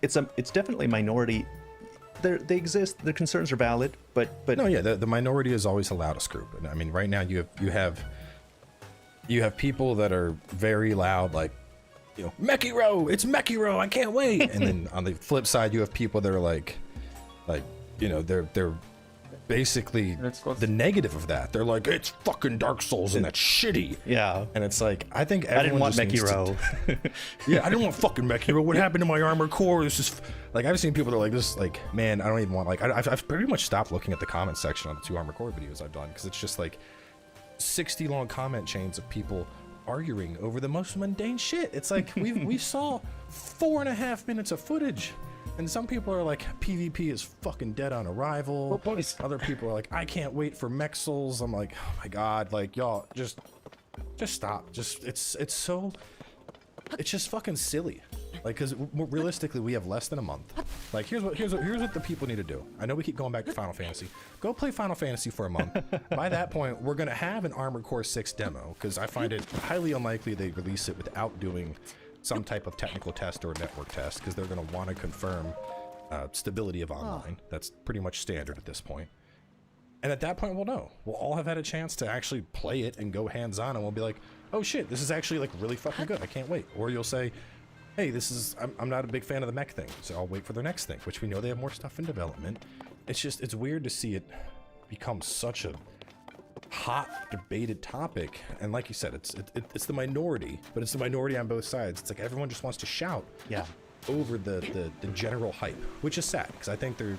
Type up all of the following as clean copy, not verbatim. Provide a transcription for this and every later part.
it's definitely a minority. They exist. Their concerns are valid, but no, yeah, the minority is always the loudest group. And I mean, right now you have people that are very loud, like, you know, Mechiro, it's Mechiro, I can't wait. And then on the flip side, you have people that are like, you know, they're basically the negative of that. They're like, it's fucking Dark Souls and that's shitty. Yeah. And it's like, I think I didn't want Mechiro. Yeah, I didn't want fucking Mechiro. What happened to my armor core? This is like, I've seen people that are like, this, like, man, I don't even want, like, I've pretty much stopped looking at the comment section on the 2 armor core videos I've done, because it's just like 60 long comment chains of people arguing over the most mundane shit. It's like, we saw 4.5 minutes of footage. And some people are like, PvP is fucking dead on arrival. Other people are like, I can't wait for mech souls. I'm like, oh my god, like, y'all, just stop. Just, it's just fucking silly. Like, because realistically, we have less than a month. Like, here's what the people need to do. I know we keep going back to Final Fantasy. Go play Final Fantasy for a month. By that point, we're gonna have an Armored Core 6 demo, because I find it highly unlikely they release it without doing some type of technical test or network test, because they're going to want to confirm stability of online. That's pretty much standard at this point. And at that point, we'll know. We'll all have had a chance to actually play it and go hands-on, and we'll be like, oh shit, this is actually like really fucking good. I can't wait. Or you'll say, hey, I'm not a big fan of the mech thing, so I'll wait for their next thing, which we know they have more stuff in development. It's weird to see it become such a hot debated topic, and like you said, it's the minority, but it's the minority on both sides. It's like everyone just wants to shout over the general hype, which is sad, because I think the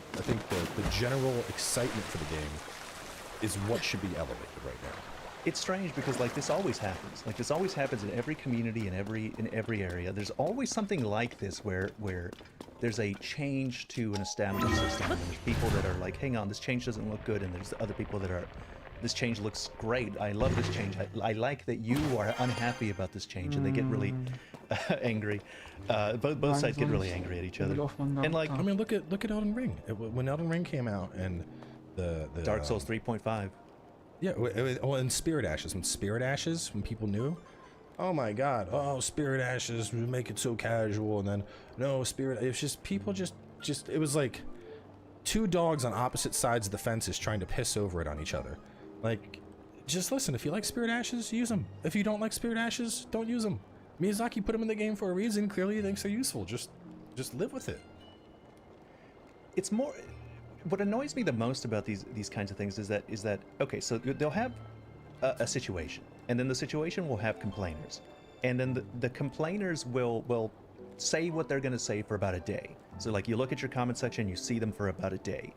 general excitement for the game is what should be elevated right now. It's strange because like this always happens. Like this always happens in every community, in every area. There's always something like this where there's a change to an established system, and there's people that are like, hang on, this change doesn't look good, and there's other people that are, this change looks great. I love this change. I like that you are unhappy about this change, and they get really angry. Both sides get really angry at each other. And like, I mean, look at Elden Ring. When Elden Ring came out, and the Dark Souls 3.5. Yeah, and Spirit Ashes. When people knew, oh my god, oh, Spirit Ashes, we make it so casual, and then no Spirit. It's just people just it was like 2 dogs on opposite sides of the fences trying to piss over it on each other. Like, just listen, if you like Spirit Ashes, use them. If you don't like Spirit Ashes, don't use them. Miyazaki put them in the game for a reason. Clearly he thinks they're useful. Just live with it. It's more, what annoys me the most about these kinds of things is that okay, so they'll have a situation, and then the situation will have complainers, and then the complainers will say what they're going to say for about a day. So like, you look at your comment section, you see them for about a day,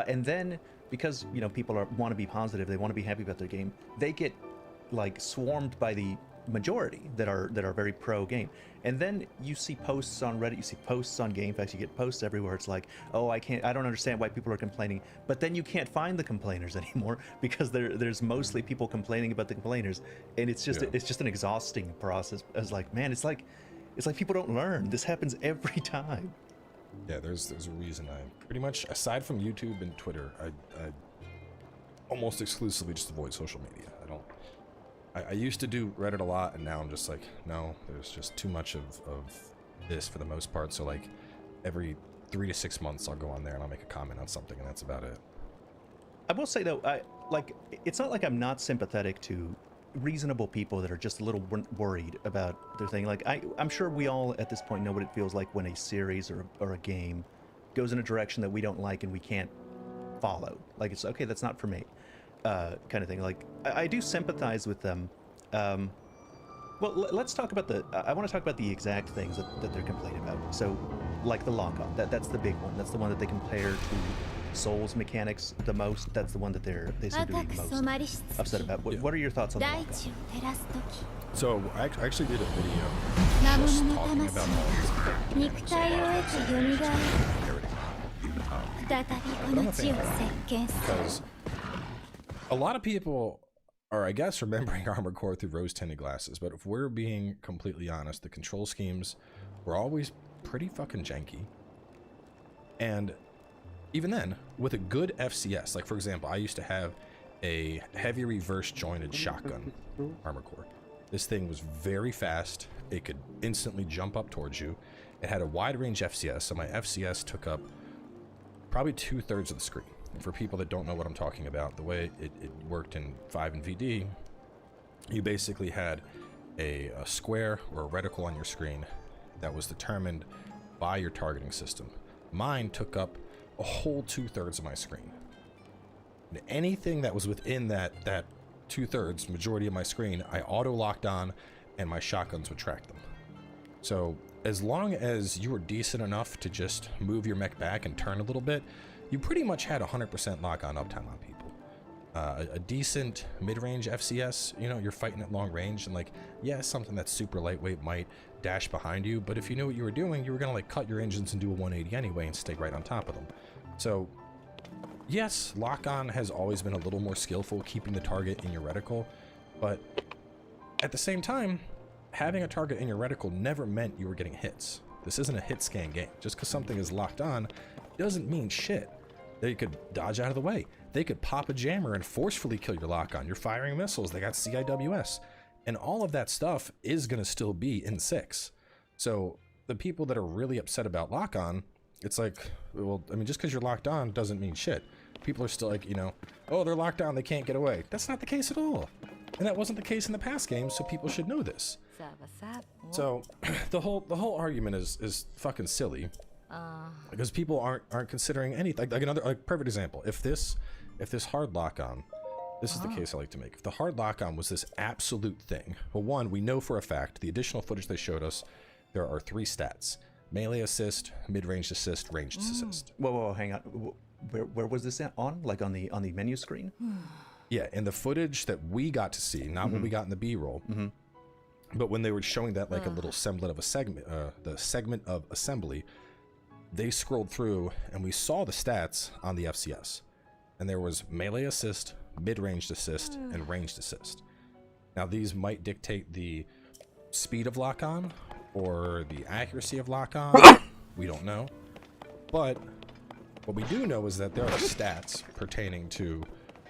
and then because, you know, people want to be positive, they want to be happy about their game, they get like swarmed by the majority that are very pro game. And then you see posts on Reddit, you see posts on GameFAQs, you get posts everywhere. It's like, oh, I don't understand why people are complaining. But then you can't find the complainers anymore, because there's mostly people complaining about the complainers, and it's just an exhausting process. It's like, man, it's like people don't learn. This happens every time. Yeah, there's a reason I pretty much, aside from YouTube and Twitter, I almost exclusively just avoid social media. I used to do Reddit a lot, and now I'm just like, no, there's just too much of this for the most part. So like every 3 to 6 months I'll go on there and I'll make a comment on something, and that's about it. I will say though, it's not like I'm not sympathetic to reasonable people that are just a little worried about their thing. Like I'm sure we all at this point know what it feels like when a series or a game goes in a direction that we don't like and we can't follow. Like, it's okay, that's not for me. Kind of thing. Like, I do sympathize with them. Well, let's talk about I want to talk about the exact things that they're complaining about. So, like the lock-on, that's the big one. That's the one that they compare to Souls mechanics the most. That's the one that they seem to be most upset about. What are your thoughts on the lock-on? So, I actually did a video just talking about all this. Because a lot of people are, I guess, remembering Armored Core through rose-tinted glasses, but if we're being completely honest, the control schemes were always pretty fucking janky. And even then, with a good FCS, like for example, I used to have a heavy reverse jointed shotgun Armored Core. This thing was very fast. It could instantly jump up towards you. It had a wide range FCS, so my FCS took up probably 2/3 of the screen. For people that don't know what I'm talking about, the way it worked in 5 and VD, you basically had a square or a reticle on your screen that was determined by your targeting system. Mine took up a whole 2/3 of my screen. And anything that was within that 2/3 majority of my screen, I auto locked on, and my shotguns would track them. So as long as you were decent enough to just move your mech back and turn a little bit, you pretty much had 100% lock on uptime on people. A decent mid-range FCS, you know, you're fighting at long range, and like, yeah, something that's super lightweight might dash behind you, but if you knew what you were doing, you were gonna like cut your engines and do a 180 anyway and stay right on top of them. So yes, lock-on has always been a little more skillful keeping the target in your reticle, but at the same time, having a target in your reticle never meant you were getting hits. This isn't a hit scan game. Just because something is locked on doesn't mean shit. They could dodge out of the way. They could pop a jammer and forcefully kill your lock-on. You're firing missiles. They got CIWS. And all of that stuff is going to still be in 6. So the people that are really upset about lock-on, it's like, well, I mean, just because you're locked on doesn't mean shit. People are still like, you know, oh, they're locked on, they can't get away. That's not the case at all. And that wasn't the case in the past games, so people should know this. So the whole argument is fucking silly. Because people aren't considering anything. Like another perfect example. If this hard lock on, this is the case I like to make. If the hard lock on was this absolute thing, well, one, we know for a fact the additional footage they showed us, there are 3 stats: melee assist, mid-range assist, ranged assist. Whoa, hang on. Where was this on? Like on the menu screen? Yeah, in the footage that we got to see, not what we got in the B-roll, but when they were showing that like a little semblance of a segment, the segment of assembly, they scrolled through and we saw the stats on the FCS, and there was melee assist, mid-ranged assist, and ranged assist. Now these might dictate the speed of lock-on or the accuracy of lock-on. We don't know, but what we do know is that there are stats pertaining to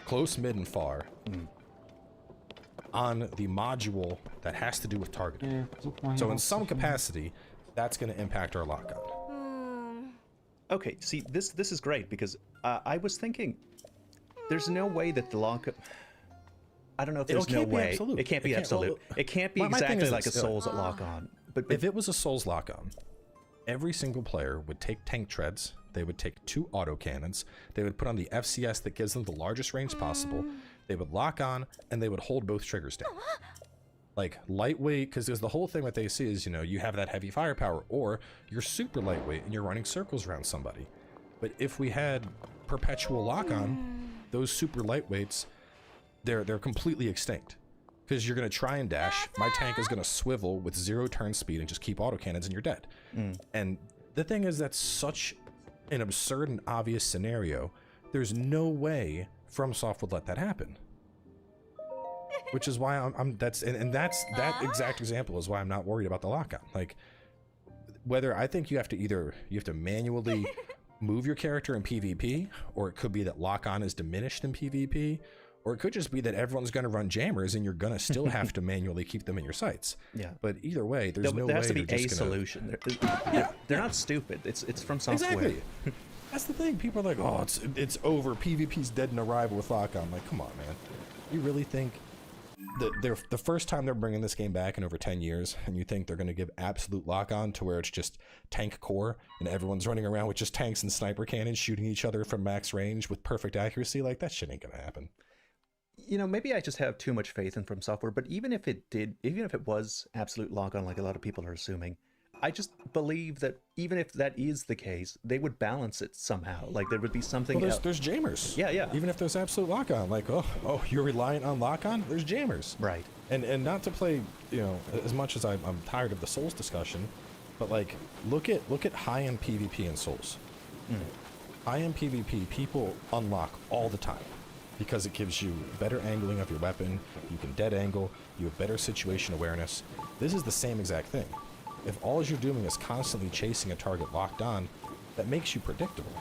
close, mid, and far on the module that has to do with targeting. So in some capacity, that's going to impact our lock-on. Okay, see, this is great because I was thinking there's no way that the lock. I don't know if there's no way. It can't be absolute. It can't be exactly like a Souls lock-on. But if it was a Souls lock-on, every single player would take tank treads. They would take 2 autocannons. They would put on the FCS that gives them the largest range possible. They would lock on, and they would hold both triggers down. Like, lightweight, because there's the whole thing that they see is, you know, you have that heavy firepower, or you're super lightweight and you're running circles around somebody. But if we had perpetual lock-on, those super lightweights, they're completely extinct. Because you're going to try and dash, my tank is going to swivel with 0 turn speed and just keep autocannons and you're dead. And the thing is, that's such an absurd and obvious scenario. There's no way FromSoft would let that happen. Which is why that exact example is why I'm not worried about the lock-on. Like, whether I think you have to manually move your character in PvP, or it could be that lock-on is diminished in PvP, or it could just be that everyone's going to run jammers and you're going to still have to manually keep them in your sights. Yeah. But either way, there has to be a solution. They're not stupid. It's from software. Exactly. That's the thing. People are like, oh, it's over. PvP's dead in Arrival with lock-on. I'm like, come on, man. You really think that the first time they're bringing this game back in over 10 years, and you think they're going to give absolute lock-on to where it's just tank core and everyone's running around with just tanks and sniper cannons shooting each other from max range with perfect accuracy? Like, that shit ain't going to happen. You know, maybe I just have too much faith in From Software, but even if it was absolute lock-on like a lot of people are assuming, I just believe that even if that is the case, they would balance it somehow. Like, there would be something else. There's jammers. Yeah. Even if there's absolute lock-on, like, oh, you're reliant on lock-on? There's jammers. Right. And not to play, you know, as much as I'm tired of the Souls discussion, but like, look at high-end PvP in Souls. High-end PvP, people unlock all the time, because it gives you better angling of your weapon, you can dead angle, you have better situation awareness. This is the same exact thing. If all you're doing is constantly chasing a target locked on, that makes you predictable.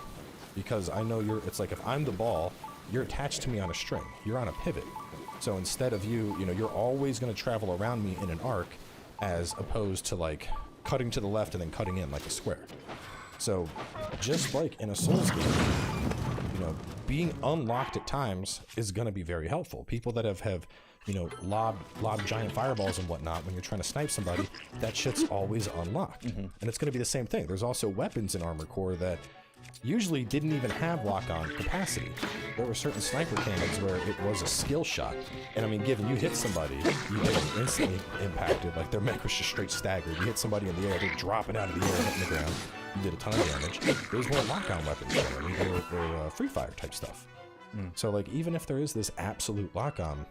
Because I know it's like, if I'm the ball, you're attached to me on a string. You're on a pivot. So instead of you're always going to travel around me in an arc, as opposed to like cutting to the left and then cutting in like a square. So just like in a Souls game, being unlocked at times is going to be very helpful. People that have lobbed giant fireballs and whatnot when you're trying to snipe somebody, that shit's always unlocked. And it's going to be the same thing. There's also weapons in Armored Core that usually didn't even have lock-on capacity. There were certain sniper cannons where it was a skill shot. And I mean, given you hit somebody, you get instantly impacted, like their mech was just straight staggered. You hit somebody in the air, they're dropping out of the air and hitting the ground. You did a ton of damage. Those weren't lock-on weapons. I mean, they were free fire type stuff. So like, even if there is this absolute lock-on,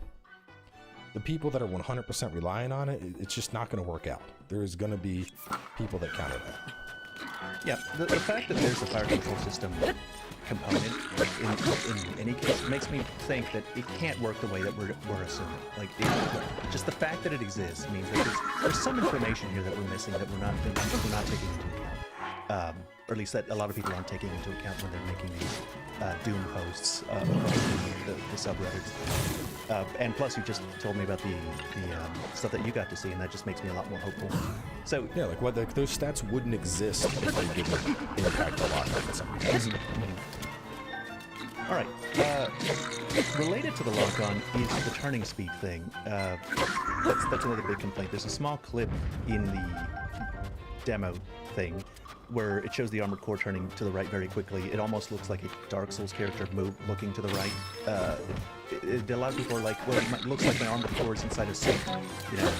the people that are 100% relying on it, it's just not going to work out. There's going to be people that counter that. Yeah, the fact that there's a fire control system component in any case makes me think that it can't work the way that we're assuming. Like, just the fact that it exists means that there's some information here that we're missing that we're not taking into account. Or at least that a lot of people aren't taking into account when they're making these Doom posts across the subreddits. And plus, you just told me about the stuff that you got to see, and that just makes me a lot more hopeful. So yeah, like those stats wouldn't exist if they didn't impact the lock-on in some ways. All right. Related to the lock-on is the turning speed thing. That's another big complaint. There's a small clip in the demo thing where it shows the Armored Core turning to the right very quickly. It almost looks like a Dark Souls character looking to the right. A lot of people are like, well, it looks like my Armored Core is inside a suit.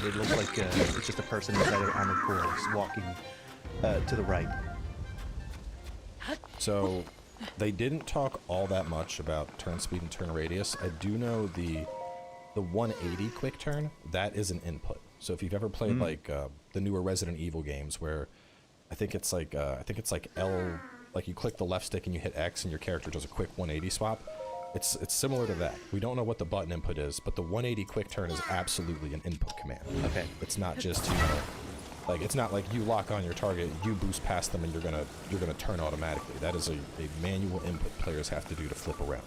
It looks like it's just a person inside an Armored Core just walking to the right. So they didn't talk all that much about turn speed and turn radius. I do know the 180 quick turn, that is an input. So if you've ever played like the newer Resident Evil games where I think it's like L, like you click the left stick and you hit X and your character does a quick 180 swap. It's similar to that. We don't know what the button input is, but the 180 quick turn is absolutely an input command. Okay. It's not just like it's not like you lock on your target, you boost past them, and you're gonna turn automatically. That is a manual input players have to do to flip around.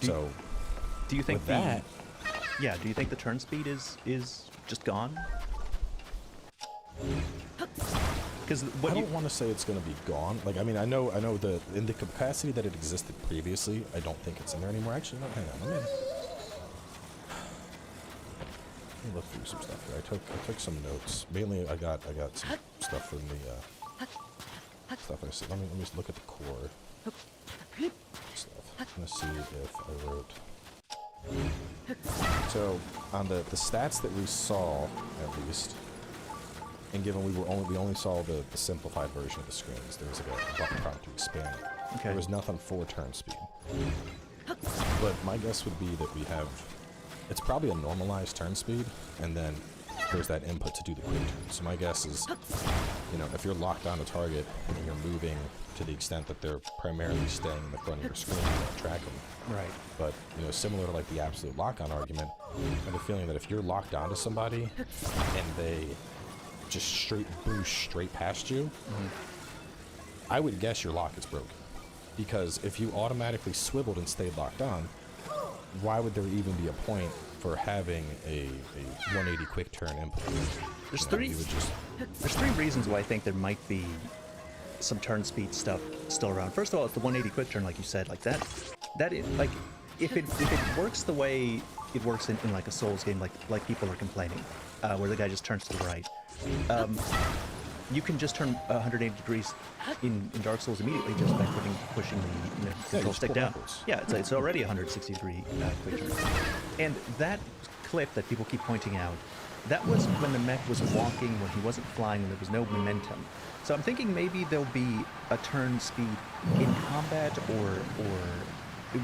Do you think do you think the turn speed is just gone? Because I don't want to say it's going to be gone. Like, I mean, I know in the capacity that it existed previously, I don't think it's in there anymore. Actually, no, hang on. Let me look through some stuff here. I took some notes. Mainly, I got some stuff from the stuff I said. Let me just look at the core stuff. I'm gonna see if I wrote. So on the stats that we saw, at least. And given we only saw the simplified version of the screens, there was like a button prompt to expand it. Okay. There was nothing for turn speed. But my guess would be that it's probably a normalized turn speed, and then there's that input to do the quick turn. So my guess is, if you're locked on a target and you're moving to the extent that they're primarily staying in the front of your screen, you don't track them. Right. But, similar to like the absolute lock-on argument, I have a feeling that if you're locked onto somebody and they just straight boost straight past you, I would guess your lock is broken. Because if you automatically swiveled and stayed locked on, why would there even be a point for having a 180 quick turn input? There's three reasons why I think there might be some turn speed stuff still around. First of all, it's the 180 quick turn, like you said, like that is like if it works the way it works in like a Souls game, like people are complaining, where the guy just turns to the right. You can just turn 180 degrees in Dark Souls immediately just by pushing the control stick down. Yeah, it's already 160 degree quick turn. And that clip that people keep pointing out, that was when the mech was walking, when he wasn't flying, when there was no momentum. So I'm thinking maybe there'll be a turn speed in combat or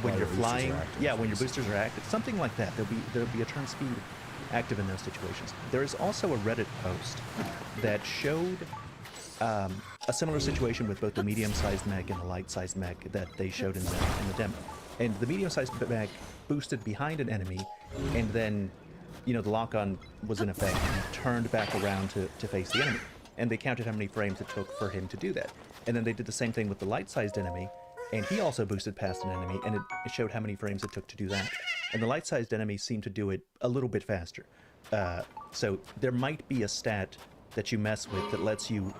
when you're flying. Yeah, when your boosters are active, something like that. There'll be a turn speed active in those situations. There is also a Reddit post that showed a similar situation with both the medium-sized mech and the light-sized mech that they showed in the demo. And the medium-sized mech boosted behind an enemy, and then, the lock-on was in effect and turned back around to face the enemy. And they counted how many frames it took for him to do that. And then they did the same thing with the light-sized enemy, and he also boosted past an enemy, and it showed how many frames it took to do that. and the light-sized enemies seem to do it a little bit faster. So there might be a stat that you mess with that lets you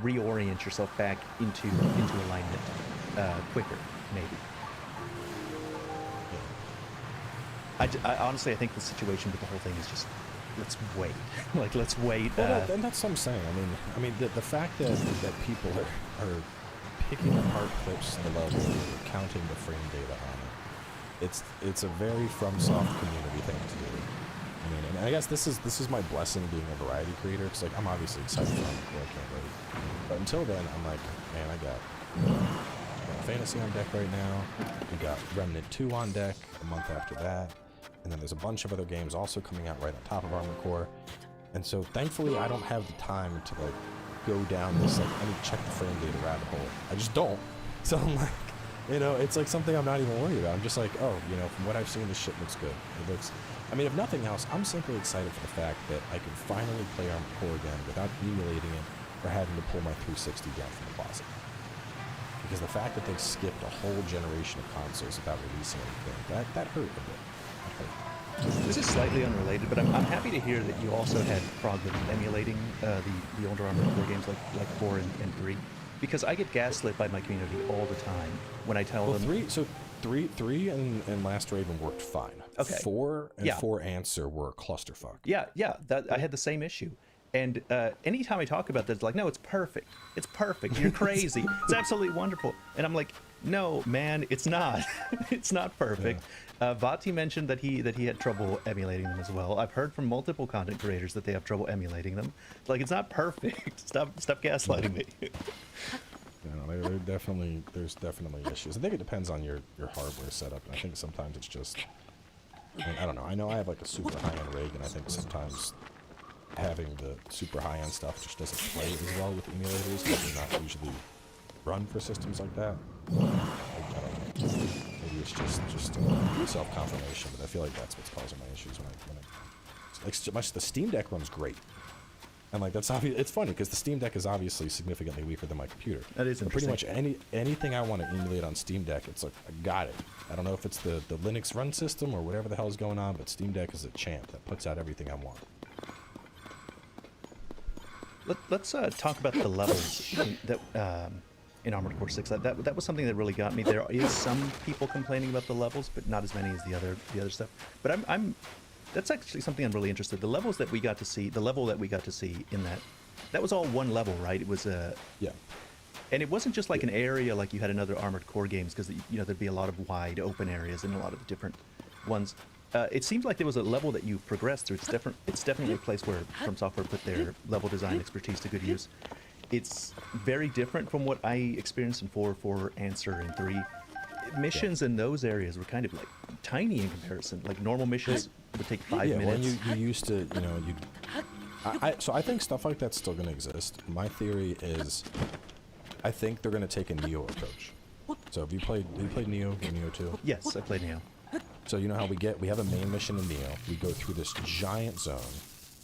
reorient yourself back into alignment quicker, maybe. I honestly, I think the situation with the whole thing is just, let's wait. Like, let's wait. Well, and that's what I'm saying. I mean, the fact that people are picking apart clips in the level, counting the frame data on it, it's a very FromSoft community thing to do. I mean, and I guess this is my blessing being a variety creator, because like I'm obviously excited for Armored Core, I can't wait. But until then, I'm like, man, I got Fantasy on deck right now. We got Remnant 2 on deck a month after that. And then there's a bunch of other games also coming out right on top of Armored Core. And so thankfully I don't have the time to like go down this like I need to check the frame data rabbit hole. I just don't. So I'm like, you know, it's like something I'm not even worried about. I'm just like, oh, you know, from what I've seen, this shit looks good. It looks, I mean, if nothing else, I'm simply excited for the fact that I can finally play Armored Core again without emulating it or having to pull my 360 down from the closet. Because the fact that they skipped a whole generation of consoles without releasing anything, that hurt a bit. This is slightly unrelated, but I'm happy to hear that you also had progress emulating the older Armored Core games like 4 and 3, because I get gaslit by my community all the time when I tell them. Three and Last Raven worked fine. Okay. 4 and 4 Answer were a clusterfuck. Yeah, I had the same issue. And anytime I talk about that, it's like, no, it's perfect. It's perfect. You're crazy. It's absolutely wonderful. And I'm like, no, man, it's not. It's not perfect. Yeah. Vati mentioned that he had trouble emulating them as well. I've heard from multiple content creators that they have trouble emulating them. It's like, it's not perfect. Stop gaslighting me. You know, there's definitely issues. I think it depends on your hardware setup. And I think sometimes it's just, I don't know. I know I have like a super high-end rig, and I think sometimes having the super high-end stuff just doesn't play as well with emulators, because they're not usually run for systems like that. I don't know. Maybe it's just self-confirmation, but I feel like that's what's causing my issues when I like the Steam Deck runs great, and like that's obvious. It's funny because the Steam Deck is obviously significantly weaker than my computer. That is interesting. Pretty much anything I want to emulate on Steam Deck, it's like I got it. I don't know if it's the Linux run system or whatever the hell is going on, but Steam Deck is a champ that puts out everything I want. Let's talk about the levels in Armored Core 6. That was something that really got me. There is some people complaining about the levels, but not as many as the other stuff. But that's actually something I'm really interested in. The levels that we got to see, the level that we got to see in that was all one level, right? It was yeah. And it wasn't just like an area like you had in other Armored Core games, because you know there'd be a lot of wide open areas and a lot of different ones. It seems like there was a level that you progressed through. It's definitely a place where FromSoftware put their level design expertise to good use. It's very different from what I experienced in 4 Answer, and 3. Missions in those areas were kind of like tiny in comparison. Like normal missions would take 5 minutes. Well, you used to, you know, so I think stuff like that's still going to exist. My theory is, I think they're going to take a Neo approach. So have you played Neo or Neo 2? Yes, I played Neo. So you know how we have a main mission in Neo. We go through this giant zone,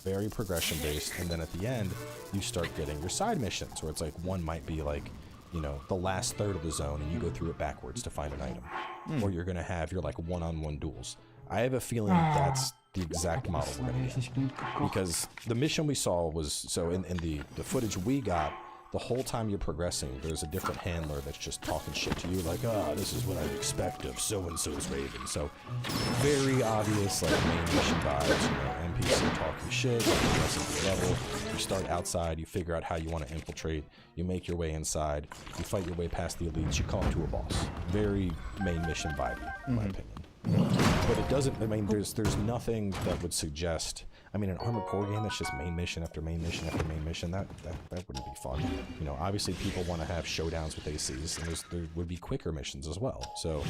very progression based, and then at the end you start getting your side missions, where it's like one might be like, you know, the last third of the zone, and you go through it backwards to find an item, or you're gonna have your like one-on-one duels. I have a feeling that's the exact model we're gonna get, because the mission we saw was so in the footage we got. The whole time you're progressing, there's a different handler that's just talking shit to you, like, this is what I'd expect of so-and-so's Raven. So, very obvious, like, main mission vibes, you know, NPC talking shit, you progress into the level, you start outside, you figure out how you want to infiltrate, you make your way inside, you fight your way past the elites, you come up to a boss. Very main mission vibey, in my opinion. But it doesn't, I mean, there's nothing that would suggest, I mean, an Armored Core game that's just main mission after main mission after main mission, that wouldn't be fun. You know, obviously people want to have showdowns with ACs, and there would be quicker missions as well. So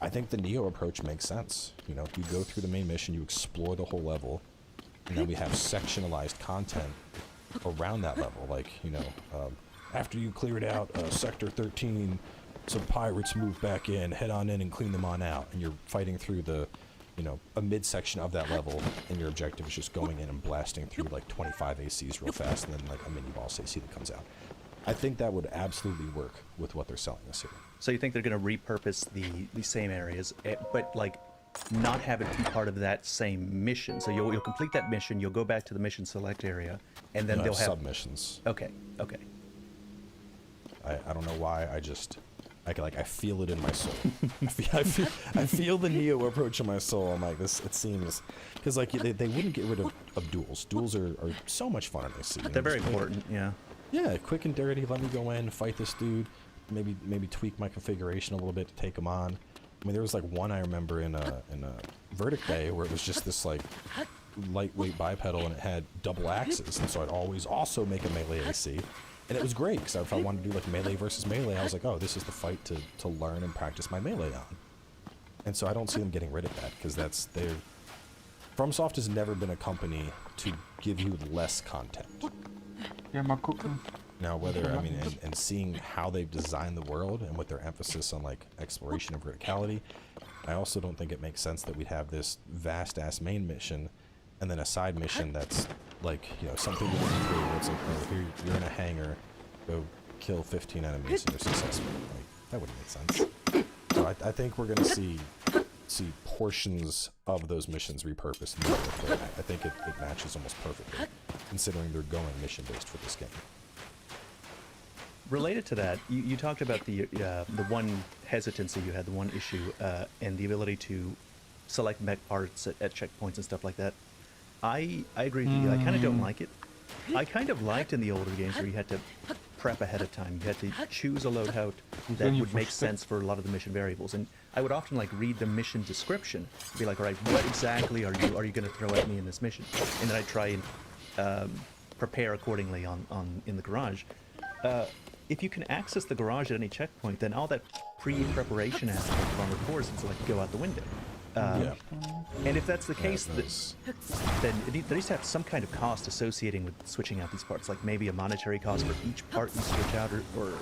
I think the Neo approach makes sense. You know, you go through the main mission, you explore the whole level, and then we have sectionalized content around that level. Like, you know, after you cleared out Sector 13, some pirates move back in, head on in and clean them on out, and you're fighting through the, you know, a midsection of that level, and your objective is just going in and blasting through like 25 ACs real fast, and then like a mini boss AC that comes out. I think that would absolutely work with what they're selling us here. So you think they're going to repurpose the same areas, but like not have it be part of that same mission. So you'll complete that mission, you'll go back to the mission select area, and then they'll have submissions. Okay, okay. I don't know why. I feel it in my soul. I feel the Neo approach in my soul. I'm like, this. It seems because like they wouldn't get rid of duels. Duels are so much fun in AC. They're very important. Yeah. Yeah, quick and dirty. Let me go in, fight this dude. Maybe tweak my configuration a little bit to take him on. I mean, there was like one I remember in a Verdict Bay where it was just this like lightweight bipedal and it had double axes, and so I'd always also make a melee AC. And it was great, because if I wanted to do like melee versus melee, I was like, oh, this is the fight to learn and practice my melee on. And so I don't see them getting rid of that, because FromSoft has never been a company to give you less content. Now, whether, I mean, and seeing how they've designed the world and with their emphasis on like exploration and verticality, I also don't think it makes sense that we'd have this vast-ass main mission and then a side mission that's like, you know, something to do where it's like, oh, here you're in a hangar, go kill 15 enemies and you're successful. Like, that wouldn't make sense. So I think we're gonna see portions of those missions repurposed. I think it matches almost perfectly, considering they're going mission based for this game. Related to that, you talked about the one hesitancy you had, the one issue, and the ability to select mech parts at checkpoints and stuff like that. I agree with you. I kind of don't like it. I kind of liked in the older games where you had to prep ahead of time. You had to choose a loadout that would make sense for a lot of the mission variables. And I would often like read the mission description, be like, all right, what exactly are you going to throw at me in this mission? And then I'd try and prepare accordingly in the garage. If you can access the garage at any checkpoint, then all that pre-preparation aspect of Armored Core seems to like go out the window. Yeah. And if that's the case, then there needs to have some kind of cost associating with switching out these parts, like maybe a monetary cost for each part you switch out, or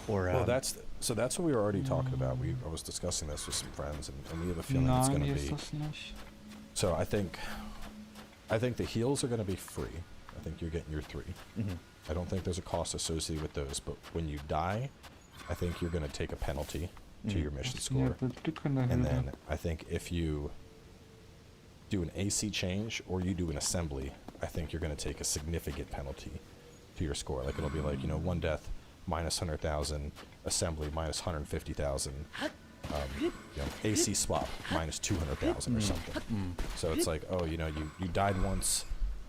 well, that's what we were already talking about. I was discussing this with some friends, and we have a feeling it's going to be. So I think the heals are going to be free. I think you're getting your 3. Mm-hmm. I don't think there's a cost associated with those, but when you die, I think you're going to take a penalty to your mission score. And then I think if you do an AC change or you do an assembly, I think you're going to take a significant penalty to your score. Like it'll be like, you know, one death minus 100,000, assembly minus 150,000, you know, AC swap minus 200,000 or something. So it's like, oh, you know, you died once,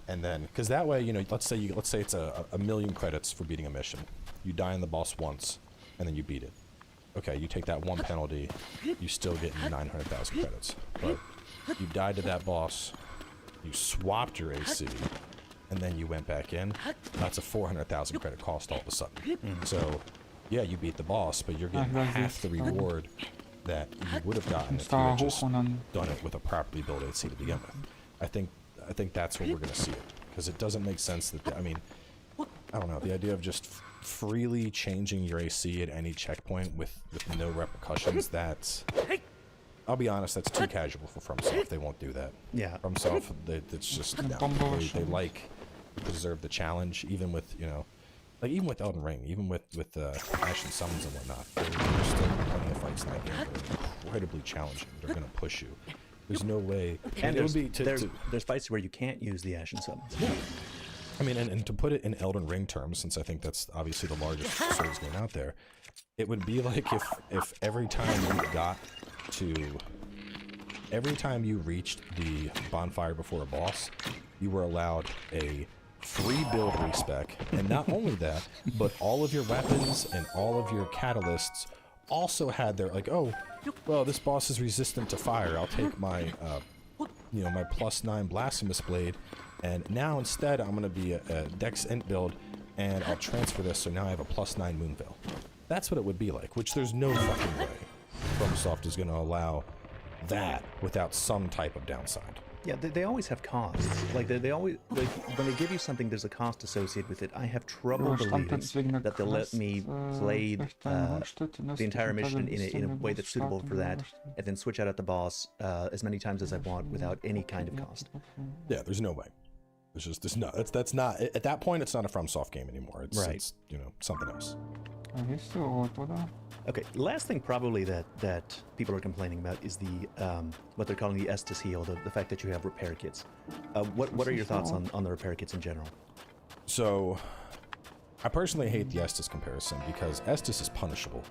and then because that way, you know, let's say it's a million credits for beating a mission. You die in the boss once, and then you beat it. Okay, you take that one penalty, you still get 900,000 credits. But you died to that boss, you swapped your AC, and then you went back in. That's a 400,000 credit cost all of a sudden. So, yeah, you beat the boss, but you're getting half the reward that you would have gotten if you had just done it with a properly built AC to begin with. I think that's where we're going to see it, because it doesn't make sense that I mean, I don't know, the idea of just freely changing your AC at any checkpoint with no repercussions, that's, I'll be honest, that's too casual for FromSoft. They won't do that. Yeah. FromSoft, it's just, no, they like to preserve the challenge, even with, you know, like even with Elden Ring, even with Ashen Summons and whatnot, there's still plenty of fights in that game that are incredibly challenging. They're going to push you. There's no way. And there's fights where you can't use the Ashen Summons. I mean, and to put it in Elden Ring terms, since I think that's obviously the largest Souls game out there, it would be like if every time you reached the bonfire before a boss, you were allowed a free build respec, and not only that, but all of your weapons and all of your catalysts also had their, like, oh, well, this boss is resistant to fire. I'll take my, you know, my +9 Blasphemous Blade, and now instead I'm going to be a Dex Int build, and I'll transfer this, so now I have a +9 Moonveil. That's what it would be like, which there's no fucking way FromSoft is going to allow that without some type of downside. Yeah, they always have costs. Like they always, like when they give you something, there's a cost associated with it. I have trouble believing that they'll let me play the entire mission in a way that's suitable for that, and then switch out at the boss as many times as I want without any kind of cost. Yeah, there's no way. There's no. That's not at that point. It's not a FromSoft game anymore. It's, right. It's, you know, something else. Okay, last thing probably that people are complaining about is the what they're calling the Estus heal, the fact that you have repair kits. What are your thoughts on the repair kits in general? So, I personally hate the Estus comparison because Estus is punishable.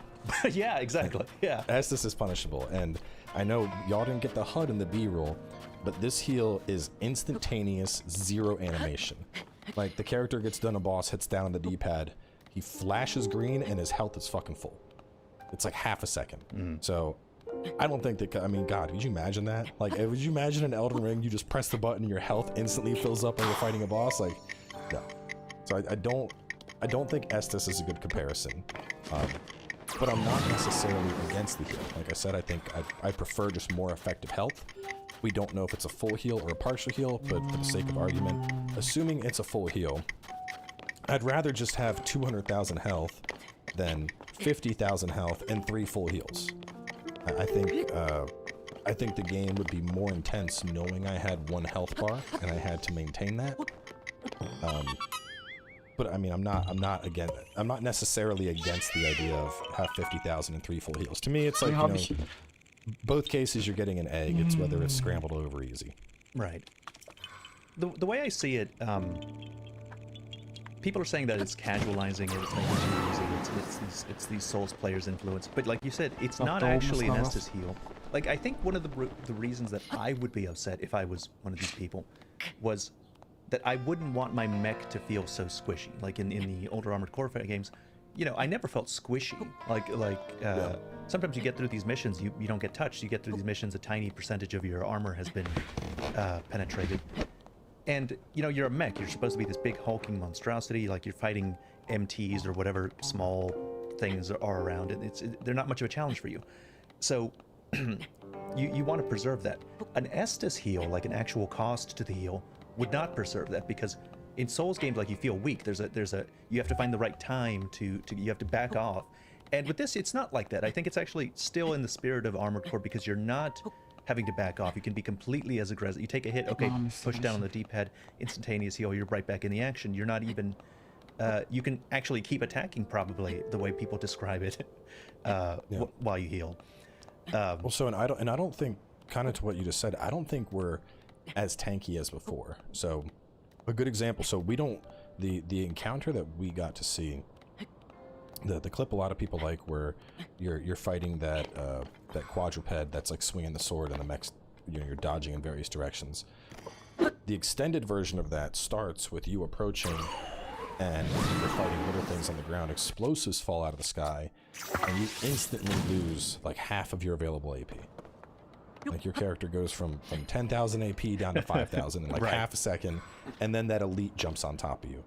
Yeah, exactly. Yeah. Estus is punishable, and I know y'all didn't get the HUD and the B-roll, but this heal is instantaneous, zero animation. Like, the character gets done a boss, hits down on the D-pad, he flashes green, and his health is fucking full. It's like half a second. So, I don't think that, I mean, God, could you imagine that? Like, would you imagine in Elden Ring, you just press the button, your health instantly fills up when you're fighting a boss? Like, no. So I don't think Estus is a good comparison. But I'm not necessarily against the heal. Like I said, I think I prefer just more effective health. We don't know if it's a full heal or a partial heal, but for the sake of argument, assuming it's a full heal, I'd rather just have 200,000 health than 50,000 health and 3 full heals. I think the game would be more intense knowing I had 1 health bar and I had to maintain that. But I mean, I'm not necessarily against the idea of have 50,000 and 3 full heals. To me, it's like, you know, both cases you're getting an egg. It's whether it's scrambled over easy. Right. The way I see it, people are saying that it's casualizing it, it's making it too easy, it's these Souls players' influence. But like you said, it's not actually an Estus heal. Like, I think one of the reasons that I would be upset if I was one of these people was that I wouldn't want my mech to feel so squishy. Like in the older Armored Core games, you know, I never felt squishy. Sometimes you get through these missions, you don't get touched. You get through these missions, a tiny percentage of your armor has been penetrated. And, you know, you're a mech. You're supposed to be this big hulking monstrosity, like you're fighting MTs or whatever small things are around. And they're not much of a challenge for you. So you want to preserve that. An Estus heal, like an actual cost to the heal, would not preserve that, because in Souls games, like, you feel weak. You have to find the right time to you have to back off. And with this, it's not like that. I think it's actually still in the spirit of Armored Core, because you're not having to back off. You can be completely as aggressive. You take a hit, okay, push down on the D-pad, instantaneous heal, you're right back in the action. You're not even, you can actually keep attacking, probably, the way people describe it, while you heal. Also, and I don't think, kind of to what you just said, I don't think we're as tanky as before. So a good example, so we don't, the encounter that we got to see, the clip a lot of people like, where you're fighting that quadruped that's like swinging the sword and the mech's, you know, you're dodging in various directions. The extended version of that starts with you approaching and you're fighting little things on the ground, explosives fall out of the sky, and you instantly lose like half of your available AP. Like, your character goes from 10,000 AP down to 5,000 in like half a second, and then that elite jumps on top of you.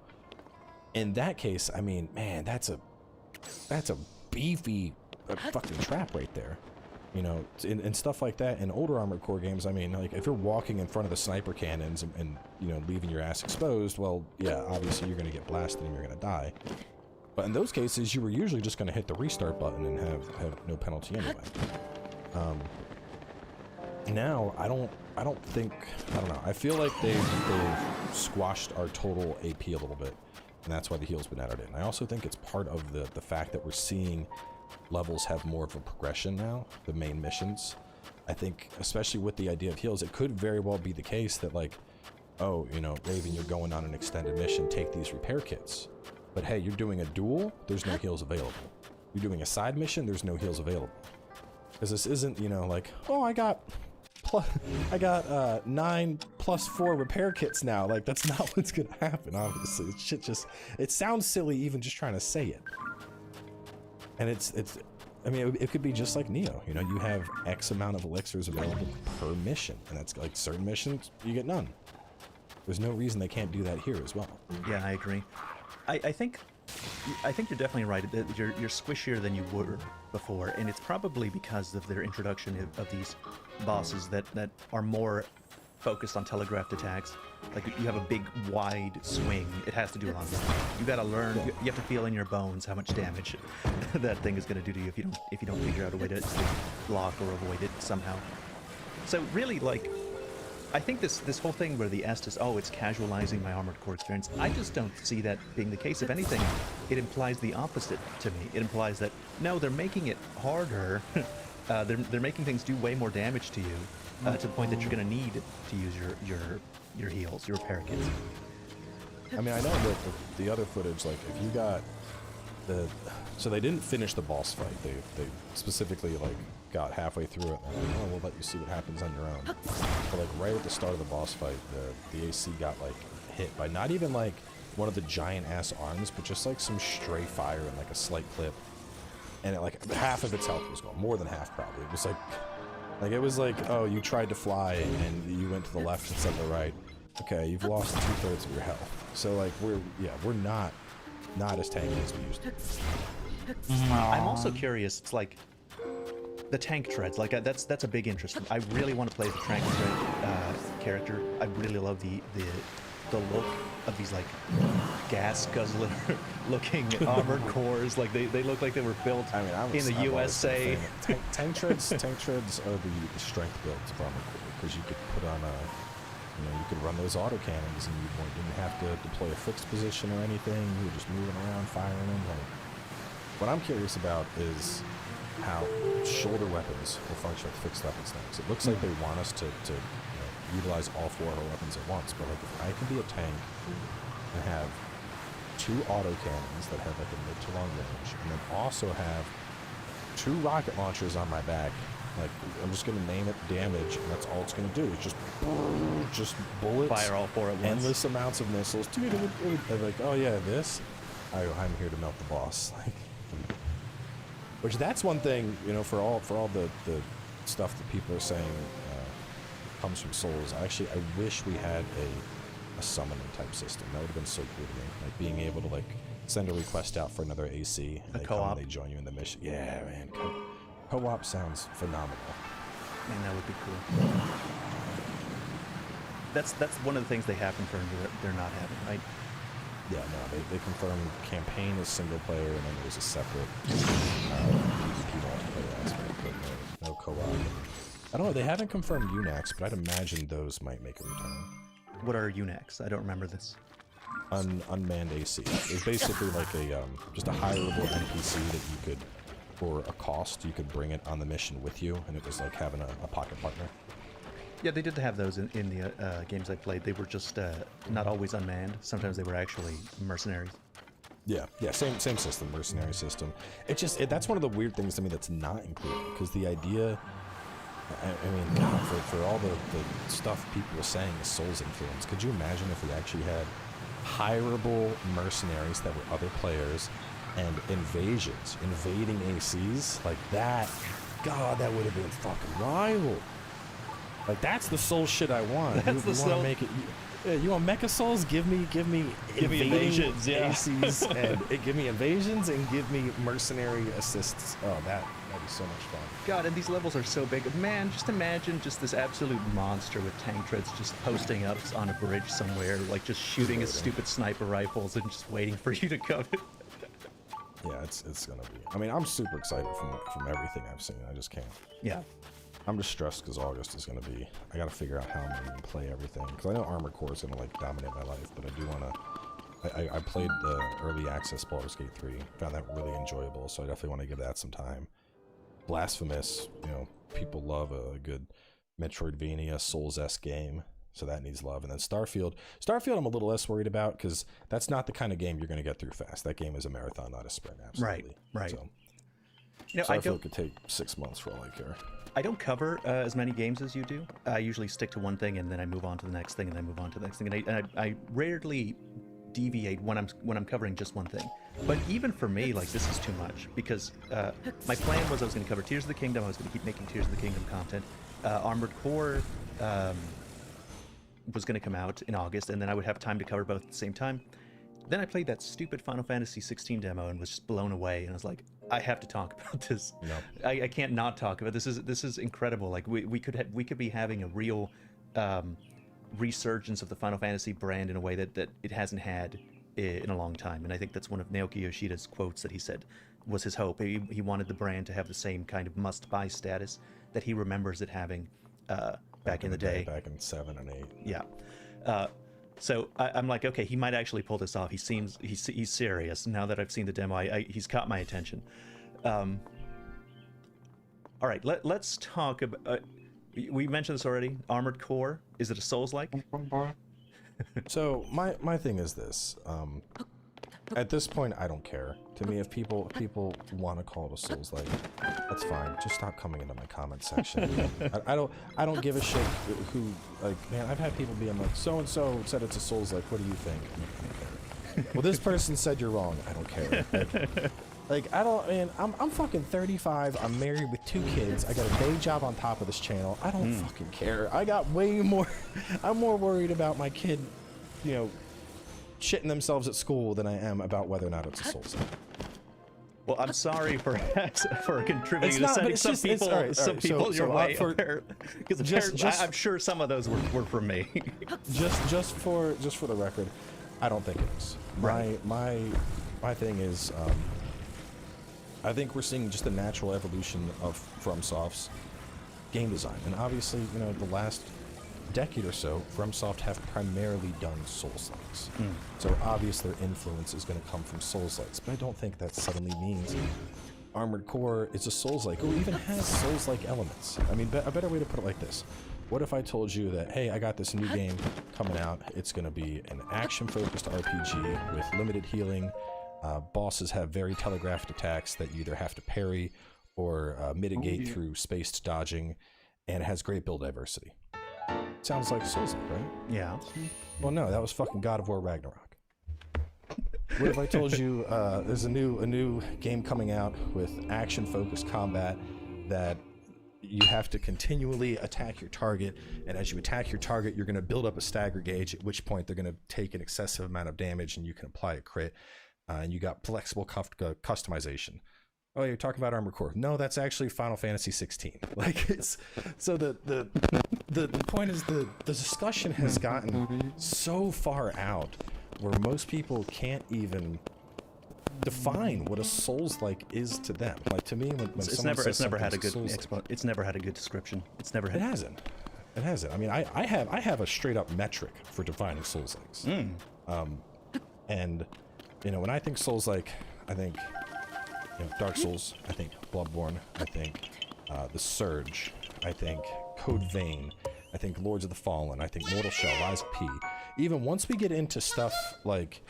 In that case, I mean, man, that's a beefy fucking trap right there. You know, and stuff like that in older Armored Core games, I mean, like, if you're walking in front of the sniper cannons and you know, leaving your ass exposed, well, yeah, obviously you're going to get blasted and you're going to die. But in those cases, you were usually just going to hit the restart button and have no penalty anyway. Now, I don't know. I feel like they've squashed our total AP a little bit, and that's why the heal's been added in. I also think it's part of the fact that we're seeing levels have more of a progression now, the main missions. I think, especially with the idea of heals, it could very well be the case that, like, oh, you know, Raven, you're going on an extended mission, take these repair kits. But hey, you're doing a duel, there's no heals available. You're doing a side mission, there's no heals available. Because this isn't, you know, like, oh, I got 9 + 4 repair kits now. Like, that's not what's gonna happen, obviously. It sounds silly even just trying to say it. And I mean, it could be just like Neo. You know, you have X amount of elixirs available per mission, and that's like certain missions you get none. There's no reason they can't do that here as well. Yeah, I agree. I think you're definitely right. That you're squishier than you were before, and it's probably because of their introduction of these bosses that are more focused on telegraphed attacks. Like, you have a big wide swing, it has to do a lot of damage. You gotta learn, you have to feel in your bones how much damage that thing is gonna do to you if you don't figure out a way to block or avoid it somehow. So really, like, I think this whole thing where the Estus, oh, it's casualizing my Armored Core experience, I just don't see that being the case. If anything, it implies the opposite to me. It implies that no, they're making it harder. They're making things do way more damage to you, to the point that you're going to need to use your heals, your repair kits. I mean, I know that the other footage, like if you got so they didn't finish the boss fight. They specifically like got halfway through it. And like, oh, we'll let you see what happens on your own. But like right at the start of the boss fight, the AC got like hit by not even like one of the giant ass arms, but just like some stray fire and like a slight clip. And it, like half of its health was gone, more than half probably. It was like, oh, you tried to fly and you went to the left instead of the right. Okay, you've lost 2/3 of your health. So like we're not as tanky as we used to be. I'm also curious. It's like the tank treads. Like that's a big interest. I really want to play the tank tread character. I really love the look of these like gas guzzler looking armored cores. Like they look like they were built in the USA. Tank treads are the strength builds of armored core, because you could put on you could run those autocannons and you didn't have to deploy a fixed position or anything. You were just moving around, firing them. Like, what I'm curious about is how shoulder weapons will function with fixed weapons now. It looks like they want us to utilize all 4 of our weapons at once. But like, if I can be a tank and have 2 autocannons that have like a mid to long range, and then also have 2 rocket launchers on my back. Like, I'm just going to name it damage, and that's all it's going to do. It's just bullets. Fire all 4 at once. Endless amounts of missiles. Dude, like, oh yeah, this? I'm here to melt the boss. Which, that's one thing, for all the stuff that people are saying comes from Souls. I wish we had a summoning type system. That would have been so cool to me. Like, being able to, like, send a request out for another AC. And they come and they join you in the mission. Yeah, man. Co-op sounds phenomenal. Man, that would be cool. That's one of the things they have confirmed they're not having, right? Yeah, no, they confirmed campaign is single player, and then there's a separate PvP multiplayer aspect, but no co-op. I don't know, they haven't confirmed UNAX, but I'd imagine those might make a return. What are UNAX? I don't remember this. Unmanned AC. It's basically like just a high-level NPC that you could, for a cost, you could bring it on the mission with you, and it was like having a pocket partner. Yeah, they did have those in the games I played. They were just not always unmanned. Sometimes they were actually mercenaries. Yeah, same system, mercenary system. That's one of the weird things to me that's not included, because the idea, I mean, God, for all the stuff people were saying is Souls influence, could you imagine if we actually had hireable mercenaries that were other players, and invasions, invading ACs, like that? God, that would have been fucking wild. Like, that's the Soul shit I want. That's the Soul. Make it. You want Mecha Souls? Give me invasions, yeah. ACs, and give me invasions, and give me mercenary assists. Oh, that'd be so much fun. God, and these levels are so big. Man, just imagine just this absolute monster with tank treads just posting up on a bridge somewhere, like just shooting his stupid sniper rifles and just waiting for you to come. Yeah, it's gonna be. I mean, I'm super excited from everything I've seen. I just can't. Yeah. I'm just stressed because August is gonna be. I gotta figure out how I'm gonna even play everything, because I know Armored Core is gonna like dominate my life, but I do wanna. I played the early access Baldur's Gate 3, found that really enjoyable, so I definitely want to give that some time. Blasphemous, people love a good Metroidvania Souls-esque game, so that needs love. And then Starfield I'm a little less worried about, because that's not the kind of game you're going to get through fast. That game is a marathon, not a sprint, absolutely. Right. So, You know, Starfield could take 6 months for all I care. I don't cover as many games as you do. I usually stick to one thing and then I move on to the next thing and then move on to the next thing. And I rarely deviate when I'm covering just one thing. But even for me, like, this is too much, because my plan was I was going to cover Tears of the Kingdom. I was going to keep making Tears of the Kingdom content. Armored Core was going to come out in August, and then I would have time to cover both at the same time. Then I played that stupid Final Fantasy 16 demo and was just blown away. And I was like, I have to talk about this. No. I can't not talk about it. This is incredible. Like, we could be having a real resurgence of the Final Fantasy brand in a way that it hasn't had in a long time. And I think that's one of Naoki Yoshida's quotes that he said was his hope. He wanted the brand to have the same kind of must-buy status that he remembers it having back in the day. Back in 7 and 8. Yeah. So I'm like, okay, he might actually pull this off. He seems he's serious. Now that I've seen the demo, he's caught my attention. All right, let's talk about. We mentioned this already. Armored Core. Is it a Souls-like? So my thing is this. At this point, I don't care. To me, if people want to call it a Souls-like, that's fine. Just stop coming into my comment section. I don't give a shit who, like, man, I've had people be, I'm like, so and so said it's a Souls-like. What do you think? I don't care. Well, this person said you're wrong. I don't care. Like I don't, man. I'm fucking 35. I'm married with 2 kids. I got a day job on top of this channel. I don't fucking care. I got way more. I'm more worried about my kid, you know, shitting themselves at school than I am about whether or not it's a Souls-like. Well, I'm sorry for contributing to sending some people your way. Because I'm sure some of those were from me. just for the record, I don't think it is. Right. My thing is, I think we're seeing just a natural evolution of FromSoft's game design, and obviously, you know, the last decade or so, FromSoft have primarily done Souls-likes. So obvious their influence is going to come from Souls-likes, but I don't think that suddenly means Armored Core is a Souls-like, or even has Souls-like elements. I mean, a better way to put it like this. What if I told you that, hey, I got this new game coming out, it's going to be an action-focused RPG with limited healing, bosses have very telegraphed attacks that you either have to parry or mitigate through spaced dodging, and it has great build diversity. Sounds like Souls-like, right? Yeah. Well, no, that was fucking God of War Ragnarok. What if I told you there's a new game coming out with action-focused combat that you have to continually attack your target, and as you attack your target, you're going to build up a stagger gauge, at which point they're going to take an excessive amount of damage, and you can apply a crit, and you got flexible customization. Oh, you're talking about Armored Core? No, that's actually Final Fantasy 16. Like, it's so the point is the discussion has gotten so far out where most people can't even define what a Souls-like is to them. Like, to me, when It's someone says never had a good Souls-like, it's never had a good description. It's never had. it hasn't. It hasn't. I mean, I have a straight up metric for defining Souls-likes. And you know, when I think Souls-like, I think, you know, Dark Souls, I think Bloodborne, I think The Surge, I think Code Vein, I think Lords of the Fallen, I think Mortal Shell, Lies of P. Even once we get into stuff like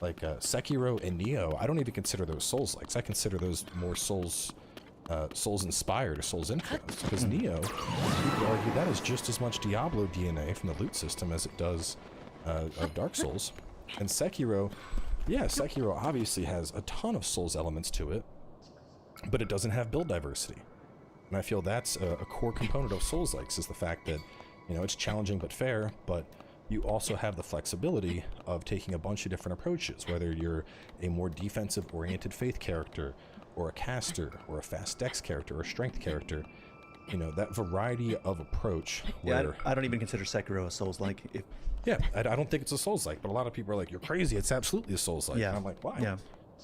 Sekiro and Nioh, I don't even consider those Souls-likes. I consider those more Souls-inspired or Souls-influenced, because Nioh, you could argue that is just as much Diablo DNA from the loot system as it does of Dark Souls. And Sekiro, yeah, Sekiro obviously has a ton of Souls elements to it, but it doesn't have build diversity. And I feel that's a core component of Souls-likes, is the fact that, you know, it's challenging but fair, but you also have the flexibility of taking a bunch of different approaches, whether you're a more defensive-oriented faith character, or a caster, or a fast dex character, or a strength character. You know, that variety of approach. Yeah, I don't even consider Sekiro a Souls-like. Yeah, I don't think it's a Souls-like, but a lot of people are like, you're crazy, it's absolutely a Souls-like. Yeah. And I'm like, why? Yeah.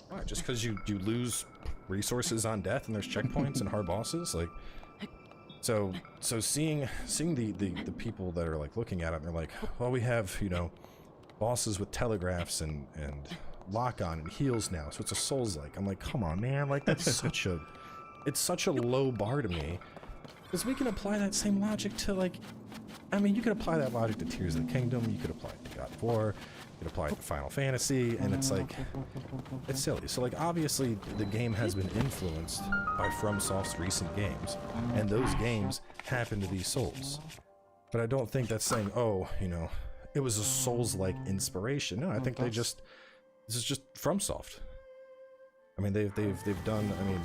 Why? Just because you lose resources on death and there's checkpoints and hard bosses? Like, so seeing the people that are like looking at it, and they're like, well, we have, you know, bosses with telegraphs and lock-on and heals now, so it's a Souls-like. I'm like, come on, man, like, that's such a low bar to me. Because we can apply that same logic to, like, I mean, you could apply that logic to Tears of the Kingdom, you could apply it to God of War, you could apply it to Final Fantasy, and it's like, it's silly. So, like, obviously, the game has been influenced by FromSoft's recent games, and those games happen to be Souls. But I don't think that's saying, oh, you know, it was a Souls-like inspiration. No, I think this is just FromSoft. I mean, they've done, I mean,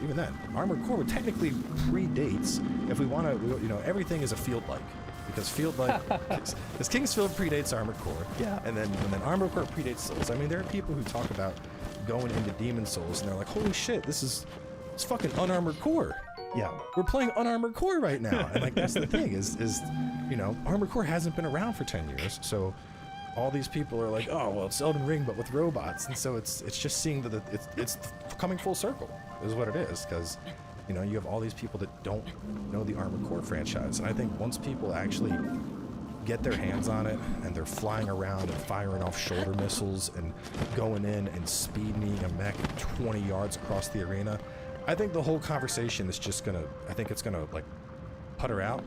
even then, Armored Core technically predates, if we want to, you know, everything is a field-like. Because field-like, because Kingsfield predates Armored Core. Yeah. And then Armored Core predates Souls. I mean, there are people who talk about going into Demon Souls, and they're like, holy shit, it's fucking Unarmored Core. Yeah. We're playing Unarmored Core right now. And, like, that's the thing, is you know, Armored Core hasn't been around for 10 years, so all these people are like, oh, well, it's Elden Ring, but with robots. And so it's just seeing that it's coming full circle, is what it is, because, you know, you have all these people that don't know the Armored Core franchise. And I think once people actually get their hands on it and they're flying around and firing off shoulder missiles and going in and speeding a mech 20 yards across the arena, I think the whole conversation is just gonna, I think it's gonna like putter out,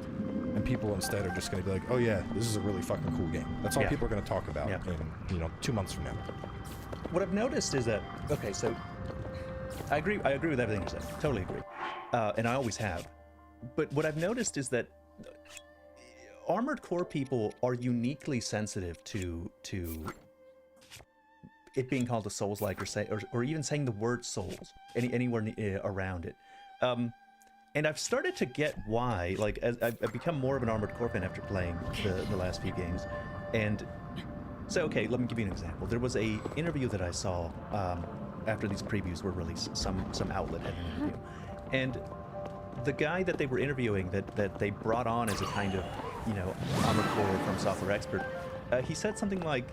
and people instead are just gonna be like, oh yeah, this is a really fucking cool game. That's all people are gonna talk about in 2 months from now. What I've noticed is that, okay, so I agree with everything you said, totally agree, and I always have. But what I've noticed is that Armored Core people are uniquely sensitive to it being called a Souls-like, or even saying the word Souls anywhere around it. And I've started to get why. Like, as I've become more of an Armored Core fan after playing the last few games. And so, okay, let me give you an example. There was a interview that I saw after these previews were released. Some outlet had an interview, and the guy that they were interviewing, that they brought on as a kind of, Armored Core from software expert, he said something like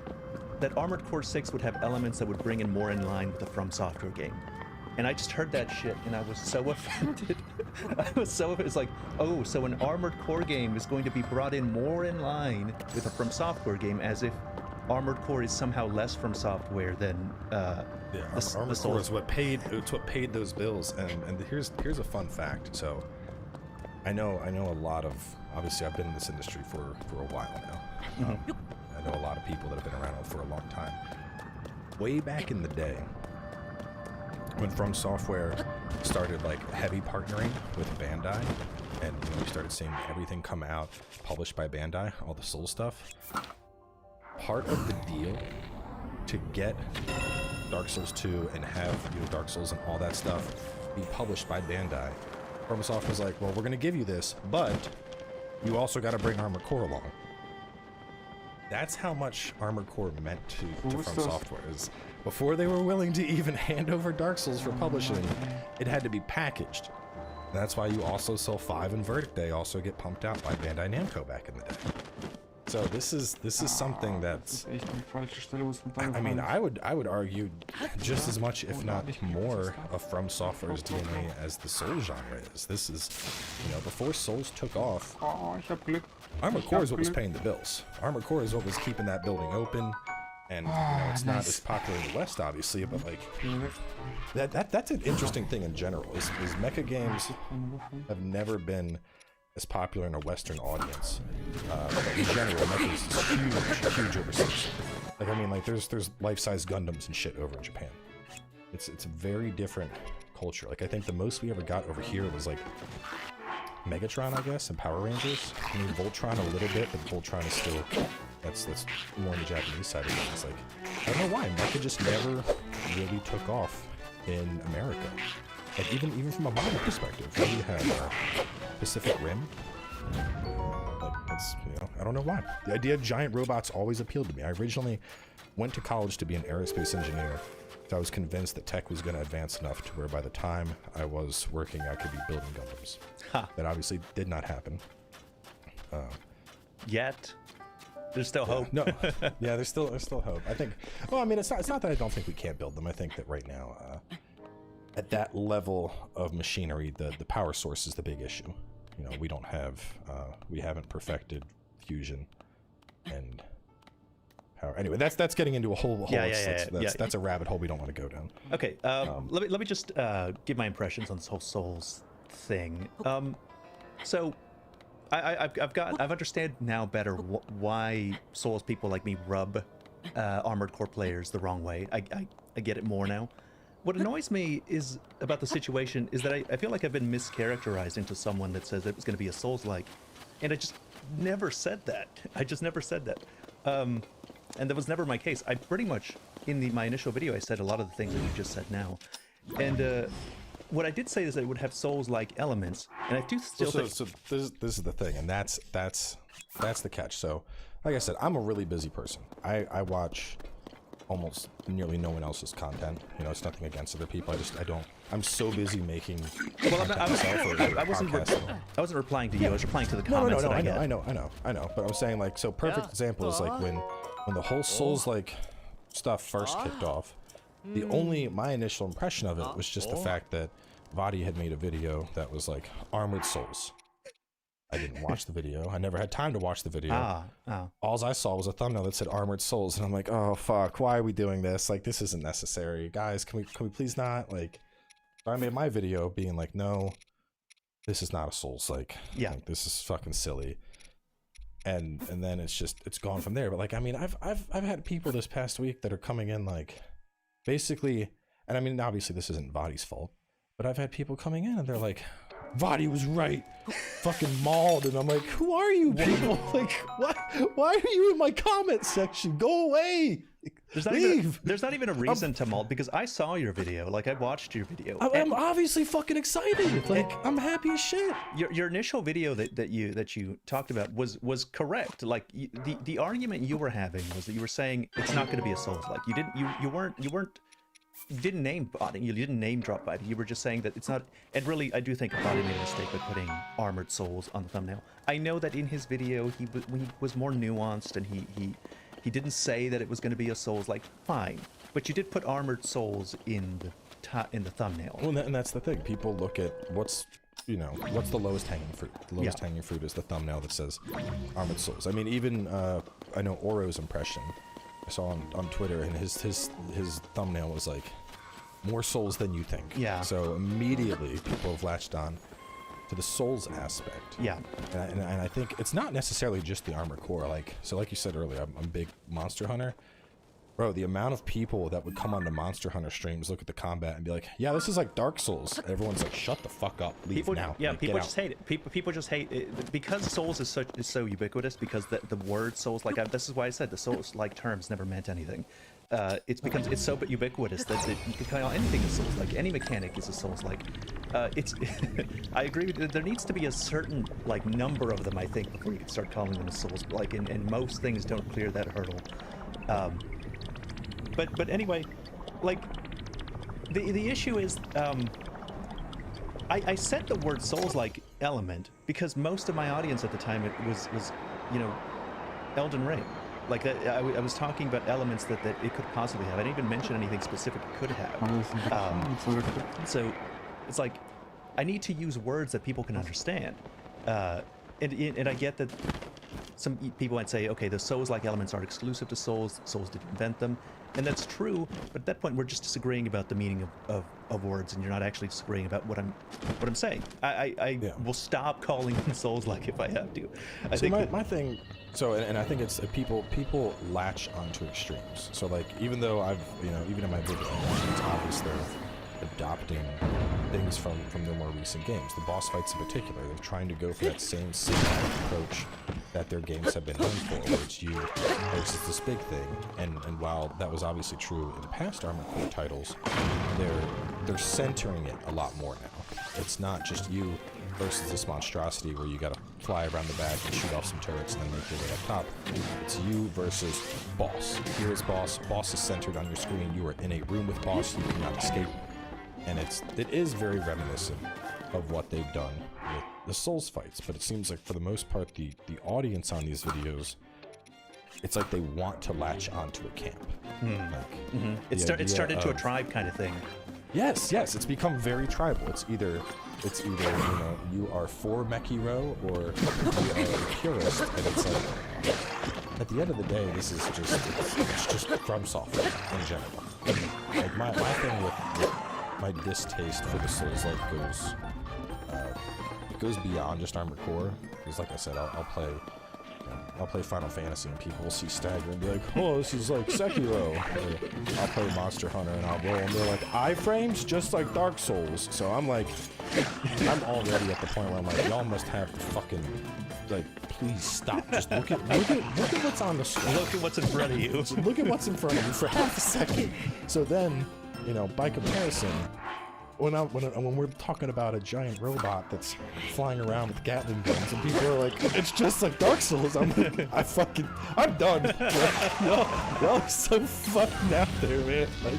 that Armored Core 6 would have elements that would bring it more in line with a From Software game. And I just heard that shit, and I was so offended. It's like, oh, so an Armored Core game is going to be brought in more in line with a From Software game, as if Armored Core is somehow less From Software than Armored Core is what paid those bills. And here's a fun fact. So I know a lot of, obviously I've been in this industry for a while now. I know a lot of people that have been around for a long time. Way back in the day, when From Software started like heavy partnering with Bandai, and we started seeing everything come out published by Bandai, all the Soul stuff, part of the deal to get Dark Souls 2 and have Dark Souls and all that stuff be published by Bandai, From Software was like, well, we're gonna give you this, but you also got to bring Armored Core along. That's how much Armored Core meant to From Software. Is before they were willing to even hand over Dark Souls for publishing, it had to be packaged. And that's why you also saw 5 and Verdict Day also get pumped out by Bandai Namco back in the day. So this is something that's, I mean, I would argue just as much, if not more, of From Software's DNA as the Souls genre is. This is, before Souls took off, Armored Core is what was paying the bills. Armored Core is what was keeping that building open, and it's not as popular in the West, obviously, but like that's an interesting thing in general. Is mecha games have never been as popular in a Western audience. In general, mecha is huge overseas. Like, I mean, like there's life-size Gundams and shit over in Japan. It's a very different culture. Like, I think the most we ever got over here was like Megatron, I guess, and Power Rangers. I mean, Voltron a little bit, but Voltron is still, that's more on the Japanese side of things. Like, I don't know why mecha just never really took off in America. Like, even from a modern perspective, you have Pacific Rim. Like, it's, I don't know why. The idea of giant robots always appealed to me. I originally went to college to be an aerospace engineer. So I was convinced that tech was going to advance enough to where by the time I was working, I could be building Gundams. That obviously did not happen. Yet. There's still hope. No. Yeah, there's still hope. I think, well, I mean, it's not that I don't think we can't build them. I think that right now, at that level of machinery, the power source is the big issue. We don't have, we haven't perfected fusion and power. Anyway, that's getting into a whole that's a rabbit hole we don't want to go down. Okay, let me just give my impressions on this whole Souls thing. So I've understand now better why Souls people like me rub Armored Core players the wrong way. I get it more now. What annoys me is about the situation is that I feel like I've been mischaracterized into someone that says it was going to be a Souls-like, and I just never said that. I just never said that. And that was never my case. I pretty much, in my initial video, I said a lot of the things that you just said now. And what I did say is that it would have Souls-like elements, and I do still think... So this is the thing, and that's the catch. So, like I said, I'm a really busy person. I watch almost nearly no one else's content. It's nothing against other people. I'm so busy making content I wasn't replying to you. I was replying to the comments. No, I know. But I'm saying, like, so perfect example is like when the whole Souls-like stuff first kicked off, my initial impression of it was just the fact that Vadi had made a video that was like Armored Souls. I didn't watch the video. I never had time to watch the video. Ah. All I saw was a thumbnail that said Armored Souls, and I'm like, oh fuck, why are we doing this? Like, this isn't necessary, guys. Can we please not? Like, I made my video being like, no, this is not a Souls. Like, this is fucking silly. And then it's gone from there. But like, I mean, I've had people this past week that are coming in like, basically, and I mean, obviously this isn't Vadi's fault, but I've had people coming in and they're like, Vadi was right, fucking mauled, and I'm like, who are you people? Like, what? Why are you in my comment section? Go away. There's not even a reason to maul, because I saw your video. Like, I watched your video. I'm obviously fucking excited. Like, I'm happy as shit. Your initial video that you talked about was correct. Like, the argument you were having was that you were saying it's not going to be a Souls. Like, you didn't name botting. You didn't name drop Body. You were just saying that it's not. And really, I do think Body made a mistake by putting Armored Souls on the thumbnail. I know that in his video he was more nuanced, and he didn't say that it was going to be a Souls. Like, fine, but you did put Armored Souls in the thumbnail. Well, and that's the thing. People look at what's the lowest hanging fruit. The lowest hanging fruit is the thumbnail that says Armored Souls. I mean, even I know Oro's impression. I saw on Twitter, and his thumbnail was like, more Souls than you think. Yeah. So immediately people have latched on to the Souls aspect. Yeah. And I think it's not necessarily just the armor core. Like, so like you said earlier, I'm a big Monster Hunter. Bro, the amount of people that would come onto Monster Hunter streams, look at the combat, and be like, yeah, this is like Dark Souls. Everyone's like, shut the fuck up, leave now. Yeah, like, people just hate it. People just hate it because Souls is so ubiquitous. Because the word Souls, like, this is why I said the Souls like terms never meant anything. It's because it's so ubiquitous that you can call anything a Souls like. Any mechanic is a Souls like. It's I agree with you. There needs to be a certain like number of them, I think, before you can start calling them a Souls. Like, and most things don't clear that hurdle. But anyway, like, the issue is, I said the word Souls-like element because most of my audience at the time was Elden Ring. Like, I was talking about elements that it could possibly have. I didn't even mention anything specific it could have. So it's like, I need to use words that people can understand. And I get that some people might say, okay, the Souls-like elements are exclusive to Souls. Souls didn't invent them. And that's true, but at that point we're just disagreeing about the meaning of words, and you're not actually disagreeing about what I'm saying. I will stop calling them Souls-like if I have to. I think my thing, and I think it's people latch onto extremes. So like, even though I've even in my video, it's obvious they're adopting things from their more recent games. The boss fights in particular, they're trying to go for that same cinematic approach that their games have been known for, where it's this big thing. And while that was obviously true in past Armored Core titles, they're centering it a lot more now. It's not just you versus this monstrosity where you gotta fly around the back and shoot off some turrets and then make your way up top. It's you versus boss. Here is boss. Boss is centered on your screen. You are in a room with boss. You cannot escape. And it is very reminiscent of what they've done with the Souls fights, but it seems like for the most part the audience on these videos, it's like they want to latch onto a camp. Like, it started to a tribe kind of thing. Yes, it's become very tribal. It's either you are for mech hero or you are a purist, and it's like at the end of the day, this is just from software in general. Like my thing with my distaste for the Souls-like goes beyond just Armored Core. Because like I said, I'll play Final Fantasy and people will see Stagger and be like, oh, this is like Sekiro. Or I'll play Monster Hunter and I'll roll and they're like, iframes just like Dark Souls. So I'm like, I'm already at the point where I'm like, y'all must have the fucking, like, please stop. Just look at what's on the screen. Look at what's in front of you. Look at what's in front of you for half a second. So then, by comparison, when we're talking about a giant robot that's flying around with Gatling guns and people are like, it's just like Dark Souls, I'm like, I'm done. Y'all are so fucking out there, man. Like,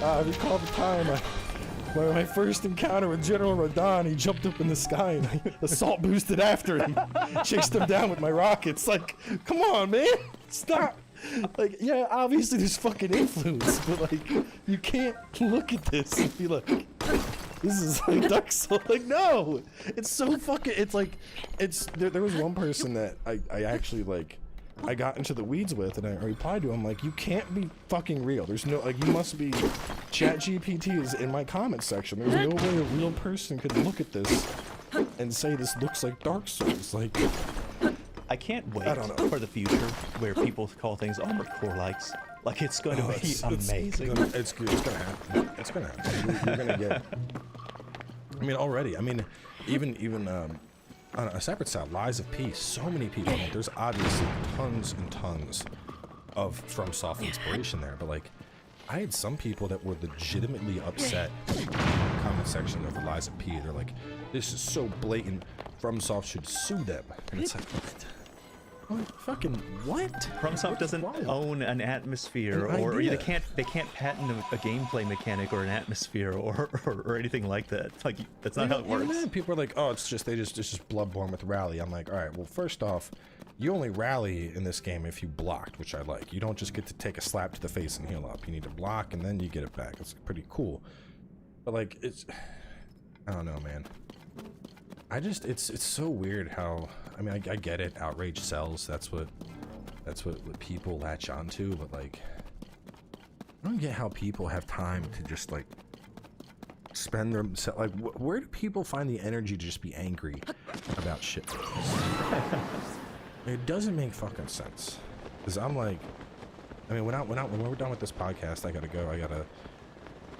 I recall the time my first encounter with General Radon, he jumped up in the sky and I assault boosted after him, chased him down with my rockets. Like, come on, man, stop. Like, yeah, obviously there's fucking influence, but like, you can't look at this and be like, This is like Dark Souls. Like, no, it's so fucking. It's like, there was one person that I actually like. I got into the weeds with, and I replied to him like, "You can't be fucking real. There's no like, you must be." ChatGPT is in my comment section. There's no way a real person could look at this and say this looks like Dark Souls. Like, I can't wait for the future where people call things Armored Core likes. Like, it's going to be amazing. It's gonna happen. It's gonna happen. You're gonna get. I mean, already. I mean, even on a separate side, Lies of Peace. So many people. Like, there's obviously tons and tons of FromSoft inspiration there, but like, I had some people that were legitimately upset in the comment section of Lies of P. They're like, "This is so blatant. FromSoft should sue them." And it's like, what? Fucking what? FromSoft doesn't own an atmosphere, or they can't patent a gameplay mechanic or an atmosphere or anything like that. Like, that's not how it works. Then people are like, "Oh, it's just Bloodborne with rally." I'm like, all right, well, first off, you only rally in this game if you blocked, which I like. You don't just get to take a slap to the face and heal up. You need to block and then you get it back. It's pretty cool. But like, I don't know, man. It's so weird how, I mean, I get it. Outrage sells. That's what people latch onto. But like, I don't get how people have time to just like spend their, like, where do people find the energy to just be angry about shit like this? It doesn't make fucking sense. Cause I'm like, I mean, when we're done with this podcast, I gotta go. I gotta,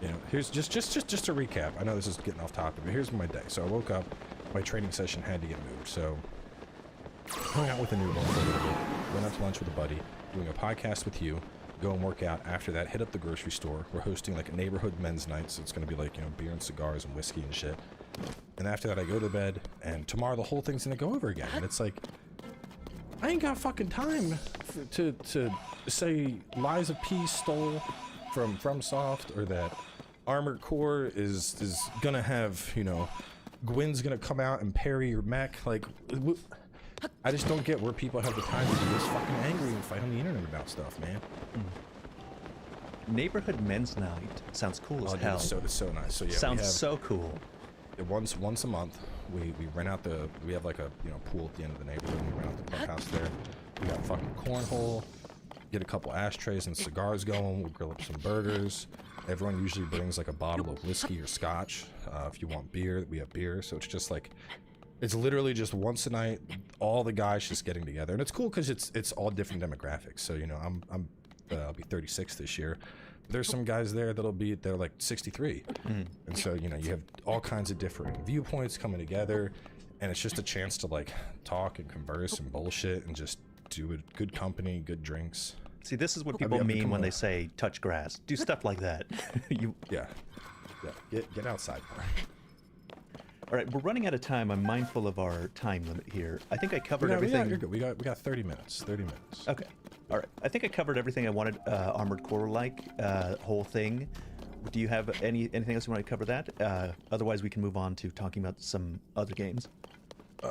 you know, here's just to recap. I know this is getting off topic, but here's my day. So I woke up, my training session had to get moved. So hung out with a newborn for a little bit, went out to lunch with a buddy, doing a podcast with you, go and work out. After that, hit up the grocery store. We're hosting like a neighborhood men's night, so it's gonna be like, you know, beer and cigars and whiskey and shit. And after that, I go to bed, and tomorrow the whole thing's gonna go over again. And it's like, I ain't got fucking time to say Lies of Peace stole from FromSoft, or that Armored Core is gonna have, you know, Gwyn's gonna come out and parry your mech. Like, I just don't get where people have the time to be this fucking angry and fight on the internet about stuff, man. Neighborhood men's night sounds cool as hell. Dude, it's so nice. So yeah, sounds so cool. Once a month, we rent out we have like a, you know, pool at the end of the neighborhood. We rent out the clubhouse there. We got fucking cornhole. Get a couple ashtrays and cigars going. We'll grill up some burgers. Everyone usually brings like a bottle of whiskey or scotch. If you want beer, we have beer. So it's just like, it's literally just once a night, all the guys just getting together, and it's cool because it's all different demographics. So, you know, I'll be 36 this year. There's some guys there they're like 63, and so, you know, you have all kinds of different viewpoints coming together, and it's just a chance to like talk and converse and bullshit and just do it. Good company, good drinks. See, this is what people mean when they say touch grass. Do stuff like that. Yeah. Get outside more. All right, we're running out of time. I'm mindful of our time limit here. I think I covered everything. You're good. We got 30 minutes. 30 minutes. Okay. All right. I think I covered everything I wanted. Armored Core whole thing. Do you have anything else you want to cover that? Otherwise, we can move on to talking about some other games. I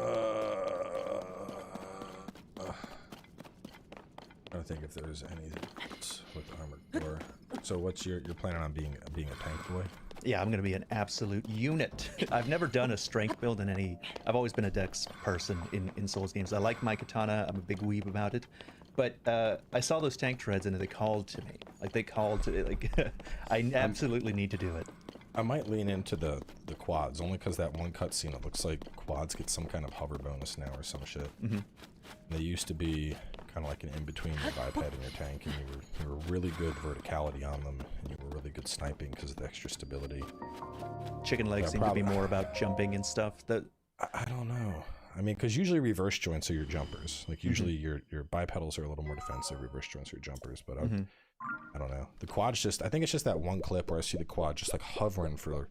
don't think if there's anything else with Armored Core. So what's you're planning on being a tank boy? Yeah, I'm going to be an absolute unit. I've never done a strength build in any. I've always been a dex person in Souls games. I like my katana. I'm a big weeb about it. But I saw those tank treads and they called to me. Like, they called to like I absolutely need to do it. I might lean into the quads, only because that one cutscene, it looks like quads get some kind of hover bonus now or some shit. They used to be kind of like an in-between your biped and your tank, and you were really good verticality on them, and you were really good sniping because of the extra stability. Chicken legs seem to be more about jumping and stuff. That I don't know. I mean, because usually reverse joints are your jumpers. Like, usually your bipedals are a little more defensive, reverse joints are your jumpers, but I don't know. The quad's just, I think it's just that one clip where I see the quad just like hovering for,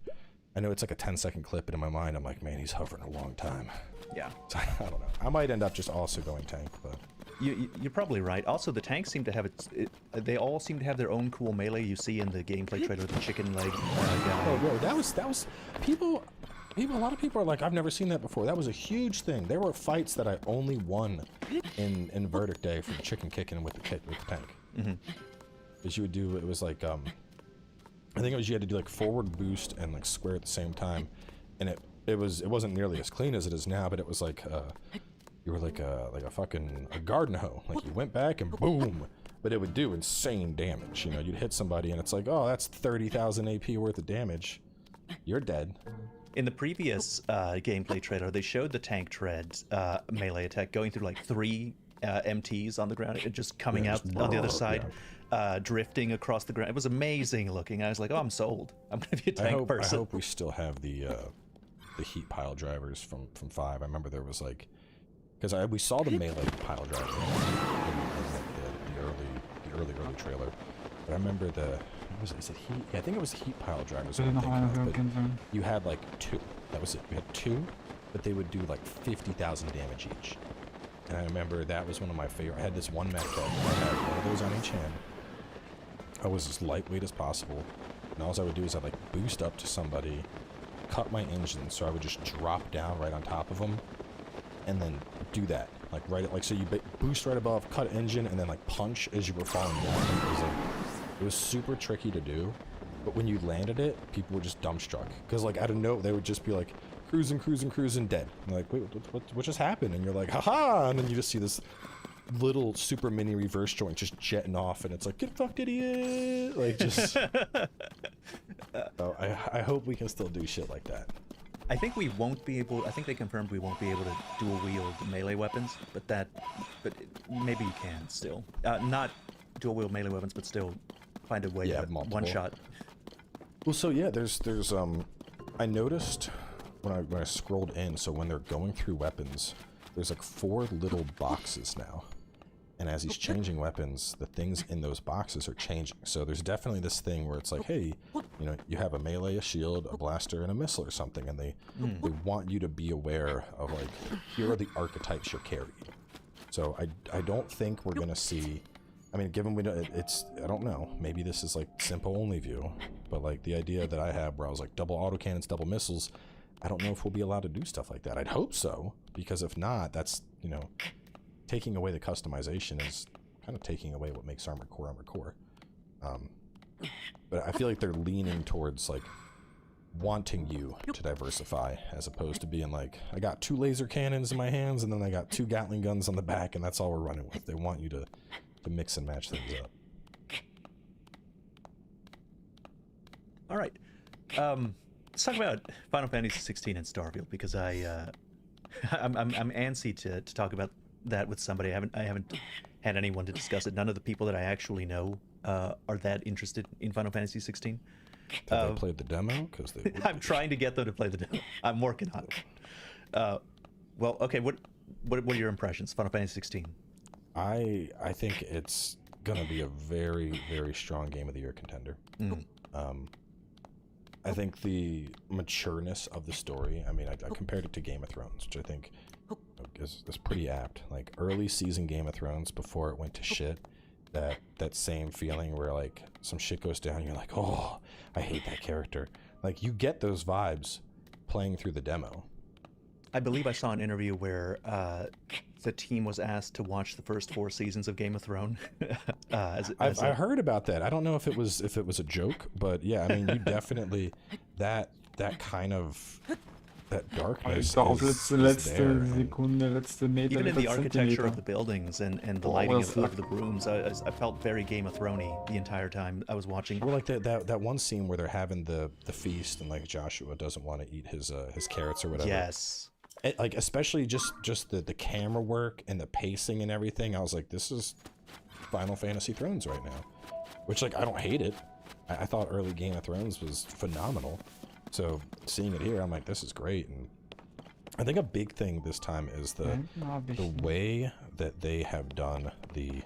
I know it's like a 10-second clip, but in my mind I'm like, man, he's hovering a long time. Yeah. So, I don't know. I might end up just also going tank, but you're probably right. Also, the tanks seem to have they all seem to have their own cool melee. You see in the gameplay trailer, the chicken leg guy. Oh, bro, that was people. A lot of people are like, I've never seen that before. That was a huge thing. There were fights that I only won in Verdict Day for the chicken kicking with the tank. Because you would do, it was like I think it was you had to do like forward boost and like square at the same time, and it wasn't nearly as clean as it is now, but it was like you were like a fucking garden hoe. Like you went back and boom, but it would do insane damage. You know, you'd hit somebody and it's like, oh, that's 30,000 AP worth of damage. You're dead. In the previous gameplay trailer, they showed the tank tread melee attack going through like 3 MTs on the ground, and just coming out on the other side, drifting across the ground. It was amazing looking. I was like, oh, I'm sold. I'm gonna be a tank person. I hope we still have the heat pile drivers from 5. I remember there was like, because we saw the melee pile driver in the early trailer, but I remember is it heat? Yeah, I think it was heat pile drivers. You had like 2. That was it. You had 2, but they would do like 50,000 damage each. And I remember that was one of my favorite. I had this one mech that I had one of those on each hand. I was as lightweight as possible, and all I would do is I'd like boost up to somebody, cut my engine, so I would just drop down right on top of them, and then do that. So you boost right above, cut engine, and then like punch as you were falling down. It was super tricky to do, but when you landed it, people were just dumbstruck. Because like out of nowhere, they would just be like, cruising, dead. And they're like, wait, what just happened? And you're like, haha! And then you just see this little super mini reverse joint just jetting off, and it's like, get fucked, idiot! Like, just... So I hope we can still do shit like that. I think we won't be able... I think they confirmed we won't be able to dual-wield melee weapons, but maybe you can still. Not dual-wield melee weapons, but still find a way to one-shot. Well, so yeah, there's I noticed when I scrolled in, so when they're going through weapons, there's like 4 little boxes now. And as he's changing weapons, the things in those boxes are changing. So there's definitely this thing where it's like, hey, you know, you have a melee, a shield, a blaster, and a missile or something, and they want you to be aware of, like, here are the archetypes you're carrying. So I don't think we're gonna see... I mean, given I don't know, maybe this is like simple only view, but like the idea that I have where I was like double autocannons, double missiles, I don't know if we'll be allowed to do stuff like that. I'd hope so, because if not, that's, you know, taking away the customization is kind of taking away what makes Armored Core. But I feel like they're leaning towards like wanting you to diversify, as opposed to being like, I got 2 laser cannons in my hands and then I got 2 Gatling guns on the back and that's all we're running with. They want you to mix and match things up. All right, let's talk about Final Fantasy 16 and Starfield, because I'm antsy to talk about that with somebody. I haven't had anyone to discuss it. None of the people that I actually know are that interested in Final Fantasy 16. Have they played the demo? Because I'm trying to get them to play the demo. I'm working on it. Well, okay. What are your impressions? Final Fantasy 16. I think it's gonna be a very, very strong Game of the Year contender. I think the matureness of the story, I mean, I compared it to Game of Thrones, which I think is pretty apt. Like early season Game of Thrones before it went to shit, that same feeling where like some shit goes down, you're like, oh, I hate that character. Like you get those vibes playing through the demo. I believe I saw an interview where the team was asked to watch the first 4 seasons of Game of Thrones. I heard about that. I don't know if it was a joke, but yeah, I mean, you definitely that kind of that darkness. Even in the architecture of the buildings and the lighting of the rooms, I felt very Game of Thrones-y the entire time I was watching. Or like that one scene where they're having the feast and like Joshua doesn't want to eat his carrots or whatever. Yes. Like especially just the camera work and the pacing and everything, I was like, this is Final Fantasy Thrones right now. Which, like, I don't hate it. I thought early Game of Thrones was phenomenal. So seeing it here, I'm like, this is great. And I think a big thing this time is the way that they have done the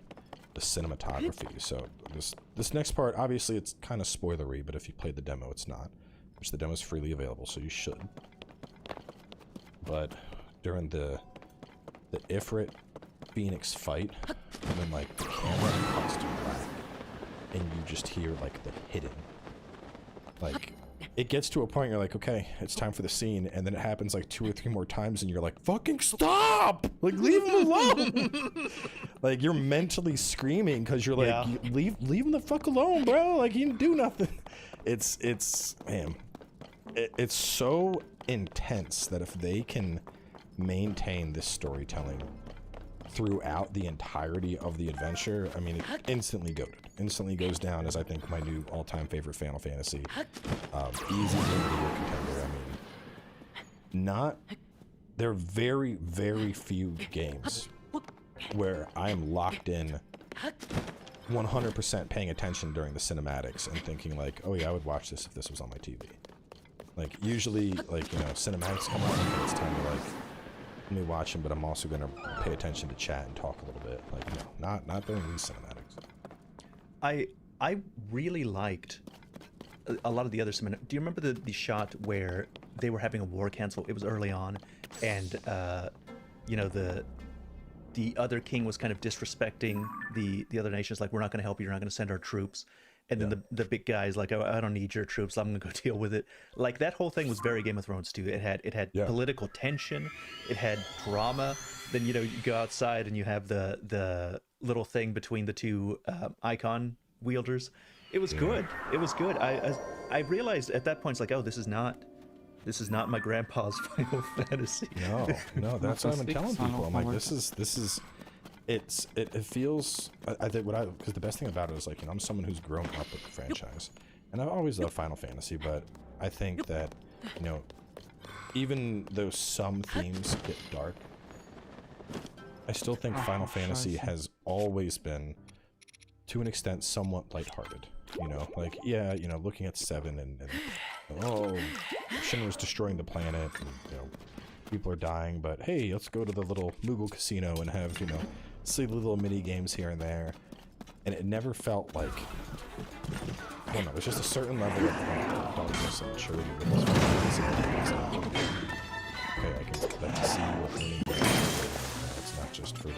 cinematography. So this next part, obviously it's kind of spoilery, but if you played the demo, it's not. Which the demo is freely available, so you should. But during the Ifrit Phoenix fight, when like the camera cuts to black and you just hear like the hitting, like it gets to a point you're like, okay, it's time for the scene, and then it happens like 2 or 3 more times and you're like, fucking stop, like leave him alone. Like you're mentally screaming because you're like, leave him the fuck alone, bro, like he didn't do nothing. it's man, it's so intense that if they can maintain this storytelling throughout the entirety of the adventure, I mean, it instantly goes down as I think my new all-time favorite Final Fantasy. Easy game of the year contender. I mean, there are very, very few games where I am locked in 100% paying attention during the cinematics and thinking like, oh yeah, I would watch this if this was on my TV. Like usually, like, you know, cinematics come on and it's time to like, let me watch them, but I'm also gonna pay attention to chat and talk a little bit. Like, no, not during these cinematics. I really liked a lot of the other cinematic. Do you remember the shot where they were having a war council? It was early on, and you know, the other king was kind of disrespecting the other nations, like, we're not going to help you, you're not going to send our troops. And then the big guy's like, oh, I don't need your troops, I'm going to go deal with it. Like, that whole thing was very Game of Thrones too. It had political tension, it had drama. Then, you know, you go outside and you have the little thing between the two icon wielders. It was good. It was good. I realized at that point, it's like, oh, this is not my grandpa's Final Fantasy. No, that's what I've been telling people. I'm like, this is it feels, I think because the best thing about it is, like, you know, I'm someone who's grown up with the franchise, and I've always loved Final Fantasy, but I think that, you know, even though some themes get dark, I still think Final Fantasy has always been, to an extent, somewhat lighthearted. You know, like, yeah, you know, looking at 7 and oh, Shinra's destroying the planet, and, you know, people are dying, but hey, let's go to the little Moogle casino and have, you know, silly little mini games here and there. And it never felt like, I don't know, there's just a certain level of darkness and maturity with this one. Okay, I can see what mini games are. It's not just for the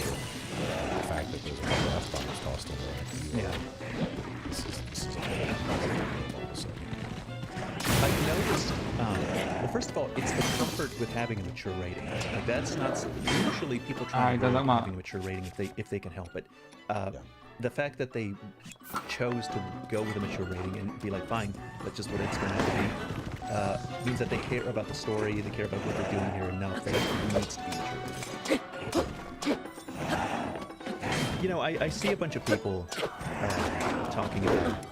fact that there's a couple F-bombs tossed in there. Yeah. This is a whole game all of a sudden. I've noticed, well, first of all, it's the comfort with having a mature rating. Like, that's not, usually people try to avoid having a mature rating if they can help it. The fact that they chose to go with a mature rating and be like, fine, that's just what it's going to be, means that they care about the story, they care about what they're doing here enough that it needs to be mature rated. You know, I see a bunch of people talking about,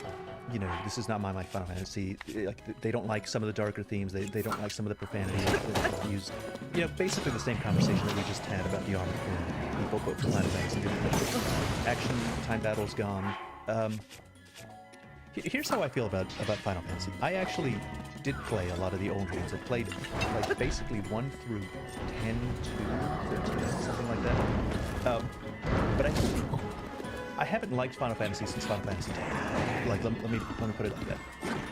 you know, this is not my Final Fantasy. Like, they don't like some of the darker themes. They don't like some of the profanity that's used. You know, basically the same conversation that we just had about the Armored Core. People put Planet X and different action, time battles gone. Here's how I feel about Final Fantasy. I actually did play a lot of the old games. I played, like, basically 1 through 10 to 13, something like that. But I haven't liked Final Fantasy since Final Fantasy X. Like, let me put it like that.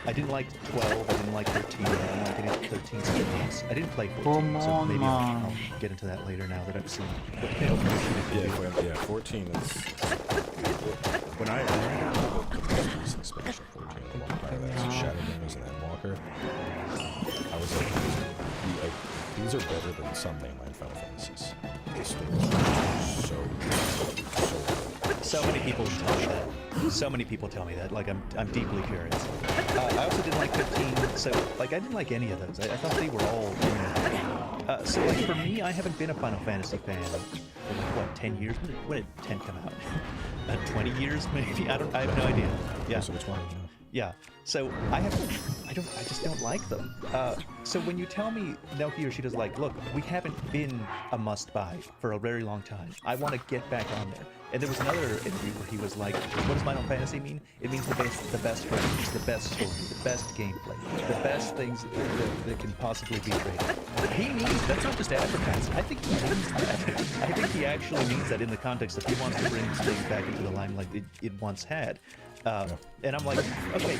I didn't like 12, I didn't like 13, I didn't like any 13 games. I didn't play 14, so maybe I'll get into that later now that I've seen what the yeah, 14 is... When I got the most recent expansion, 14, the one prior to that, so Shadow Gamers and Endwalker, I was like, these are better than some mainline Final Fantasies. The stories are so good. So many people tell me that. So many people tell me that. Like, I'm deeply curious. I also didn't like 15, so, like, I didn't like any of those. I thought they were all, you know, so, like, for me, I haven't been a Final Fantasy fan for, like, what, 10 years? When did 10 come out? 20 years, maybe? I have no idea. Yeah. So 20, yeah. So I just don't like them. So when you tell me Naoki Yoshida's like, look, we haven't been a must-buy for a very long time. I want to get back on there. And there was another interview where he was like, what does Final Fantasy mean? It means the best graphics, the best story, the best gameplay, the best things that can possibly be created. He means, that's not just advertising. I think he means that. I think he actually means that in the context that he wants to bring things back into the limelight it once had. And I'm like, okay,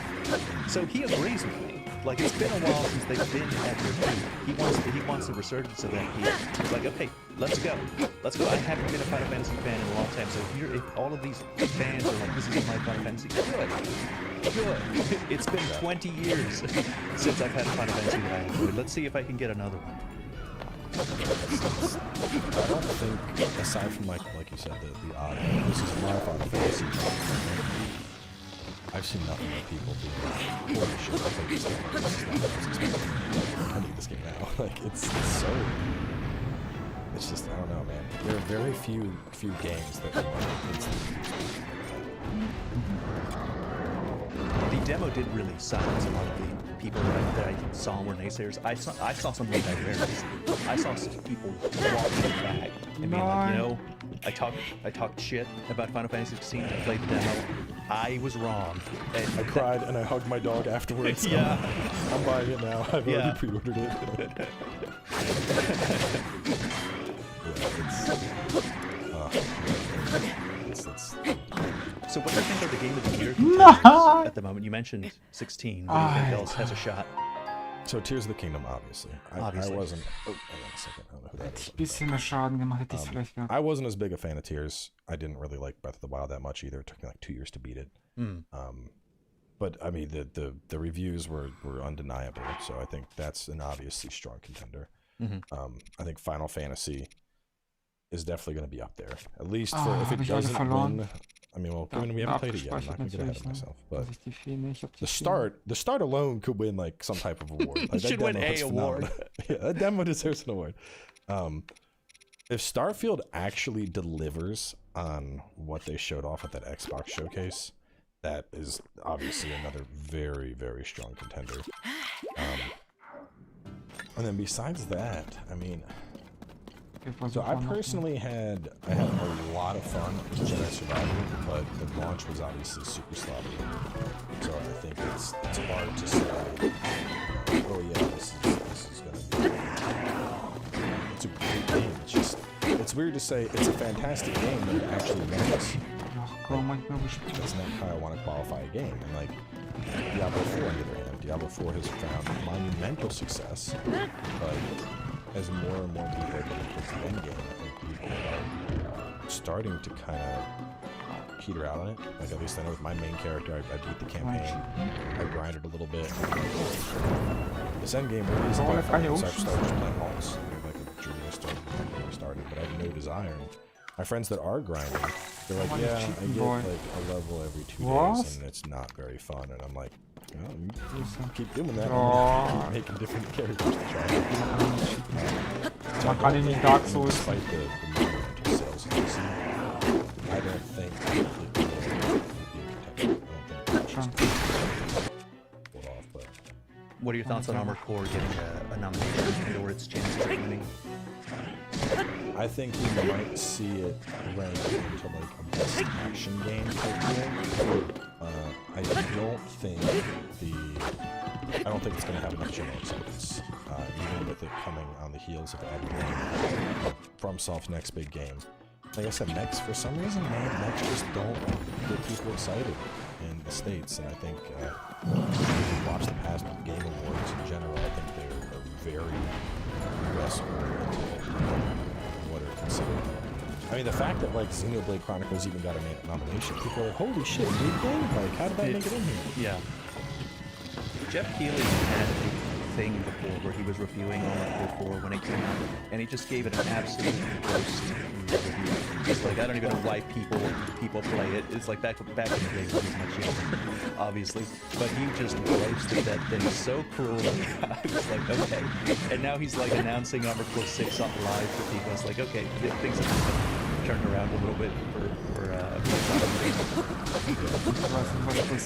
so he agrees with me. Like, it's been a while since they've been at their peak. He wants the resurgence of that peak. He's like, okay, let's go. I haven't been a Final Fantasy fan in a long time, so if all of these fans are like, this is my Final Fantasy, good. It's been 20 years since I've had a Final Fantasy that I enjoyed. Let's see if I can get another one. I don't think, aside from, like you said, the odd, this is my Final Fantasy. I've seen nothing but people being like, holy shit, I think this game I need this game now. Like, it's so... It's just, I don't know, man. There are very few games that The demo did really silence a lot of the people that I saw were naysayers. I saw some really diverse. I saw some people walking back and being like, you know, I talked shit about Final Fantasy 16. I played the demo. I was wrong. And I cried and I hugged my dog afterwards. Yeah. I'm buying it now. I've already pre-ordered it. So what do you think of the Game of the Year contenders at the moment? You mentioned 16. What do you think else has a shot? So Tears of the Kingdom, obviously. I wasn't... Oh, hang on a second. I don't know who that Hätte is. ich ein bisschen mehr Schaden gemacht, hätte ich es vielleicht gehabt. I wasn't as big a fan of Tears. I didn't really like Breath of the Wild that much either. It took me like 2 years to beat it. But I mean, the reviews were undeniable, so I think that's an obviously strong contender. I think Final Fantasy is definitely going to be up there, at least for if it doesn't win. I mean, well, given we haven't played it yet, I'm not going to get ahead of myself. But the start alone could win like some type of award. Like, Should win a award. Yeah, that demo deserves an award. If Starfield actually delivers on what they showed off at that Xbox showcase, that is obviously another very, very strong contender. And then besides that, I mean, so I personally had a lot of fun with Jedi Survivor, but the launch was obviously super sloppy. So I think it's hard to say, oh yeah, this is gonna be it's a great game. It's just it's weird to say it's a fantastic game when it actually lands. That's not how I want to qualify a game. And like Diablo 4 on the other hand, Diablo 4 has found monumental success, but as more and more people get into the end game, I think people are starting to kind of peter out on it. Like, at least I know with my main character, I beat the campaign, I grinded a little bit. This end game really isn't that fun, so I've started just playing alts. Like a journey I started, but I have no desire. And my friends that are grinding, they're like, yeah, I get like a level every 2 days, and it's not very fun. And I'm like, oh, you keep doing that. Keep making different characters to try. Man kann ihn nicht Dark Souls. Despite the monumental sales that you see, I don't think it will be a contender. I don't think pulled off, but What are your thoughts on Armored Core getting a nomination or its chances of winning? I think we might see it ranked into like a best action game type deal. I don't think it's going to have enough general acceptance, even with it coming on the heels of everything. FromSoft's next big game. Like I said, Mechs, for some reason, Mechs just don't get people excited in the States, and I think if you watch the past Game Awards in general, I think they're very US-oriented what are considered. I mean, the fact that like Xenoblade Chronicles even got a nomination, people are like, holy shit, new game? Like, how did that make it in here? Yeah. Jeff Keighley had a thing before where he was reviewing Armored Core 4 when it came out, and he just gave it an absolute roast review. Just like, I don't even know why people play it. It's like back in the day when he was much younger, obviously. But he just roasted that thing so cruelly. I was like, okay. And now he's like announcing Armored Core 6 on live for people. It's like, okay, things have turned around a little bit for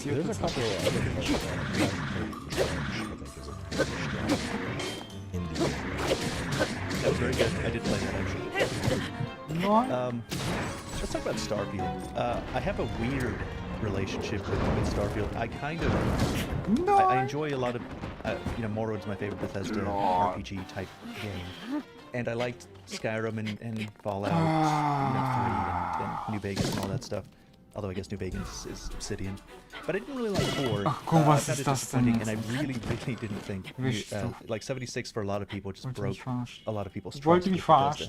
There's a couple of other games I think is a strong indie. That was very good. I did play that actually. Let's talk about Starfield. I have a weird relationship with Starfield. I kind of I enjoy a lot of Morrowind's my favorite Bethesda RPG type game, and I liked Skyrim and Fallout 3 and New Vegas and all that stuff. Although I guess New Vegas is Obsidian, but I didn't really like 4. I found it disappointing, and I really didn't think like 76 for a lot of people just broke a lot of people's trust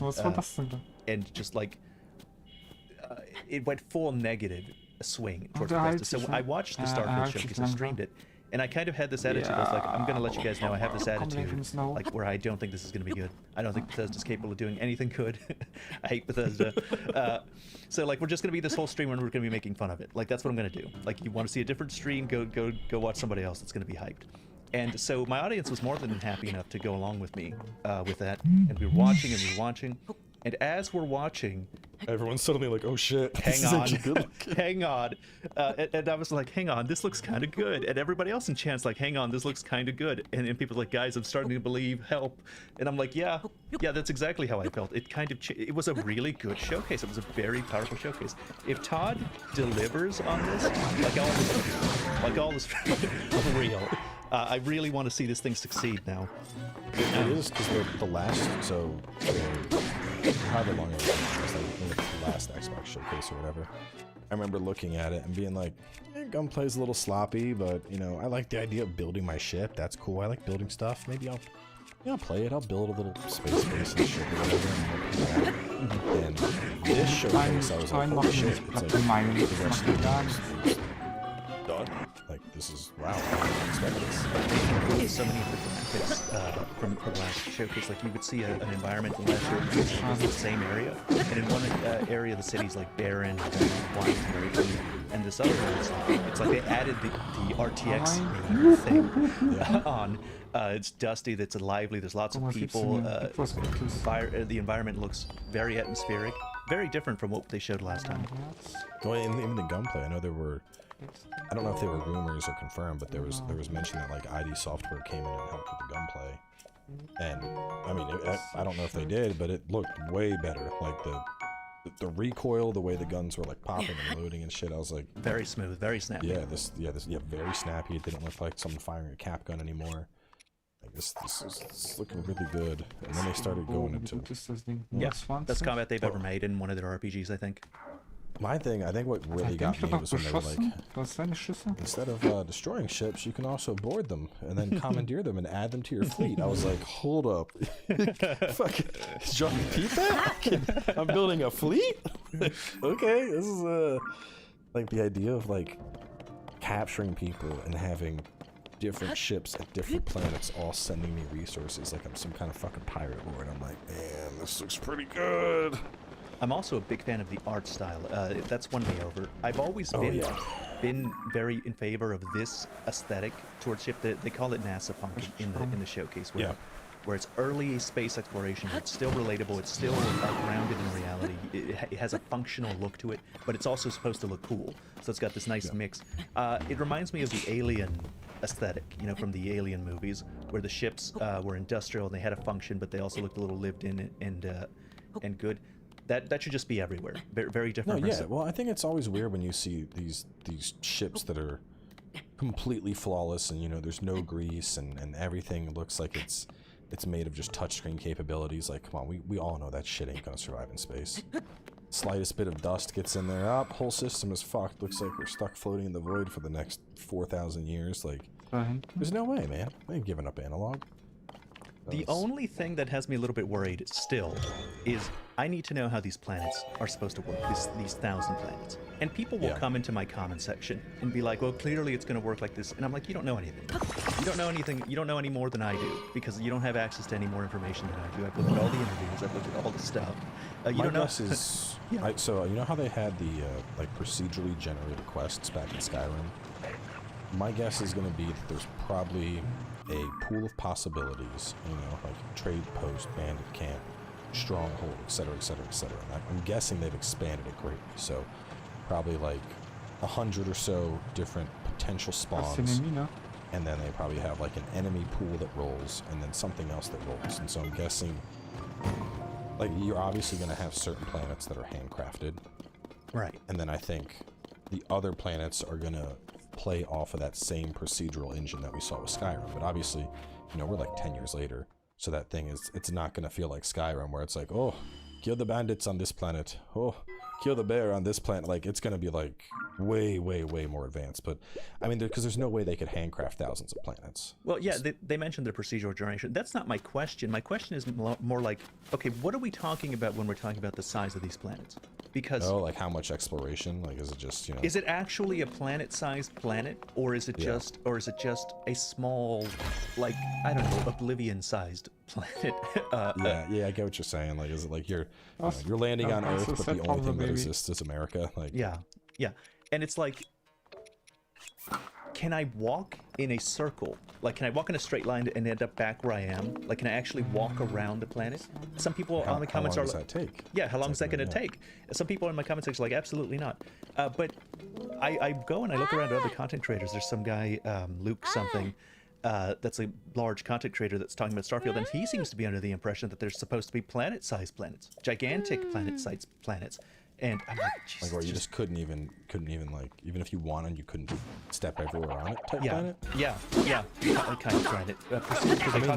with Bethesda. And just like it went full negative swing towards Bethesda. So I watched the Starfield show because I streamed it, And I kind of had this attitude. I was like, I'm gonna let you guys know I have this attitude, Combinations now. like where I don't think this is gonna be good. I don't think Bethesda's capable of doing anything good. I hate Bethesda. So like we're just gonna be this whole stream and we're gonna be making fun of it. Like that's what I'm gonna do. Like you want to see a different stream, go watch somebody else that's gonna be hyped. And so my audience was more than happy enough to go along with me with that. And we were watching and we were watching. And as we're watching, everyone's suddenly like, "Oh shit, hang on, hang on," and I was like, "Hang on, this looks kind of good." And everybody else in chat's like, "Hang on, this looks kind of good." And people are like, "Guys, I'm starting to believe. Help!" And I'm like, "Yeah, that's exactly how I felt." It kind of, it was a really good showcase. It was a very powerful showcase. If Todd delivers on this, like all this, for real, I really want to see this thing succeed now. It is because the last, so however long it was, like the last Xbox showcase or whatever. I remember looking at it and being like, gunplay's a little sloppy, but you know, I like the idea of building my ship. That's cool. I like building stuff. Maybe I'll play it. I'll build a little space base and ship or whatever. And this showcase, I was like, holy shit! It's like the rest of the games done. Like this is wow. I didn't expect this. So many different graphics from the last showcase. Like you would see an environment in the last showcase that was the same area, and in one area the city's like barren, white, and this other one, it's like they added the RTX thing on. It's dusty. It's lively. There's lots of people. The environment looks very atmospheric, very different from what they showed last time. Well, even the gunplay, I know there were. I don't know if they were rumors or confirmed, but there was mention that like ID Software came in and helped with the gunplay, and I mean I don't know if they did, but it looked way better. Like the recoil, the way the guns were like popping and loading and shit. I was like very smooth, very snappy. Yeah, this very snappy. It didn't look like someone firing a cap gun anymore. Like this is looking really good. And then they started going into best combat they've ever made in one of their RPGs, I think. My thing, I think what really got me was when they were like, instead of destroying ships, you can also board them and then commandeer them and add them to your fleet. I was like, hold up. Fuck, John, repeat that? I'm building a fleet? Okay, this is like the idea of like capturing people and having different ships at different planets all sending me resources like I'm some kind of fucking pirate lord. I'm like, man, this looks pretty good. I'm also a big fan of the art style. That's won me over. I've always been very in favor of this aesthetic towards ship. They call it NASA punk in the showcase, where it's early space exploration. It's still relatable. It's still grounded in reality. It has a functional look to it, but it's also supposed to look cool. So it's got this nice mix. It reminds me of the Alien aesthetic, you know, from the Alien movies, where the ships were industrial and they had a function, but they also looked a little lived in and good. That should just be everywhere. Very different. No, yeah. Well, I think it's always weird when you see these ships that are completely flawless and, you know, there's no grease and everything looks like it's made of just touchscreen capabilities. Like, come on, we all know that shit ain't gonna survive in space. Slightest bit of dust gets in there, whole system is fucked. Looks like we're stuck floating in the void for the next 4,000 years. Like, there's no way, man. They ain't giving up analog. The only thing that has me a little bit worried still is I need to know how these planets are supposed to work, these 1,000 planets. And people will come into my comment section and be like, well, clearly it's going to work like this. And I'm like, you don't know anything. You don't know anything. You don't know any more than I do because you don't have access to any more information than I do. I've looked at all the interviews. I've looked at all the stuff. You don't know. Guess is, so you know how they had the like procedurally generated quests back in Skyrim? My guess is going to be that there's probably a pool of possibilities, you know, like trade post, bandit camp, stronghold, etc., etc., etc. I'm guessing they've expanded it greatly, so probably like 100 or so different potential spawns, and then they probably have like an enemy pool that rolls, and then something else that rolls. And so I'm guessing, like, you're obviously going to have certain planets that are handcrafted, right? And then I think the other planets are going to play off of that same procedural engine that we saw with Skyrim. But obviously, you know, we're like 10 years later, so that thing is, it's not going to feel like Skyrim where it's like, oh, kill the bandits on this planet, oh, kill the bear on this planet, like it's gonna be like way more advanced. But I mean, because there's no way they could handcraft thousands of planets. Well, yeah, they mentioned the procedural generation. That's not my question. My question is more like, okay, what are we talking about when we're talking about the size of these planets? Because like how much exploration? Like, is it just, you know? Is it actually a planet-sized planet, or is it just a small, like, I don't know, Oblivion-sized planet? Yeah, I get what you're saying. Like, is it like you're landing on Earth, but the only thing that exists is America? Like, yeah, and it's like, can I walk in a circle? Like, can I walk in a straight line and end up back where I am? Like, can I actually walk around the planet? Some people on the comments are like, how long does that take? Yeah, how long is that going to take? Some people in my comment section are like, absolutely not. But I go and I look around at other content creators. There's some guy, Luke something, that's a large content creator that's talking about Starfield, and he seems to be under the impression that there's supposed to be planet-sized planets, gigantic planet-sized planets. And I'm like, Jesus, like, where you just couldn't even like, even if you wanted, you couldn't step everywhere on it type planet? Yeah, I kind of tried it. I mean,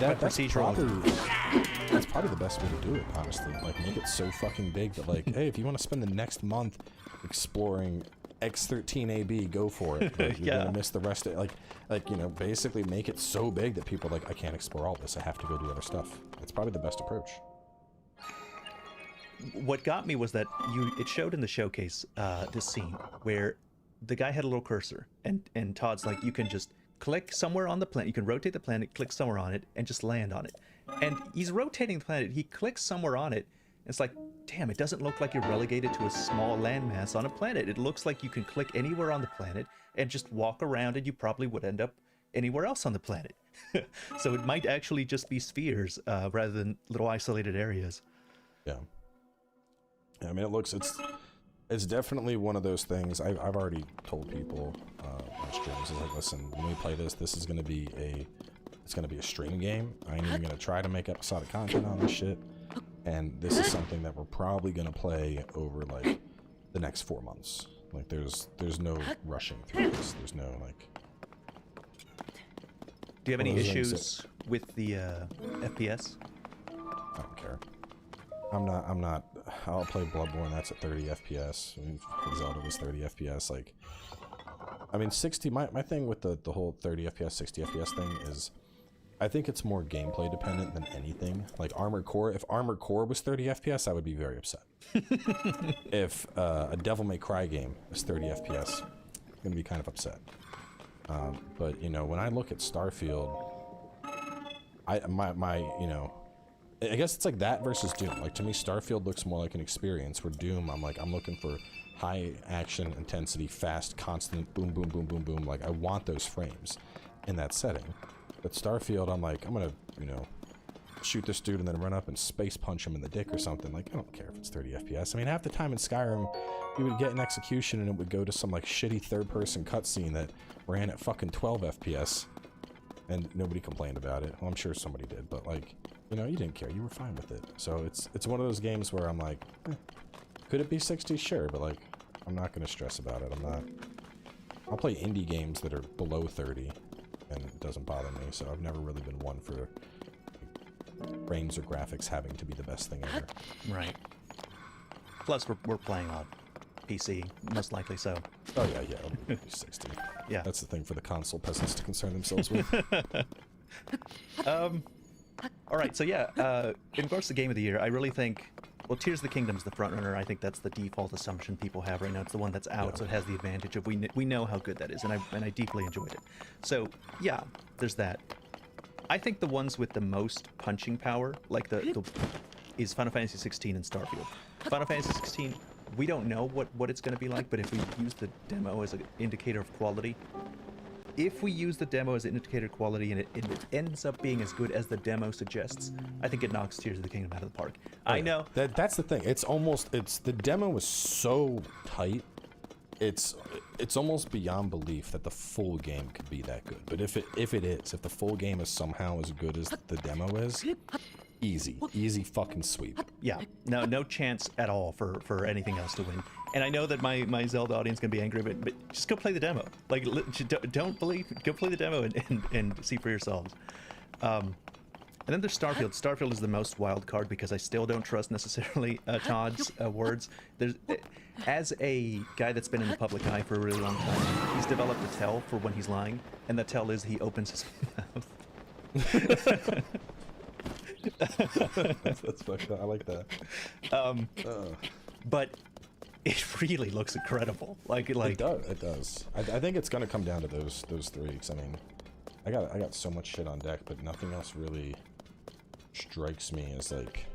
that's probably the best way to do it, honestly. Like, make it so fucking big that, like, hey, if you want to spend the next month exploring X13AB, go for it. Like, you're gonna miss the rest of it. Like, you know, basically make it so big that people are like, I can't explore all this, I have to go do other stuff. It's probably the best approach. What got me was that it showed in the showcase this scene where the guy had a little cursor, and Todd's like, you can just click somewhere on the planet, you can rotate the planet, click somewhere on it, and just land on it. And he's rotating the planet, he clicks somewhere on it, and it's like, damn, it doesn't look like you're relegated to a small landmass on a planet. It looks like you can click anywhere on the planet and just walk around, and you probably would end up anywhere else on the planet. So it might actually just be spheres rather than little isolated areas. Yeah. I mean, it's definitely one of those things. I've already told people on streams, is like, listen, when we play this is gonna be a stream game. I ain't even gonna try to make episodic content on this shit. And this is something that we're probably gonna play over like the next 4 months. Like, there's no rushing through this. There's no like. Do you have any issues with the FPS? I don't care. I'm not. I'll play Bloodborne. That's at 30 FPS. I mean, Zelda was 30 FPS. Like, I mean, 60. My thing with the whole 30 FPS, 60 FPS thing is, I think it's more gameplay dependent than anything. Like Armored Core. If Armored Core was 30 FPS, I would be very upset. If a Devil May Cry game is 30 FPS, I'm gonna be kind of upset. But you know, when I look at Starfield, you know. I guess it's like that versus Doom. Like, to me, Starfield looks more like an experience, where Doom, I'm looking for high action intensity, fast, constant, boom, boom, boom, boom, boom. Like, I want those frames in that setting. But Starfield, I'm like, I'm gonna, you know, shoot this dude and then run up and space punch him in the dick or something. Like, I don't care if it's 30 FPS. I mean, half the time in Skyrim, you would get an execution and it would go to some, like, shitty third-person cutscene that ran at fucking 12 FPS. And nobody complained about it. Well, I'm sure somebody did, but, like, you know, you didn't care. You were fine with it. So it's one of those games where I'm like, could it be 60? Sure, but, like, I'm not going to stress about it. I'll play indie games that are below 30, and it doesn't bother me. So I've never really been one for, like, frames or graphics having to be the best thing ever. Right. Plus, we're playing on PC, most likely so. Oh, yeah, it'll be 60. Yeah. That's the thing for the console peasants to concern themselves with. All right, so yeah, in regards to Game of the Year, I really think, well, Tears of the Kingdom is the frontrunner. I think that's the default assumption people have right now. It's the one that's out, so it has the advantage of we know how good that is, and I deeply enjoyed it. So yeah, there's that. I think the ones with the most punching power, like is Final Fantasy 16 and Starfield. Final Fantasy 16, we don't know what it's going to be like, but if we use the demo as an indicator of quality, if we use the demo as an indicator of quality and it ends up being as good as the demo suggests, I think it knocks Tears of the Kingdom out of the park. I know. That's the thing. The demo is so tight. It's almost beyond belief that the full game could be that good. But if the full game is somehow as good as the demo is, easy fucking sweep. Yeah, no chance at all for anything else to win. And I know that my Zelda audience is gonna be angry, but just go play the demo. Like, don't believe, go play the demo and see for yourselves. And then there's Starfield. Starfield is the most wild card because I still don't trust necessarily Todd's words. As a guy that's been in the public eye for a really long time, he's developed a tell for when he's lying, and the tell is he opens his mouth. That's fucked up. I like that. But it really looks incredible. Like it does. I think it's gonna come down to those three. 'Cause I mean, I got so much shit on deck, but nothing else really strikes me as like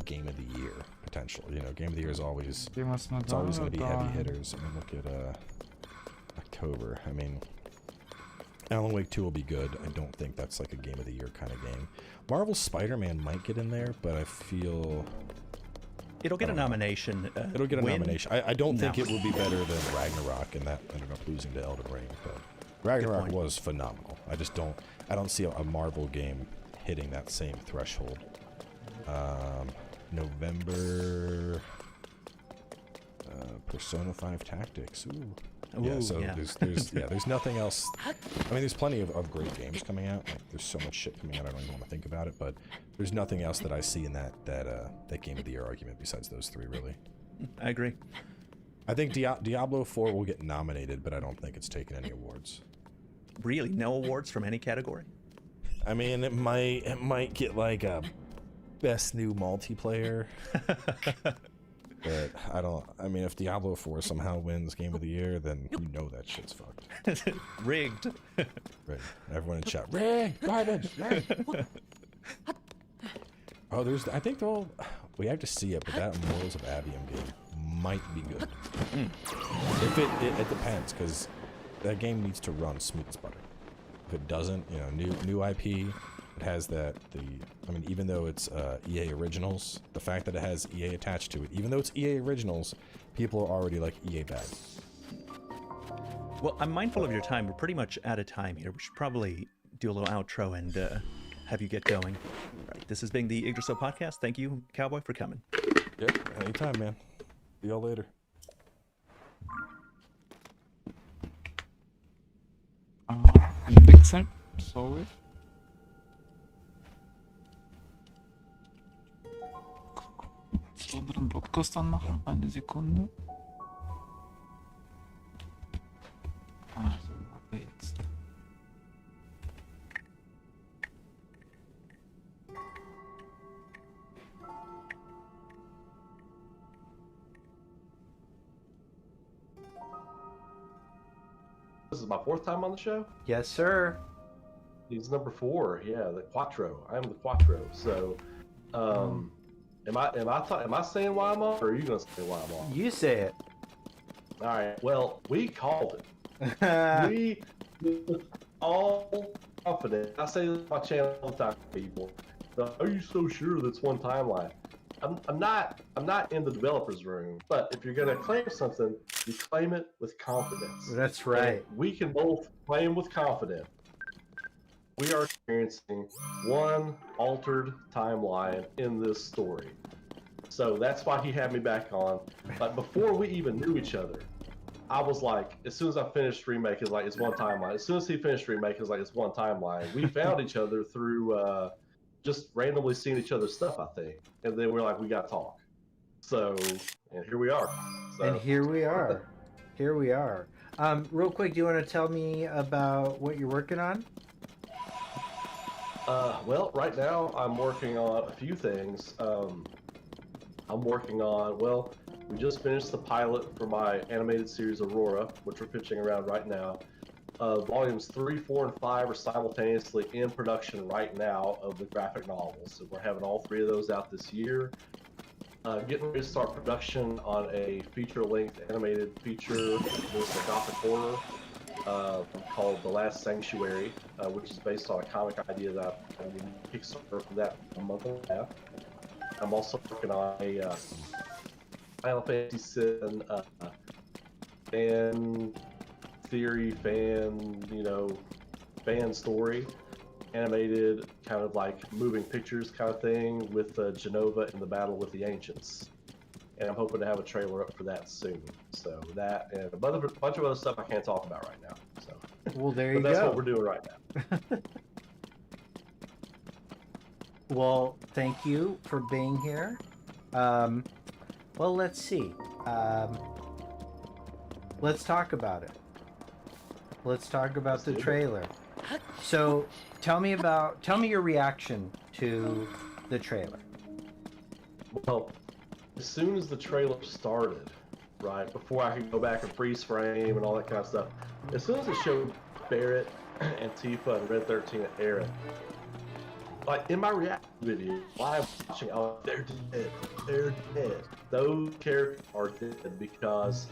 game of the year potential. You know, game of the year is always it's always gonna be heavy hitters. I mean, look at October. I mean, Alan Wake 2 will be good. I don't think that's like a game of the year kind of game. Marvel's Spider-Man might get in there, but I feel it'll get a nomination. It'll get a nomination. I don't think it will be better than Ragnarok, and that ended up losing to Elden Ring. But Ragnarok was phenomenal. I don't see a Marvel game hitting that same threshold. November, Persona 5 Tactics. Ooh. Yeah, so there's nothing else. I mean, there's plenty of great games coming out. Like, there's so much shit coming out, I don't even want to think about it. But there's nothing else that I see in that game of the year argument besides those three, really. I agree. I think Diablo 4 will get nominated, but I don't think it's taken any awards. Really, no awards from any category? I mean, it might get like a best new multiplayer. But I mean, if Diablo 4 somehow wins Game of the Year, then you know that shit's fucked. Rigged. Right. Everyone in chat, rigged, garbage, rigged. Oh, I think we have to see it, but that Immortals of Avium game might be good. If it depends, because that game needs to run smooth as butter. If it doesn't, you know, new IP, it has I mean, even though it's EA Originals, the fact that it has EA attached to it, even though it's EA Originals, people are already like EA bad. Well, I'm mindful of your time. We're pretty much out of time here. We should probably do a little outro and have you get going. All right, this has been the Yggdrasil podcast. Thank you, Cowboy, for coming. Yep, anytime, man. See y'all later. En pixel, sorry. Sollen wir einen Blogpost anmachen? Eine Sekunde. Also, jetzt. This is my fourth time on the show. Yes, sir. He's number 4. Yeah, the Quattro. I am the Quattro. So, am I saying why I'm on, or are you gonna say why I'm on? You say it. All right. Well, we called it. We all confident. I say this on my channel all the time, people. Are you so sure that's one timeline? I'm not in the developer's room, but if you're gonna claim something, you claim it with confidence. That's right. And we can both claim with confidence. We are experiencing one altered timeline in this story. So that's why he had me back on. But before we even knew each other, I was like, as soon as I finished Remake, it's like, it's one timeline. As soon as he finished Remake, it's like, it's one timeline. We found each other through just randomly seeing each other's stuff, I think. And then we're like, we got to talk. So, and here we are. So. And here we are. Here we are. Real quick, do you want to tell me about what you're working on? Well, right now I'm working on a few things. I'm working on, well, we just finished the pilot for my animated series Aurora, which we're pitching around right now. Volumes 3, 4, and 5 are simultaneously in production right now of the graphic novels. So we're having all 3 of those out this year. Getting ready to start production on a feature-length animated feature. There's a gothic horror called The Last Sanctuary, which is based on a comic idea that I Kickstarter for that a month and a half. I'm also working on a Final Fantasy VII fan theory, fan story, animated, kind of like moving pictures kind of thing with Genova in the battle with the ancients. And I'm hoping to have a trailer up for that soon. So that and a bunch of other stuff I can't talk about right now. So well, there you go. That's what we're doing right now. Well, thank you for being here. Well, let's see. Let's talk about it. Let's talk about the trailer. So, tell me your reaction to the trailer. Well, as soon as the trailer started, right, before I could go back and freeze frame and all that kind of stuff, as soon as it showed Barrett and Tifa and Red 13 and Aaron, like in my reaction video, live watching, oh, they're dead. They're dead. Those characters are dead because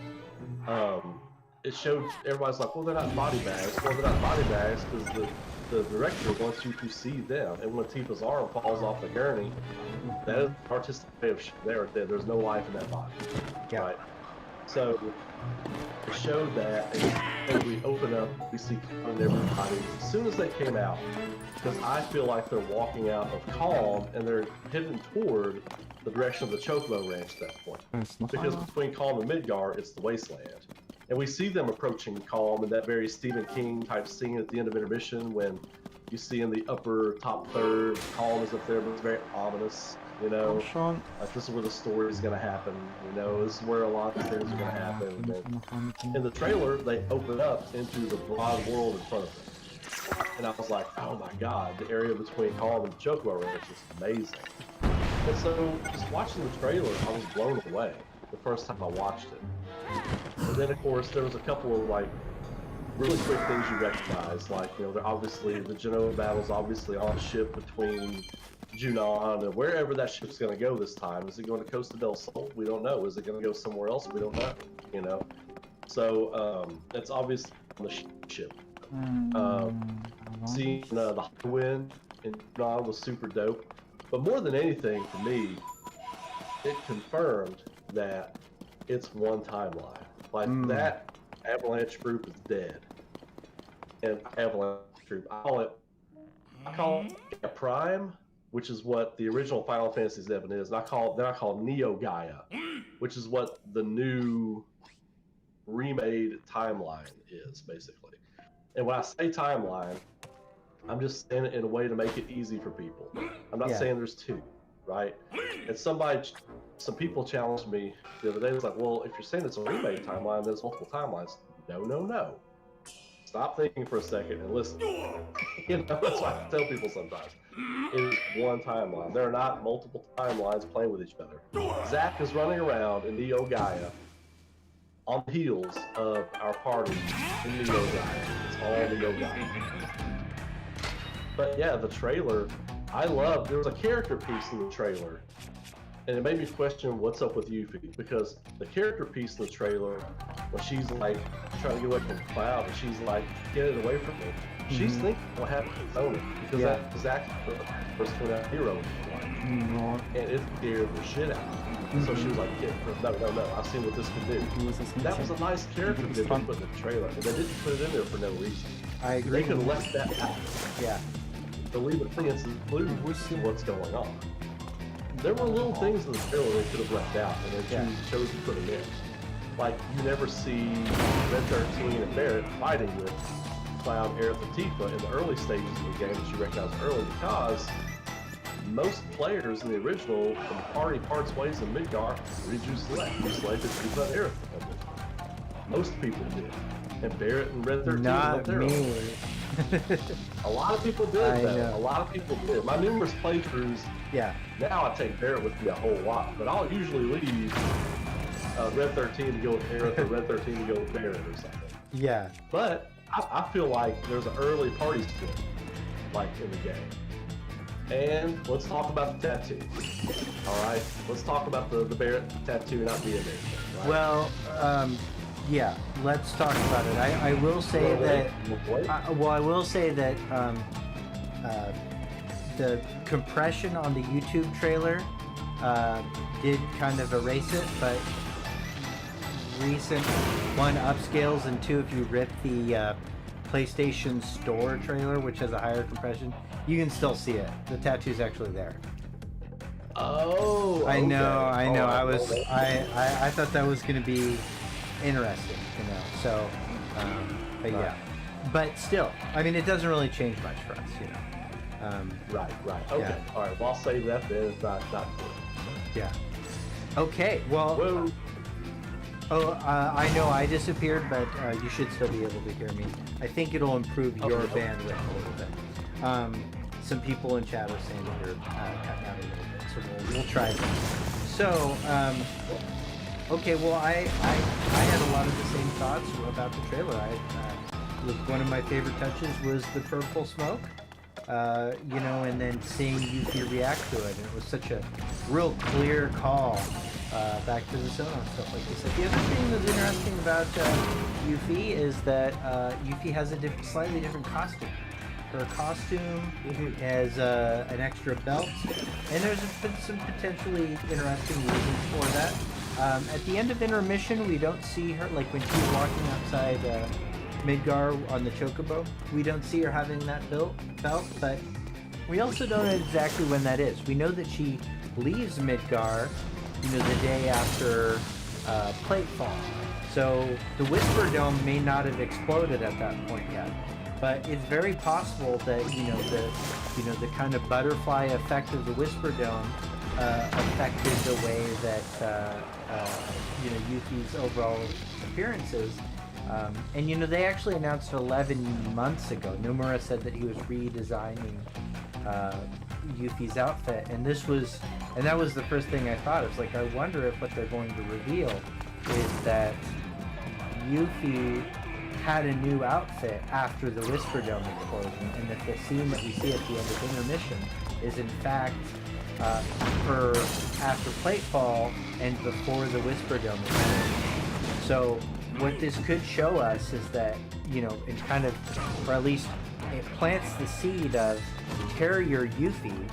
it showed everybody's like, well, they're not body bags. Well, they're not body bags because the director wants you to see them. And when Tifa's arm falls off the gurney, that is artistic way of they are dead. There's no life in that body. Yeah. Right. So it showed that, and as we open up, we see everybody. As soon as they came out, because I feel like they're walking out of Calm and they're heading toward the direction of the Chocobo Ranch at that point. Because between Calm and Midgar, it's the wasteland. And we see them approaching Calm in that very Stephen King type scene at the end of intermission when you see in the upper top third, Calm is up there, but it's very ominous, you know? Like this is where the story is going to happen, you know? This is where a lot of things are going to happen. And in the trailer, they open up into the broad world in front of them. And I was like, oh my god, the area between Calm and Chocobo Ranch is amazing. And so, just watching the trailer, I was blown away the first time I watched it. And then, of course, there was a couple of, like, really quick things you recognize. Like, you know, they're obviously, the Genoa battle's obviously on a ship between Junon and wherever that ship's going to go this time. Is it going to Costa del Sol? We don't know. Is it going to go somewhere else? We don't know, you know? So, it's obviously on the ship. Seeing the high wind in Junon was super dope. But more than anything, for me, it confirmed that it's one timeline. Like that Avalanche group is dead. And Avalanche group, I call it a Prime, which is what the original Final Fantasy VII is. And I call Neo Gaia, which is what the new remade timeline is, basically. And when I say timeline, I'm just saying it in a way to make it easy for people. I'm not saying there's two, right? And some people challenged me the other day. It was like, well, if you're saying it's a remake timeline, there's multiple timelines. No. Stop thinking for a second and listen. You know, that's what I tell people sometimes. It is one timeline. There are not multiple timelines playing with each other. Zack is running around in Neo Gaia on the heels of our party in Neo Gaia. It's all Neo Gaia. But yeah, the trailer, there was a character piece in the trailer, and it made me question what's up with Yuffie, because the character piece in the trailer, when she's like trying to get away from Cloud, and she's like, get it away from me, she's thinking what happened to Sony, because that was actually the first twin hero in life, and it scared the shit out of me. So she was like, no, I've seen what this can do. That was a nice character they put in the trailer, and they didn't put it in there for no reason. I agree. They could have left that out. Yeah. To leave it free and include what's going on. There were little things in the trailer they could have left out, and they chose to put them in. Like, you never see Red 13 and Barrett fighting with Cloud, Aerith, and Tifa in the early stages of the game that you recognize early, because most players in the original, when the party parts ways in Midgar, Riju select. You selected Tifa and Aerith. Most people did. And Barrett and Red 13 not me. A lot of people did that. A lot of people did. My numerous playthroughs, now I take Barrett with me a whole lot, but I'll usually leave Red 13 to go with Aerith or Red 13 to go with Barrett or something. Yeah. But I feel like there's an early party split, like in the game. And let's talk about the tattoo. Alright? Let's talk about the Barrett tattoo not being there. Right? Well, yeah, let's talk about it. I will say that the compression on the YouTube trailer did kind of erase it, but recent one upscales, and two, if you rip the PlayStation Store trailer, which has a higher compression, you can still see it. The tattoo's actually there. Oh, I know. Right. I thought that was going to be interesting, you know. So, but yeah, but still, I mean, it doesn't really change much for us, you know. Right. Okay. Yeah. All right. Well, I'll save that then. It's not good. Yeah. Okay. Well. Whoa. I know I disappeared, but you should still be able to hear me. I think it'll improve your Okay. bandwidth a little bit. Some people in chat are saying that you're cutting out a little bit, so we'll try that. So, okay, well, I had a lot of the same thoughts about the trailer. One of my favorite touches was the purple smoke, and then seeing Yuffie react to it, and it was such a real clear call. Back to the Sono and stuff like this. The other thing that's interesting about Yuffie is that Yuffie has a slightly different costume. Her costume has an extra belt, and there's been some potentially interesting reasons for that. At the end of intermission, we don't see her, like when she's walking outside Midgar on the Chocobo, we don't see her having that belt, but we also don't know exactly when that is. We know that she leaves Midgar, the day after Platefall. So the Whisper Dome may not have exploded at that point yet, but it's very possible that the kind of butterfly effect of the Whisper Dome affected the way that Yuki's overall appearance is. And they actually announced 11 months ago. Nomura said that he was redesigning Yuffie's outfit, and that was the first thing I thought. It was like, I wonder if what they're going to reveal is that Yuffie had a new outfit after the Whisper Dome explosion, and that the scene that we see at the end of intermission is in fact her after Platefall and before the Whisper Dome explosion. So what this could show us is that, it kind of, or at least it plants the seed of Carrier Yuffie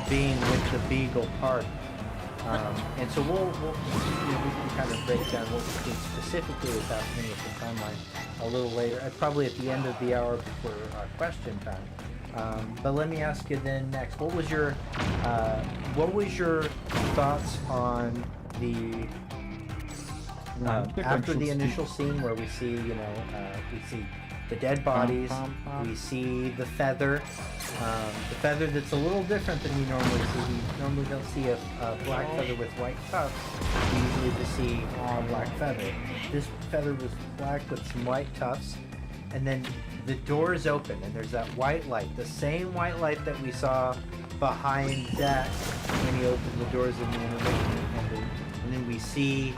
being with the Beagle Party. And so we can kind of break down what we think specifically is happening with the timeline a little later, probably at the end of the hour before question time. But let me ask you then next, what was your thoughts on the after the initial scene where we see the dead bodies, we see the feather that's a little different than we normally see. We normally don't see a black feather with white tufts. We usually just see a black feather. This feather was black with some white tufts, and then the doors open, and there's that white light, the same white light that we saw behind Zack when he opened the doors in the intermission, and then we see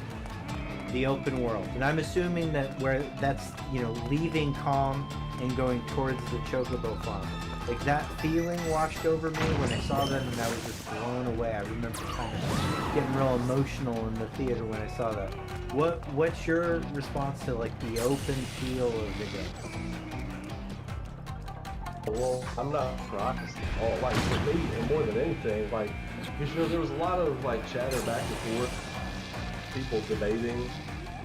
the open world. And I'm assuming that where that's, leaving Calm and going towards the Chocobo farm. Like, that feeling washed over me when I saw that, and I was just blown away. I remember kind of getting real emotional in the theater when I saw that. What's your response to, like, the open feel of the game? Well, I'm not surprised at all. Like, for me, and more than anything, like, because, there was a lot of, like, chatter back and forth, people debating,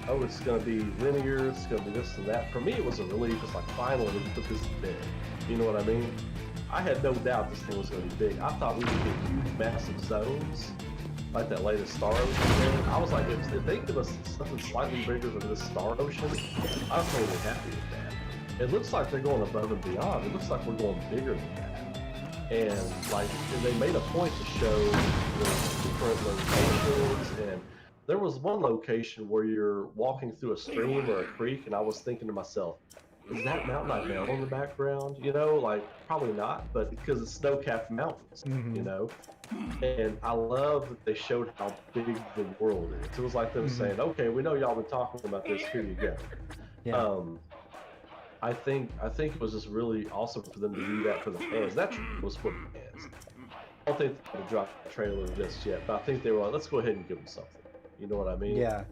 oh, it's going to be linear, it's going to be this and that. For me, it was a relief. It's like, finally, we put this big. You know what I mean? I had no doubt this thing was going to be big. I thought we would get huge, massive zones, like that latest Star Ocean game. I was like, if they give us something slightly bigger than this Star Ocean, I'm totally happy with that. It looks like they're going above and beyond. It looks like we're going bigger than that. And, like, they made a point to show the different locations, and there was one location where you're walking through a stream or a creek, and I was thinking to myself, is that Mount Nidell in the background? Like, probably not, but because it's snow-capped mountains, And I love that they showed how big the world is. It was like them saying, okay, we know y'all been talking about this, here you go. Yeah. I think it was just really awesome for them to do that for the fans. That was for the fans. I don't think they dropped the trailer just yet, but I think they were like, let's go ahead and give them something. You know what I mean? Yeah.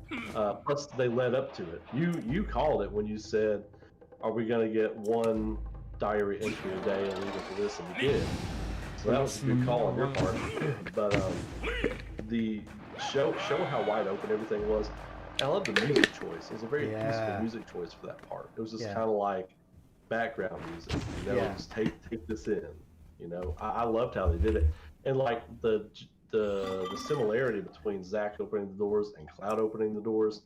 Plus, they led up to it. You called it when you said, are we going to get one diary entry a day and leave it for this? And we did. So that was a good call on your part. But the show how wide open everything was. I love the music choice. It was a very peaceful music choice for that part. It was just kind of like background music. Just take this in. I loved how they did it. And like the similarity between Zack opening the doors and Cloud opening the doors,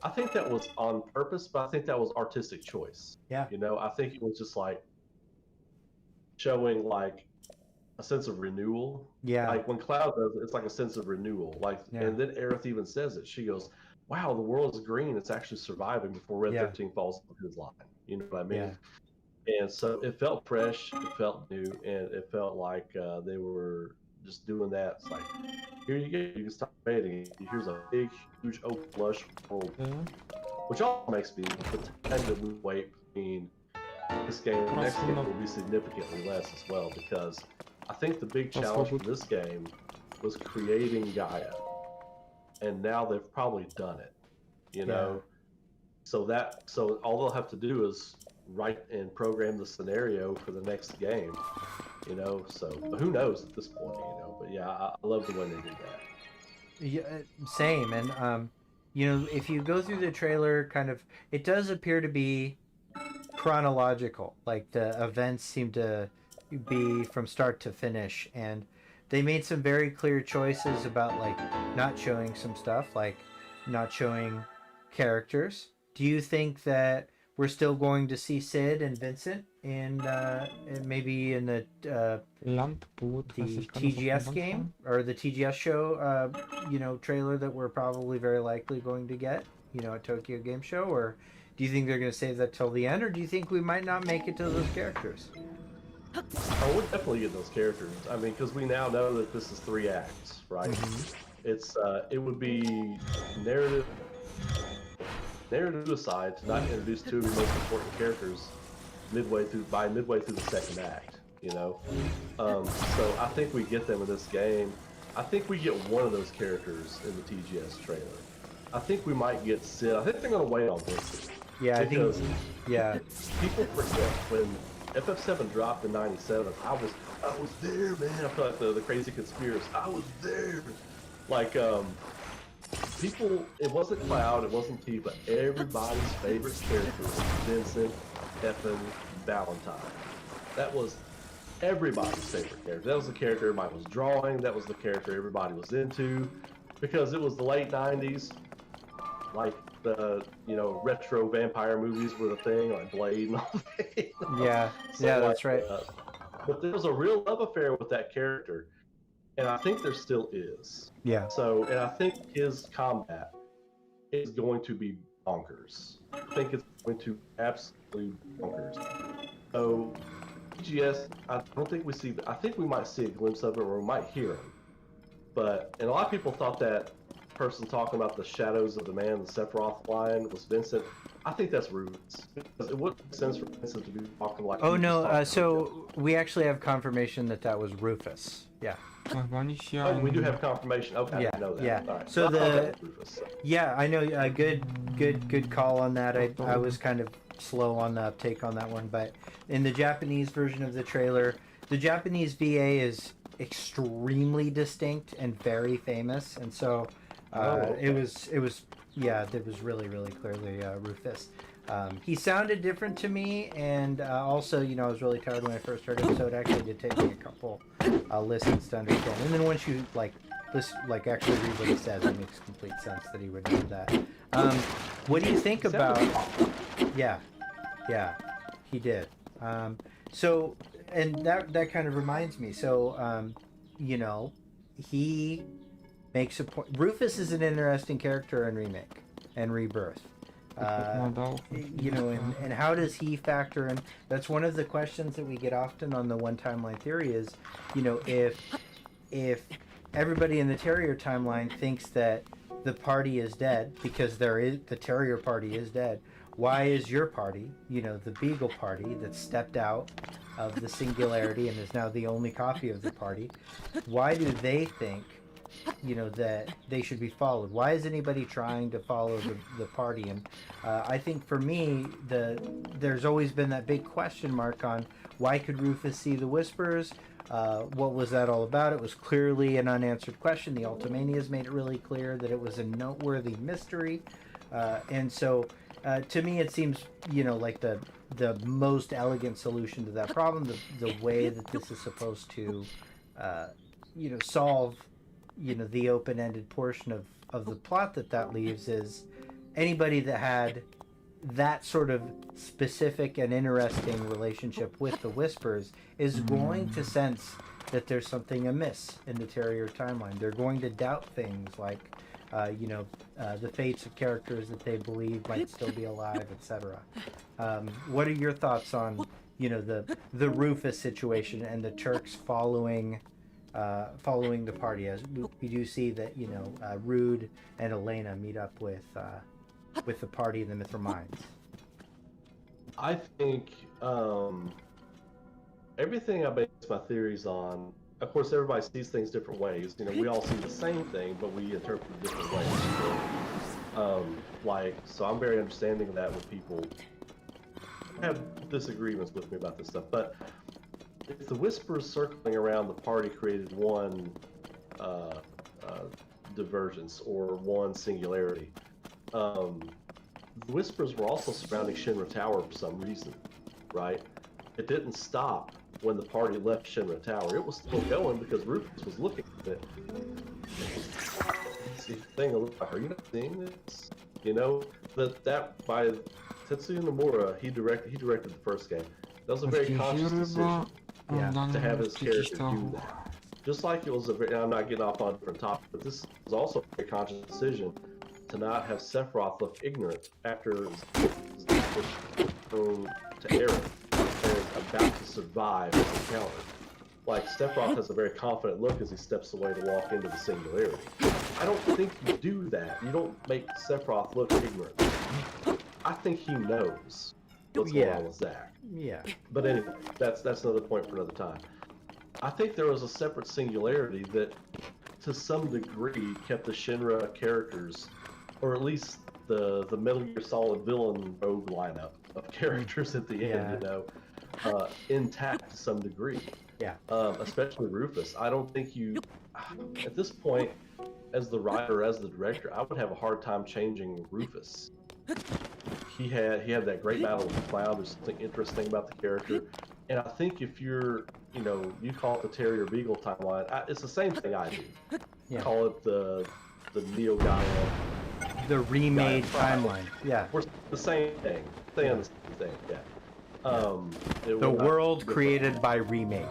I think that was on purpose, but I think that was artistic choice. Yeah. I think it was just like, showing like a sense of renewal. Yeah. Like when Cloud does it, it's like a sense of renewal. Like, Yeah. and then Aerith even says it. She goes, "Wow, the world is green. It's actually surviving before Red Yeah. 13 falls on his line." You know what I mean? Yeah. And so it felt fresh, it felt new, and it felt like they were just doing that. It's like, here you go, you can stop waiting. Here's a big, huge, open, lush world, which also makes me the time that we wait between this game and the next game will be significantly less as well, because I think the big challenge for this game was creating Gaia, and now they've probably done it, you know. So all they'll have to do is write and program the scenario for the next game, you know. So but who knows at this point, you know. But yeah, I love the way they did that. Yeah, same. And you know, if you go through the trailer, kind of, it does appear to be chronological. Like the events seem to be from start to finish, and they made some very clear choices about like not showing some stuff, like not showing characters. Do you think that we're still going to see Sid and Vincent in maybe in the TGS game or the TGS show, you know, trailer that we're probably very likely going to get, you know, at Tokyo Game Show? Or do you think they're going to save that till the end, or do you think we might not make it to those characters? Oh, we'll definitely get those characters. I mean, because we now know that this is 3 acts, right? It's it would be narrative aside to not introduce 2 of the most important characters midway through the second act, you know. So I think we get them in this game. I think we get one of those characters in the TGS trailer. I think we might get Sid. I think they're going to wait on this. Yeah, because I think. Yeah. people forget when FF7 dropped in '97. I was there, man. I feel like the crazy conspiracy. I was there. Like people, it wasn't Cloud, it wasn't T, but everybody's favorite character was Vincent effing Valentine. That was everybody's favorite character. That was the character everybody was drawing. That was the character everybody was into, because it was the late '90s. Like the, you know, retro vampire movies were the thing, like Blade and all that. Yeah, So, yeah, that's right. But there was a real love affair with that character, and I think there still is. Yeah. So, and I think his combat is going to be bonkers. I think it's going to be absolutely bonkers. So, TGS, I don't think we see. I think we might see a glimpse of it, or we might hear him. But, and a lot of people thought that person talking about the shadows of the man, the Sephiroth line, was Vincent. I think that's Rufus, because it wouldn't make sense for Vincent to be talking like. Oh no! So we actually have confirmation that that was Rufus. Yeah. Oh, we do have confirmation. Okay, Yeah, I didn't know that. yeah. All right. So I thought the- that was Rufus, so. Yeah, I know. Good call on that. I was kind of slow on the uptake on that one, but in the Japanese version of the trailer, the Japanese VA is extremely distinct and very famous, and so Okay. it was yeah, it was really clearly Rufus. He sounded different to me, and also, you know, I was really tired when I first heard him, so it actually did take me a couple listens to understand. And then once you actually read what he says, it makes complete sense that he would know that. What do you think about? Yeah, he did. So, and that kind of reminds me. So, you know, he makes a point. Rufus is an interesting character in Remake and Rebirth. You know, and how does he factor in? That's one of the questions that we get often on the one timeline theory is, you know, if everybody in the Terrier timeline thinks that the party is dead because the Terrier party is dead, why is your party, you know, the Beagle party that stepped out of the singularity and is now the only copy of the party, why do they think, you know, that they should be followed? Why is anybody trying to follow the party? And I think for me, there's always been that big question mark on why could Rufus see the Whispers? What was that all about? It was clearly an unanswered question. The Ultimanias made it really clear that it was a noteworthy mystery. And so to me, it seems, you know, like the most elegant solution to that problem, the way that this is supposed to, you know, solve, you know, the open-ended portion of the plot that leaves is anybody that had that sort of specific and interesting relationship with the Whispers is going to sense that there's something amiss in the Terrier timeline. They're going to doubt things like, the fates of characters that they believe might still be alive, etc. What are your thoughts on, the Rufus situation and the Turks following the party? As we do see that, Rude and Elena meet up with the party in the Mithril Mines. I think everything I base my theories on. Of course, everybody sees things different ways. We all see the same thing, but we interpret it different ways. So I'm very understanding of that when people have disagreements with me about this stuff. But if the Whispers circling around the party created one divergence or one singularity, the Whispers were also surrounding Shinra Tower for some reason, right? It didn't stop when the party left Shinra Tower. It was still going because Rufus was looking at it. See the thing, are you not seeing this? That by Tetsuya Nomura, he directed the first game. That was a very conscious decision to have his character do that. Just like it was I'm not getting off on a different topic, but this was also a very conscious decision to not have Sephiroth look ignorant after thrown to Aaron and about to survive his encounter. Like, Sephiroth has a very confident look as he steps away to walk into the singularity. I don't think you do that. You don't make Sephiroth look ignorant. I think he knows what's going on with Zack. Yeah. But anyway, that's another point for another time. I think there was a separate singularity that, to some degree, kept the Shinra characters, or at least the Metal Gear Solid villain rogue lineup of characters at the end, intact to some degree. Yeah. Especially Rufus. I don't think you, at this point, as the writer, as the director, I would have a hard time changing Rufus. He had that great battle with the cloud. There's something interesting about the character. And I think if you're, you call it the Terrier Beagle timeline, it's the same thing I do. Yeah. Call it the Neo Gaia. The remade timeline. Yeah. We're the same thing. The same thing, yeah. The world created by remake.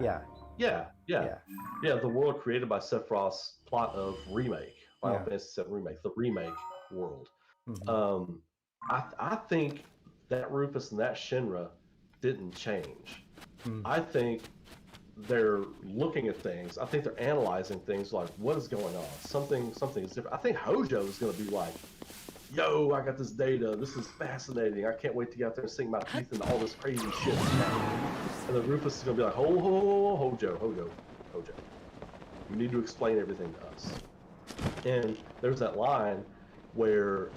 Yeah. Yeah. The world created by Sephiroth's plot of remake. Final Fantasy VII remake, the remake world. Mm-hmm. I think that Rufus and that Shinra didn't change. I think they're looking at things. I think they're analyzing things like, what is going on? Something is different. I think Hojo is going to be like, yo, I got this data. This is fascinating. I can't wait to get out there and sink my teeth into all this crazy shit. And then Rufus is going to be like, Hojo. You need to explain everything to us. And there's that line where,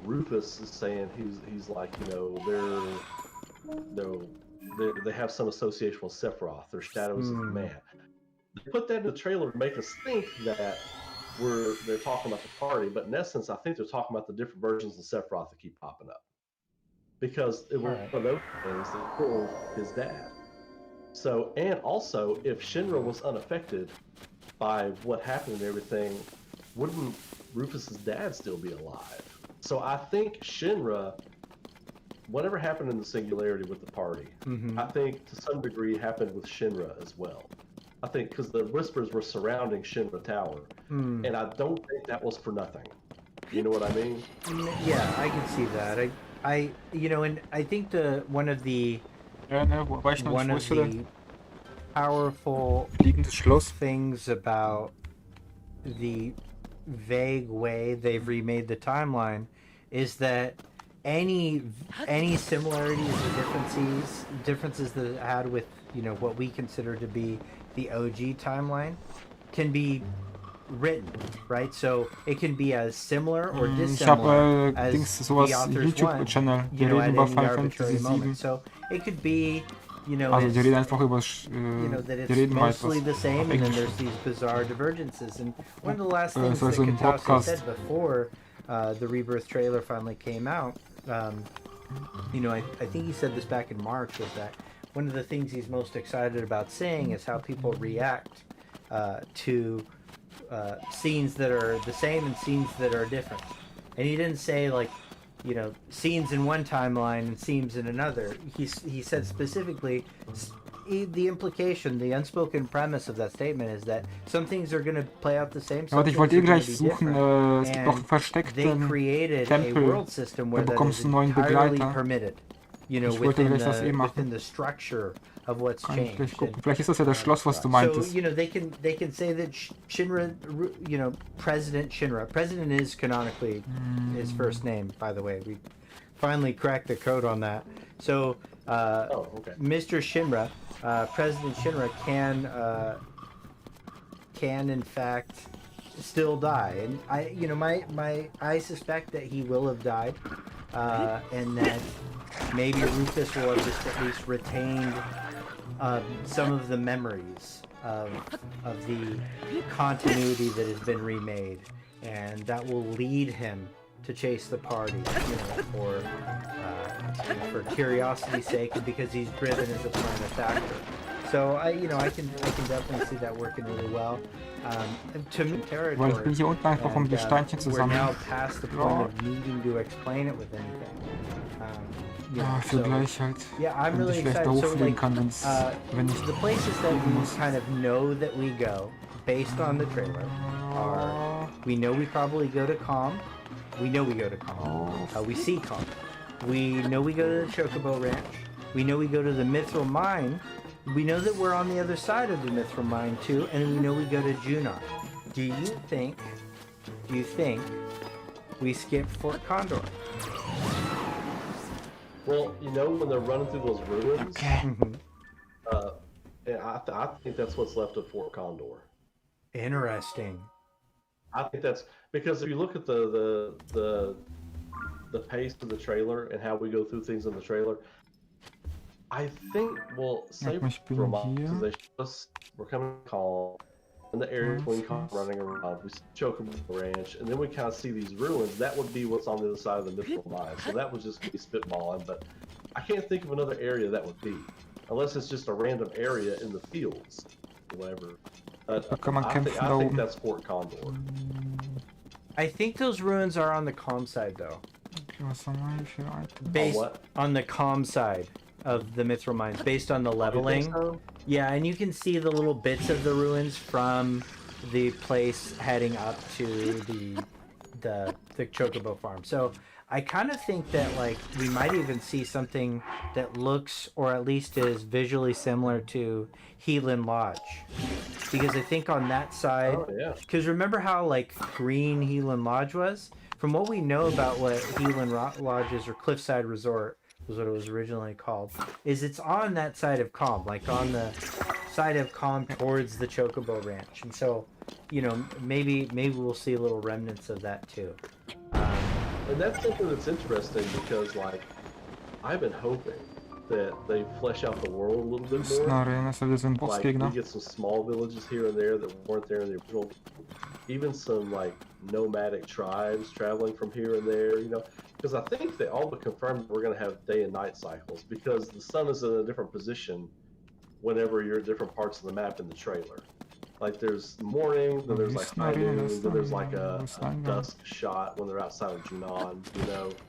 Rufus is saying, he's like, they have some association with Sephiroth. They're shadows of man. They put that in the trailer to make us think that they're talking about the party, but in essence, I think they're talking about the different versions of Sephiroth that keep popping up. Because it was one of those things that killed his dad. So, and also, if Shinra was unaffected by what happened and everything, wouldn't Rufus's dad still be alive? So I think Shinra, whatever happened in the singularity with the party, I think to some degree happened with Shinra as well. I think because the Whispers were surrounding Shinra Tower, and I don't think that was for nothing. You know what I mean? Yeah, I can see that. And I think one of the powerful things about the vague way they've remade the timeline is that any similarities or differences that it had with what we consider to be the OG timeline can be written, right? So it can be as similar or dissimilar as the author's want, at any arbitrary moment. So it could be, that it's mostly the same, and then there's these bizarre divergences. And one of the last things that Katase said before the Rebirth trailer finally came out, I think he said this back in March, was that one of the things he's most excited about seeing is how people react to scenes that are the same and scenes that are different. And he didn't say, like, scenes in one timeline and scenes in another. He said specifically, the implication, the unspoken premise of that statement is that some things are going to play out the same. Ja, warte, ich wollte eh gleich suchen, es gibt noch einen They versteckten created a Tempel. world system where Da that bekommst is du einen neuen entirely Begleiter. permitted. Ich wollte gleich das eh machen. Within the structure of what's Kann ich gleich changed. gucken. Vielleicht ist das ja das Schloss, was du So meintest. they can say that Shinra, President Shinra. President is canonically his first name, by the way. We finally cracked the code on that. So okay. Mr. Shinra, President Shinra can in fact still die, and I suspect that he will have died, and that maybe Rufus will have just at least retained some of the memories of the continuity that has been remade, and that will lead him to chase the party, for curiosity's sake, and because he's driven as a plan of factor. So I can definitely see that working really well. To me, territory. Weil ich will hier unten einfach um die Steinchen We're now zusammen. past the point of needing to explain it with anything. Für gleich halt. Yeah, I'm Damit really ich vielleicht da excited. So hochfliegen like, kann, wenn ich the places that we muss. kind of know that we go, based on the trailer, are we know we probably go to Calm. We know we go to Calm. We see Calm. We know we go to the Chocobo Ranch. We know we go to the Mithril Mine. We know that we're on the other side of the Mithril Mine too, and we know we go to Junon. Do you think we skip Fort Condor? Well, when they're running through those ruins, Okay. and I think that's what's left of Fort Condor. Interesting. I think that's because if you look at the pace of the trailer and how we go through things in the trailer, I think we'll say ich bin hier. we're coming calm in the area between calm running around. We see Chocobo Ranch, and then we kind of see these ruins. That would be what's on the other side of the Mithril Mine. So that would just be spitballing, but I can't think of another area that would be, unless it's just a random area in the fields, or whatever. Kann man I kämpfen da think oben. that's Fort Condor. I think those ruins are on the calm side, though. Okay, was haben wir hier für Items? Based what? on the calm side of the Mithril Mines, based on the You leveling. think so? Yeah, and you can see the little bits of the ruins from the place heading up to the Chocobo farm. So I kind of think that we might even see something that looks, or at least is visually similar to Heelan Lodge, because I think on that side, Oh yeah. because remember how green Heelan Lodge was? From what we know about what Heelan Lodge is, or Cliffside Resort was what it was originally called, is it's on that side of Calm, on the side of Calm towards the Chocobo Ranch. And so, maybe we'll see little remnants of that too. And that's something that's interesting because, I've been hoping that they flesh out the world a little bit Das ist eine more. Arena, ist ja wieder so ein We Bossgegner. get some small villages here and there that weren't there in the original. Even some nomadic tribes traveling from here and there, because I think they all but confirmed we're going to have day and night cycles because the sun is in a different position whenever you're at different parts of the map in the trailer. There's morning, then there's high noon, then there's a dusk shot when they're outside of Junon,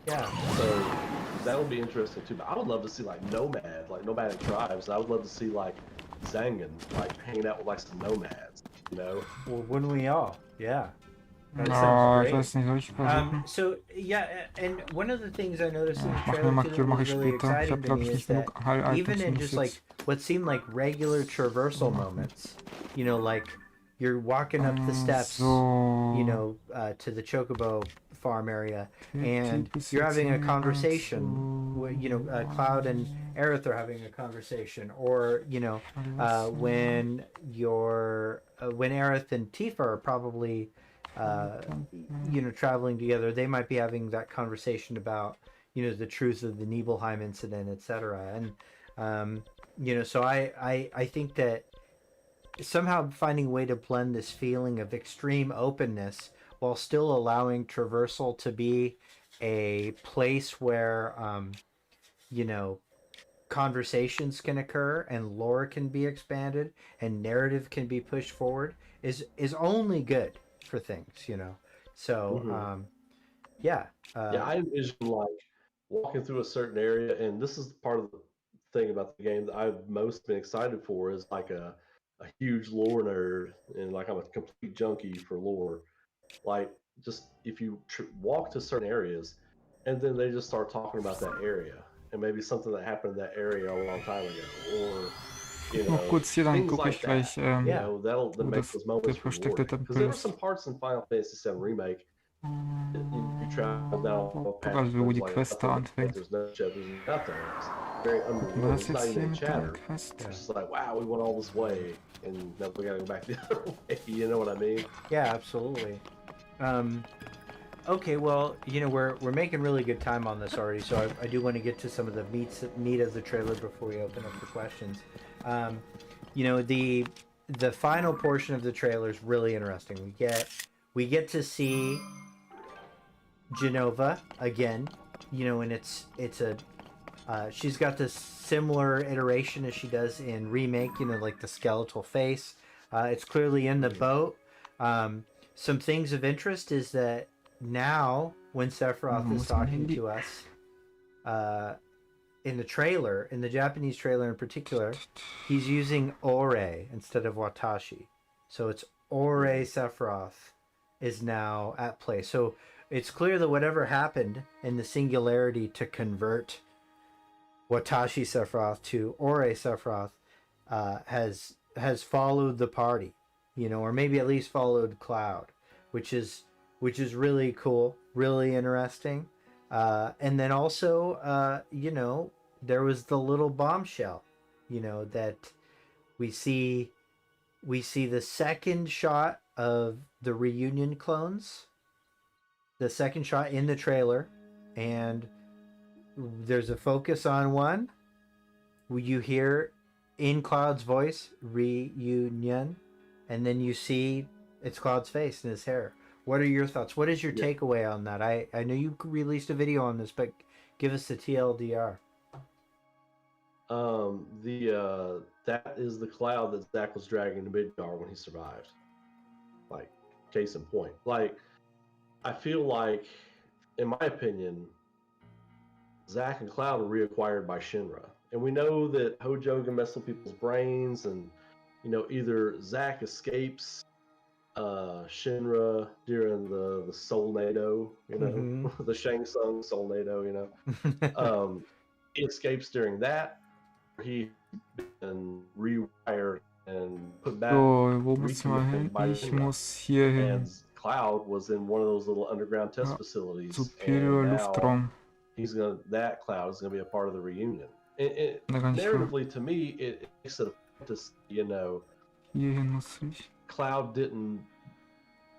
Yeah. So that'll be interesting too. But I would love to see nomadic tribes. I would love to see Zangan hanging out with some nomads, Well, wouldn't we all? Yeah. That Ja, sounds ich great. weiß nicht, soll ich versuchen? So yeah, and one of the things I noticed in the Mach mir trailer Markierung, that mache was ich really später. Ich exciting habe, to glaube me ich, is nicht that genug Heil-Items, even in um just das jetzt... what seemed like regular traversal moments, you're walking up the steps, So. to the Chocobo farm area, Okay, and bis you're jetzt having a hin, conversation. also- Cloud and Aerith are having a conversation, or when when Aerith and Tifa are probably traveling together, they might be having that conversation about the truth of the Nibelheim incident, etc. And so I think that somehow finding a way to blend this feeling of extreme openness while still allowing traversal to be a place where conversations can occur and lore can be expanded and narrative can be pushed forward is only good for things, So Yeah. Yeah, I envision like walking through a certain area, and this is part of the thing about the game that I've most been excited for is like a huge lore nerd, and like I'm a complete junkie for lore. Like, just if you walk to certain areas, and then they just start talking about that area, and maybe something that happened in that area a long time ago, or Guck noch kurz hier, dann things gucke like ich that. gleich, Yeah. That'll wo make those der moments versteckte rewarding. Because Tempel there were ist. some parts in Final Fantasy VII Remake you travel down a path, Also, wo there's die like Quest da nothing, like anfängt. there's no ship, there's nothing. It's very Gucken wir unrewarding. das It's not jetzt even hier any mit der chatter. Quest? It's just like, wow, we went all this way, and now we gotta go back the other way. You know what I mean? Yeah, absolutely. Okay, well, we're making really good time on this already, so I do want to get to some of the meat of the trailer before we open up for questions. The final portion of the trailer is really interesting. We get to see Genova again, and it's a she's got this similar iteration as she does in remake, like the skeletal face. It's clearly in the boat. Some things of interest is that now when Sephiroth is talking to us, in the trailer, in the Japanese trailer in particular, he's using Ore instead of Watashi. So it's Ore Sephiroth is now at play. So it's clear that whatever happened in the singularity to convert Watashi Sephiroth to Ore Sephiroth has followed the party, or maybe at least followed Cloud, which is really cool, really interesting. And then also, there was the little bombshell, that we see the second shot of the reunion clones, the second shot in the trailer, and there's a focus on one. You hear in Cloud's voice, reunion, and then you see it's Cloud's face and his hair. What are your thoughts? What is your takeaway on that? I know you released a video on this, but give us the TLDR. That is the Cloud that Zack was dragging to Midgar when he survived. Like, case in point. Like, I feel like, in my opinion, Zack and Cloud were reacquired by Shinra. And we know that Hojo can mess with people's brains, and either Zack escapes Shinra during the Soulnado, the Shang Tsung Soulnado, he escapes during that. He's been rewired and put back. So, wo muss ich mal hin? by Ich Shinra. muss hier hin. And Cloud was in one of those little underground test facilities. Superior and now Luftraum. that Cloud is gonna be a part of the reunion. Da kann ich hin. Narratively, to me, it makes it a fantasy, Hierhin muss ich. Cloud didn't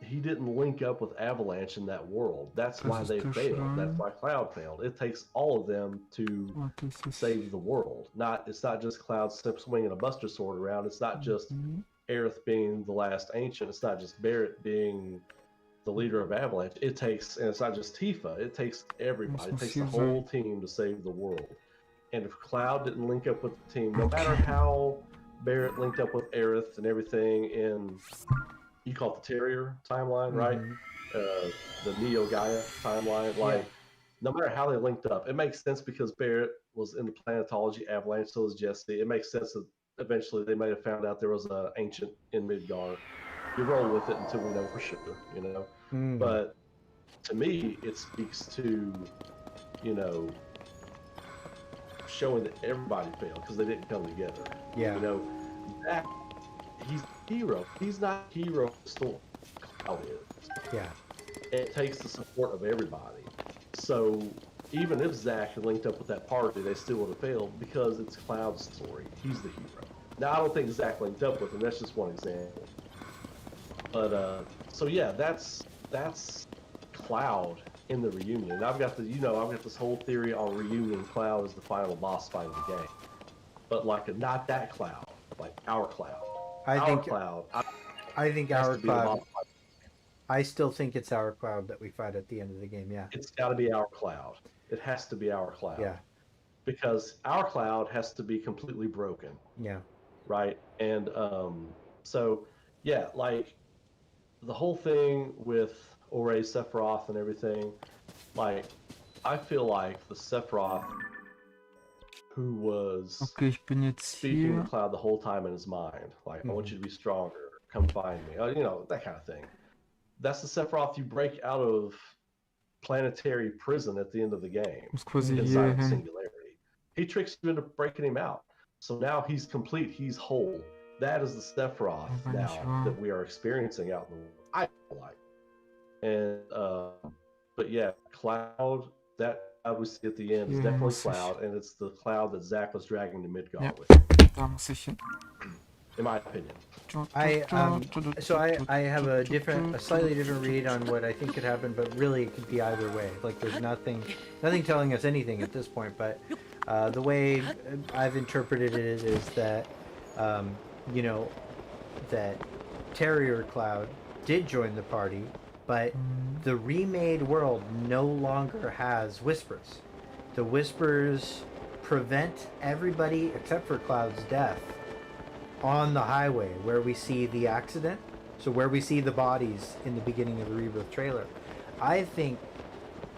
link up with Avalanche in that world. That's why ist they der failed. Schrein. That's why Cloud failed. It takes all of them to Warte, ist das... save the world. It's not just Cloud swinging a Buster Sword around. It's not just Mhm. Aerith being the last ancient. It's not just Barrett being the leader of Avalanche. And it's not just Tifa. It takes everybody. It takes the whole team to save the world. And if Cloud didn't link up with the team, no matter how Barrett linked up with Aerith and everything in, you call it the Terrier timeline, right? The Neo Gaia timeline. Like, no matter how they linked up, it makes sense because Barrett was in the planetology Avalanche, so was Jesse. It makes sense that eventually they might have found out there was an ancient in Midgar. You roll with it until we know for sure, But to me, it speaks to, showing that everybody failed because they didn't come together. Yeah. That he's a hero. He's not a hero of the story. Cloud is. Yeah. It takes the support of everybody. So even if Zack had linked up with that party, they still would have failed because it's Cloud's story. He's the hero. Now I don't think Zack linked up with him. That's just one example. But so yeah, that's Cloud in the reunion. I've got this whole theory on reunion. Cloud is the final boss fight of the game, but like not that Cloud, like our Cloud. I think our Cloud. I still think it's our Cloud that we fight at the end of the game. Yeah, it's got to be our Cloud. It has to be our Cloud. Yeah, because our Cloud has to be completely broken. Yeah. Right, and so yeah, like the whole thing with Ore, Sephiroth, and everything. Like, I feel like the Sephiroth who was Okay, ich bin jetzt speaking to hier. Cloud the whole time in his mind, like, I want you to be stronger, come find me, you know, that kind of thing. That's the Sephiroth you break out of planetary prison at the end of the game. Ich muss quasi In hier Zion hin. Singularity. He tricks you into breaking him out. So now he's complete, he's whole. That is the Sephiroth Wenn ich now war. that we are experiencing out in the world. I feel like. And but yeah, Cloud, that Cloud we see at the end is Hier definitely muss ich. Cloud, and it's the Cloud that Zack was dragging to Midgar Ja. with, Da muss ich hin. in my opinion. I have a slightly different read on what I think could happen, but really it could be either way. Like there's nothing telling us anything at this point. But the way I've interpreted it is that you know that Terrier Cloud did join the party, but the remade world no longer has whispers. The whispers prevent everybody except for Cloud's death on the highway where we see the accident, so where we see the bodies in the beginning of the Rebirth trailer. I think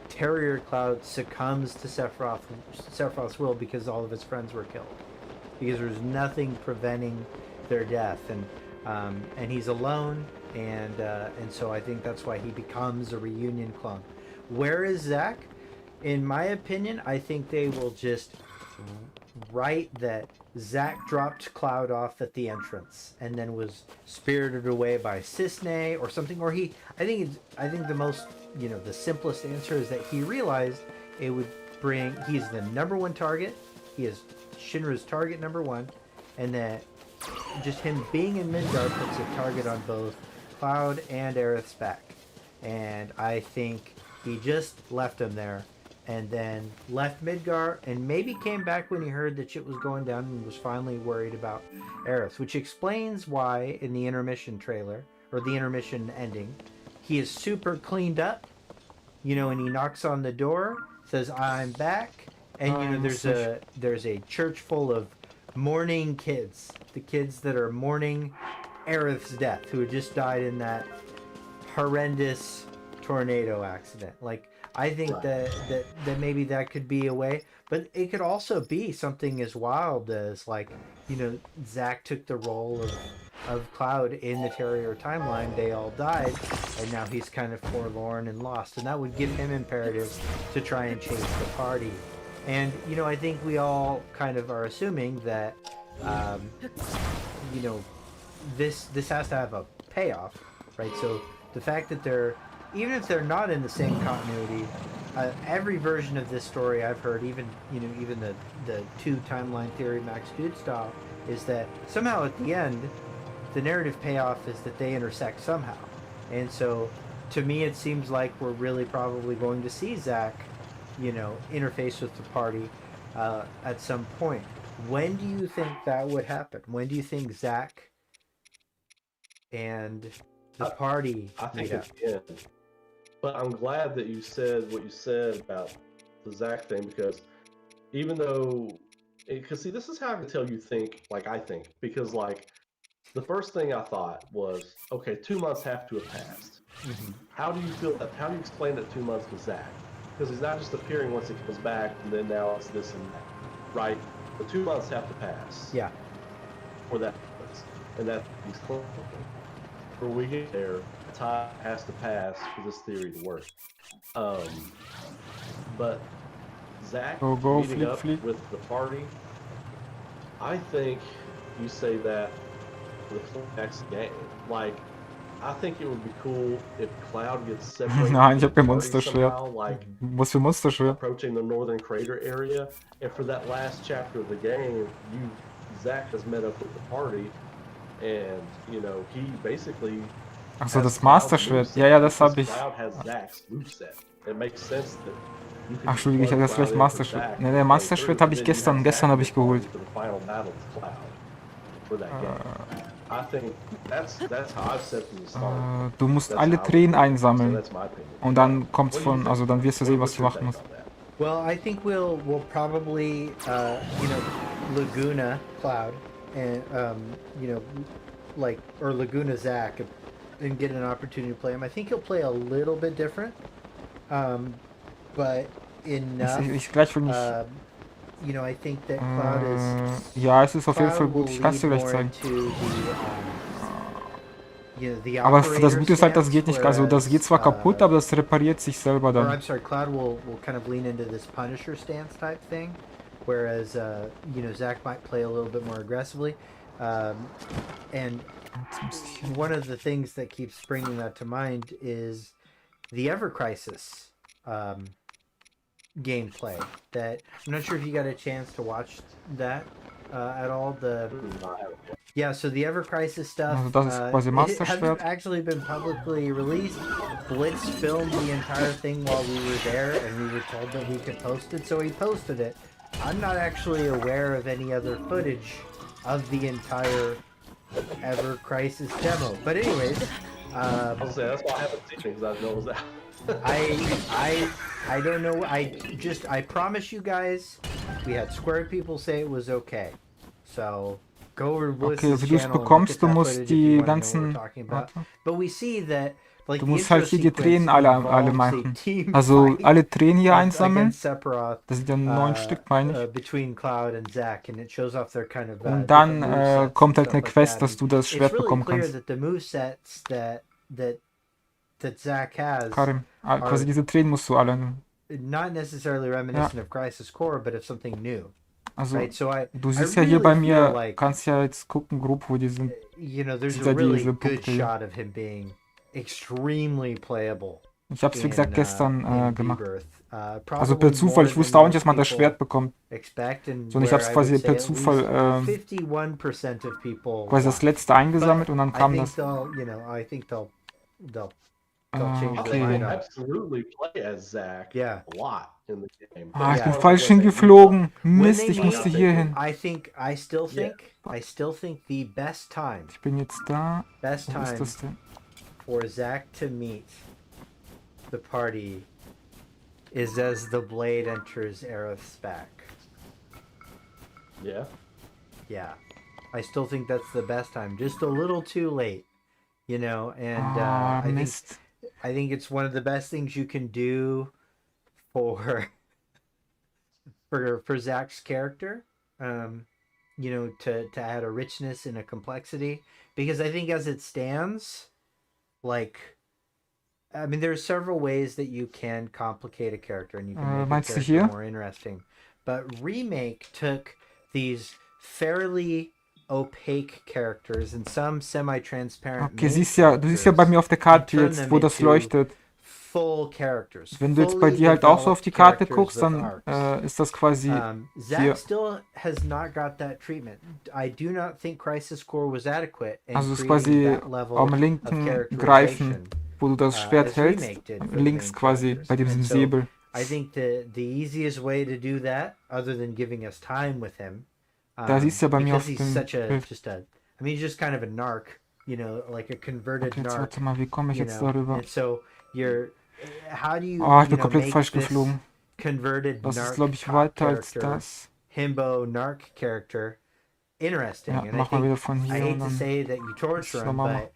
Terrier Cloud succumbs to Sephiroth's will because all of his friends were killed, because there's nothing preventing their death, and he's alone, and so I think that's why he becomes a reunion clone. Where is Zack? In my opinion, I think they will just write that Zack dropped Cloud off at the entrance and then was spirited away by Cisne or something, or I think the most, the simplest answer is that he realized it would bring, he's the number one target, he is Shinra's target number one, and that just him being in Midgar puts a target on both Cloud and Aerith's back. And I think he just left him there and then left Midgar and maybe came back when he heard that shit was going down and was finally worried about Aerith, which explains why in the intermission trailer, or the intermission ending, he is super cleaned up, and he knocks on the door, says, "I'm back," and there's a church full of mourning kids, the kids that are mourning Aerith's death, who had just died in that horrendous tornado accident. Like, I think that maybe that could be a way, but it could also be something as wild as, like, Zack took the role of Cloud in the Terrier timeline. They all died, and now he's kind of forlorn and lost, and that would give him imperatives to try and chase the party. And I think we all kind of are assuming that this has to have a payoff, right? So the fact that even if they're not in the same continuity, every version of this story I've heard, even the two timeline theory Max Dude style, is that somehow at the end, the narrative payoff is that they intersect somehow. And so to me, it seems like we're really probably going to see Zack, interface with the party at some point. When do you think that would happen? When do you think Zack and the party I think meet up? at the end. But I'm glad that you said what you said about the Zack thing, because even though, because see, this is how I can tell you think like I think, because like the first thing I thought was, okay, 2 months have to have passed. Mm-hmm. How do you feel that? How do you explain that 2 months with Zack? Because he's not just appearing once he comes back and then now it's this and that, right? The 2 months have to pass. Yeah. For that happens, and that he's close. When we get there, time has to pass for this theory to work. But Zack Go, meeting up flip. with the party, I think you say that for the next game. Like, I think it would be cool if Cloud gets separated Nein, ich from hab the kein party Monsterschwert. somehow, like Was für Monsterschwert? approaching the northern crater area. And for that last chapter of the game, Zack has met up with the party, and he basically. Achso, das Masterschwert. Ja, das habe ich. Cloud has Zack's moveset. It makes sense that you can Ach, Entschuldigung, ich hatte das plug vielleicht Cloud in for Masterschwert. Zack Ne, der and Masterschwert play habe ich through, and gestern then you have habe ich Zack geholt. for the final battle with Cloud for that game. I think that's how I've said from the start. Du musst That's alle how I Tränen would do it. So einsammeln. that's my opinion. Und dann kommt's What do you von, think? also dann wirst du sehen, was du What's your machen take musst. on that? Well, I think we'll probably Laguna Cloud and or Laguna Zack and get an opportunity to play him. I think he'll play a little bit different, but enough. Gleich, wenn ich... You know, I think that Cloud is... ja, es ist auf jeden Fall Cloud gut. will Ich kann es dir lead gleich more zeigen. into the Aber das operator Gute ist halt, das stance, geht nicht. Also das geht zwar kaputt, aber das repariert sich selber or dann. I'm sorry, Cloud will kind of lean into this Punisher stance type thing, whereas you know, Zach might play a little bit more aggressively. And one of the things that keeps bringing that to mind is the Ever Crisis gameplay. That I'm not sure if you got a chance to watch that at all. Yeah, so the Ever Crisis stuff. Also das ist quasi it hasn't Master-Schwert. actually been publicly released. Blitz filmed the entire thing while we were there, and we were told that we could post it, so he posted it. I'm not actually aware of any other footage of the entire Ever Crisis demo. But anyways, I was gonna say, that's why I haven't seen it, because I know it was out. I don't know. I promise you guys, we had Square people say it was okay. So go over to Okay, Blitz's wie du es channel and look bekommst, at du that musst footage if die you wanna know what ganzen... we're talking about. Warte. But we see that, like, Du the musst intro halt hier die sequence Tränen alle involves a machen. team Also fight alle Tränen hier einsammeln. against Sephiroth, Das sind ja 9 Stück, meine ich. between Cloud and Zack, and it shows off their kind of Und dann different movesets kommt and halt eine stuff like Quest, that. dass du das It's Schwert really bekommen clear kannst. that the movesets that Zack has Karim, quasi diese Tränen musst du alle... not necessarily reminiscent of Crisis Core, but of something new. Also, Right, so du siehst ja hier really bei feel mir, like, kannst ja jetzt gucken, grob, wo die sind. you know, there's Sieht a ja really diese good Punkte hier. shot of him being extremely playable. Ich hab's, wie gesagt, gestern in gemacht. Rebirth. Also per Zufall, ich wusste auch nicht, dass man das Schwert bekommt. So, und ich hab's quasi per Zufall 51% of people quasi das letzte eingesammelt und dann kam das. I think they'll change okay. their I mind on it. absolutely play as Zack Yeah. a lot in the game. Ah, ich Yeah. bin falsch hingeflogen. When Mist, they ich meet, musste hier hin. I still think the best time Ich bin jetzt da. Wo ist time das denn? for Zack to meet the party is as the blade enters Aerith's back. Yeah. Yeah, I still think that's the best time. Just a little too late, you know. And Ah, Mist. I think it's one of the best things you can do for for Zack's character. You know, to add a richness and a complexity, because I think as it stands, like, I mean, there are several ways that you can complicate a character and you can make a meinst du character hier? more interesting. But Remake took these fairly opaque characters and some semi-transparent. Okay, du siehst ja bei mir auf der Karte jetzt, wo das leuchtet. Full characters. Wenn du jetzt bei dir halt auch so auf die Karte guckst, dann ist das quasi Zack hier. still has not got that treatment. I do not think Crisis Core was adequate in Also es ist creating quasi that level am of linken characterization. Greifen, wo du das Schwert as hältst, Remake did for the links main quasi characters. bei diesem And so Säbel. I think the easiest way to do that, other than giving us time with him, Da siehst du ja bei mir auf because dem he's such a Bild. I mean, he's just kind of a narc, you know, like a converted Okay, jetzt narc. warte mal, wie komme ich You jetzt know, darüber? and so how do you? Oh, ich you bin know, komplett make falsch this geflogen. Converted Das ist, narc glaube ich, cop weiter als character, das. himbo narc character interesting? Ja, And I mach mal think wieder von I hier hate und to dann. say that you torture him, Nochmal. but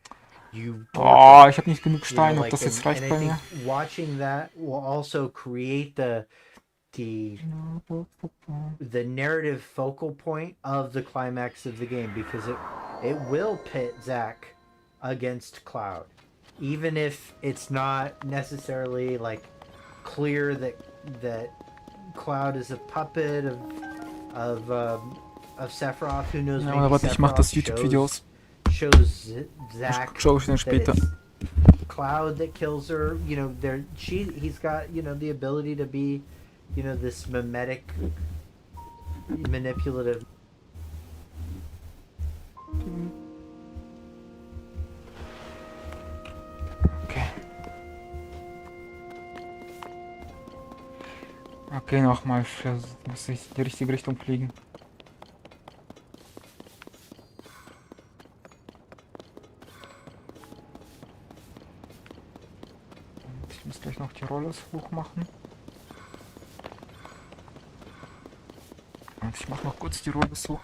you. Oh, ich habe nicht genug You know, Steine, ob like, das jetzt and reicht I bei think mir. watching that will also create the narrative focal point of the climax of the game, because it will pit Zack against Cloud, even if it's not necessarily like clear that Cloud is a puppet of Sephiroth. Who knows? Ja, Maybe aber warte, ich mach das Sephiroth YouTube-Video aus. shows Zack Schau ich dann that später. it's Cloud that kills her. You know, he's got, you know, the ability to be, you know, this mimetic, manipulative. Okay. Okay, nochmal. Muss ich in die richtige Richtung fliegen. Ich muss gleich noch die Rollers hoch machen. Und ich mache noch kurz die Rollers hoch.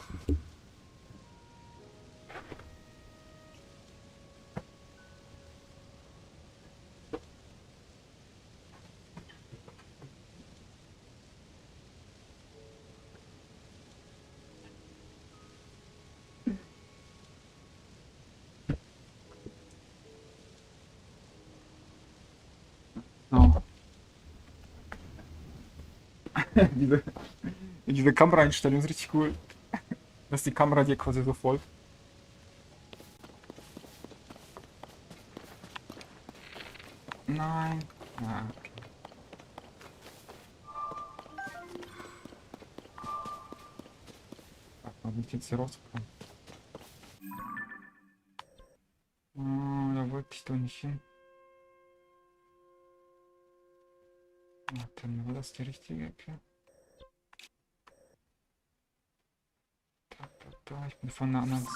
Oh. diese, diese Kameraeinstellung ist richtig cool. Dass die Kamera dir quasi so folgt. Nein. Ah, okay. Warte mal, wie ich jetzt hier rauskommen? Oh, da wollte ich doch nicht hin. Warte, war das die richtige Ecke? Da, ich bin von der anderen.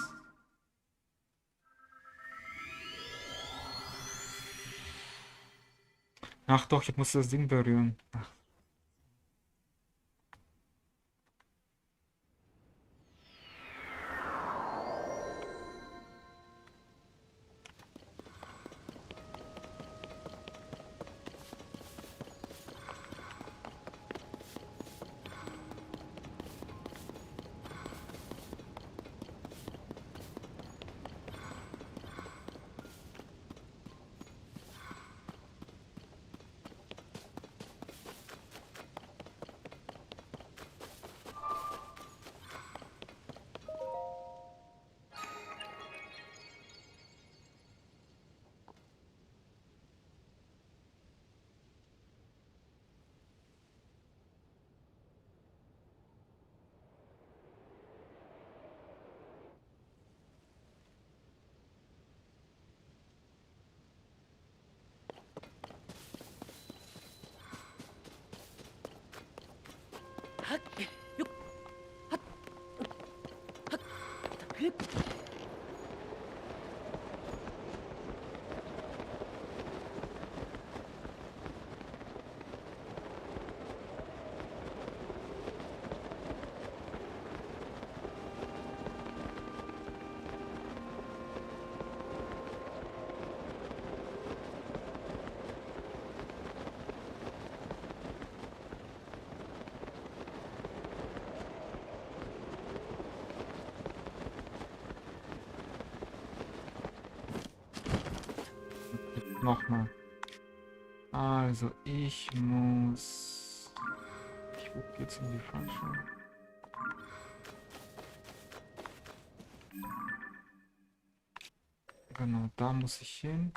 Ach doch, ich muss das Ding berühren. Ach. Nochmal. Also, ich muss. Ich gucke jetzt in die falsche. Genau, da muss ich hin.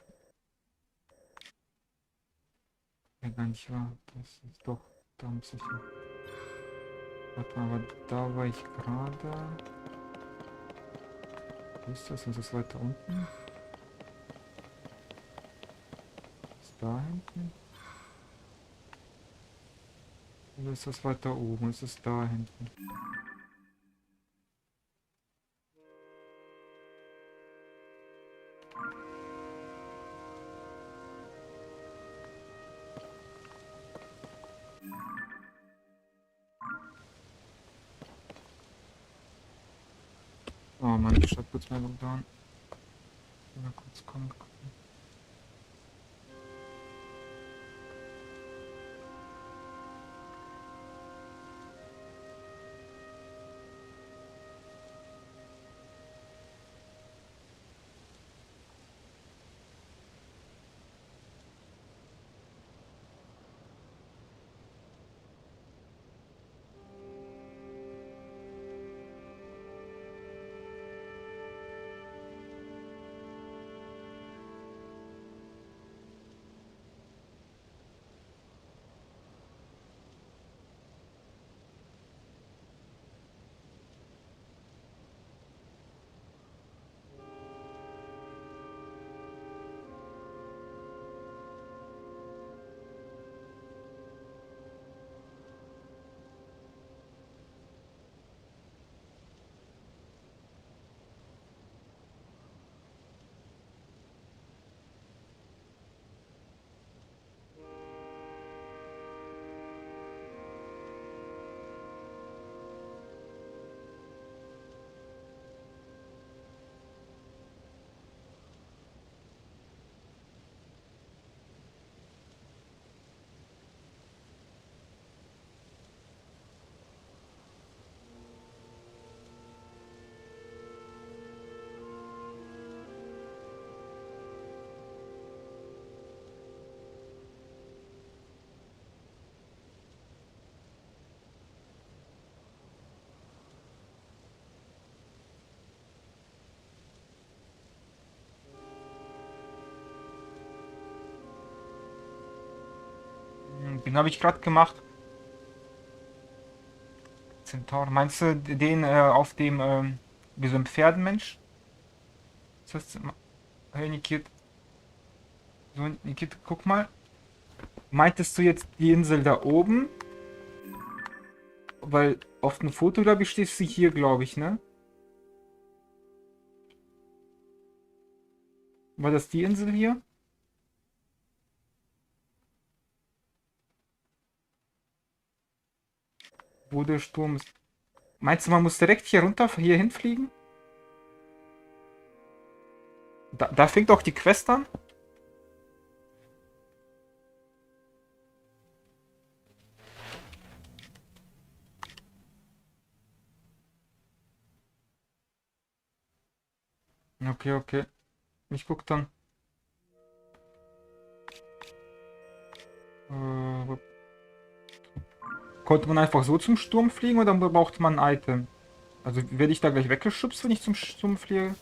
Ja, gar nicht wahr. Das ist doch. Da muss ich hin. Warte mal, aber da war ich gerade. Wo ist das? Ist das weiter unten? Ist da hinten? Oder ist das weiter oben? Ist es da hinten? Oh Mann, ich schreib kurz mal down. Mal kurz kommen. Den habe ich gerade gemacht. Zentaur. Meinst du den auf dem, wie so ein Pferdenmensch? Ist das, hey Nikit, so, Nikit, guck mal. Meintest du jetzt die Insel da oben? Weil auf dem Foto, glaube ich, stehst du hier, glaube ich, ne? War das die Insel hier? Wo der Sturm ist. Meinst du, man muss direkt hier runter, hier hinfliegen? Da fängt auch die Quest an? Okay, okay. Ich guck dann. Konnte man einfach so zum Sturm fliegen oder braucht man ein Item? Also werde ich da gleich weggeschubst, wenn ich zum Sturm fliege?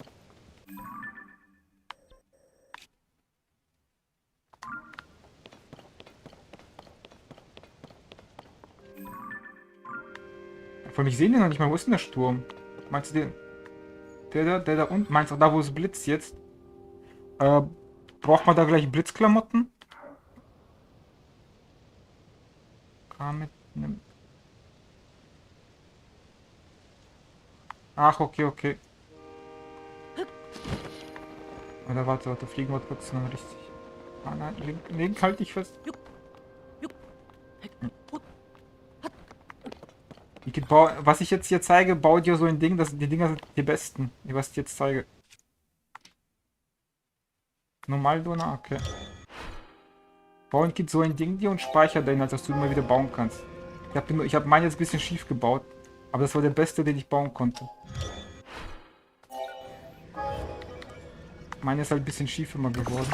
Vor allem, ich sehe den noch nicht mal. Wo ist denn der Sturm? Meinst du den? Der da unten? Meinst du da, wo es blitzt jetzt? Äh, braucht man da gleich Blitzklamotten? Kam mit einem. Ach, okay, okay. Oder warte, fliegen wir kurz noch richtig. Ah nein, link halt dich fest. Was ich jetzt hier zeige, baut dir so ein Ding, die Dinger sind die besten, was ich jetzt zeige. Normal Donner, okay. Bauen geht so ein Ding dir und speicher den, als dass du immer wieder bauen kannst. Ich hab meinen jetzt ein bisschen schief gebaut, aber das war der beste, den ich bauen konnte. Meine ist halt ein bisschen schief immer geworden.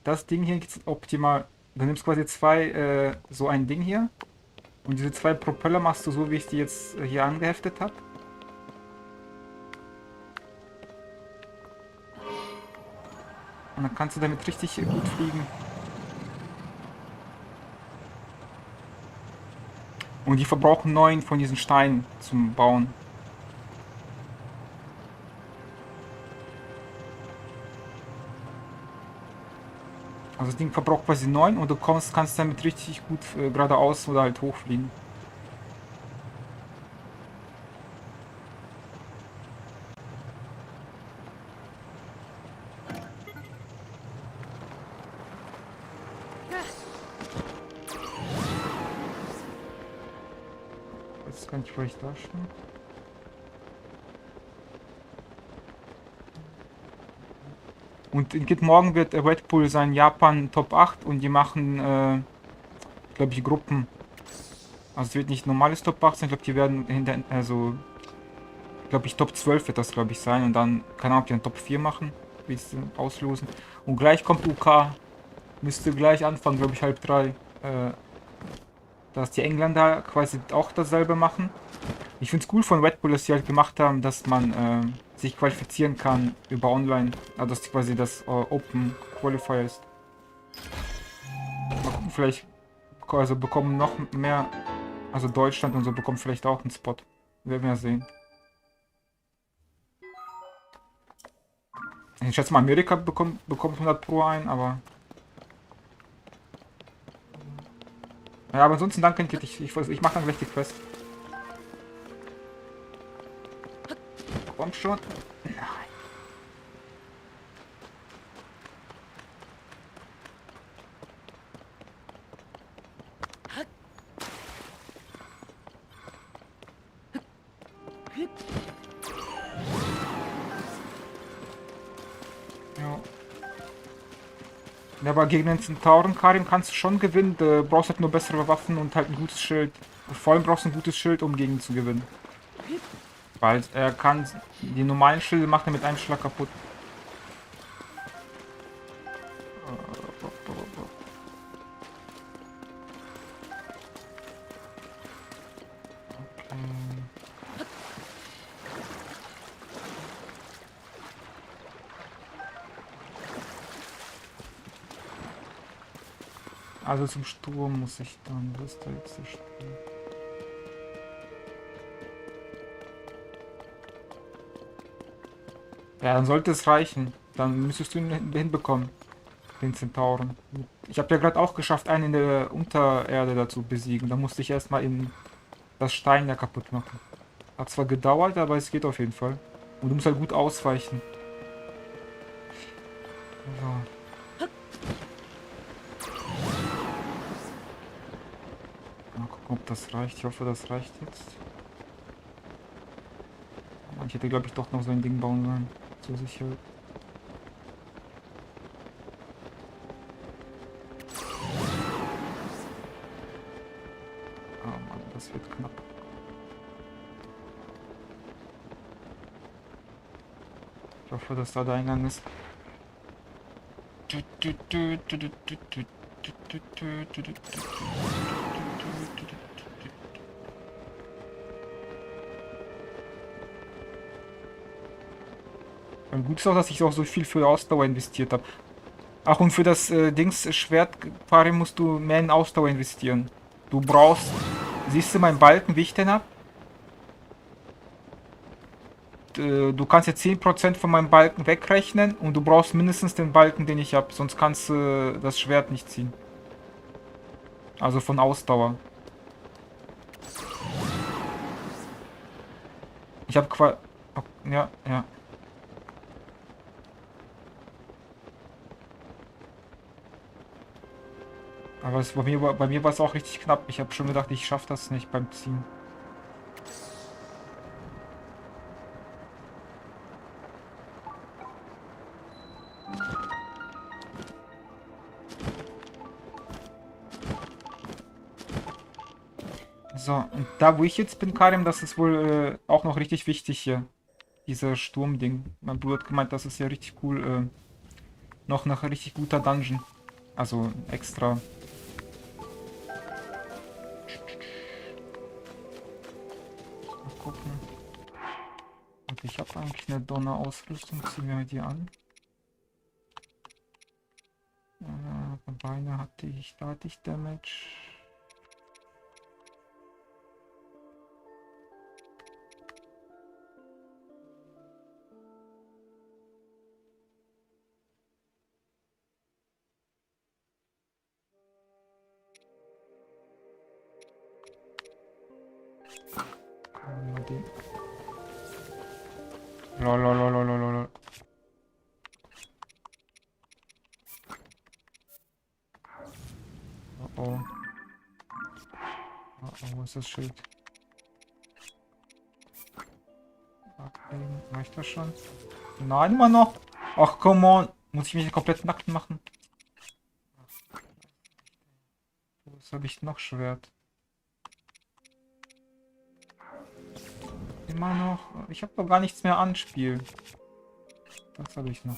Das Ding hier ist optimal. Du nimmst quasi so ein Ding hier. Und diese 2 Propeller machst du so, wie ich die jetzt hier angeheftet habe. Und dann kannst du damit richtig gut fliegen. Und die verbrauchen 9 von diesen Steinen zum Bauen. Also das Ding verbraucht quasi 9 und du kannst damit richtig gut geradeaus oder halt hochfliegen. Jetzt kann ich vielleicht da stehen. Und morgen wird Red Bull sein Japan Top 8 und die machen, glaube ich, Gruppen. Also es wird nicht normales Top 8 sein, ich glaube, die werden glaube ich, Top 12 wird das, glaube ich, sein und dann, keine Ahnung, ob die einen Top 4 machen, wie es auslosen. Und gleich kommt UK, müsste gleich anfangen, glaube ich, 2:30. Dass die Engländer quasi auch dasselbe machen. Ich finde es cool von Red Bull, dass sie halt gemacht haben, dass man sich qualifizieren kann über Online. Also dass quasi das Open Qualifier ist. Mal gucken, vielleicht bekommen noch mehr, also Deutschland und so bekommen vielleicht auch einen Spot. Werden wir sehen. Ich schätze mal, Amerika bekommt 100 Pro ein, aber... Ja, aber ansonsten danke, ich mache dann gleich die Quest. Komm schon. Nein. Ja, aber gegen den Zentauren, Karim, kannst du schon gewinnen. Du brauchst halt nur bessere Waffen und halt ein gutes Schild. Vor allem brauchst du ein gutes Schild, um gegen ihn zu gewinnen. Weil er kann die normalen Schilde macht er mit einem Schlag kaputt. Also zum Sturm muss ich dann. Wo ist da jetzt der Sturm? Ja, dann sollte es reichen. Dann müsstest du ihn hinbekommen, den Zentauren. Ich habe ja gerade auch geschafft, einen in der Untererde dazu besiegen. Da musste ich erstmal in das Stein da kaputt machen. Hat zwar gedauert, aber es geht auf jeden Fall. Und du musst halt gut ausweichen. So. Mal gucken, ob das reicht. Ich hoffe, das reicht jetzt. Ich hätte, glaube ich, doch noch so ein Ding bauen sollen. Zur Sicherheit. Ah, Mann, das wird knapp. Ich hoffe, dass da der Eingang ist. Und gut ist auch, dass ich auch so viel für Ausdauer investiert habe. Ach, und für das Dings Schwertpaare musst du mehr in Ausdauer investieren. Du brauchst. Siehst du meinen Balken, wie ich den hab? Du kannst jetzt 10% von meinem Balken wegrechnen und du brauchst mindestens den Balken, den ich habe, sonst kannst du das Schwert nicht ziehen. Also von Ausdauer. Ich habe quasi. Ja, ja. Aber bei mir war es auch richtig knapp. Ich habe schon gedacht, ich schaffe das nicht beim Ziehen. So, und da wo ich jetzt bin, Karim, das ist wohl auch noch richtig wichtig hier. Dieser Sturmding. Mein Bruder hat gemeint, das ist ja richtig cool. Noch ein richtig guter Dungeon. Also extra. Mal gucken. Und ich habe eigentlich eine Donnerausrüstung. Ziehen wir die an. Beine hatte ich, da hatte ich Damage. Mal den. Lolololololol. Oh oh. Oh oh, wo ist das Schild? Ablegen. Reicht das schon? Nein, immer noch. Ach, come on. Muss ich mich komplett nackt machen? Was habe ich noch? Schwert. Immer noch. Ich habe doch gar nichts mehr an, Spiel. Das habe ich noch.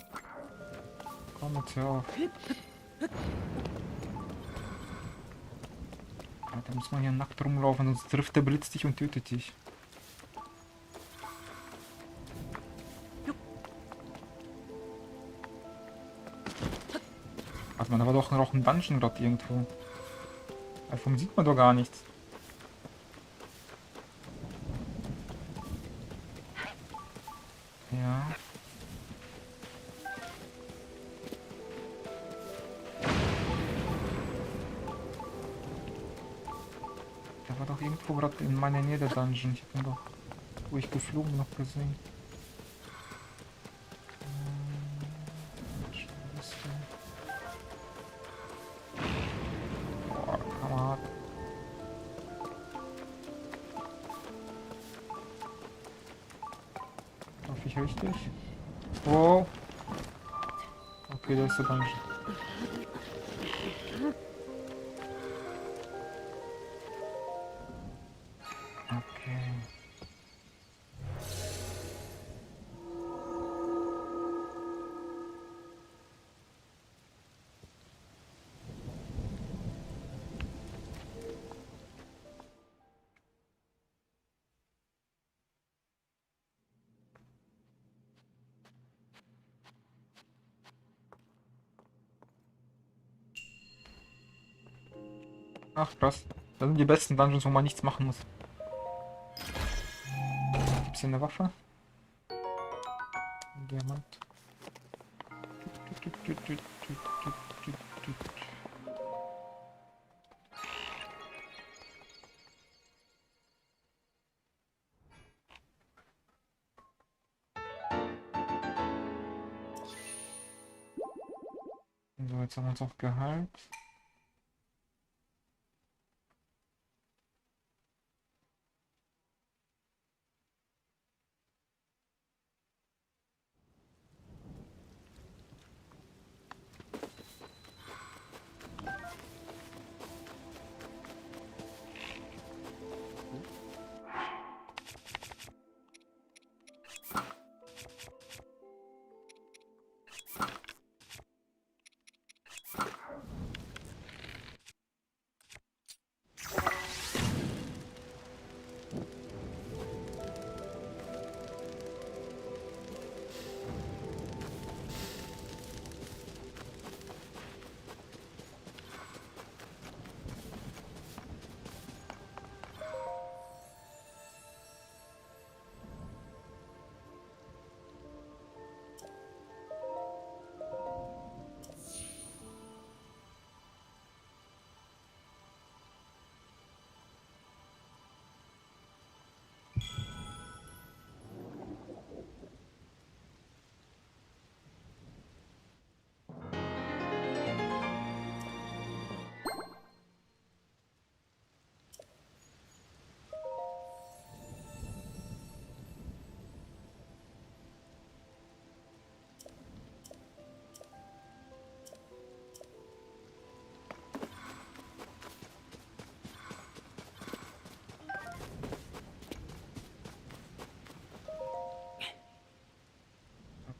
Komm jetzt hör auf. Ja, da muss man hier nackt rumlaufen, sonst trifft der Blitz dich und tötet dich. Warte mal, da war doch noch ein Dungeon gerade irgendwo. Davon sieht man doch gar nichts. Ja. Da war doch irgendwo gerade in meiner Nähe der Dungeon. Ich habe ihn doch, wo ich geflogen noch gesehen. Boah, Kamerad. Laufe ich richtig? Wow. Okay, da ist der Dungeon. Okay. Ach krass. Das sind die besten Dungeons, wo man nichts machen muss. Gibt's hier eine Waffe? Ein Diamant. So, jetzt haben wir uns auch geheilt.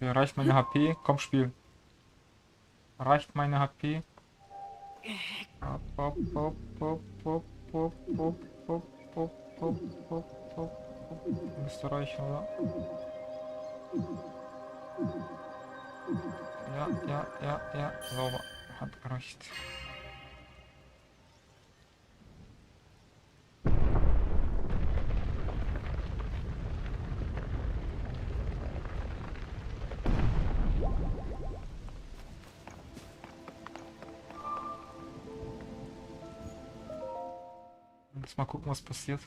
Okay, reicht meine HP? Komm, Spiel. Reicht meine HP? Hopp, hopp, hopp, hopp, hopp, hopp, hopp, hopp, hopp, hopp, hopp, hopp, hopp. Müsste reichen, oder? Ja. Sauber. Hat gereicht. Jetzt mal gucken, was passiert.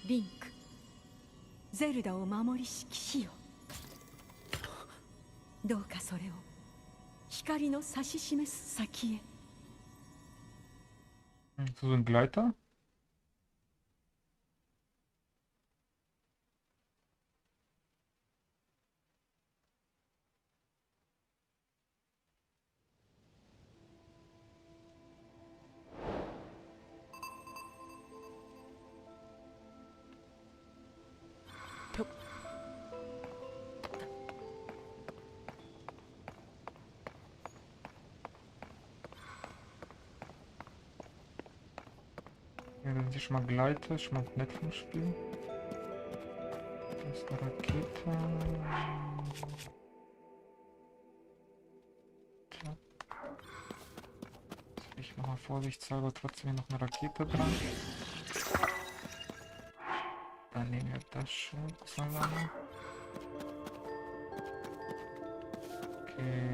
リンク、ゼルダを守りし騎士よ。どうかそれを光の指し示す先へ。So ein Gleiter? Ja, das ist schon mal Gleiter, schon mal nett vom Spiel. Das ist eine Rakete. Tja. Ich mache mal vorsichtshalber trotzdem hier noch eine Rakete dran. Dann nehmen wir das schon so lange. Okay.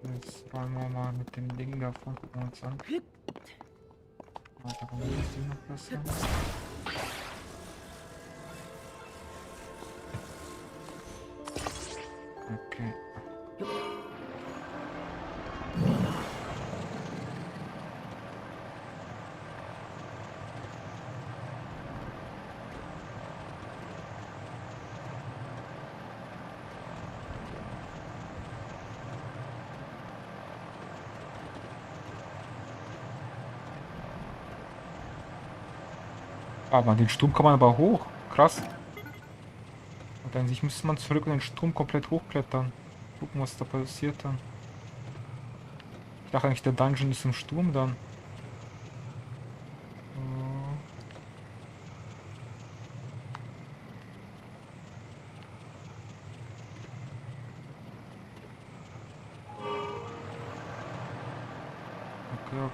Jetzt wollen wir mal mit dem Ding davon gucken wir uns an. Warte, warum ist das Ding noch besser? Okay. Aber den Sturm kann man aber hoch. Krass. Und an sich müsste man zurück und den Sturm komplett hochklettern. Gucken, was da passiert dann. Ich dachte eigentlich, der Dungeon ist im Sturm dann.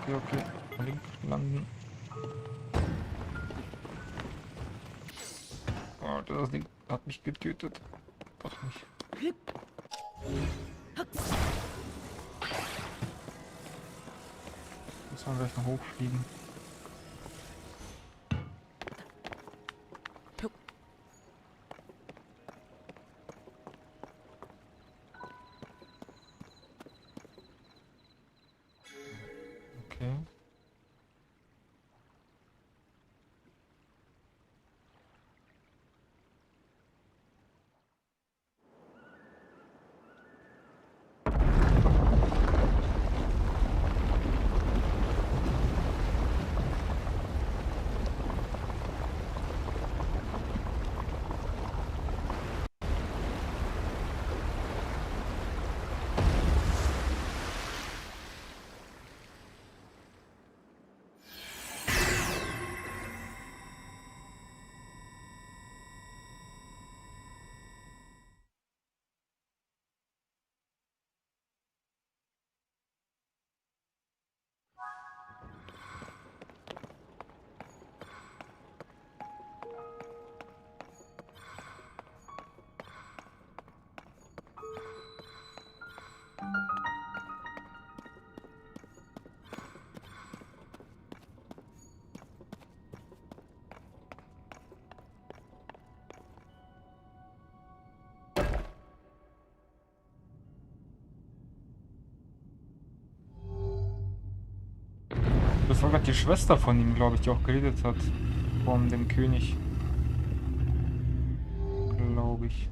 Okay. Link landen. Oh, das Ding hat mich getötet. Doch nicht. Muss man gleich noch hochfliegen. Okay. Das war gerade die Schwester von ihm, glaube ich, die auch geredet hat. Von dem König. Glaube ich.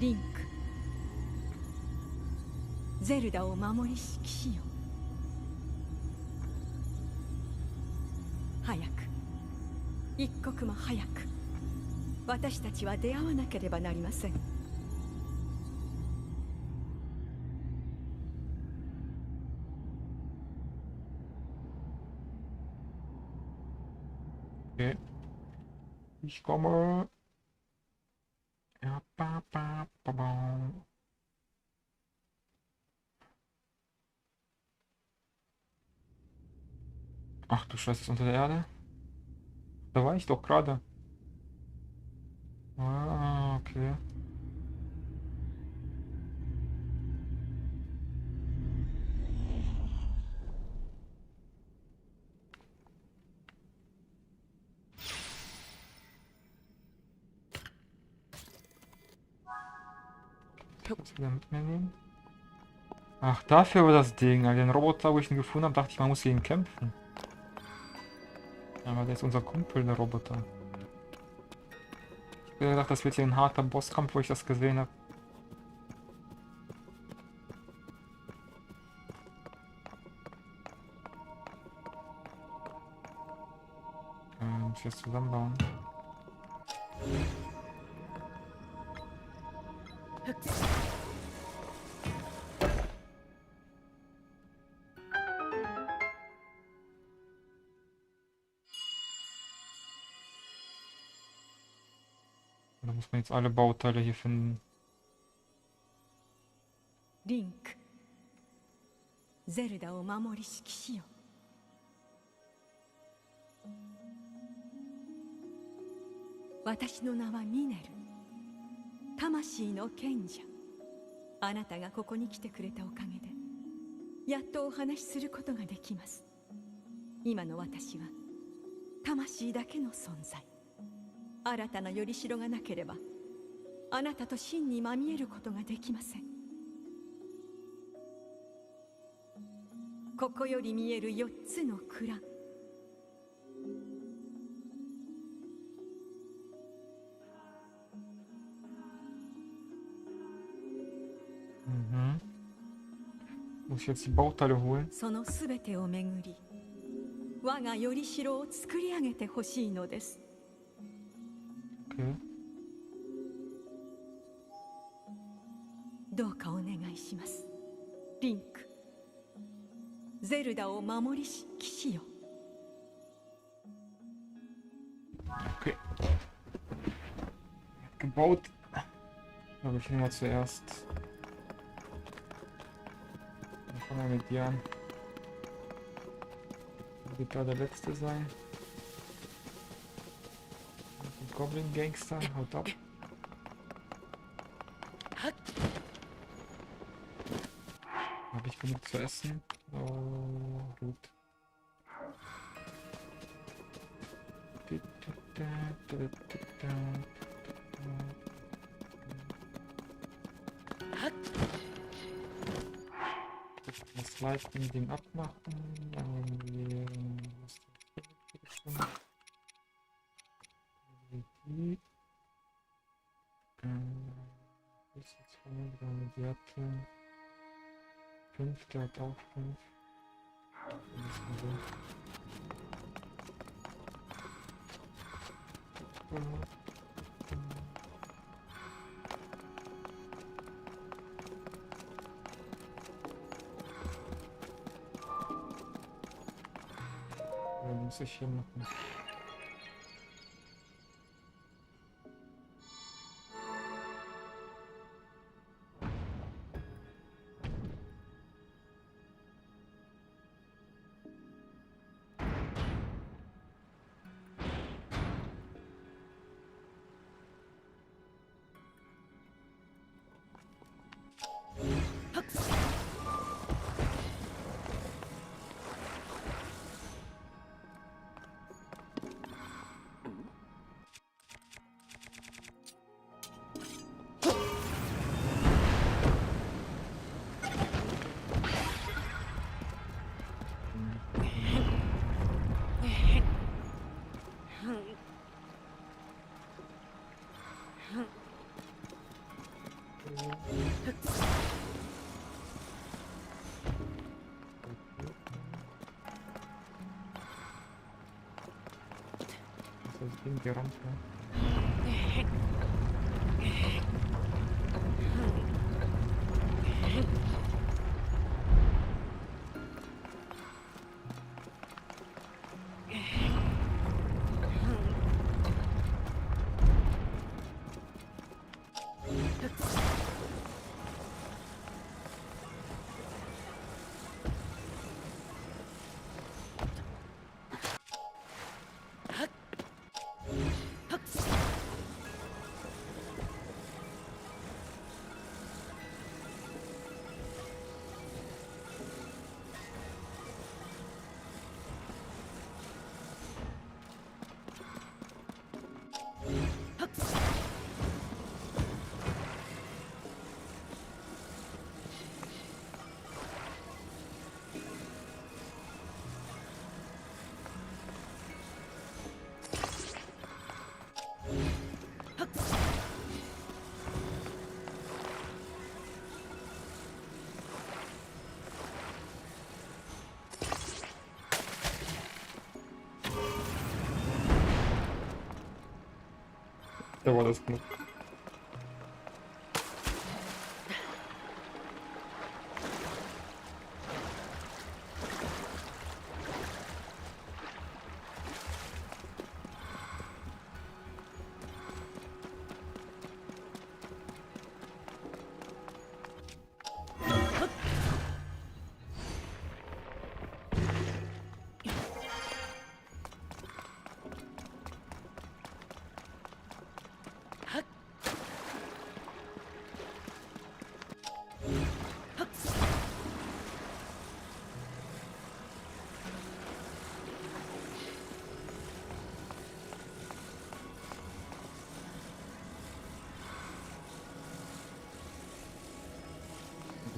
リンク、ゼルダを守りし騎士よ。早く、一刻も早く、私たちは出会わなければなりません。Okay. Ich komme. Ja, Ach du Scheiße, ist unter der Erde? Da war ich doch gerade. Ah, okay. Das wieder mit mir nehmen. Ach, dafür war das Ding. Also den Roboter, wo ich ihn gefunden habe, dachte ich, man muss gegen ihn kämpfen. Aber der ist unser Kumpel, der Roboter. Ich habe gedacht, das wird hier ein harter Bosskampf, wo ich das gesehen habe. das zusammenbauen. Da muss man jetzt alle Bauteile hier finden. リンクゼルダを守りし騎士よ。私の名はミネル、魂の賢者。あなたがここに来てくれたおかげでやっとお話しすることができます。今の私は魂だけの存在。新たなよりしろがなければあなたと真にまみえることができません。ここより見える4つの蔵、Muss ich jetzt die Bauteile holen? そのすべてをめぐり我がよりしろを作り上げてほしいのです。 Okay. どうかお願いします。リンク、ゼルダを守りし騎士よ。 Okay. Gebaut. Aber ich nehme mal zuerst. Dann fangen wir mit dir an. Wird da der letzte sein. Goblin Gangster, haut ab. Habe ich genug zu essen? Oh, gut. Das Live mit dem abmachen. Dann haben wir die. Das ist jetzt von der Werte. 5, der hat auch 5. Muss ich hier machen. Das Ding gerammt, ja. Da war das knapp.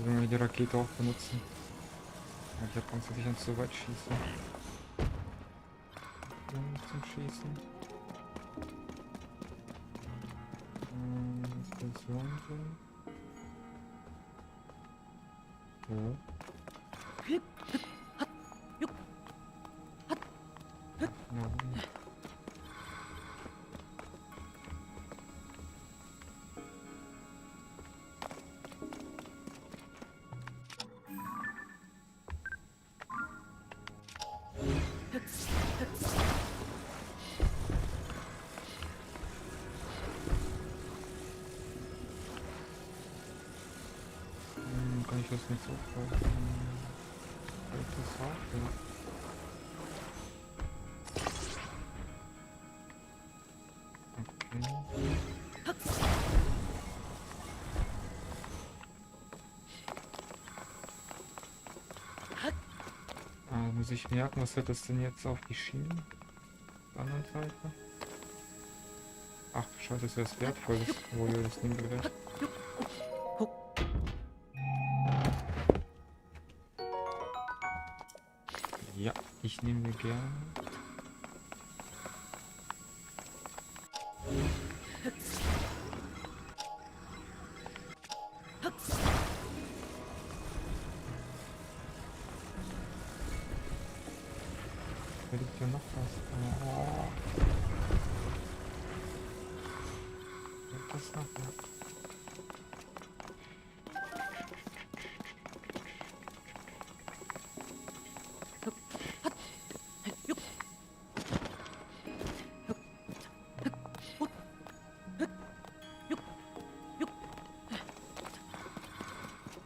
Wenn wir die Rakete auch benutzen. Ja, die Japaner sich dann zu weit schießen. Nicht zum Schießen. Explosion so. So. Na, kann ich das nicht so kaufen? Kann ich das auch? Ja. Okay. Muss ich merken, was hat das denn jetzt auf die Schienen? Auf der anderen Seite? Ach du Scheiße, das ist was Wertvolles, wo ihr das nehmen würdet. Ja, ich nehme mir gerne. Da liegt ja noch was. Oh. Das noch was.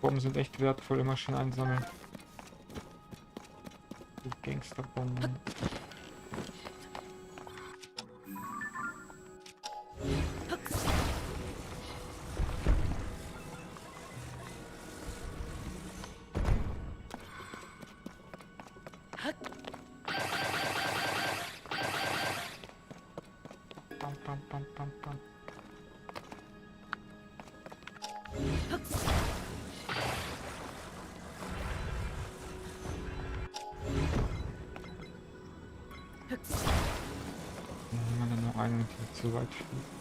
Bomben sind echt wertvoll, immer schön einsammeln. Die Gangsterbomben. Pam, pam, pam, pam, pam. Wenn man dann noch einen, die zu weit fliegt.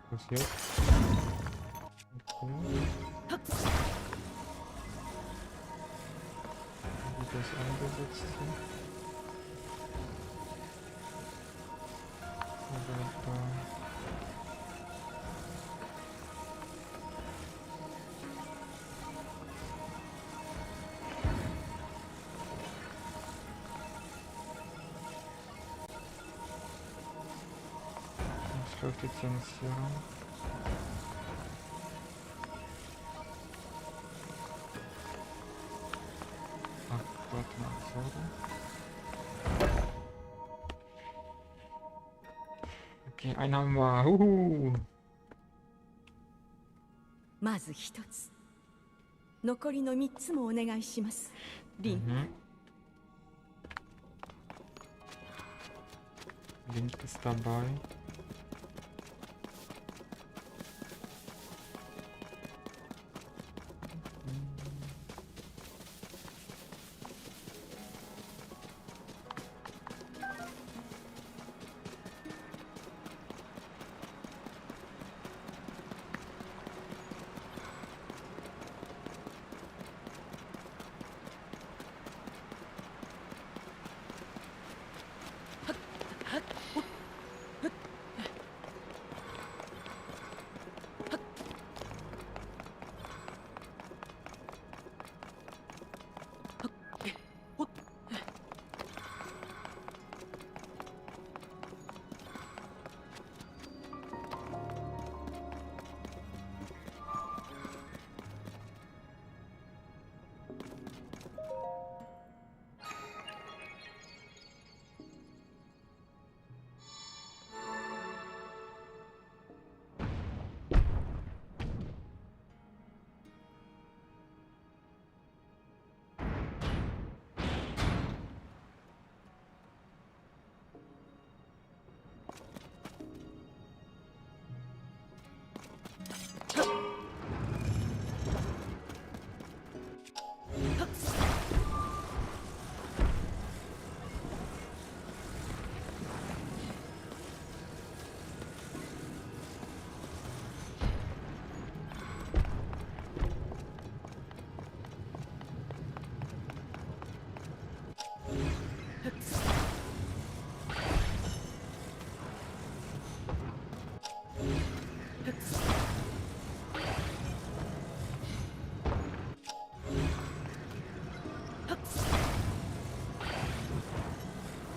Was jetzt? Okay. Wie das eingesetzt hier. Aber da. Was läuft jetzt denn hier ran? Ach, warte mal, so. Okay, einen haben wir. Huhu. まず一つ残りの3つもお願いしますリン、Wind ist dabei.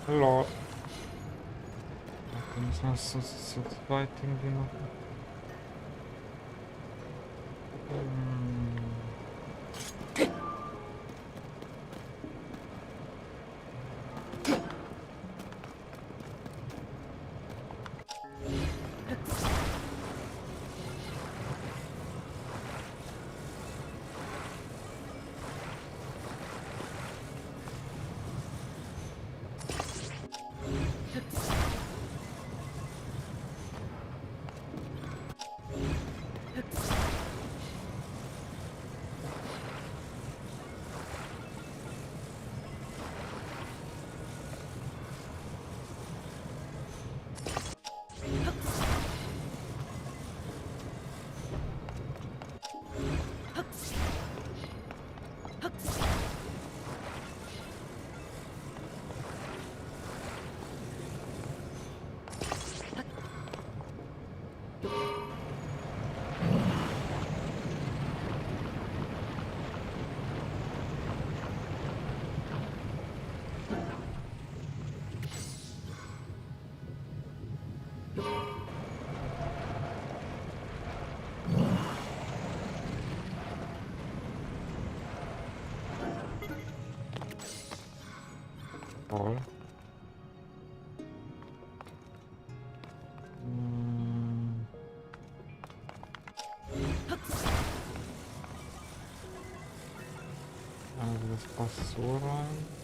Hallo. Dann müssen wir es zu zweit irgendwie machen. Toll. Also das passt so rein.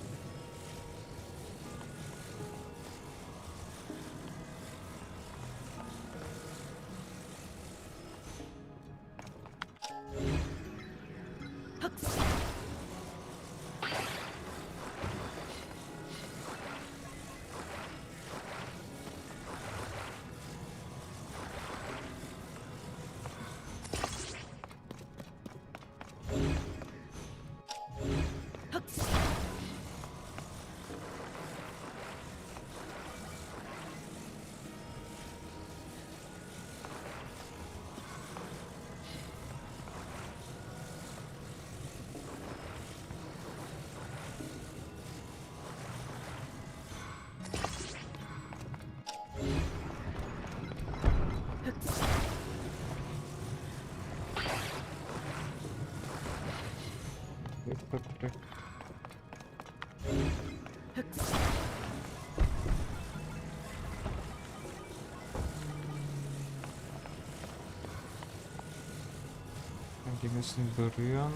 Die müssen berühren.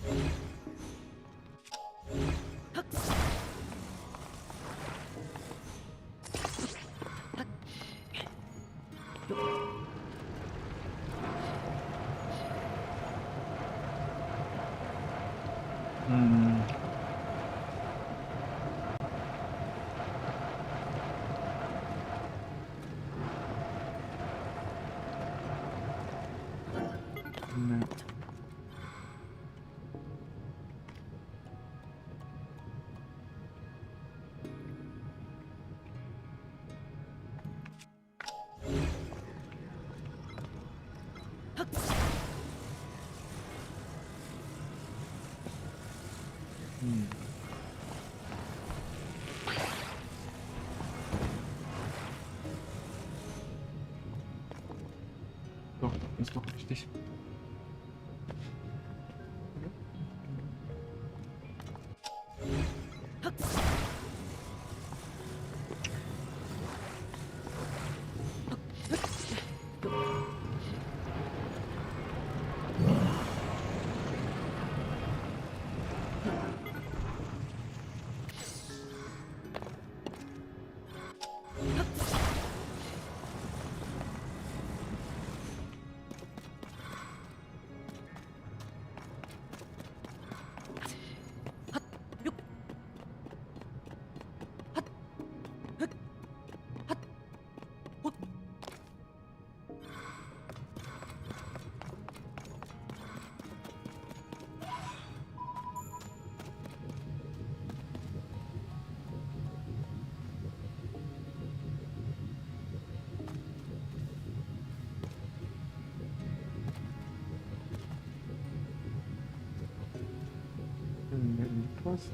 Ne. Doch, ist doch richtig. Was?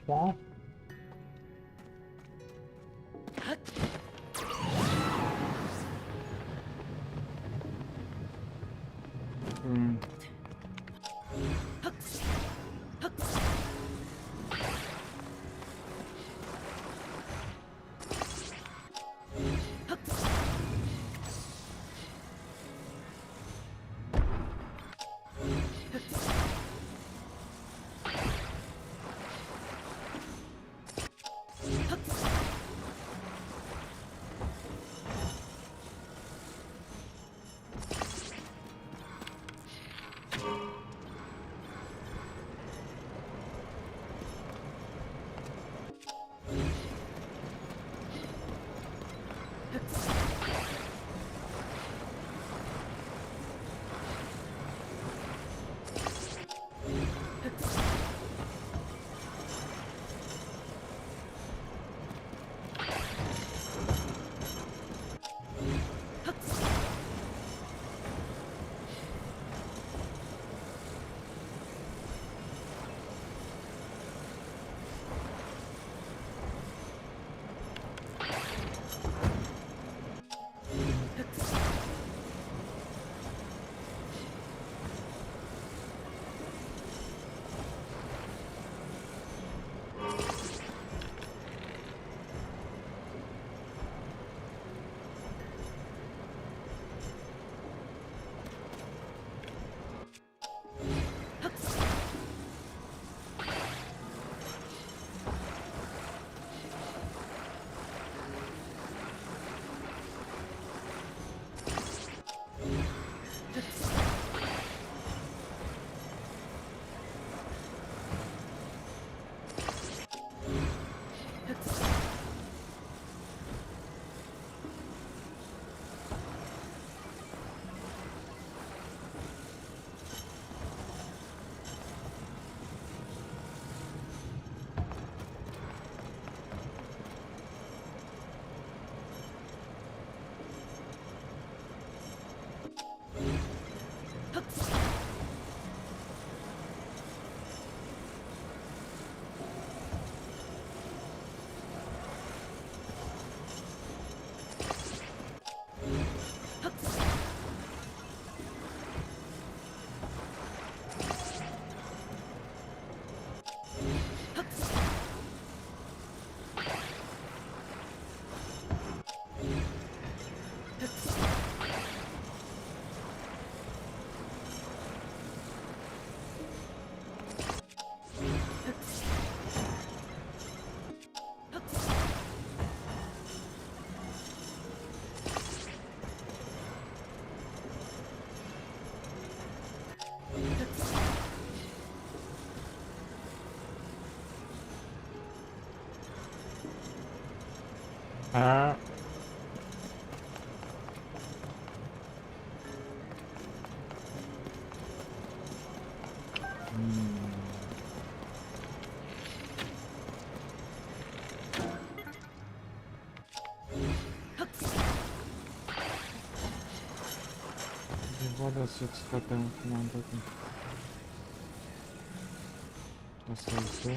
Was? Wie war das jetzt verdammt? Das war so.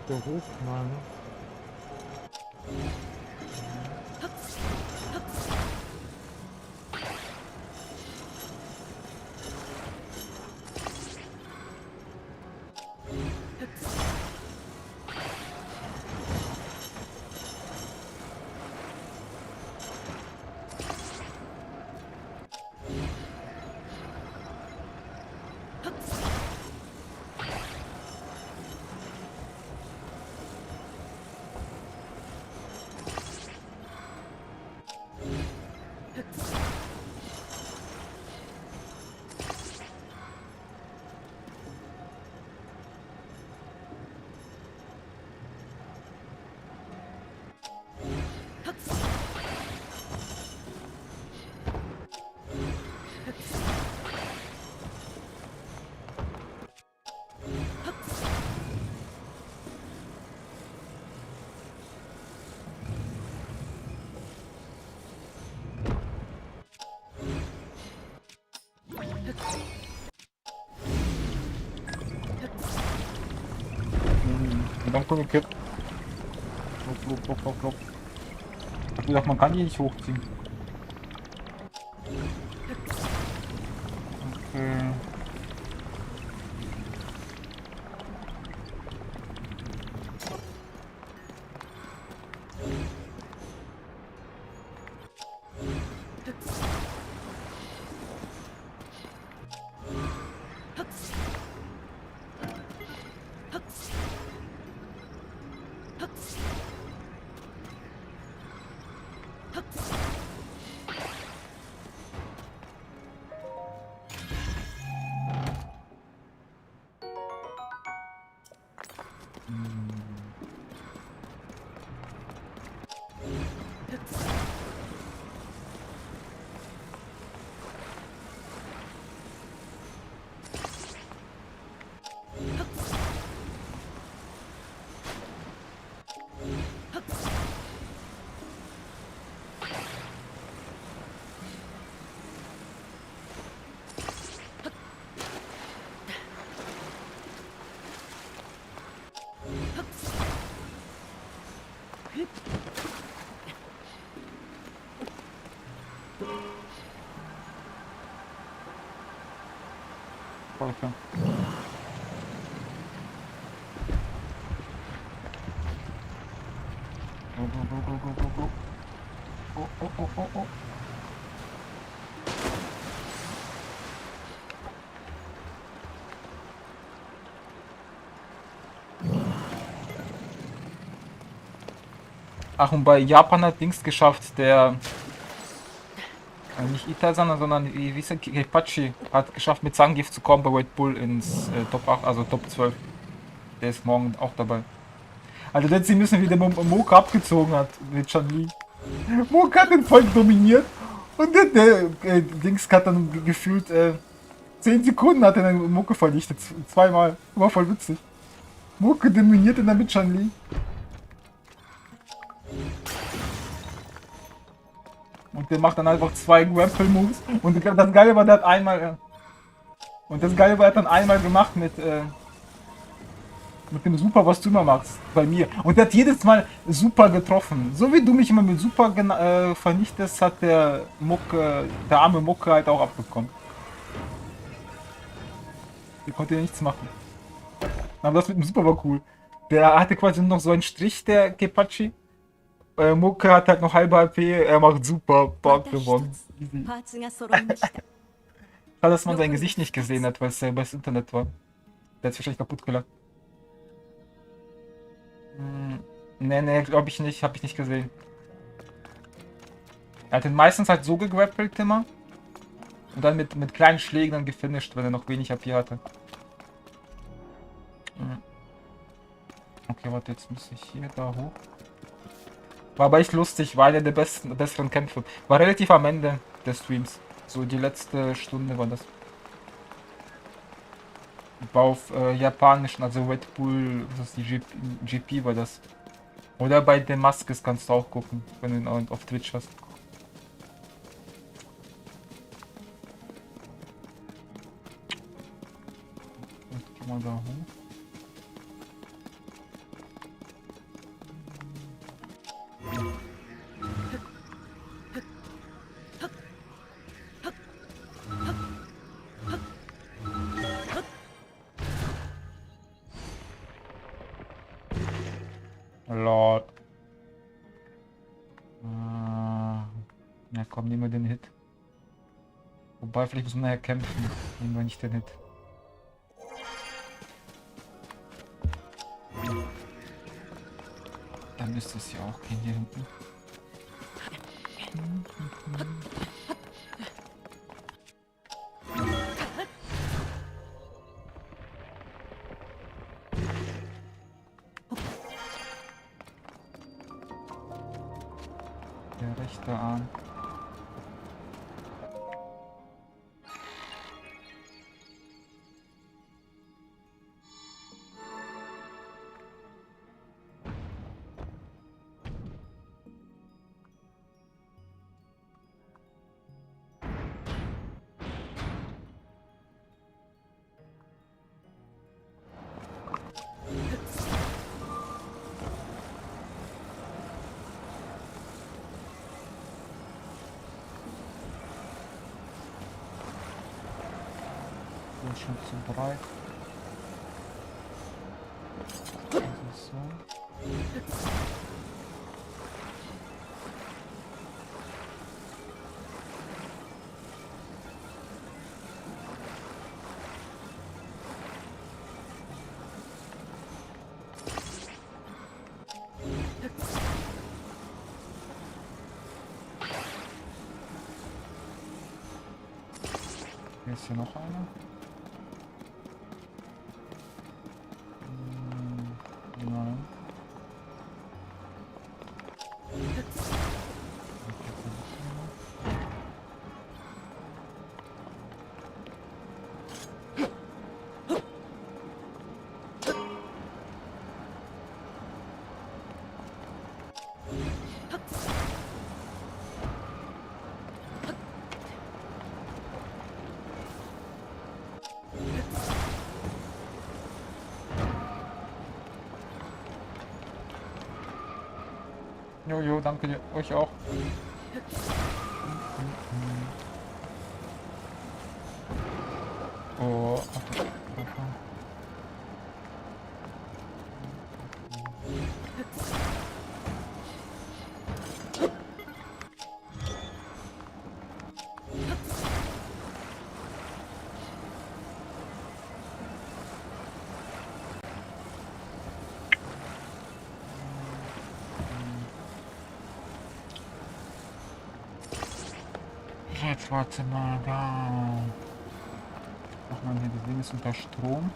Der Hofmann. Und dann kommt die Klopp. Ich dachte, man kann die nicht hochziehen. Okay. Voll klar. Go, go, go, go, go, go, go. Oh, oh, oh, oh, oh. Ach, und bei Japan hat Dings geschafft, der nicht Itasana, sondern wie hieß der? Kepachi hat geschafft mit Zangief zu kommen bei Red Bull ins Top 8, also Top 12. Der ist morgen auch dabei. Also jetzt sie müssen, wie der Moka abgezogen hat mit Chun-Li. Moka hat den voll dominiert und der Dings hat dann gefühlt 10 Sekunden hat er den Moka vernichtet. Zweimal. War voll witzig. Moka dominiert und dann mit Chun-Li. Und der macht dann einfach 2 Grapple-Moves. Und das Geile war, der hat einmal... und das Geile war, er hat dann einmal gemacht mit dem Super, was du immer machst. Bei mir. Und der hat jedes Mal Super getroffen. So wie du mich immer mit Super vernichtest, hat der arme Mucke halt auch abbekommen. Der konnte ja nichts machen. Aber das mit dem Super war cool. Der hatte quasi nur noch so einen Strich, der Kepachi. Mucke hat halt noch halbe HP, er macht super, Bock gewonnen. Easy. パーツが揃いました Schade, dass man sein Gesicht nicht gesehen hat, weil es selber das Internet war. Der hat's wahrscheinlich kaputt gelacht. Nee, glaube ich nicht, habe ich nicht gesehen. Er hat den meistens halt so gegrappelt immer. Und dann mit kleinen Schlägen dann gefinisht, wenn er noch wenig HP hatte. Okay, warte, jetzt muss ich hier da hoch. War aber echt lustig, war einer der besseren Kämpfe. War relativ am Ende des Streams. So die letzte Stunde war das. War auf japanischen, also Red Bull, das ist die GP war das. Oder bei Demaskis kannst du auch gucken, wenn du ihn auf Twitch hast. Jetzt gehen wir da hoch. Lord. Ja komm, nehmen wir den Hit. Wobei, vielleicht müssen wir nachher kämpfen. Nehmen wir nicht den Hit. Dann müsste es ja auch gehen hier hinten. Der rechte Arm. Schon zu breit. Das ist so. Hier ist hier noch einer. Jojo, danke dir. Euch auch. Oh. Jetzt warte mal da. Ach man, hier, das Ding ist unter Strom.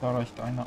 Da reicht einer.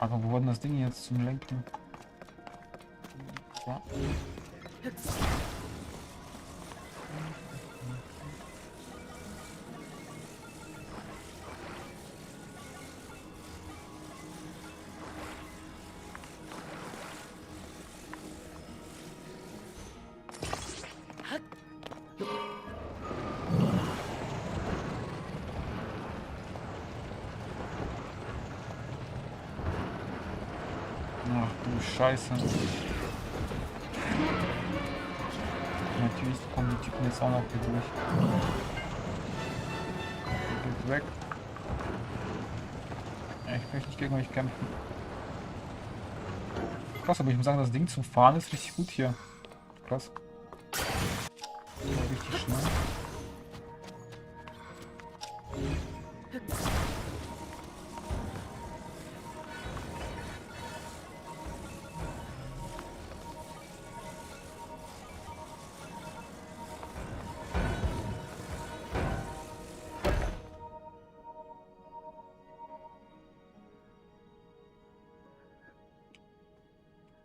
Aber wo war denn das Ding jetzt zum Lenken? Ja. Ach du Scheiße. Natürlich kommen die Typen jetzt auch noch hier durch. Geht weg. Ich möchte nicht gegen euch kämpfen. Krass, aber ich muss sagen, das Ding zum Fahren ist richtig gut hier. Krass. Richtig schnell.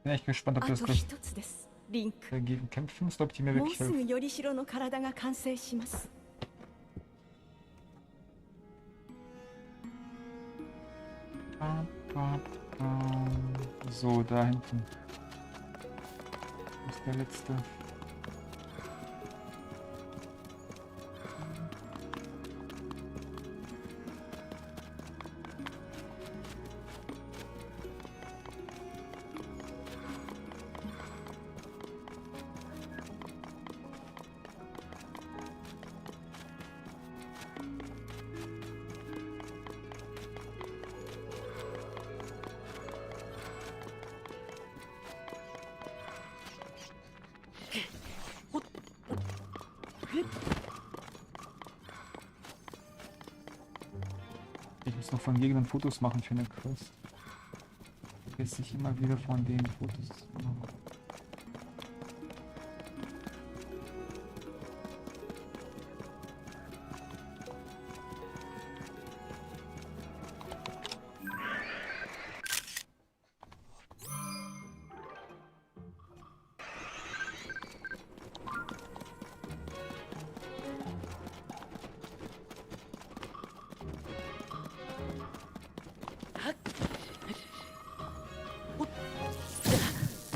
Bin echt gespannt, ob あ das と gleich 一つですリンク dagegen kämpfen müsst, ob die mir もう wirklich すぐ helfen. よりしろの体が完成します So, da hinten. Das ist der letzte. Ich muss noch von Gegnern Fotos machen für eine Quest. Vergesse ich immer wieder von denen Fotos zu machen.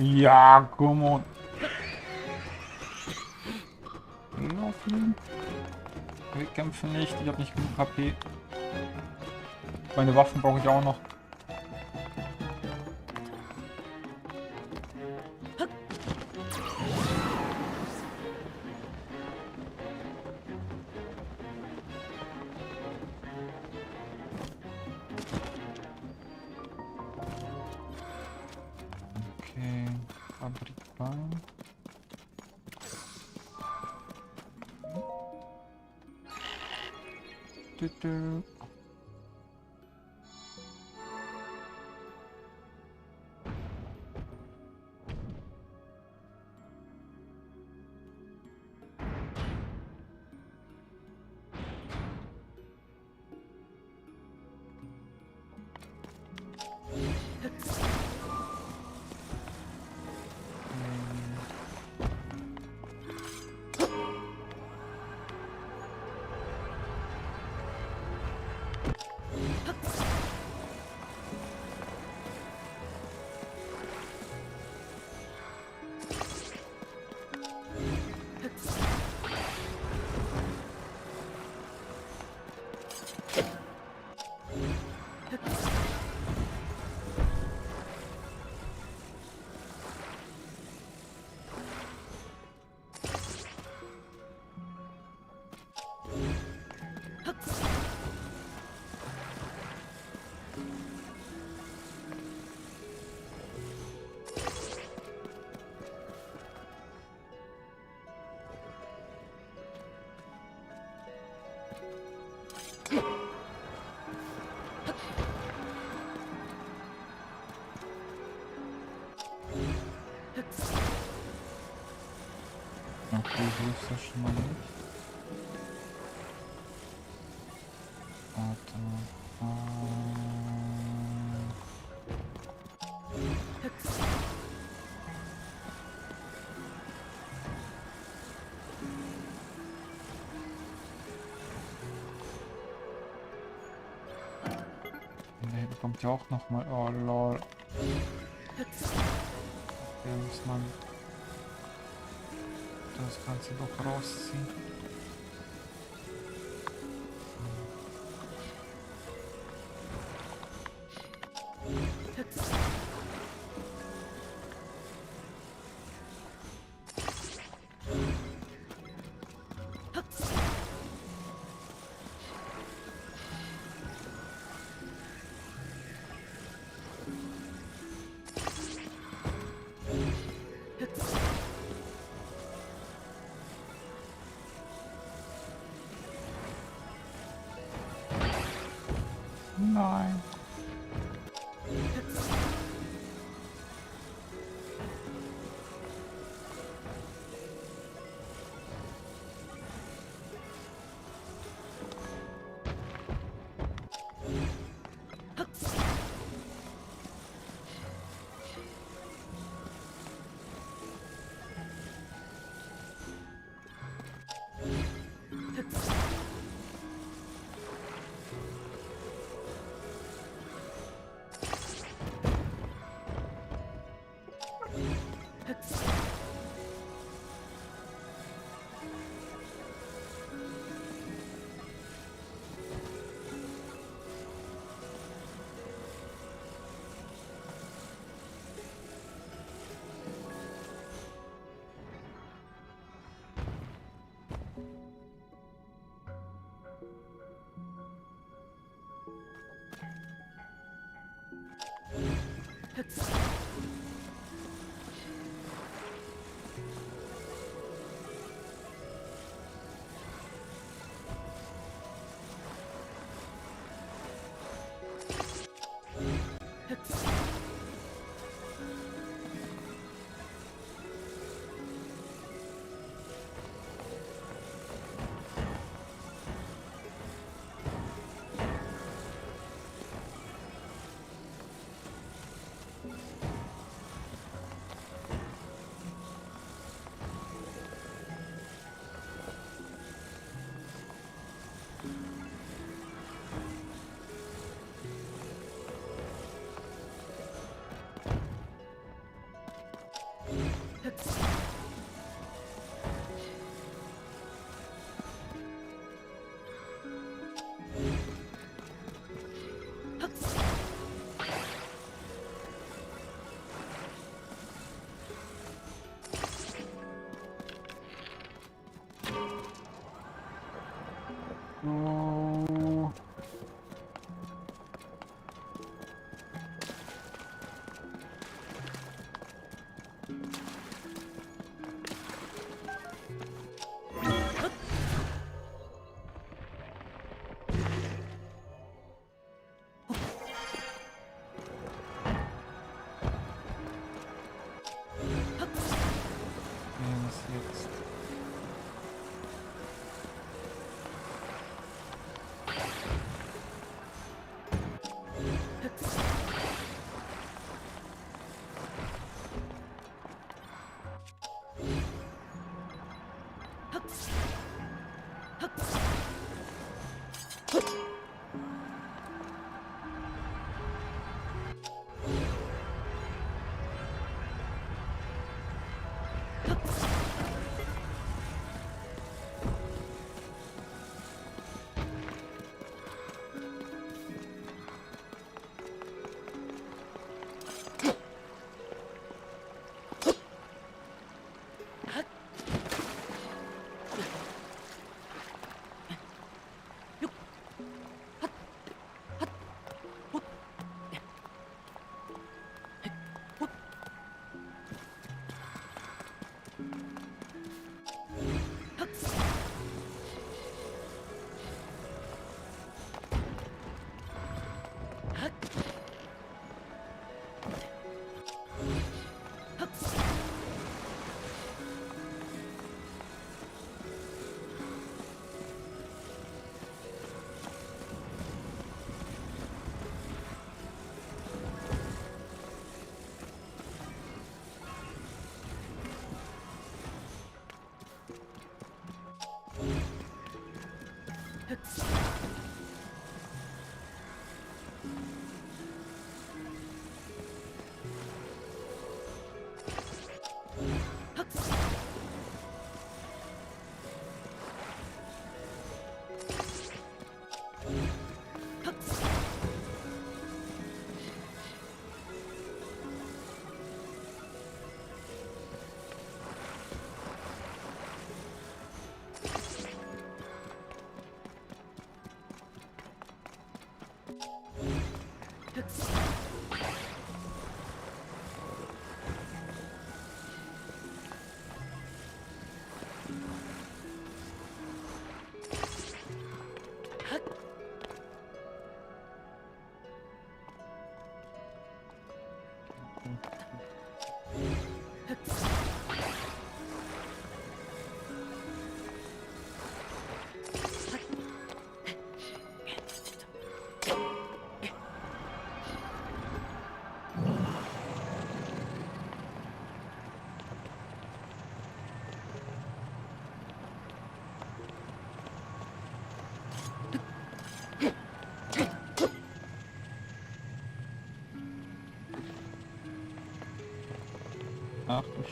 Ja, komm on. Laufen. Wir kämpfen nicht, ich habe nicht genug HP. Meine Waffen brauche ich auch noch. Okay, Fabrikbahn. Tütü. Okay, so ist das schon mal nicht. Warte. Ne, bekommt ja auch nochmal. Oh lol. Hier muss man das Ganze doch rausziehen. Nein. Oh. Ja, was jetzt?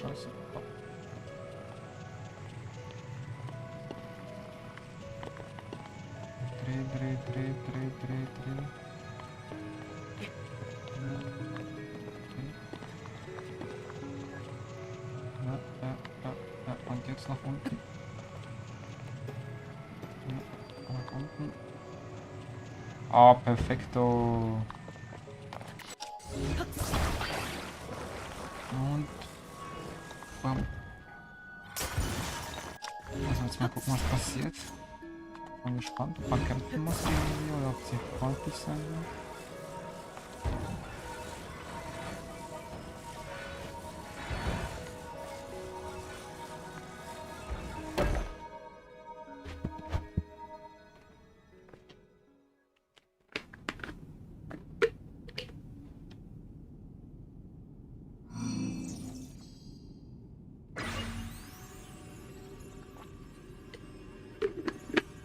Scheiße. Dreh. Ja. Und jetzt nach unten. Ja, nach unten. Ah, perfekto. Und bam. Also jetzt mal gucken, was passiert. Bin gespannt, ob man kämpfen muss irgendwie oder ob sie freundlich sein will.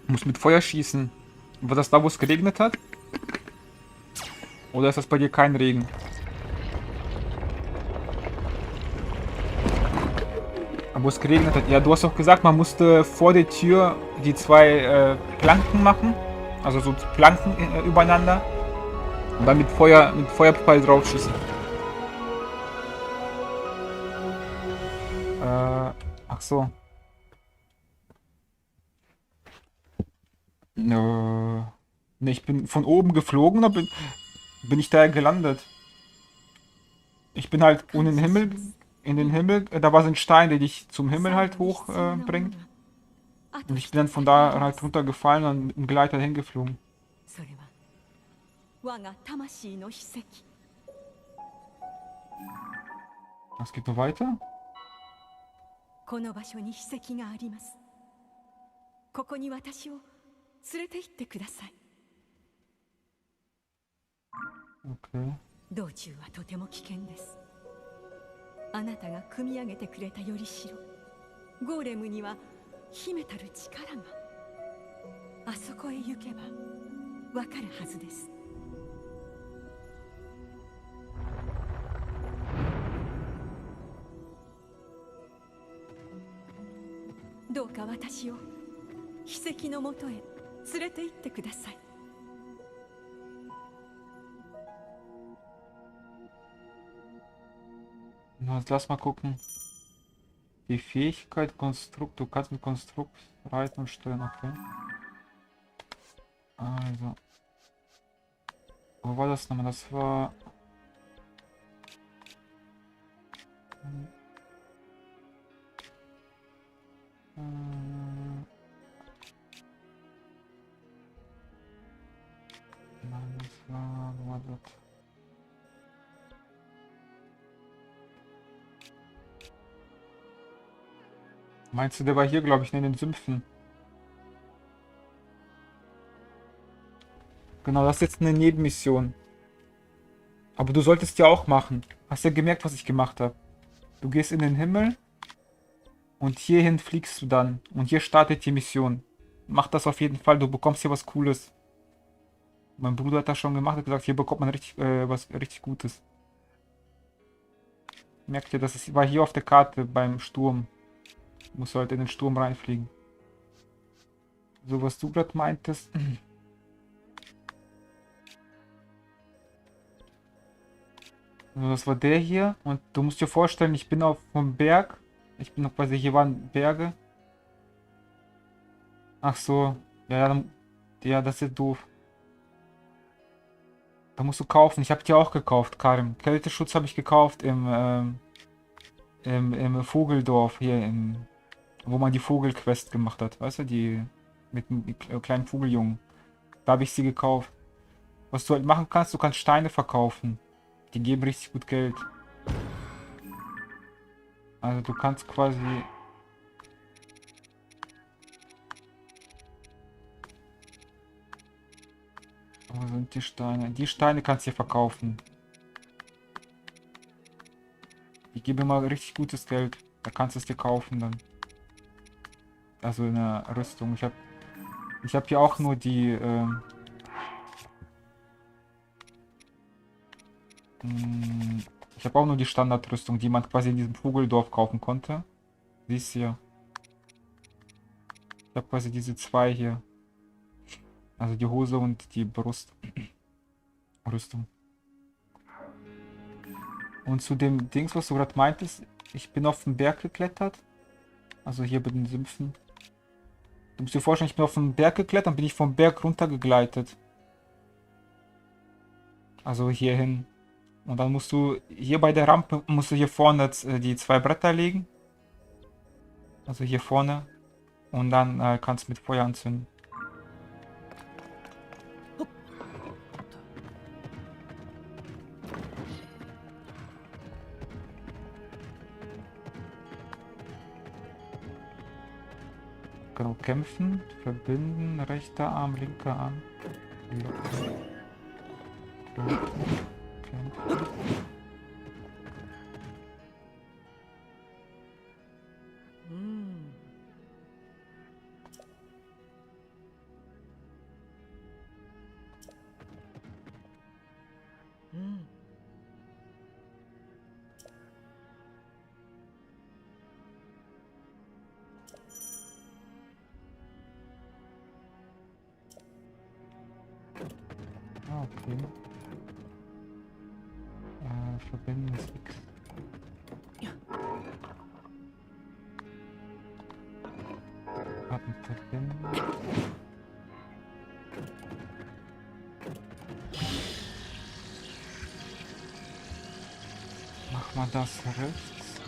Muss mit Feuer schießen. War das da, wo es geregnet hat? Oder ist das bei dir kein Regen? Aber wo es geregnet hat. Ja, du hast doch gesagt, man musste vor der Tür die zwei Planken machen. Also so Planken übereinander. Und dann mit Feuerpfeil draufschießen. Ach so. Ne, ich bin von oben geflogen, dann bin ich da gelandet. Ich bin halt in den Himmel, da war so ein Stein, der dich zum Himmel halt hoch bringt. Und ich bin dann von da halt runtergefallen und mit dem Gleiter hingeflogen. それは我が魂の秘跡。 Was geht noch weiter? この場所に秘跡があります。ここに私を連れて行ってください。 Okay. 道中はとても危険です。あなたが組み上げてくれたよりしろ、ゴーレムには秘めたる力が。あそこへ行けばわかるはずです。どうか私を秘跡のもとへ連れて行ってください。 Na, jetzt lass mal gucken. Die Fähigkeit Konstrukt. Du kannst mit Konstrukt reiten und steuern, okay. Also. Wo war das nochmal? Das war. Nein, das war. Wo war das? Meinst du, der war hier, glaube ich, in den Sümpfen? Genau, das ist jetzt eine Nebenmission. Aber du solltest ja auch machen. Hast ja gemerkt, was ich gemacht habe. Du gehst in den Himmel und hierhin fliegst du dann. Und hier startet die Mission. Mach das auf jeden Fall, du bekommst hier was Cooles. Mein Bruder hat das schon gemacht, hat gesagt, hier bekommt man richtig, was richtig Gutes. Merkt ihr, das war hier auf der Karte beim Sturm. Musst du halt in den Sturm reinfliegen. So, was du gerade meintest. Also das war der hier. Und du musst dir vorstellen, ich bin auf vom Berg. Ich bin noch quasi, hier waren Berge. Ach so. Ja, das ist ja doof. Da musst du kaufen. Ich habe die auch gekauft, Karim. Kälteschutz habe ich gekauft im Vogeldorf hier wo man die Vogelquest gemacht hat, weißt du, die mit dem kleinen Vogeljungen. Da habe ich sie gekauft. Was du halt machen kannst, du kannst Steine verkaufen. Die geben richtig gut Geld. Also du kannst quasi... Wo sind die Steine? Die Steine kannst du hier verkaufen. Die geben immer richtig gutes Geld. Da kannst du es dir kaufen dann. Also eine Rüstung. Ich hab hier auch nur die Ich habe auch nur die Standardrüstung, die man quasi in diesem Vogeldorf kaufen konnte. Siehst du ja. Ich habe quasi diese zwei hier. Also die Hose und die Rüstung. Und zu dem Dings, was du gerade meintest, ich bin auf den Berg geklettert. Also hier bei den Sümpfen. Du musst dir vorstellen, ich bin auf den Berg geklettert, dann bin ich vom Berg runter gegleitet. Also hier hin. Und dann musst du hier bei der Rampe, musst du hier vorne die zwei Bretter legen. Also hier vorne. Und dann kannst du mit Feuer anzünden. Genau, kämpfen, verbinden, rechter Arm, linker Arm. Locken. Kämpfen. Ah, okay. Verbinden ist X. Button verbinden. Mach mal das rechts.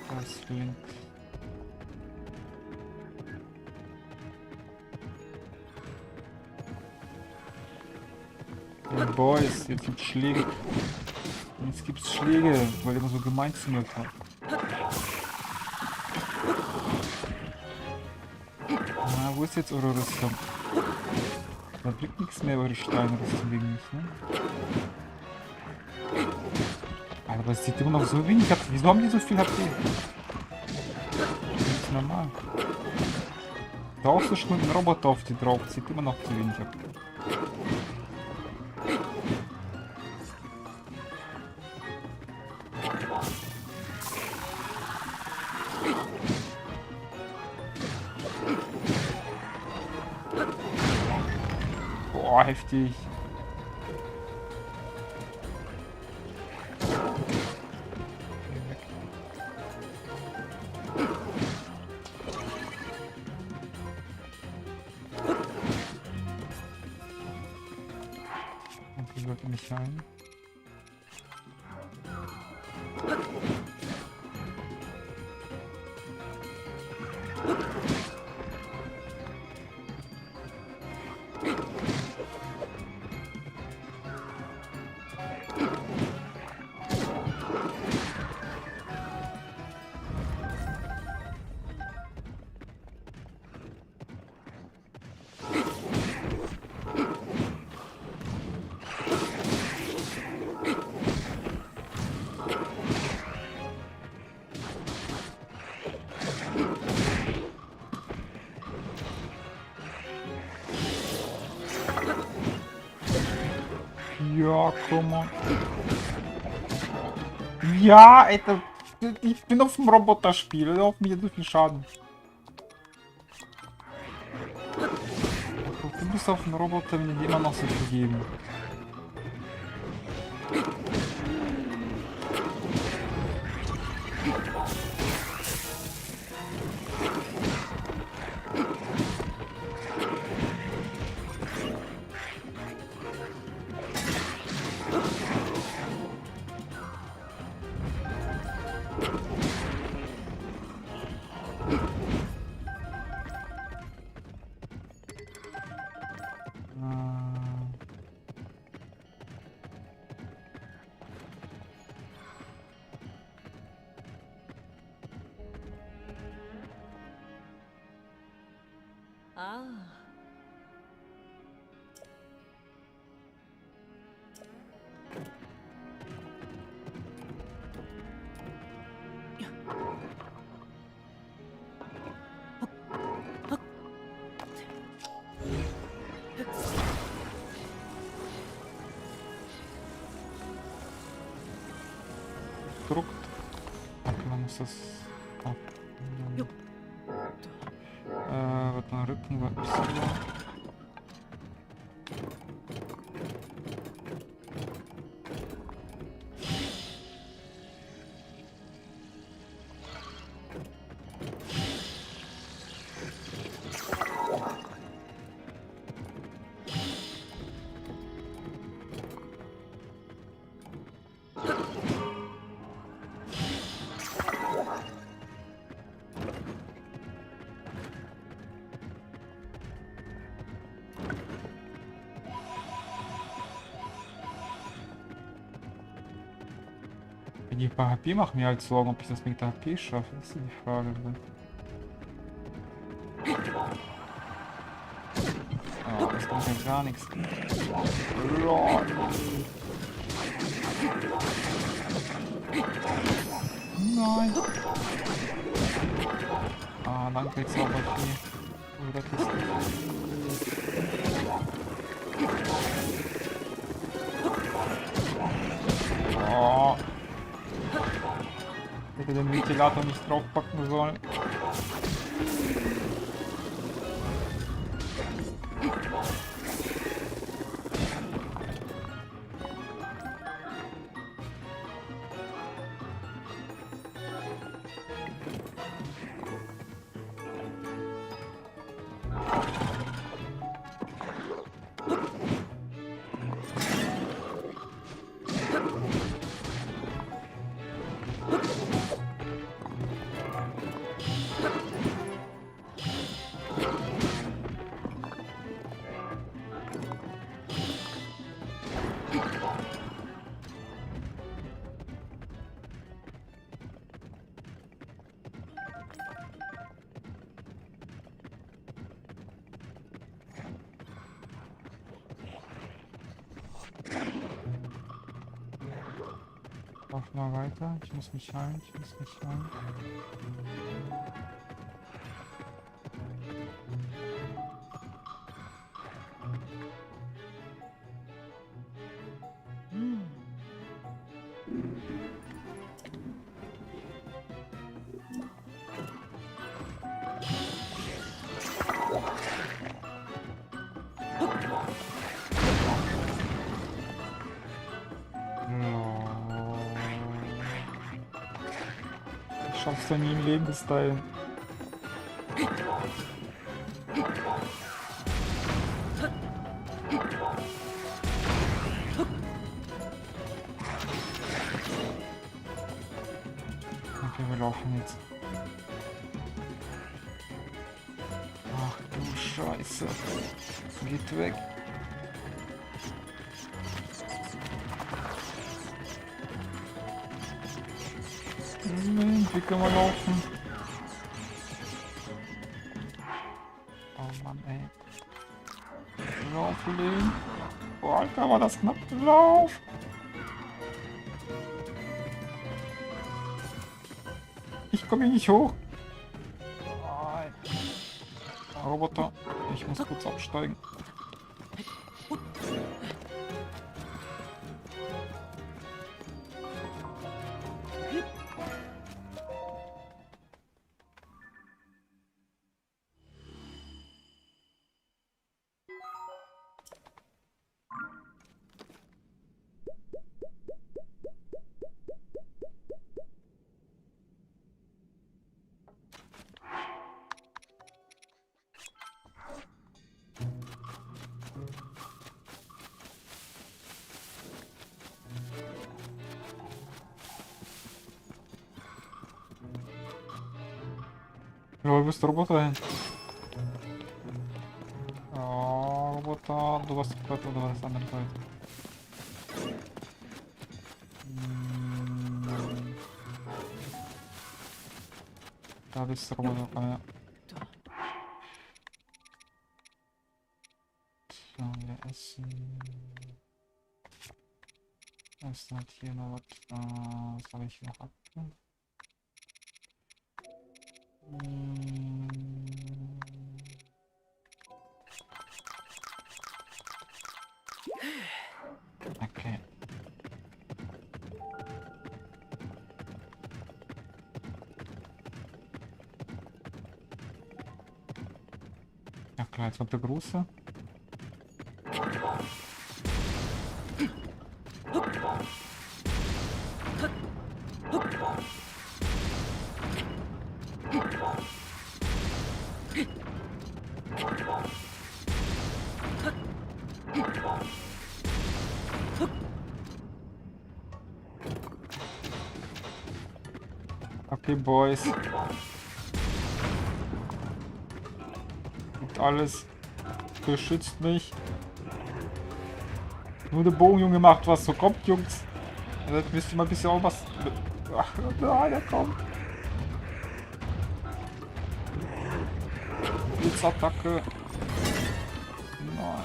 Das links. Hey Boys, jetzt gibt's Schläge. Jetzt gibt's Schläge, weil ihr immer so gemein zu mir habt. Na, wo ist jetzt eure Rüstung? Da bringt nichts mehr, eure Steinrüstung gegen mich, ne? Aber es sieht immer noch so wenig. Wieso haben die so viel HP? Das ist normal. Da auch so schnell ein Roboter auf die drauf. Sieht immer noch zu wenig HP. Boah, heftig. Und die sollte nicht sein. Ja, komm mal. Ja, Alter. Ich bin auf dem Roboter-Spiel. Hör auf mich so viel Schaden. Du bist auf dem Roboter, wenn die immer noch so viel geben.ああ。muss das... Oh. Jo. Wird mal Rücken, wird Y. Die paar HP machen mir halt Sorgen, ob ich das mit der HP schaffe. Das ist die Frage. Oh, das bringt ja gar nichts. Lord. Nein. Ah, danke, Zaubervieh. Oh, das ist... Oh. Ich hätte den Ventilator nicht draufpacken sollen. Lauf mal weiter. Ich muss mich heilen. Ich muss mich heilen. Ich schaff's ja nie im Leben bis dahin. Okay, wir laufen jetzt. Ach du Scheiße. Geht weg. Wie kann man laufen? Oh Mann, ey. Laufen. Boah, Alter, war das knapp. Lauf! Ich komme hier nicht hoch. Nein. Roboter, ich muss kurz absteigen. Wo bist du, Roboter hin? Oh, Roboter, du warst komplett oder war das andere Seite? Da bist du, Roboter, ja. So, wir essen. Was hat hier noch was? Was habe ich noch ab? Okay. Ja klar, jetzt kommt der Große. Okay, Boys. Und alles. Beschützt mich. Nur der Bogenjunge macht was. So kommt, Jungs. Jetzt müsst ihr mal ein bisschen auch was. Ach, nein, der kommt. Blitzattacke. Nein.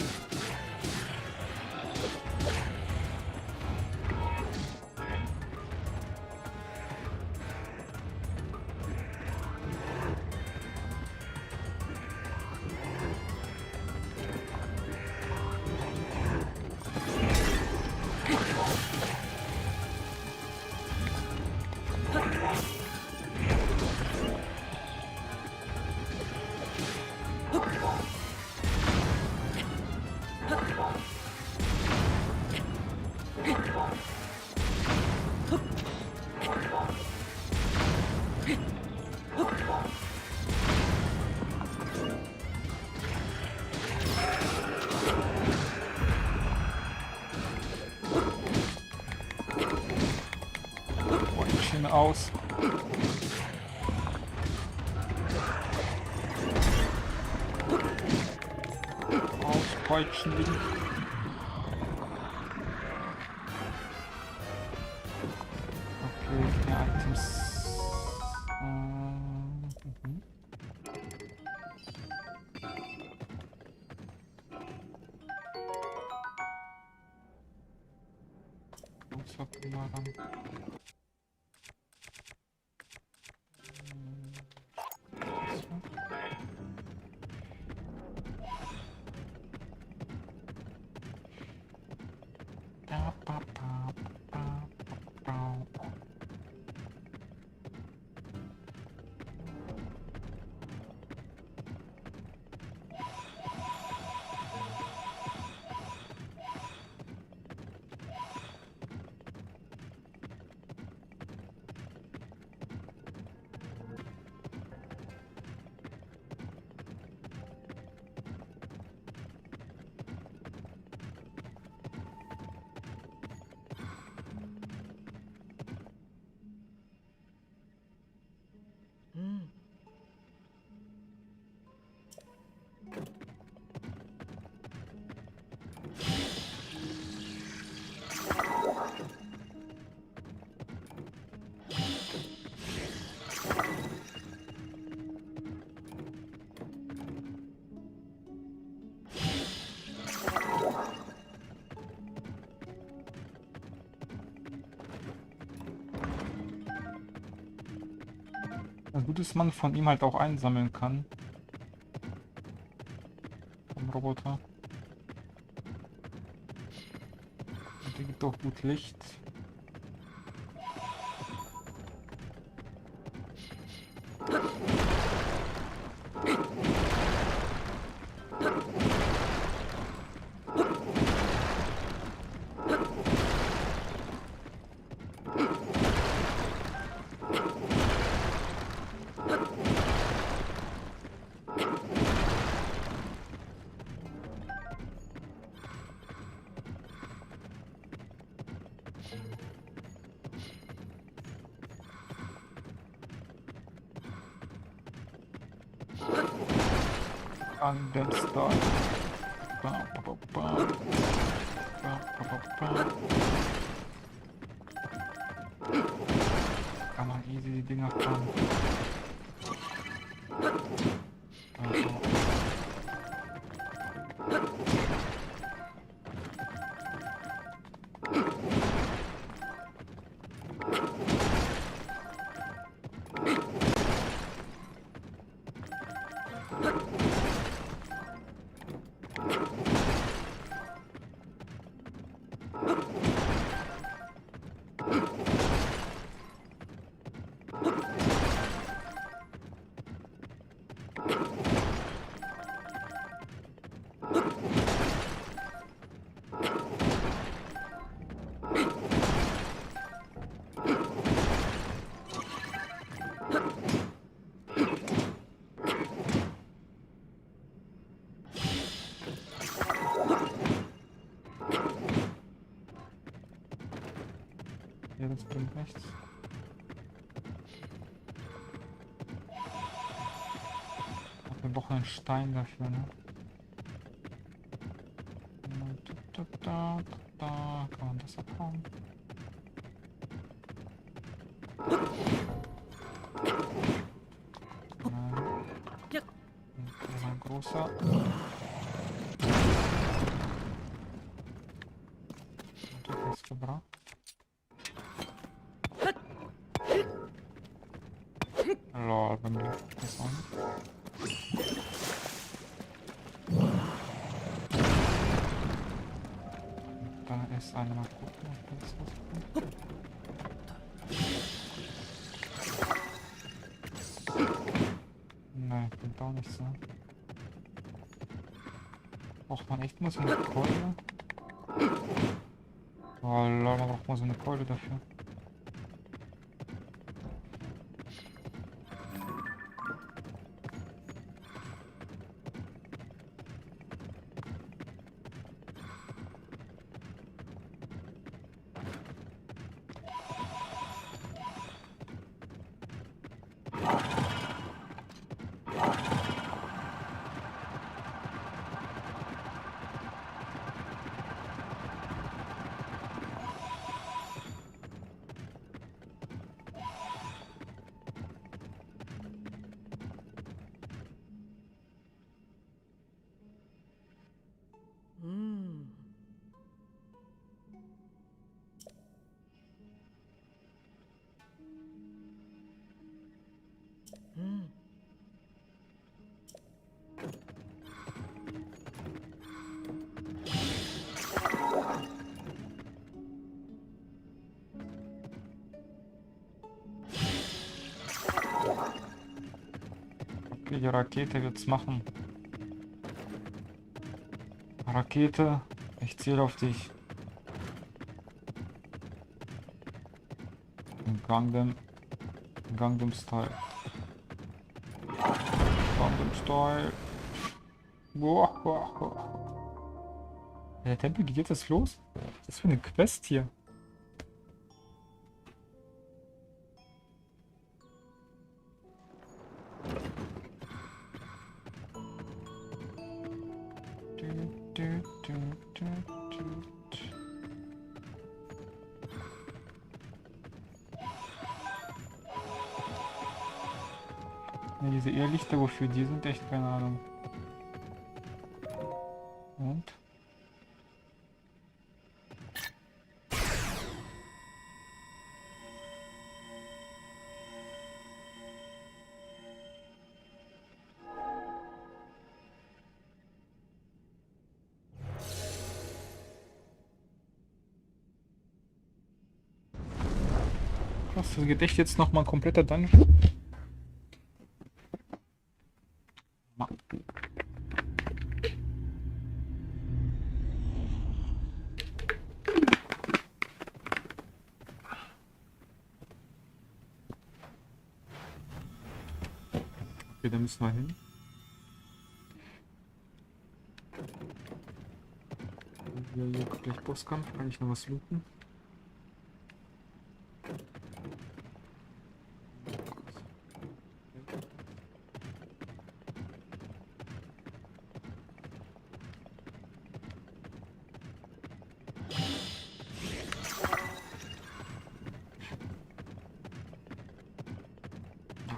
Aus. Auspeitschen. Okay, die Items. Gut, dass man von ihm halt auch einsammeln kann. Vom Roboter. Und der gibt auch gut Licht. An den Start. Kann man easy die Dinger fahren. Also. Holz bringt nichts. Ach, wir brauchen einen Stein dafür, ne? Da kann man das abhauen. Nein. Und ein großer. Und das gebracht. Lol, bei mir das auch nicht. Da ist einmal gucken, ob das was bringt. Nein, bringt auch nichts, ne? Braucht man echt mal so eine Keule? Oh lol, man braucht mal so eine Keule dafür. Okay, die Rakete wird's machen. Rakete, ich zähle auf dich. Gangnam Style. Gangnam Style. Boah, boah, boah. Der Tempel geht jetzt erst los? Was ist das für eine Quest hier? Ja, diese Irrlichter, wofür die sind, echt keine Ahnung. Und? Was, das geht echt jetzt nochmal ein kompletter Dungeon? Okay, da müssen wir hin. Hier gleich Bosskampf, kann ich noch was looten?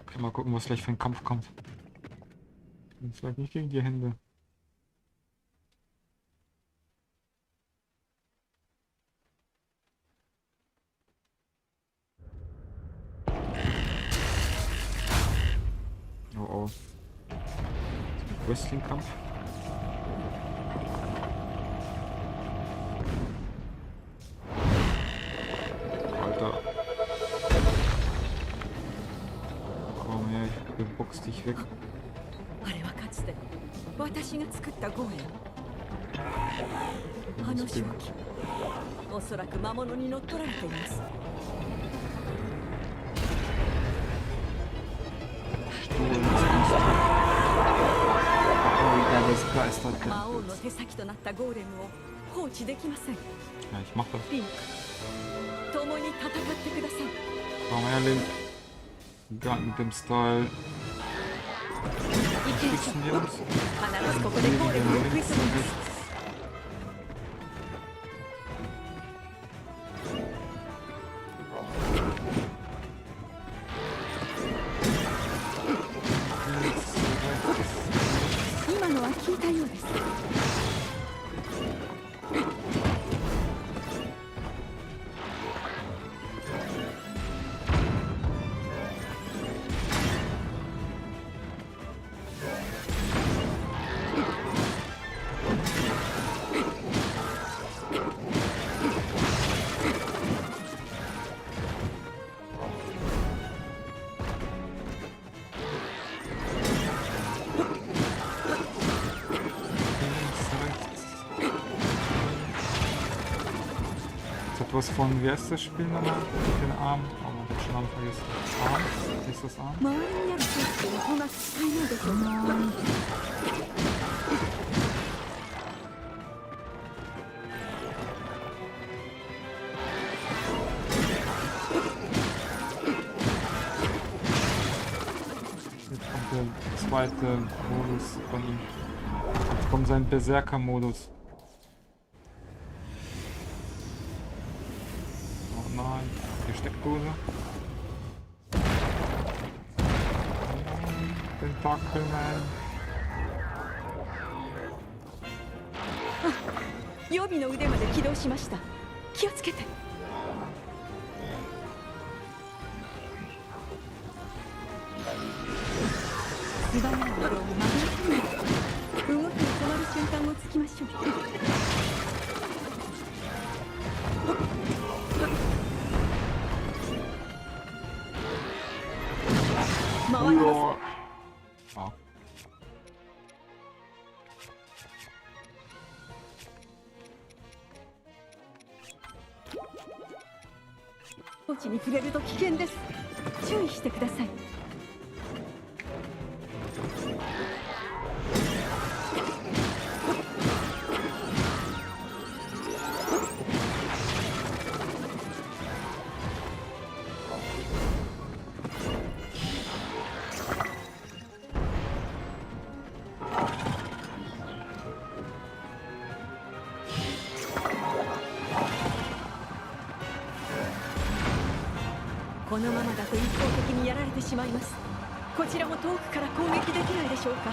Okay, mal gucken, was gleich für ein Kampf kommt. Vielleicht nicht gegen die Hände. Oh oh. Wrestling-Kampf. Alter. Komm her, ich box dich weg. あれはかつて私が作ったゴーレム。あの正気、おそらく魔物に乗っ取られています。 魔王の手先となったゴーレムを放置できません。Ja, ich mach das. リンク、共にに戦ってください。 Komm her, Link. Gang mit dem Style. 行きましょう。 Schießen wir uns. 必ずここでゴーレムを食い Links 止め und ます。 rechts. Links, rechts. 今のは聞いたようです。 Etwas von, wer ist das Spiel nochmal? Den Arm, aber ich hab schon Namen vergessen. Arm? Ist das Arm? 周りにある景色をほが使えないでしょうか。 Jetzt kommt der zweite Modus von ihm. Jetzt kommt sein Berserker-Modus. Oh nein, die Steckdose. Tentakelman. 予備の腕まで起動しました。気をつけて。素早い移動を曲げない。動きが止まる瞬間をつきましょう。 回ります。 Ja. Ah. 墓地に触れると危険です。注意してください。 このままだと一方的にやられてしまいます。こちらも遠くから攻撃できないでしょうか。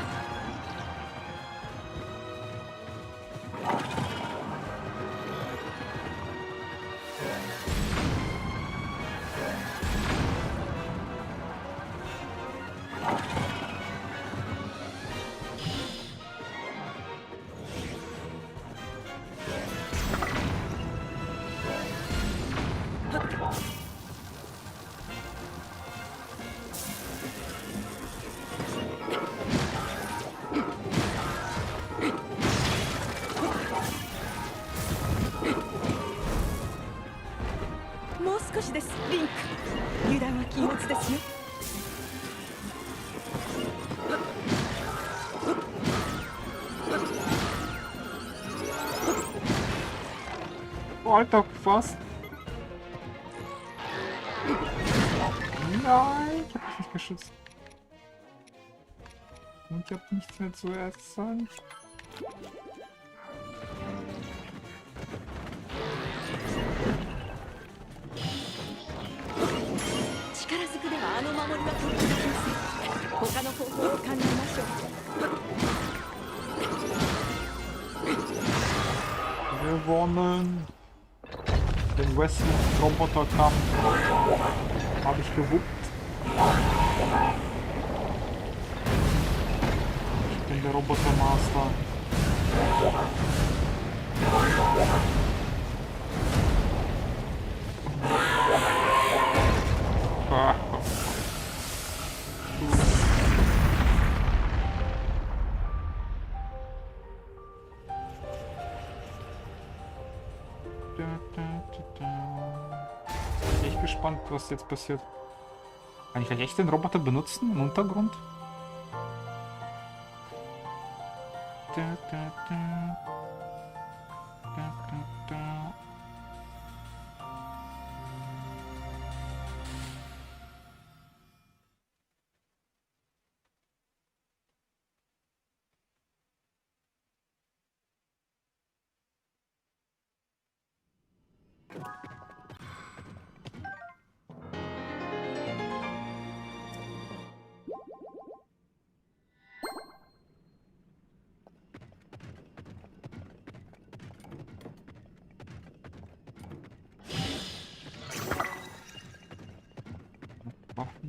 もう少しです、リンク。油断は禁物ですよ。 Oh, Alter, was? Nein, ich hab dich nicht geschützt. Und ich hab nichts mehr zu essen. Gewonnen. Den Wesley Roboterkampf habe ich gewuppt. Ich bin der Robotermaster. Ah. Bin ich gespannt, was jetzt passiert. Kann ich vielleicht echt den Roboter benutzen im Untergrund?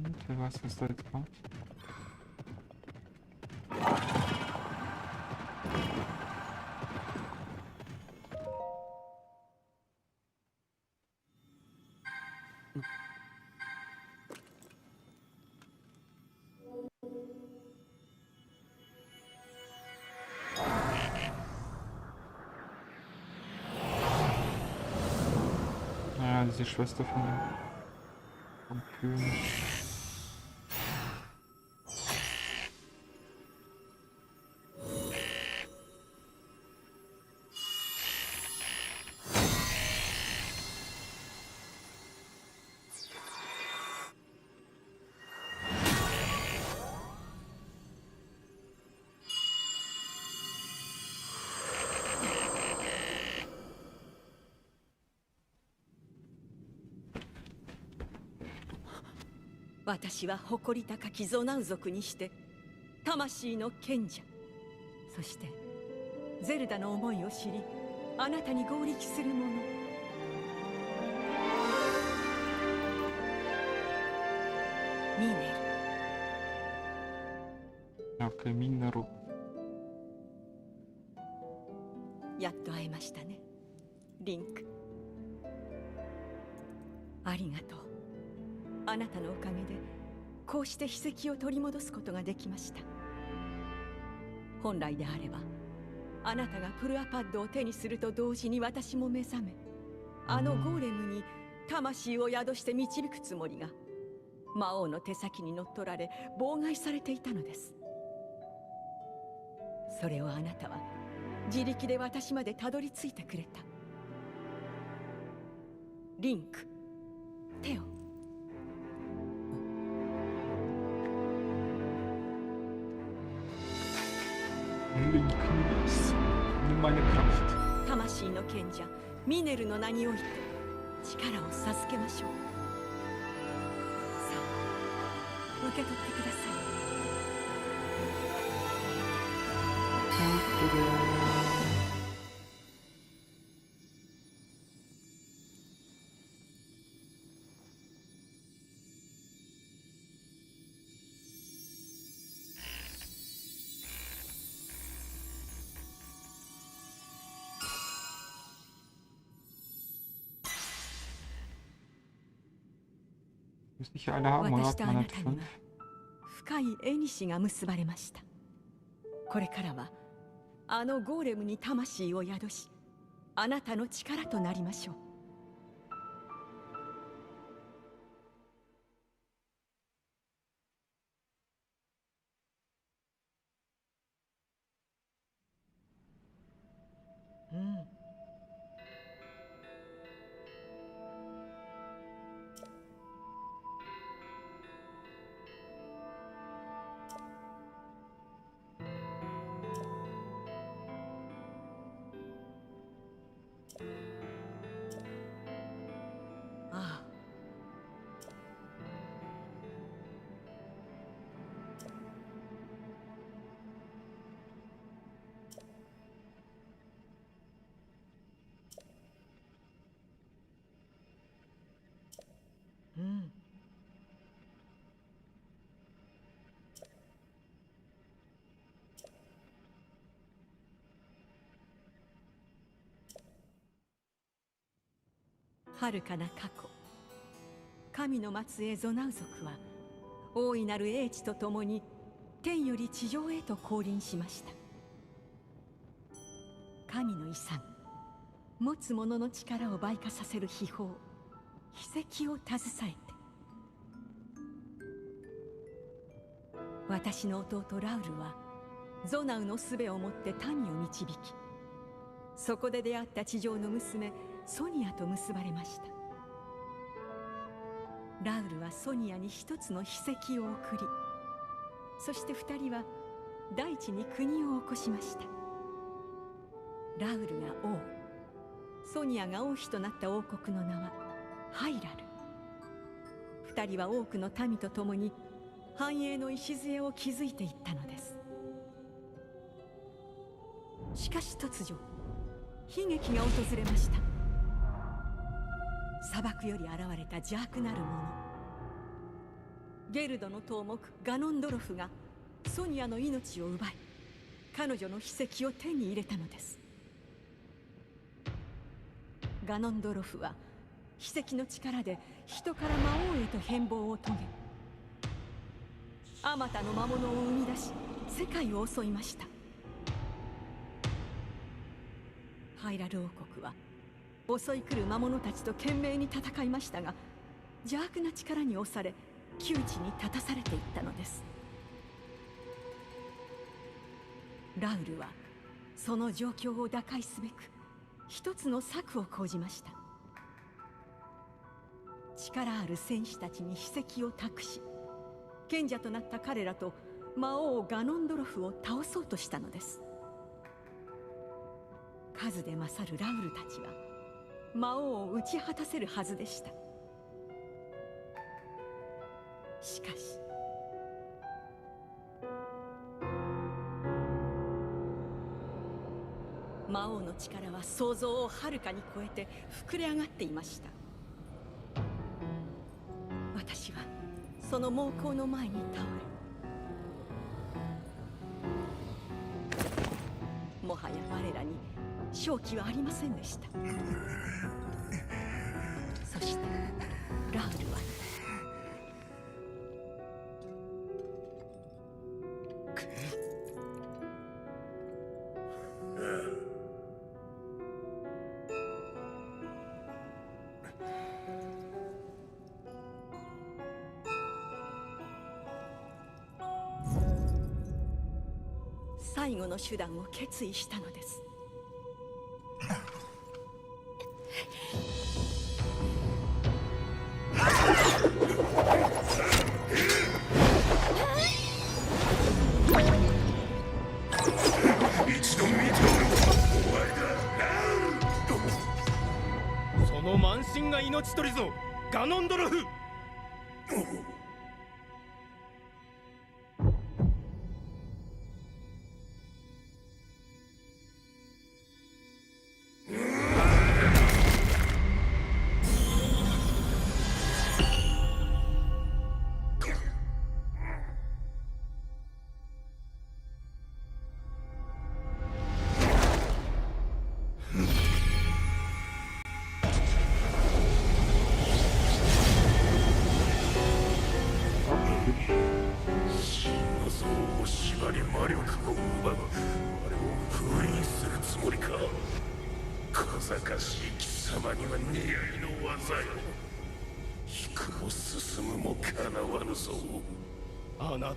Und wer weiß, was da jetzt kommt. Ja, diese Schwester vom König.私は誇り高きゾナウ族にして魂の賢者、そしてゼルダの思いを知りあなたに合力する者。ミネル。 Okay, Mineru. やっと会えましたね、リンク。ありがとう。あなたのおかげでこうして秘跡を取り戻すことができました。本来であればあなたがプルアパッドを手にすると同時に私も目覚め、あのゴーレムに魂を宿して導くつもりが魔王の手先に乗っ取られ妨害されていたのです。それをあなたは自力で私までたどり着いてくれた。リンク、手を。Link, nimm meine Kraft. 魂の賢者ミネルの名において力を授けましょう。さあ、受け取ってください。Muss nicht alle haben, oder? 私とあ Man な hat たには 5. 深い縁が結ばれました。これからはあのゴーレムに魂を宿し、あなたの力となりましょう。うん。ああ。うん。遥かな過去、神の末裔ゾナウ族は大いなる英知とともに天より地上へと降臨しました。神の遺産、持つ者の力を倍化させる秘宝、秘跡を携えて、私の弟ラウルはゾナウの術をもって民を導き、そこで出会った地上の娘ソニアと結ばれました。ラウルはソニアに一つの秘跡を送り、そして二人は大地に国を起こしました。ラウルが王、ソニアが王妃となった王国の名はハイラル。二人は多くの民と共に繁栄の礎を築いていったのです。しかし突如悲劇が訪れました。砂漠より現れた邪悪なる者、ソニアのゲルドの頭目ガノンドロフがソニアの命を奪い、彼女の秘跡を手に入れたのです。ガノンドロフは秘跡の力で人から魔王へと変貌を遂げ、あまたの魔物を生み出し世界を襲いました。ハイラル王国は襲い来る魔物たちと懸命に戦いましたが、邪悪な力に押され窮地に立たされていったのです。ラウルはその状況を打開すべく一つの策を講じました。力ある戦士たちに秘跡を託し、賢者となった彼らと魔王ガノンドロフを倒そうとしたのです。数で勝るラウルたちは魔王を打ち果たせるはずでした。しかし魔王の力は想像をはるかに超えて膨れ上がっていました。私はその猛攻の前に倒れ、もはや我らに勝機はありませんでした。そしてラウルは最後の手段を決意したのです。その慢心が命取りぞ、ガノンドロフ。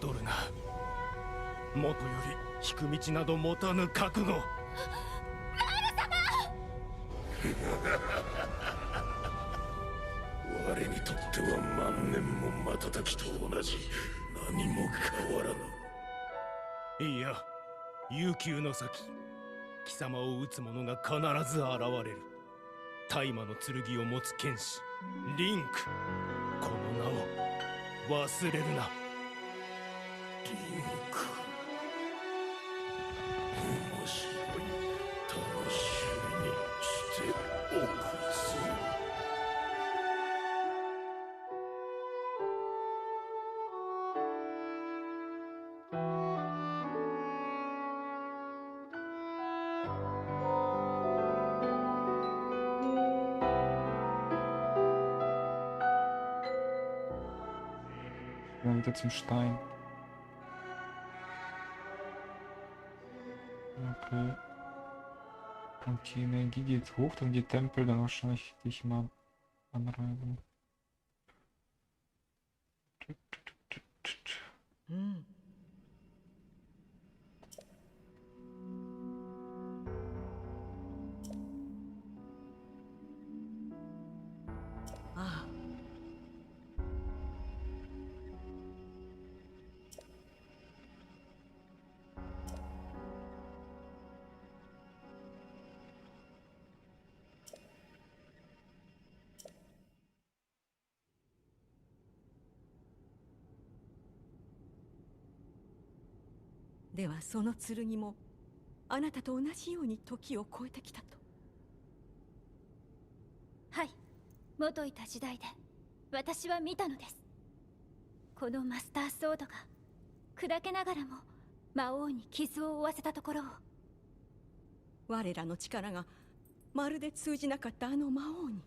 侮るな。もとより引く道など持たぬ覚悟。我にとっては万年も瞬きと同じ。何も変わらぬ。いや、悠久の先、貴様を討つ者が必ず現れる。大魔の剣を持つ剣士リンク、この名を忘れるな。リンク、面白い。楽しみにしておくぞ。Dann wieder zum Stein. Okay. Und die Energie geht hoch, dann die Tempel dann wahrscheinlich dich mal anreiben. ああ、ではその剣もあなたと同じように時を超えてきたと。はい、元いた時代で私は見たのです。このマスターソードが砕けながらも魔王に傷を負わせたところを。我らの力がまるで通じなかったあの魔王に。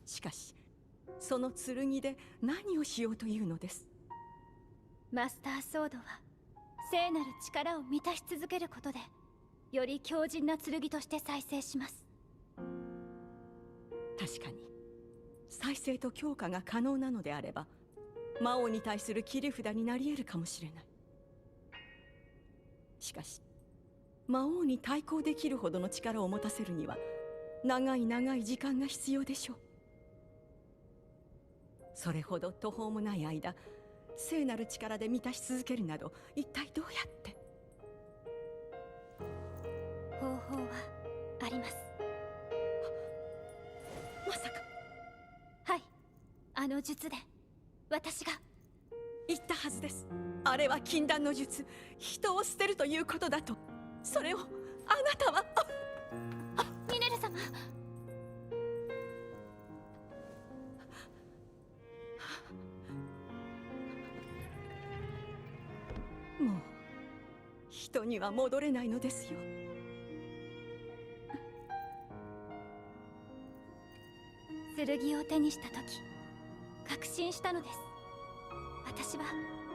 しかしその剣で何をしようというのです？マスターソードは聖なる力を満たし続けることでより強靭な剣として再生します。確かに再生と強化が可能なのであれば魔王に対する切り札になり得るかもしれない。しかし魔王に対抗できるほどの力を持たせるには長い長い時間が必要でしょう。それほど途方もない間聖なる力で満たし続けるなど一体どうやって？方法はあります。まさか。はい、あの術で私が。言ったはずです。あれは禁断の術、人を捨てるということだと。それをあなたは。ミネル様。もう人には戻れないのですよ。剣を手にした時確信したのです。私は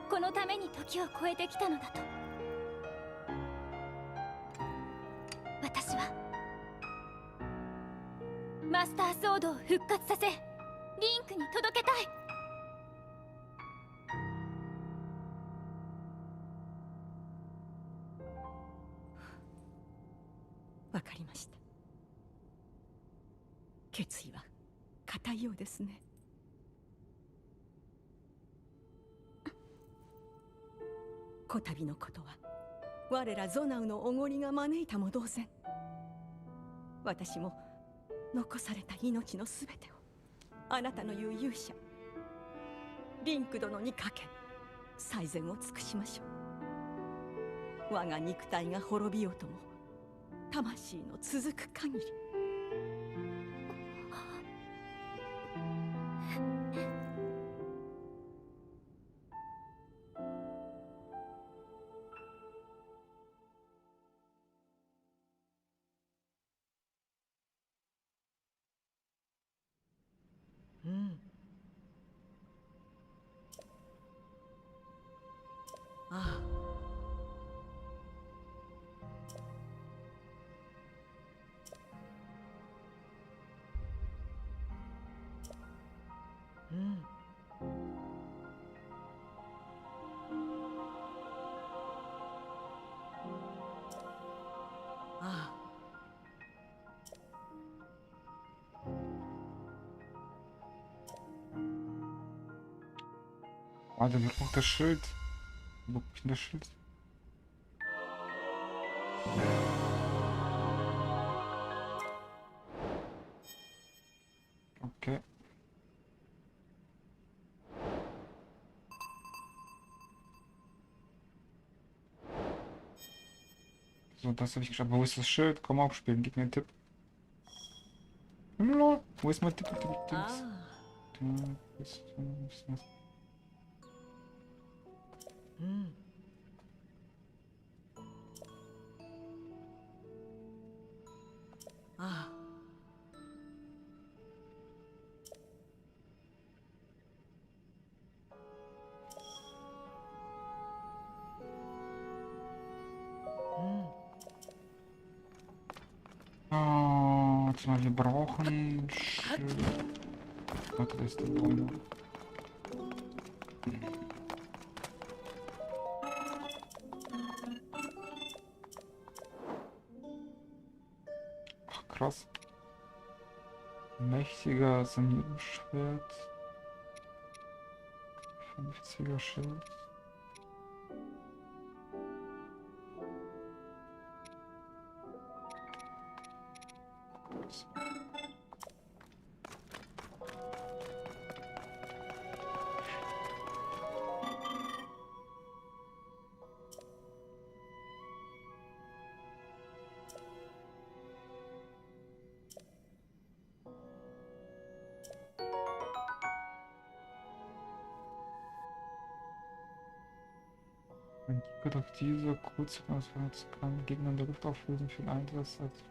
このために時を超えてきたのだと。私はマスターソードを復活させリンクに届けたい。わかりました。決意は固いようですね。こたびのことは我らゾナウのおごりが招いたも同然。私も残された命のすべてをあなたの言う勇者リンク殿にかけ最善を尽くしましょう。我が肉体が滅びようとも魂の続く限り。ああ。ああ。Ah, dann braucht das Schild. Wo hab ich denn das Schild? Okay. So, das habe ich geschafft. Wo ist das Schild? Komm aufspielen, gib mir einen Tipp. Lol, wo ist mein Tipp? Da ist das.ああ。Warte mal, wir brauchen Schild. Warte, da ist der Boiler. Ach, krass. Mächtiger Sanierungsschwert. 50er Schild. Ein Giga auf diese Kurzfilm kann Gegner in der Luft auflösen für den Einsatz als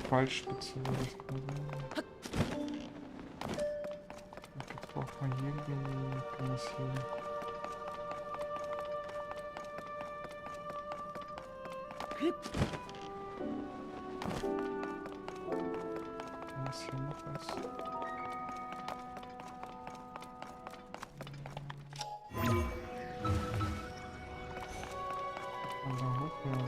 Fallspitze würde das quasi. Okay, braucht man hier wie kann das hier. Was hier noch ist. Und da hoch, ja, ne?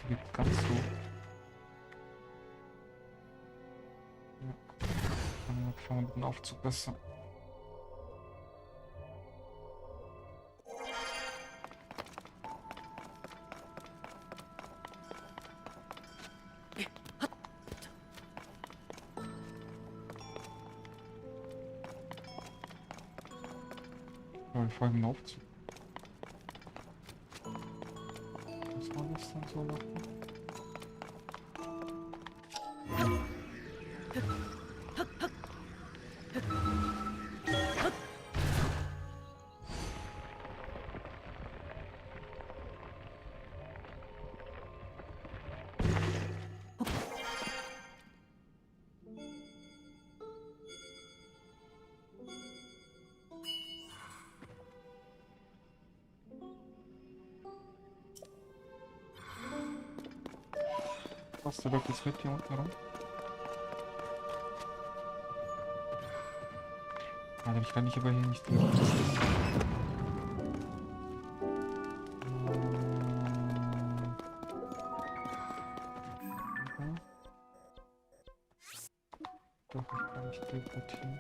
Die geht ganz so. Ja. Dann fangen wir mit dem Aufzug besser. Ja, wir folgen dem Aufzug. Was war das dann so noch? Was, der läuft jetzt mit hier unten rum? Alter, ich kann nicht aber hier nicht durch. Doch, ich kann nicht teleportieren.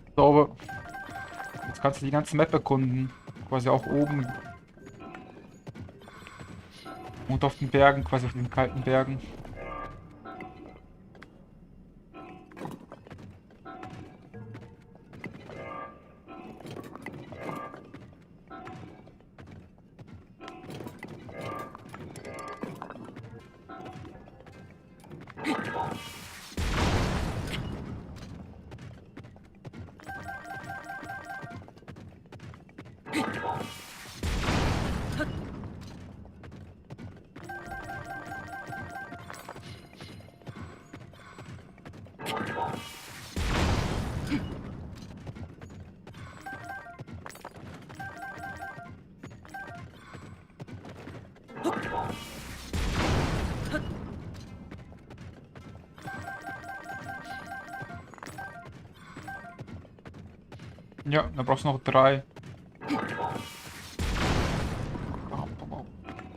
Ich glaube, jetzt kannst du die ganze Map erkunden. Quasi auch oben. Und auf den Bergen, quasi auf den kalten Bergen. Ja, da brauchst du noch 3.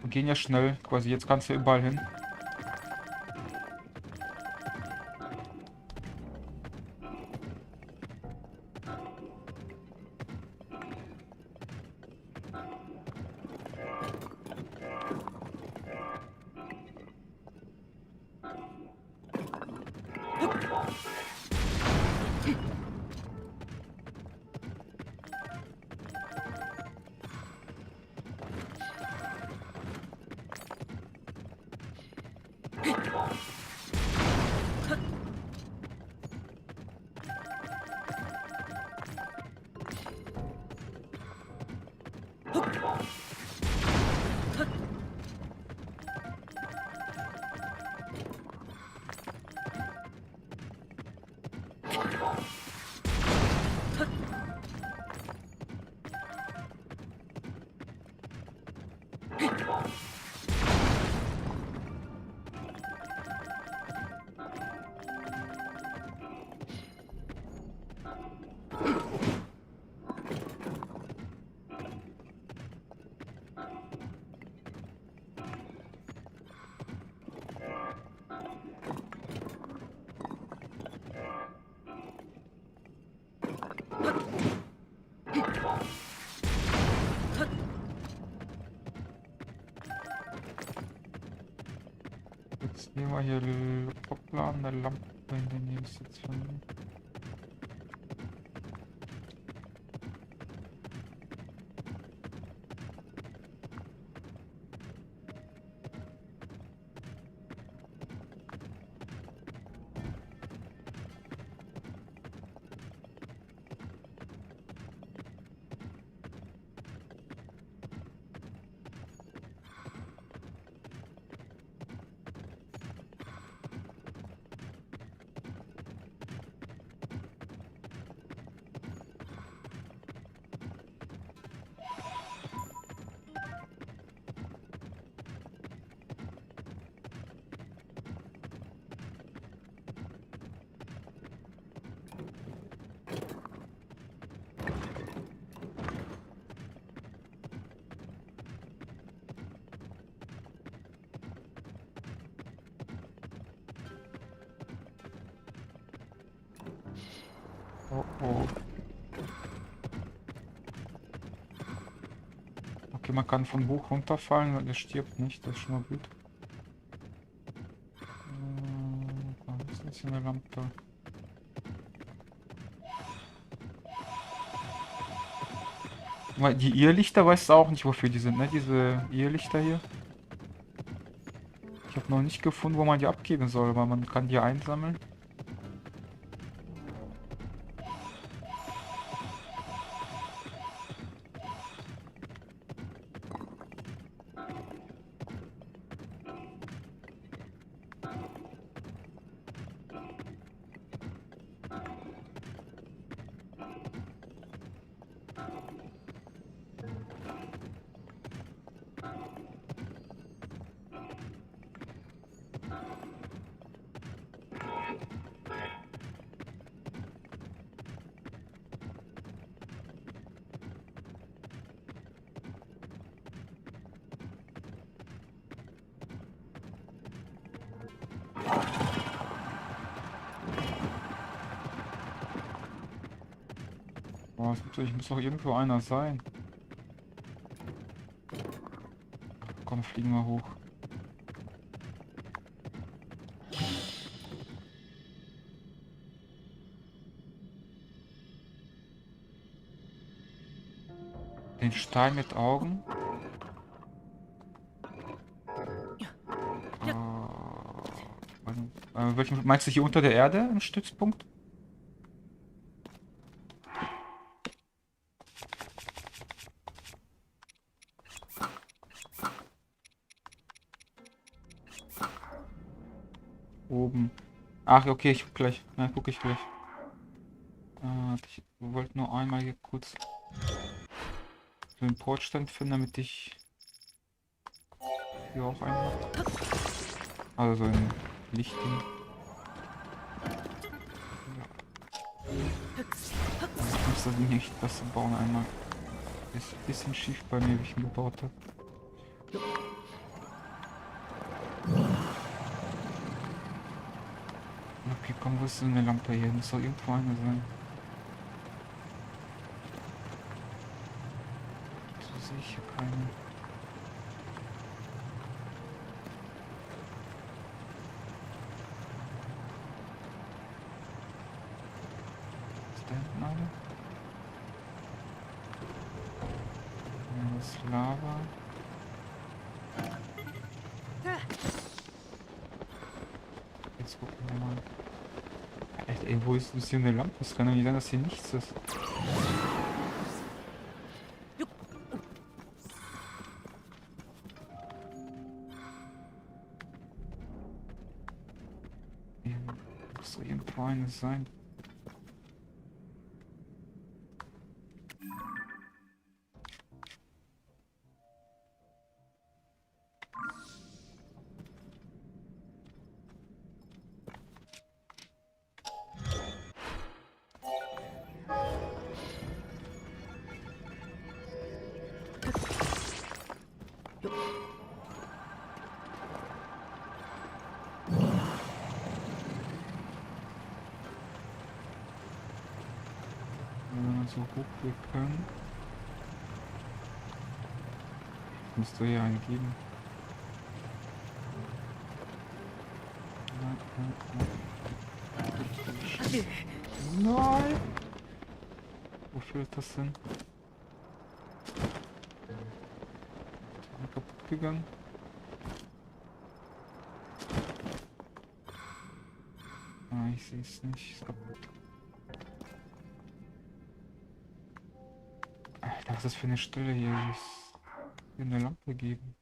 Wir gehen ja schnell, quasi jetzt kannst du überall hin. Jetzt nehmen wir hier Hoppla, eine Lampe in der Nähe jetzt von. Oh oh. Okay, man kann von hoch runterfallen, weil er stirbt nicht, das ist schon mal gut. Da ist jetzt eine Lampe. Weil die Irrlichter weißt du auch nicht, wofür die sind, ne? Diese Irrlichter hier. Ich habe noch nicht gefunden, wo man die abgeben soll, weil man kann die einsammeln. Boah, ich muss doch irgendwo einer sein. Komm, fliegen wir hoch. Den Stahl mit Augen. Welchen meinst du hier unter der Erde im Stützpunkt? Oben. Ach, okay, ich guck gleich. Ja, guck ich gleich. Ich wollte nur einmal hier kurz so einen Portstand finden, damit ich hier auch einen hab. Also so ein Lichtding. Ich muss das nicht besser bauen einmal. Ist ein bisschen schief bei mir, wie ich ihn gebaut habe. Okay, komm, wo ist denn eine Lampe hier? Muss doch irgendwo eine sein. So sehe ich hier keine. Ist da hinten eine? Ja, das ist Lava. Jetzt gucken wir mal. Echt, ey, wo ist hier eine Lampe? Es kann doch nicht sein, dass hier nichts ist. Hier muss doch irgendwo eine sein. Wenn wir so hoch wir können. Müsste hier eine geben. Nein! Wo führt das hin? Kaputt gegangen. Ah, ich sehe es nicht. Ist kaputt. Alter, was ist das für eine Stelle hier? Hier ist hier eine Lampe geben.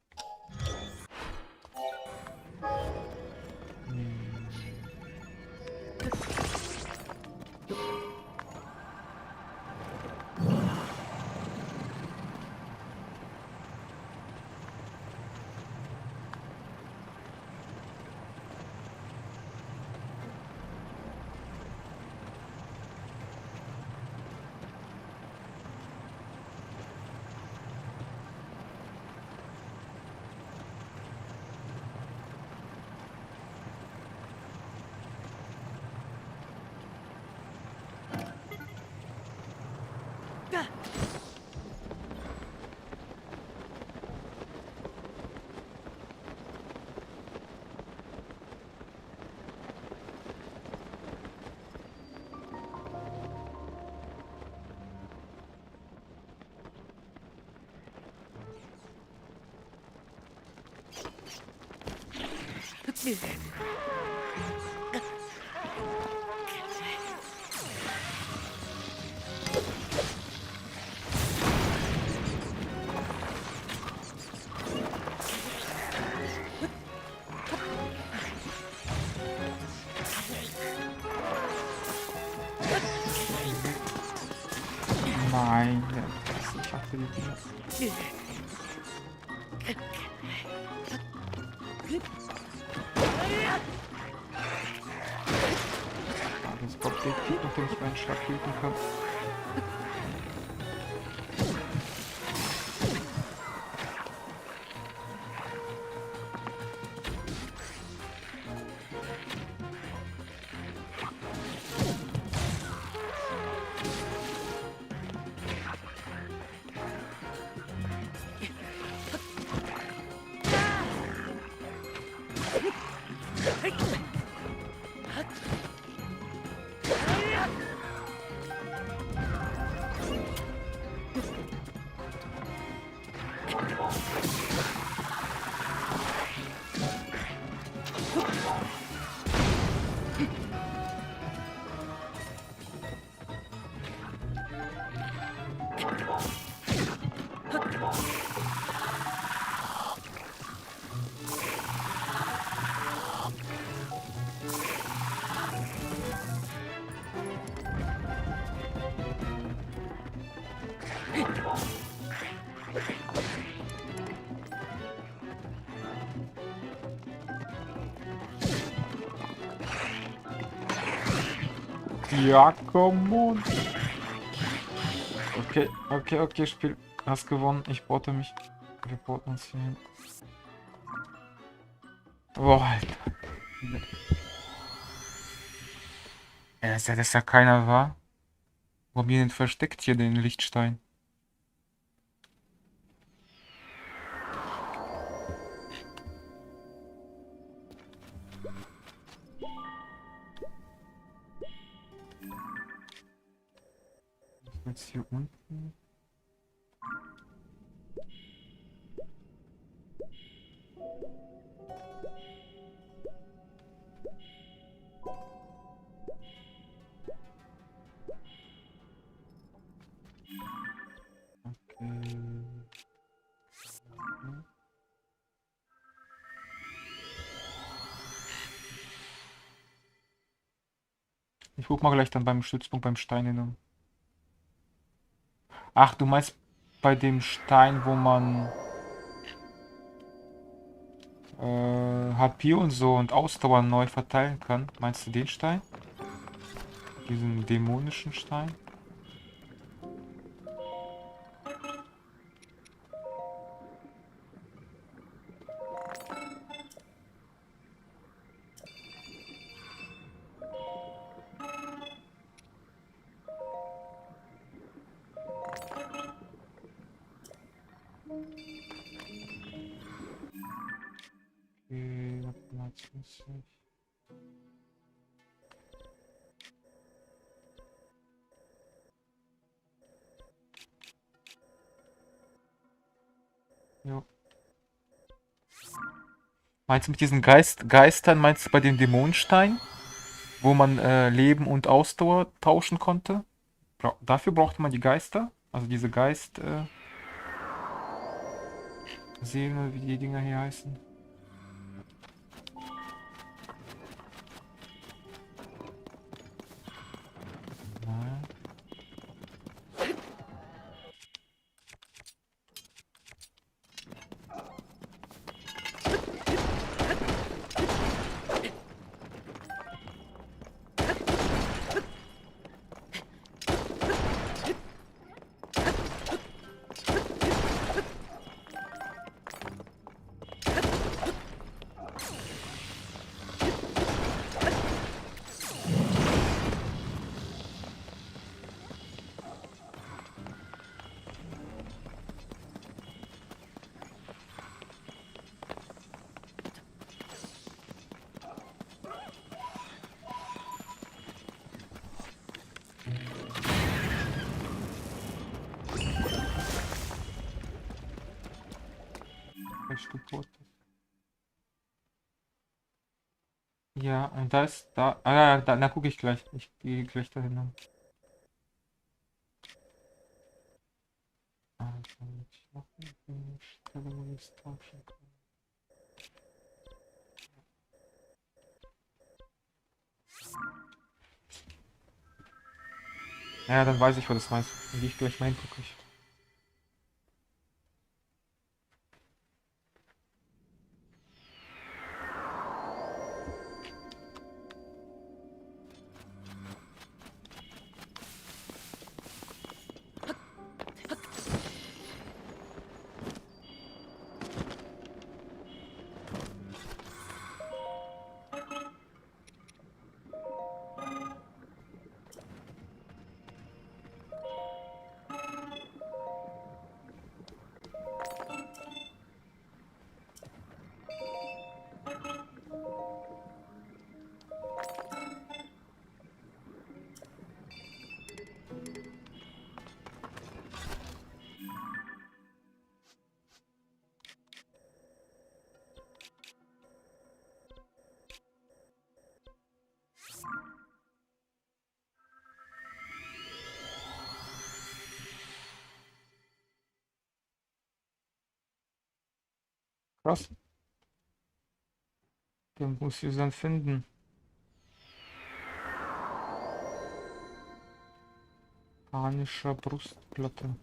Nein, ich hatte die. Das kommt der Typ, auf den ich meinen Schlag hielten kann. Ja, komm on. Okay, Spiel. Hast gewonnen. Ich bote mich. Wir boten uns hier hin. Boah, Alter. Ja, dass ja keiner war. Wo haben die denn versteckt hier den Lichtstein? Was ist jetzt hier unten? Okay. Ich guck mal gleich dann beim Stützpunkt beim Stein hin. Ach, du meinst bei dem Stein, wo man HP und so und Ausdauer neu verteilen kann. Meinst du den Stein? Diesen dämonischen Stein? Okay, Platz ist nicht. Jo. Meinst du mit diesen Geistern, meinst du bei dem Dämonenstein, wo man Leben und Ausdauer tauschen konnte? Dafür brauchte man die Geister, also diese Seelen, oder wie die Dinger hier heißen. Nein. Falsch geportet. Ja, und da ist da. Ah ja, da gucke ich gleich. Ich gehe gleich dahin. Stelle, wo ich es tauschen kann. Ja, dann weiß ich, wo das heißt. Dann gehe ich gleich mal hin, gucke ich. Krass. Den muss ich dann finden. Panischer Brustplatte.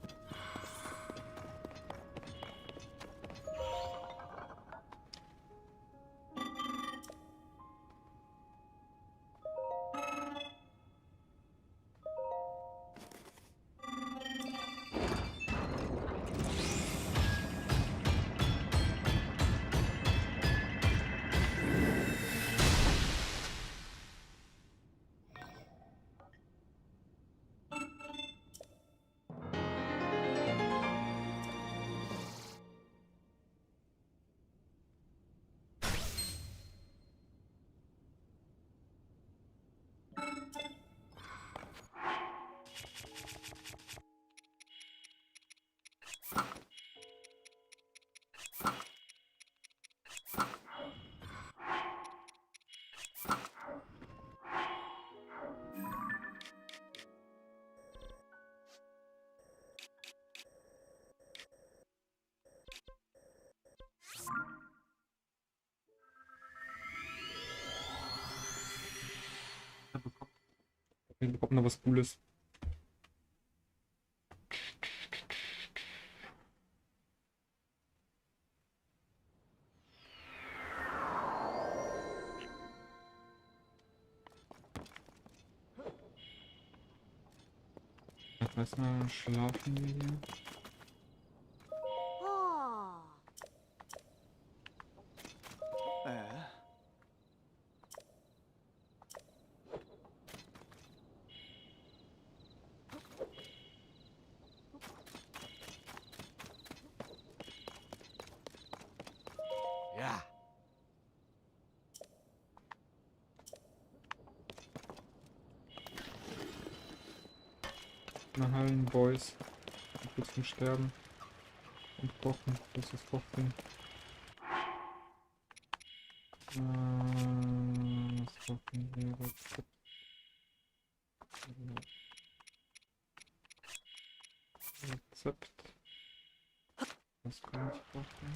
Wir bekommen noch was Cooles. Erstmal schlafen wir hier. Ja. Na Hallen, Boys. Kurz zum Sterben. Und kochen. Das ist das Kochen. Was kochen wir? Rezept. Was kann ich kochen?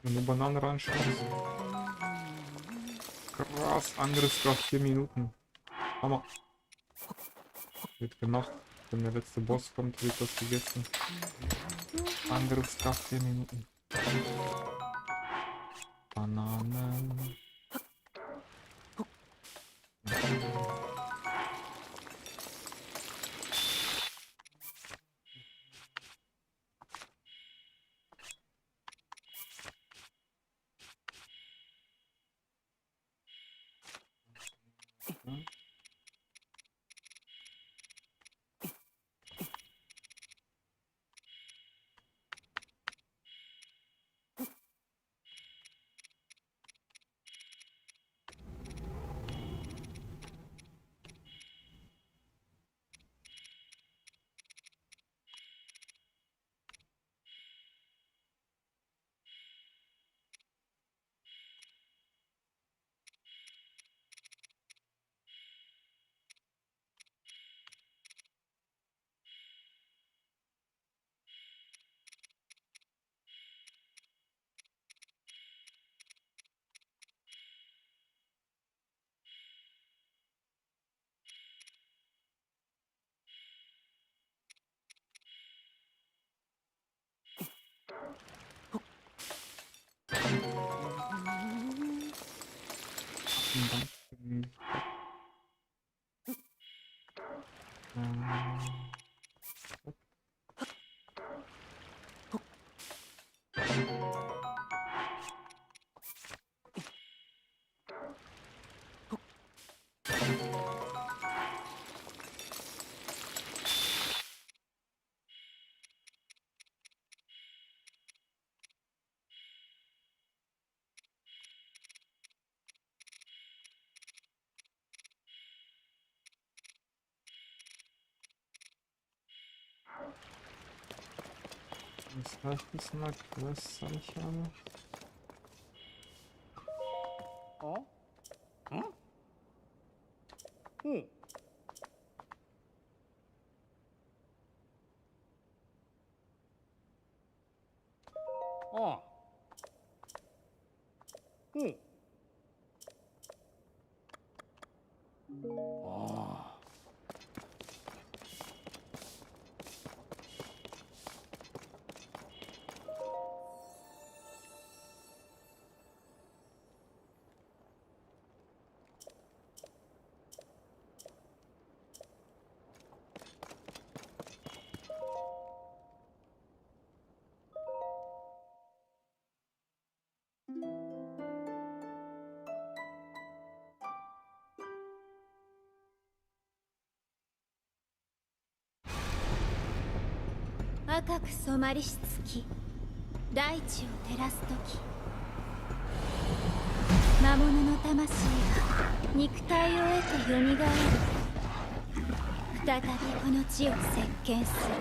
Wenn du Bananen reinschmeißt. Krass, Angriffskraft 4 Minuten. Hammer. Wird gemacht. Wenn der letzte Boss kommt, wird das gegessen. Angriffskraft 4 Minuten. Bananen. Das heißt, das mal Quests ich habe. Oh? Hm? Hm. Oh. Hm. Oh. 赤く染まりし月、大地を照らす時、魔物の魂が肉体を得てよみがえる。再びこの地を席巻する。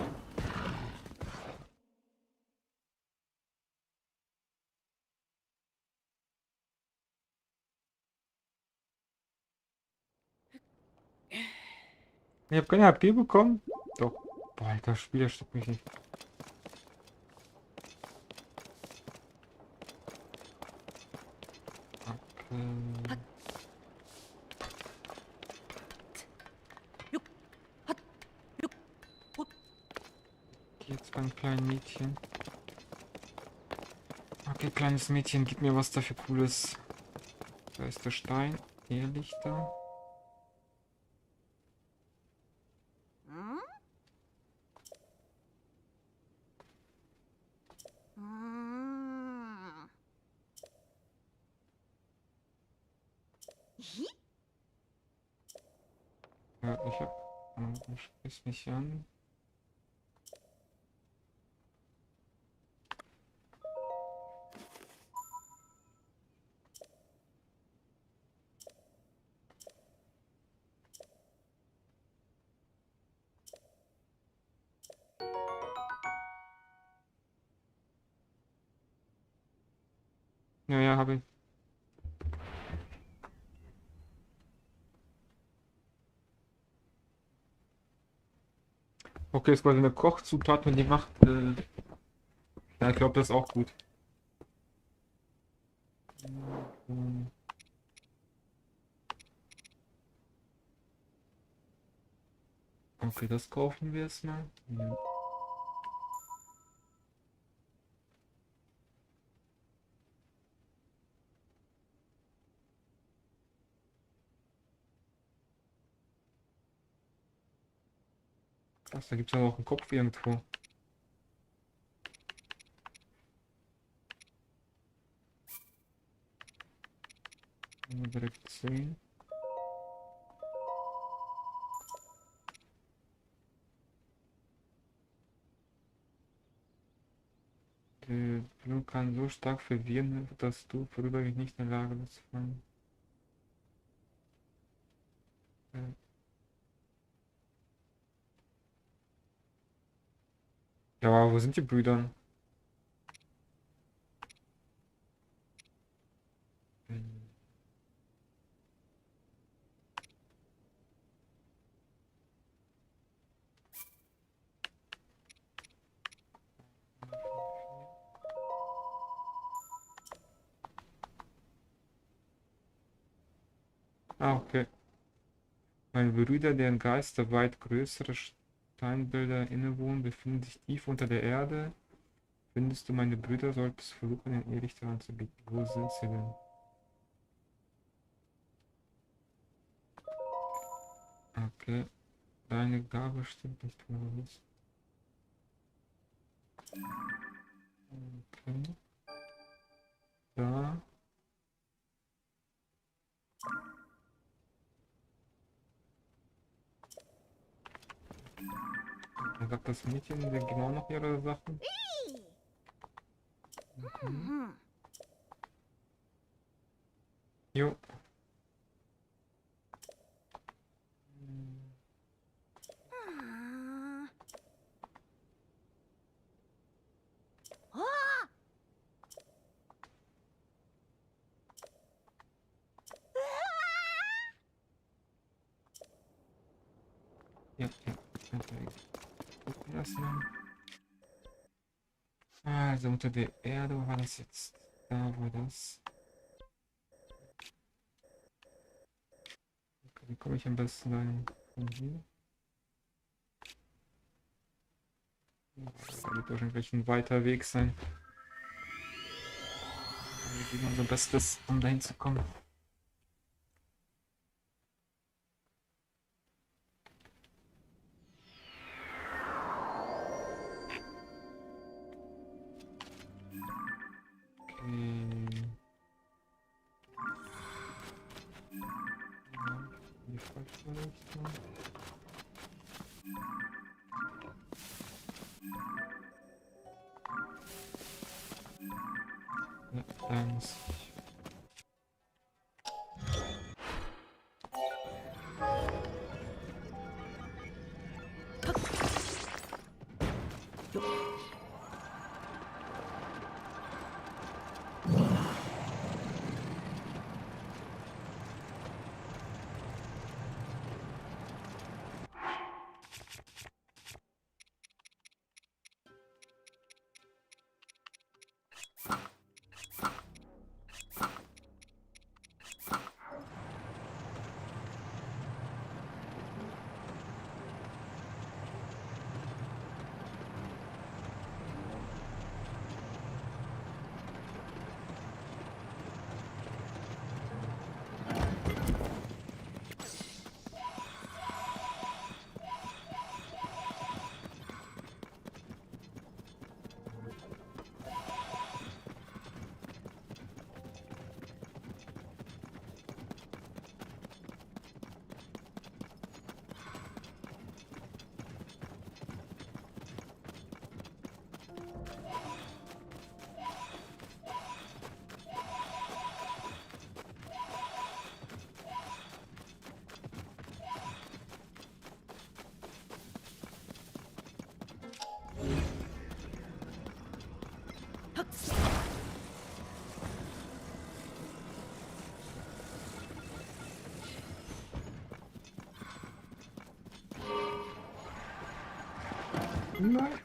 Ich habe keine HP bekommen. Doch. Boah, Alter, Spieler steckt mich nicht. Okay. Jetzt beim kleinen Mädchen. Okay, kleines Mädchen, gib mir was dafür Cooles. Da ist der Stein. Irrlichter. Ja, ich hab. Du sprichst mich an. Ja, ja, habe ich. Okay, es war eine Kochzutat und die macht. Ja, ich glaube, das ist auch gut. Okay, das kaufen wir jetzt mal. Ja. Krass, da gibt es ja noch einen Kopf irgendwo. Direkt 10. Der Blut kann so stark verwirren, dass du vorübergehend nicht in der Lage bist zu fangen. Ja, aber wo sind die Brüder? Ah, okay. Meine Brüder, deren Geister weit größere Steinbilder innewohnen, befinden sich tief unter der Erde. Findest du meine Brüder, solltest du versuchen, den Irrlichter anzubieten. Wo sind sie denn? Okay. Deine Gabe stimmt nicht, oder was? Okay. Da. Er sagt das Mädchen, die genau noch ihre Sachen. Okay. Jo. Ja, ja. Gucken lassen. Also unter der Erde, wo war das jetzt? Da war das. Okay, wie komme ich am besten rein? Von hier. Da wird wahrscheinlich ein weiter Weg sein. Wir geben unser Bestes, um dahin zu kommen. Okay. Die falsche Richtung. Muss ich. Nein.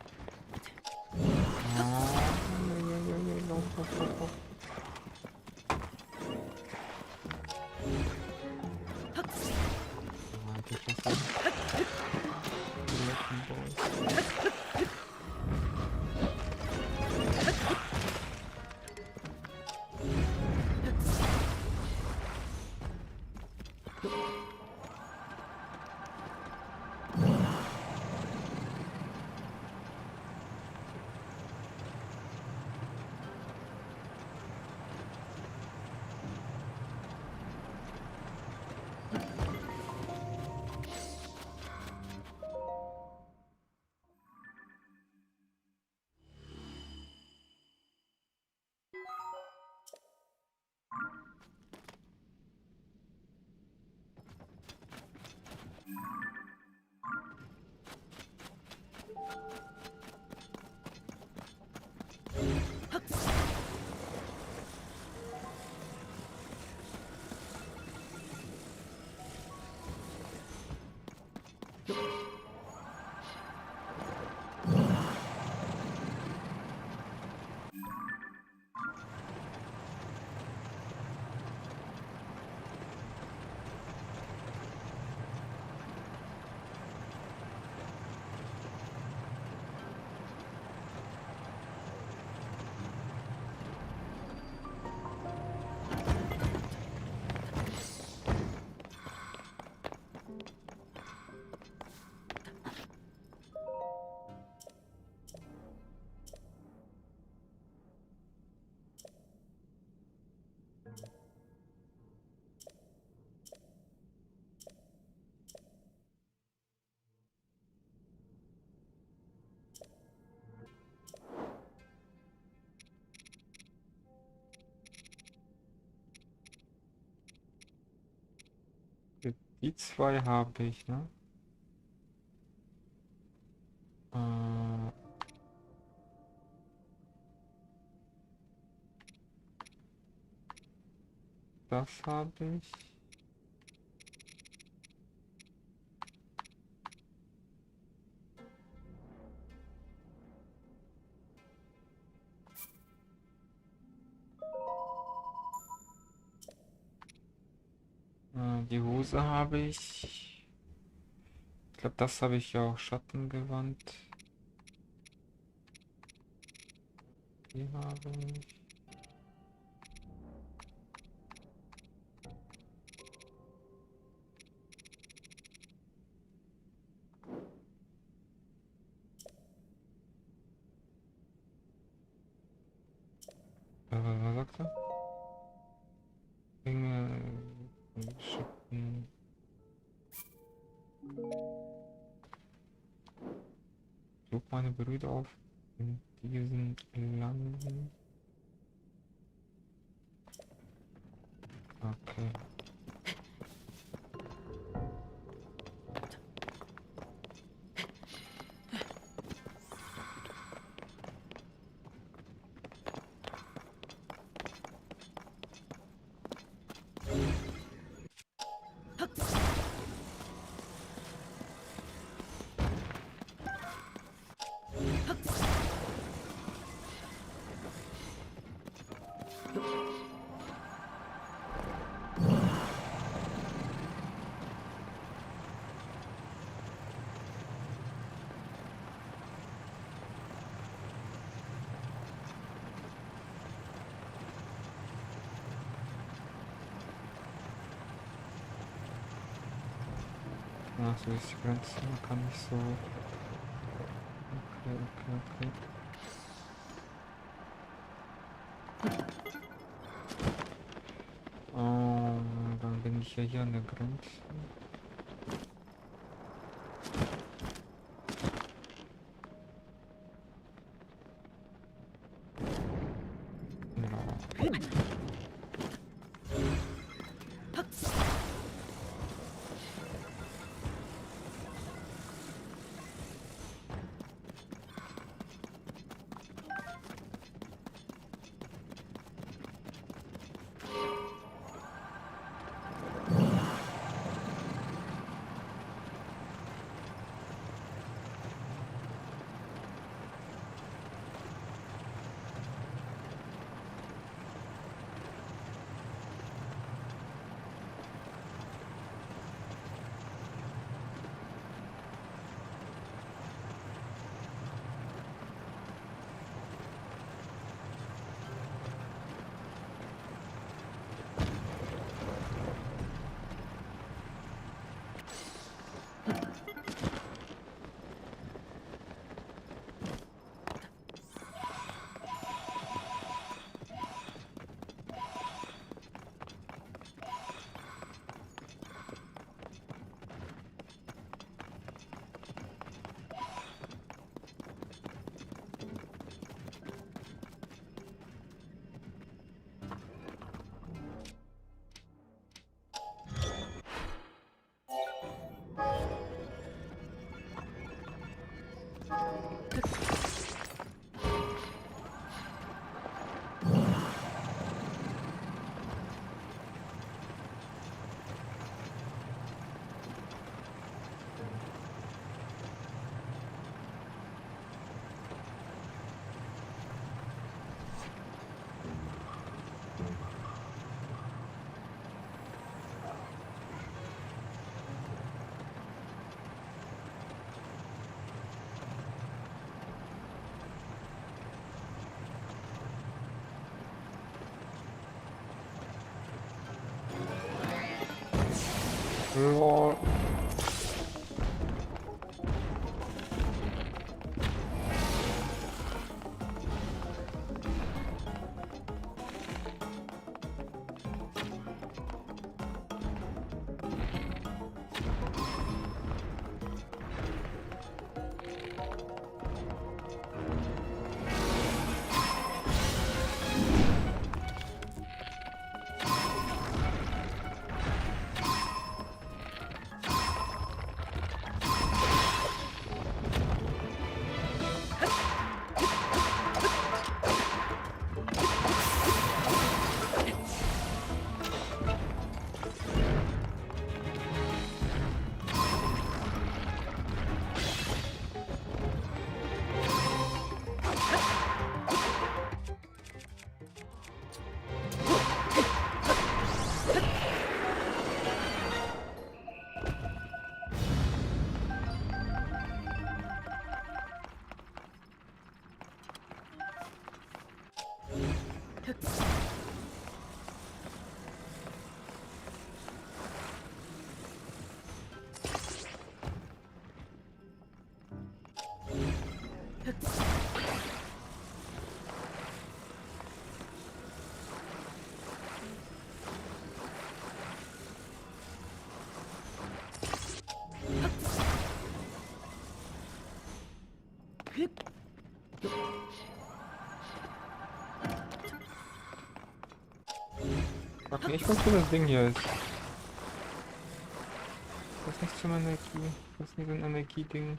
Die zwei habe ich, ne? Äh, das habe ich. Die Hose habe ich. Ich glaube, das habe ich ja auch Schattengewand. Die habe ich. Was sagst du? Ringe, Schatten. Such meine Brüder auf in diesen Landen. Okay. Ach, so ist die Grenze, man kann nicht so. Okay. Dann bin ich ja hier an der Grenze. Lol. Frag mich echt, was für das Ding hier ist. Das ist nicht zum Energie. Das ist nicht so ein Energieding.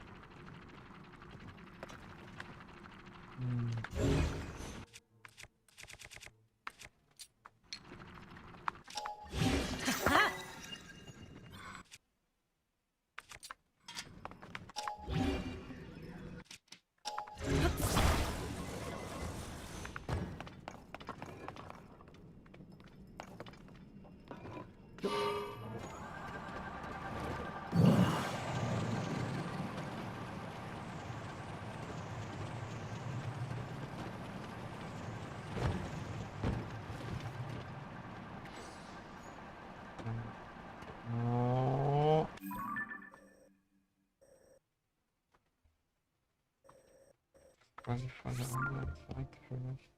Oh. Quasi von der anderen Seite vielleicht.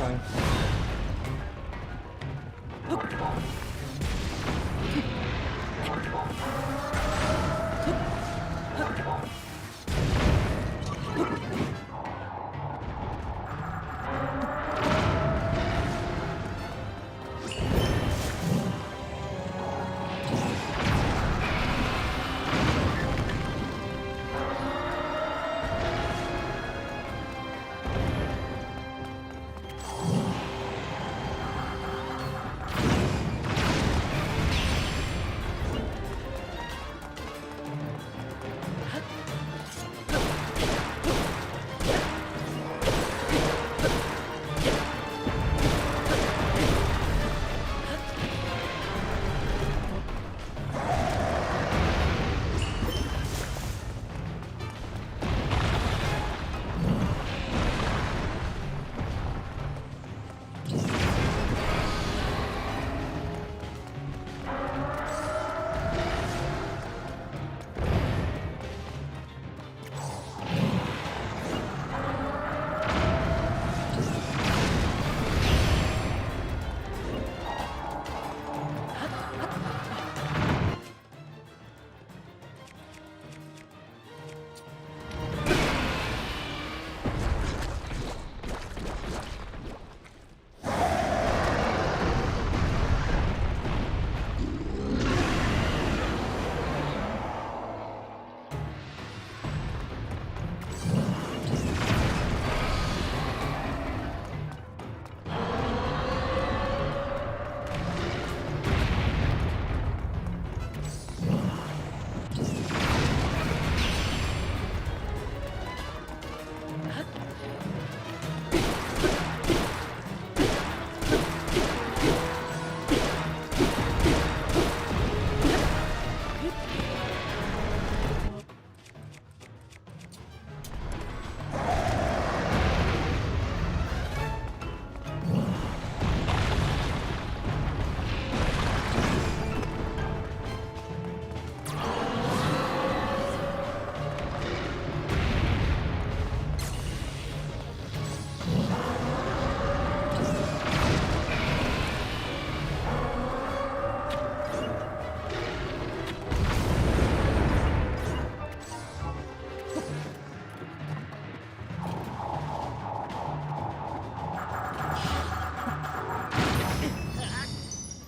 time.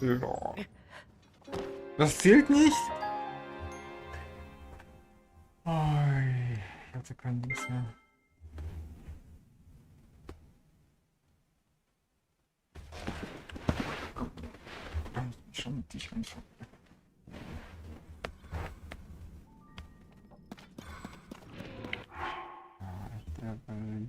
Ja. Das zählt nicht? Oi, ich hatte kein Dings mehr. Da muss ich schon mit dich anfangen. Der Ball.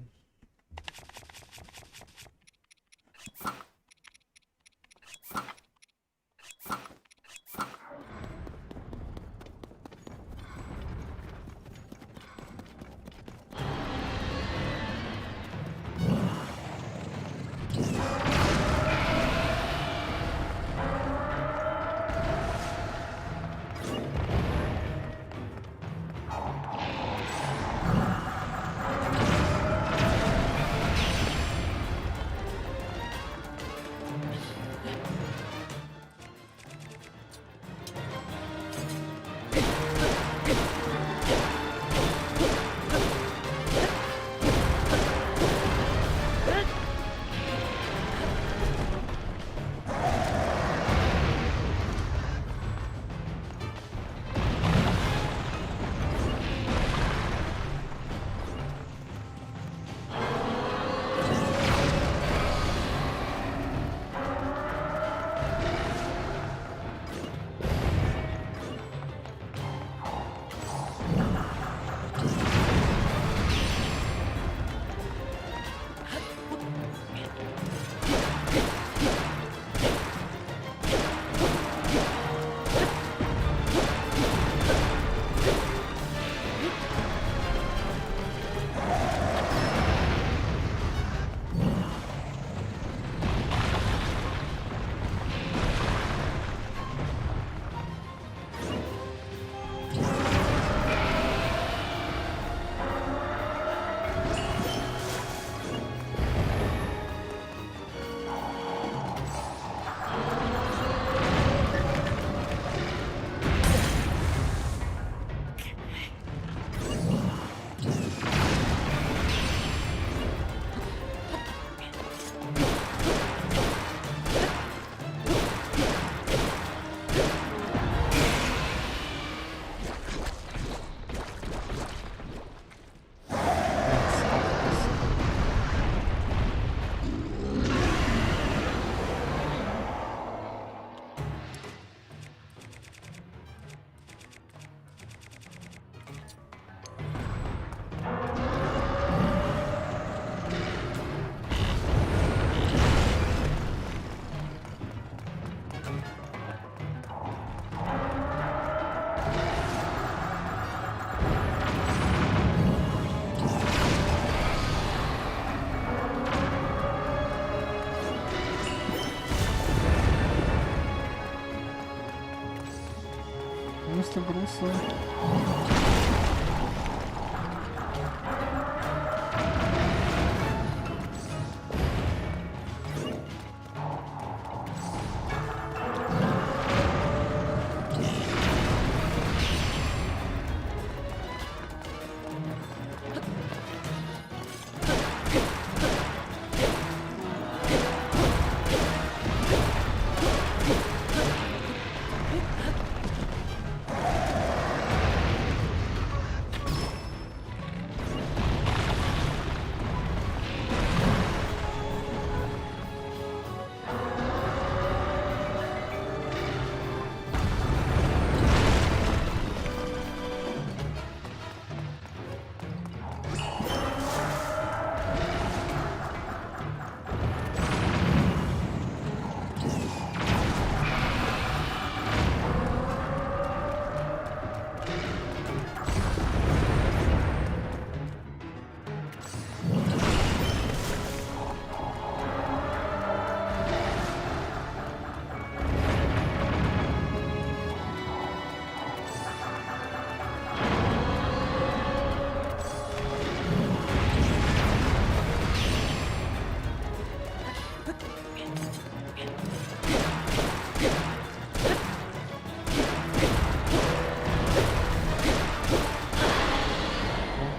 Schlüssel.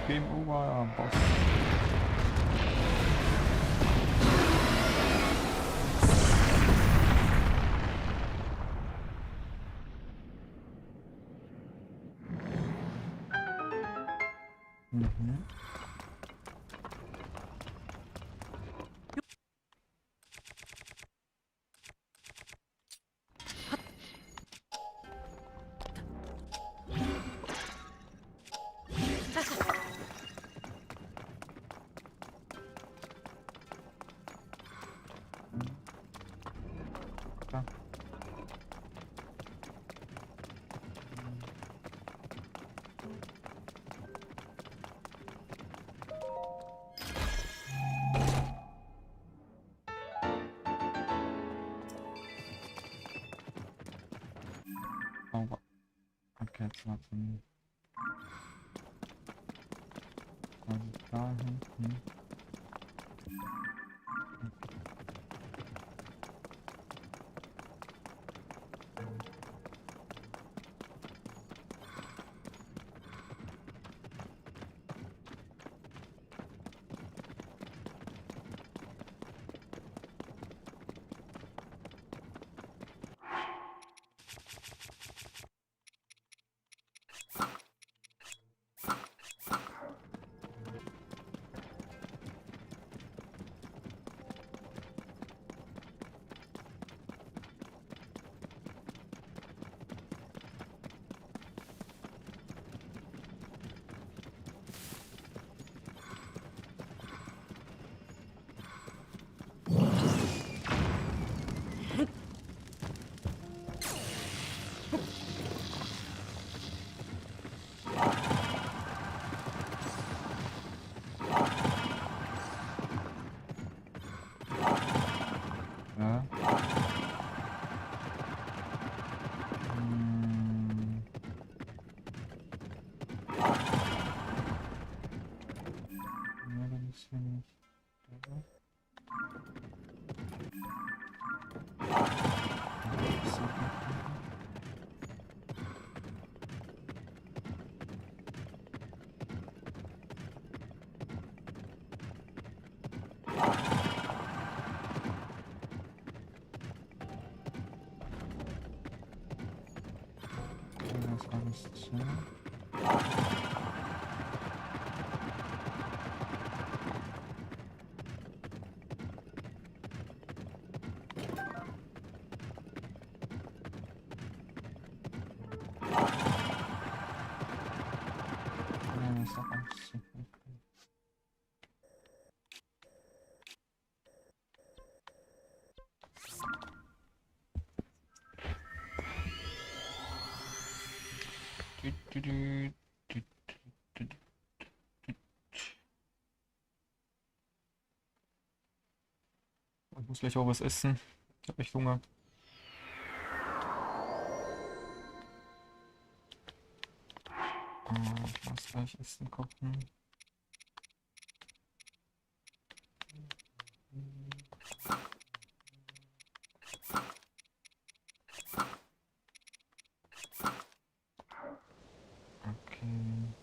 Game over, ja, Boss. Mhm. Da. Sauber. Okay, jetzt warten. Also da hinten. Ja. Ja, dann ist hier nicht. Das alles zu. Ja, ist auch alles zu. Ich muss gleich auch was essen. Ich habe echt Hunger. Lass gleich Essen kochen. Okay.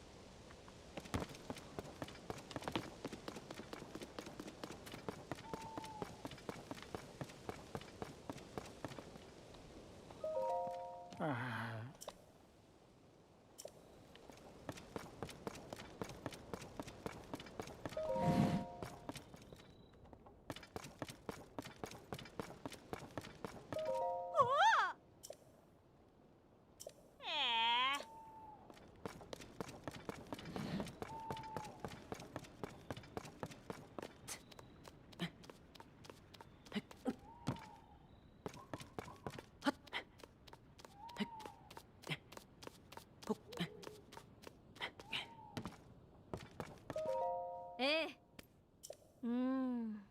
ええ。うん。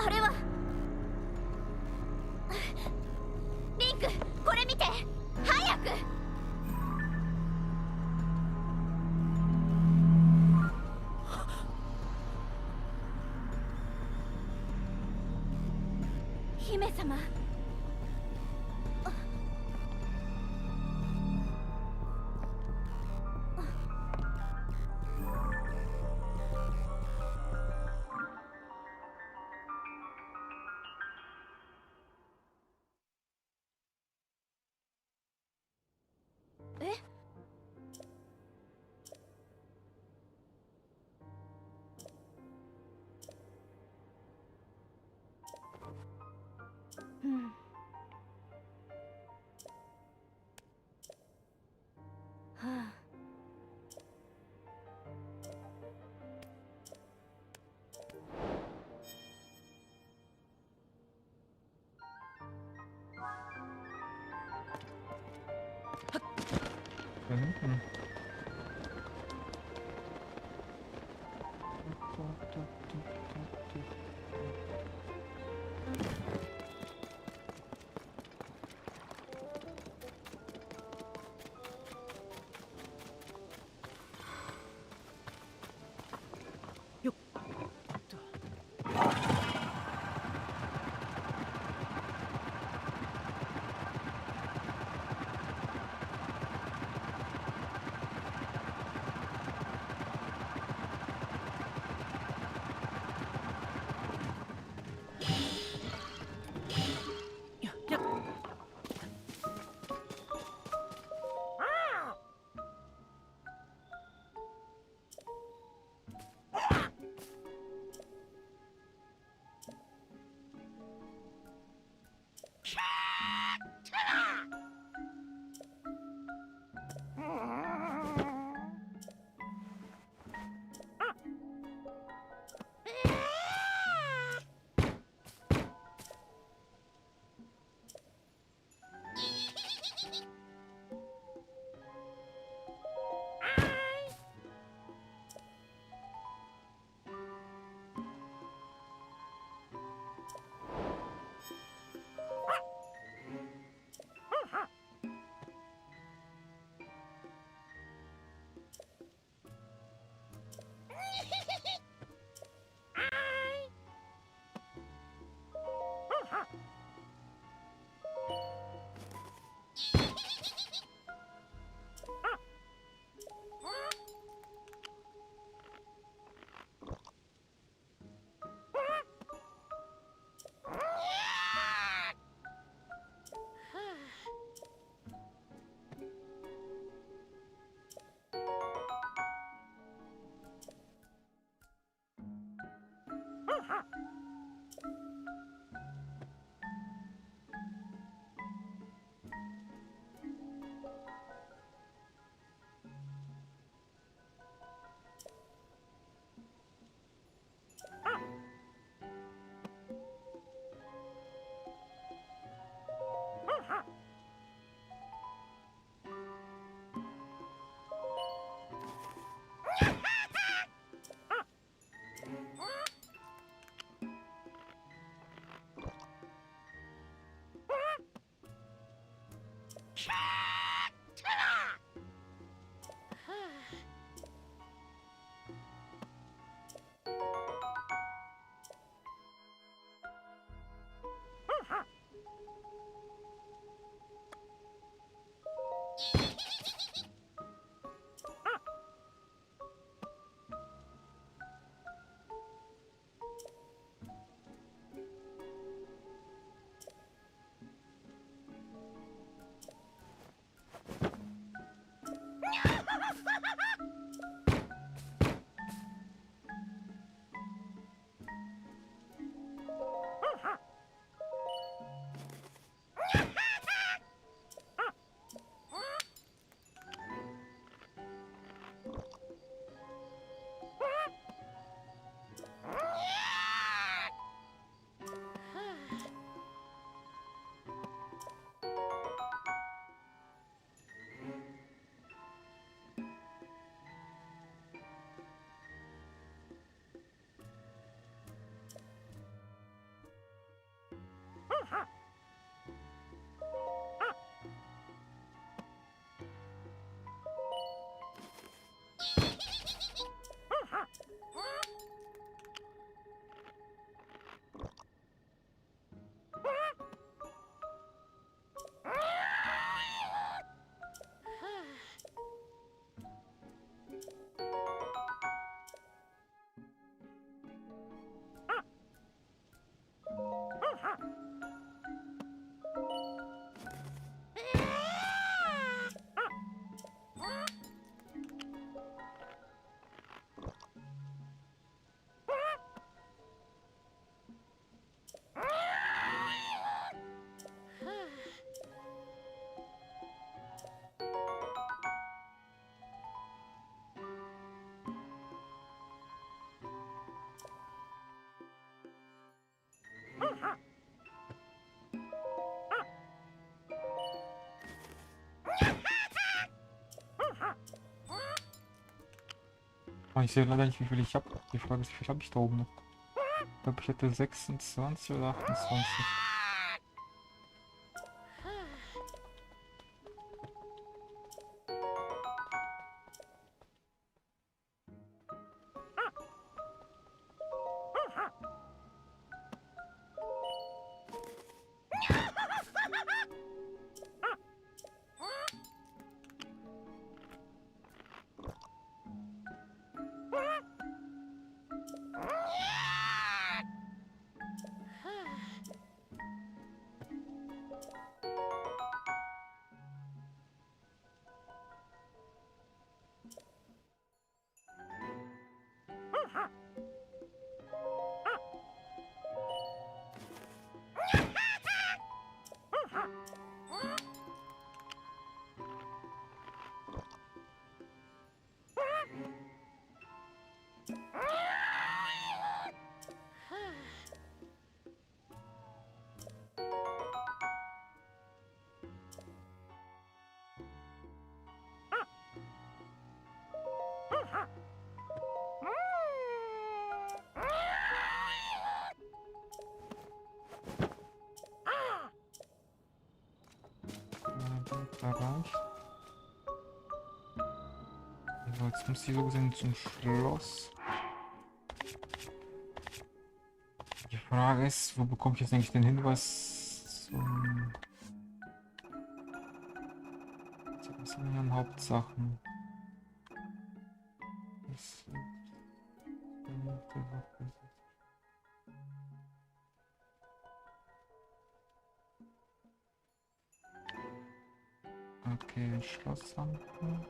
あれはリンク、これ見て早く。姫様。え？うん。はあ。Da hinten. Oh, ich sehe leider nicht, wie viel ich habe. Die Frage ist, wie viel habe ich da oben noch? Ich glaube, ich hätte 26 oder 28. Erreicht. Also jetzt muss ich so gesehen zum Schloss. Die Frage ist, wo bekomme ich jetzt eigentlich den Hinweis zum... Was sind denn Hauptsachen? Das okay, Schlosslampe.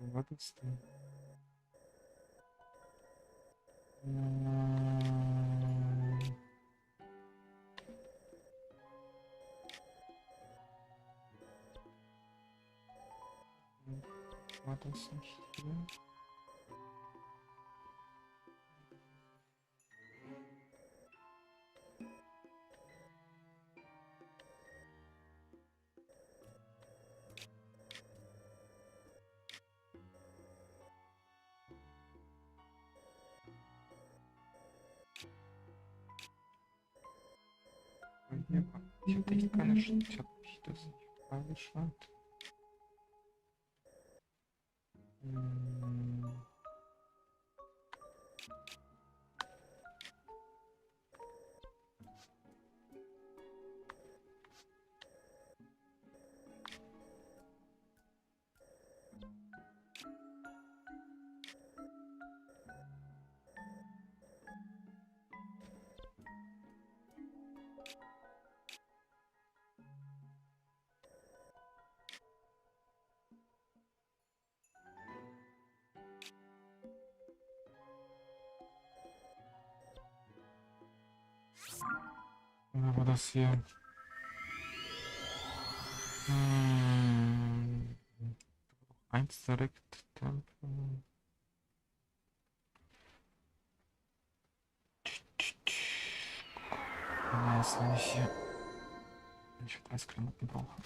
Wo war das denn? War das nicht hier? Hier war. Ich hatte echt keine Ich hab mich das nicht freigeschaltet. war das hier? Eins direkt. Tempel. Was soll ich hier? Ich würde Eisklamotten brauchen.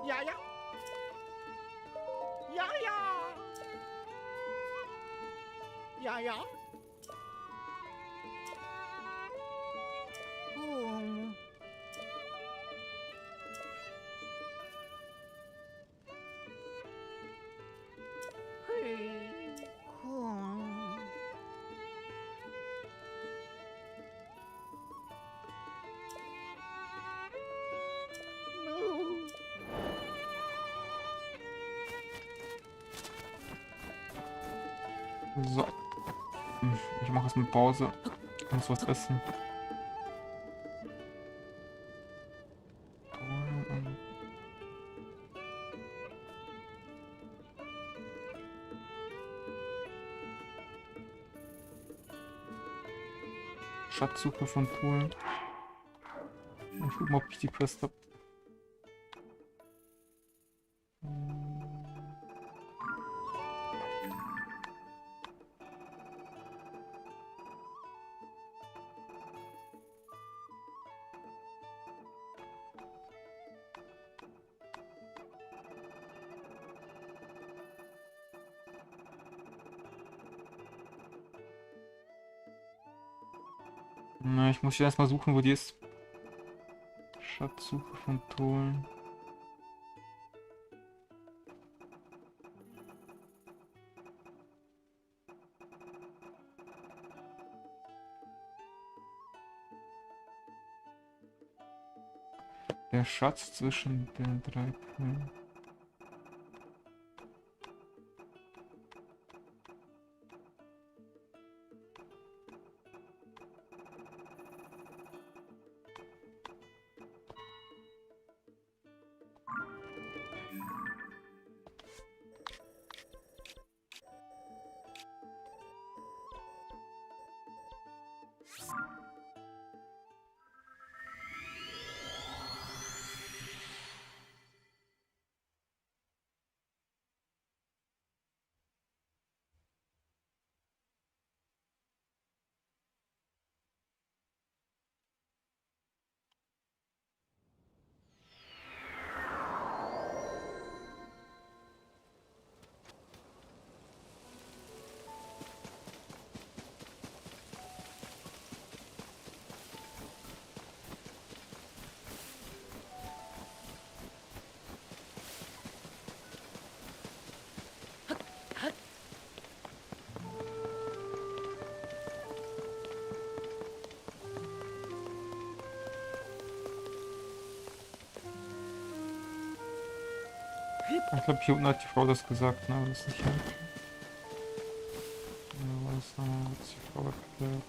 Ja, ja. Ja, ja. Ja, ja. So. Ich mache erstmal Pause. Ich muss was essen. Schatzsuche von Polen. Ich guck mal, ob ich die Quest habe. Na, ich muss hier erstmal suchen, wo die ist. Schatzsuche von Polen. Der Schatz zwischen den drei Quellen. Ich glaube, hier unten hat die Frau das gesagt, ne? Aber das ist nicht hier. Ja, was hat die Frau erklärt?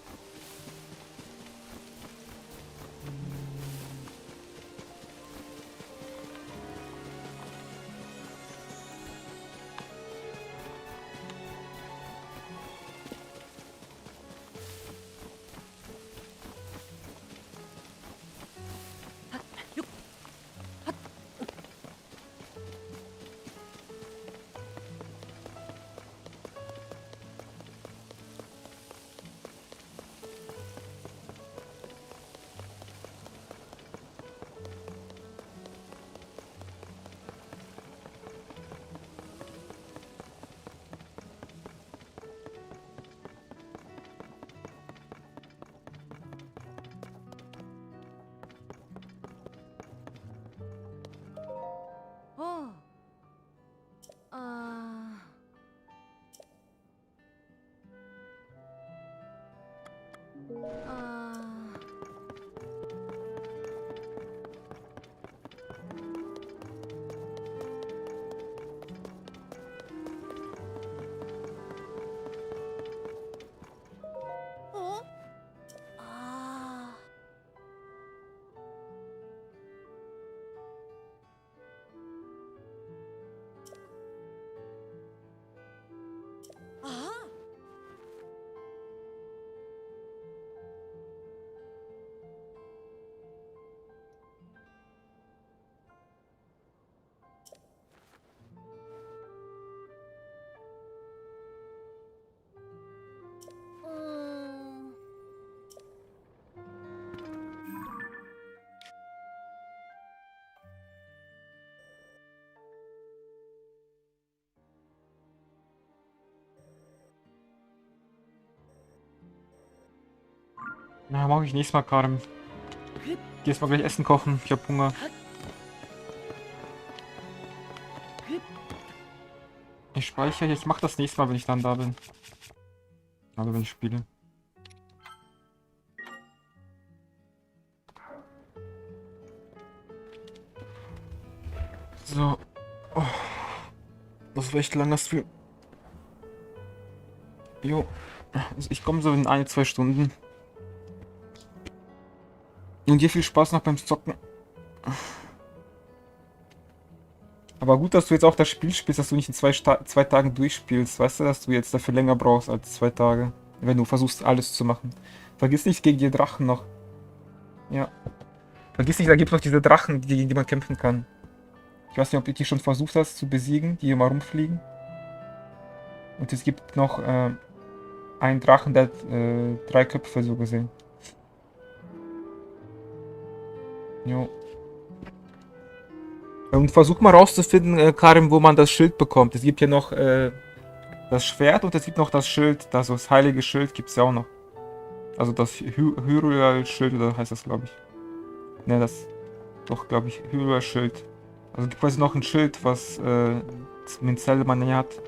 Na, mache ich nächstes Mal, Karim. Geh jetzt mal gleich Essen kochen. Ich hab Hunger. Ich speichere. Ich mach das nächste Mal, wenn ich dann da bin. Also wenn ich spiele. So. Oh. Das war echt langer Stream. Jo. Also ich komme so in 1-2 Stunden. Und dir viel Spaß noch beim Zocken. Aber gut, dass du jetzt auch das Spiel spielst, dass du nicht in 2 Tagen durchspielst. Weißt du, dass du jetzt dafür länger brauchst als 2 Tage. Wenn du versuchst, alles zu machen. Vergiss nicht gegen die Drachen noch. Ja. Vergiss nicht, da gibt es noch diese Drachen, gegen die man kämpfen kann. Ich weiß nicht, ob du die schon versucht hast zu besiegen, die immer rumfliegen. Und es gibt noch einen Drachen, der hat 3 Köpfe so gesehen. Jo. Und versuch mal rauszufinden, Karim, wo man das Schild bekommt. Es gibt ja noch das Schwert und es gibt noch das Schild. Das heilige Schild gibt es ja auch noch. Also das Hyrule-Schild, oder heißt das, glaube ich. Ne, das doch, glaube ich, Hyrule-Schild. Also es gibt quasi noch ein Schild, was Zelda man ja hat.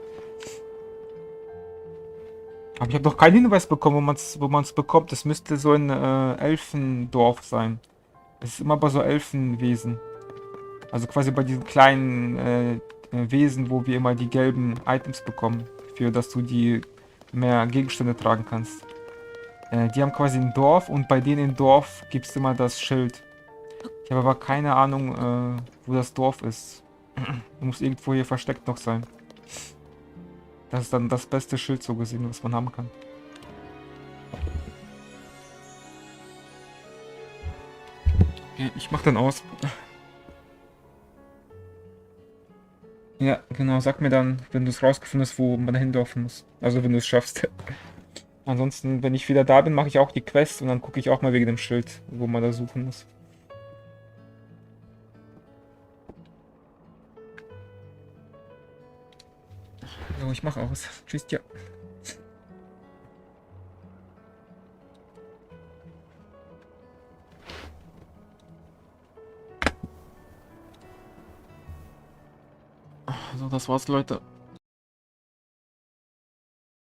Aber ich habe noch keinen Hinweis bekommen, wo man es bekommt. Es müsste so ein Elfendorf sein. Es ist immer bei so Elfenwesen. Also quasi bei diesen kleinen Wesen, wo wir immer die gelben Items bekommen. Für dass du die mehr Gegenstände tragen kannst. Die haben quasi ein Dorf und bei denen im Dorf gibt es immer das Schild. Ich habe aber keine Ahnung, wo das Dorf ist. Muss irgendwo hier versteckt noch sein. Das ist dann das beste Schild so gesehen, was man haben kann. Okay, ich mach dann aus. Ja, genau, sag mir dann, wenn du es rausgefunden hast, wo man hinlaufen muss. Also wenn du es schaffst. Ansonsten, wenn ich wieder da bin, mache ich auch die Quest und dann gucke ich auch mal wegen dem Schild, wo man da suchen muss. So, ich mache aus. Tschüss, ja. So, das war's, Leute.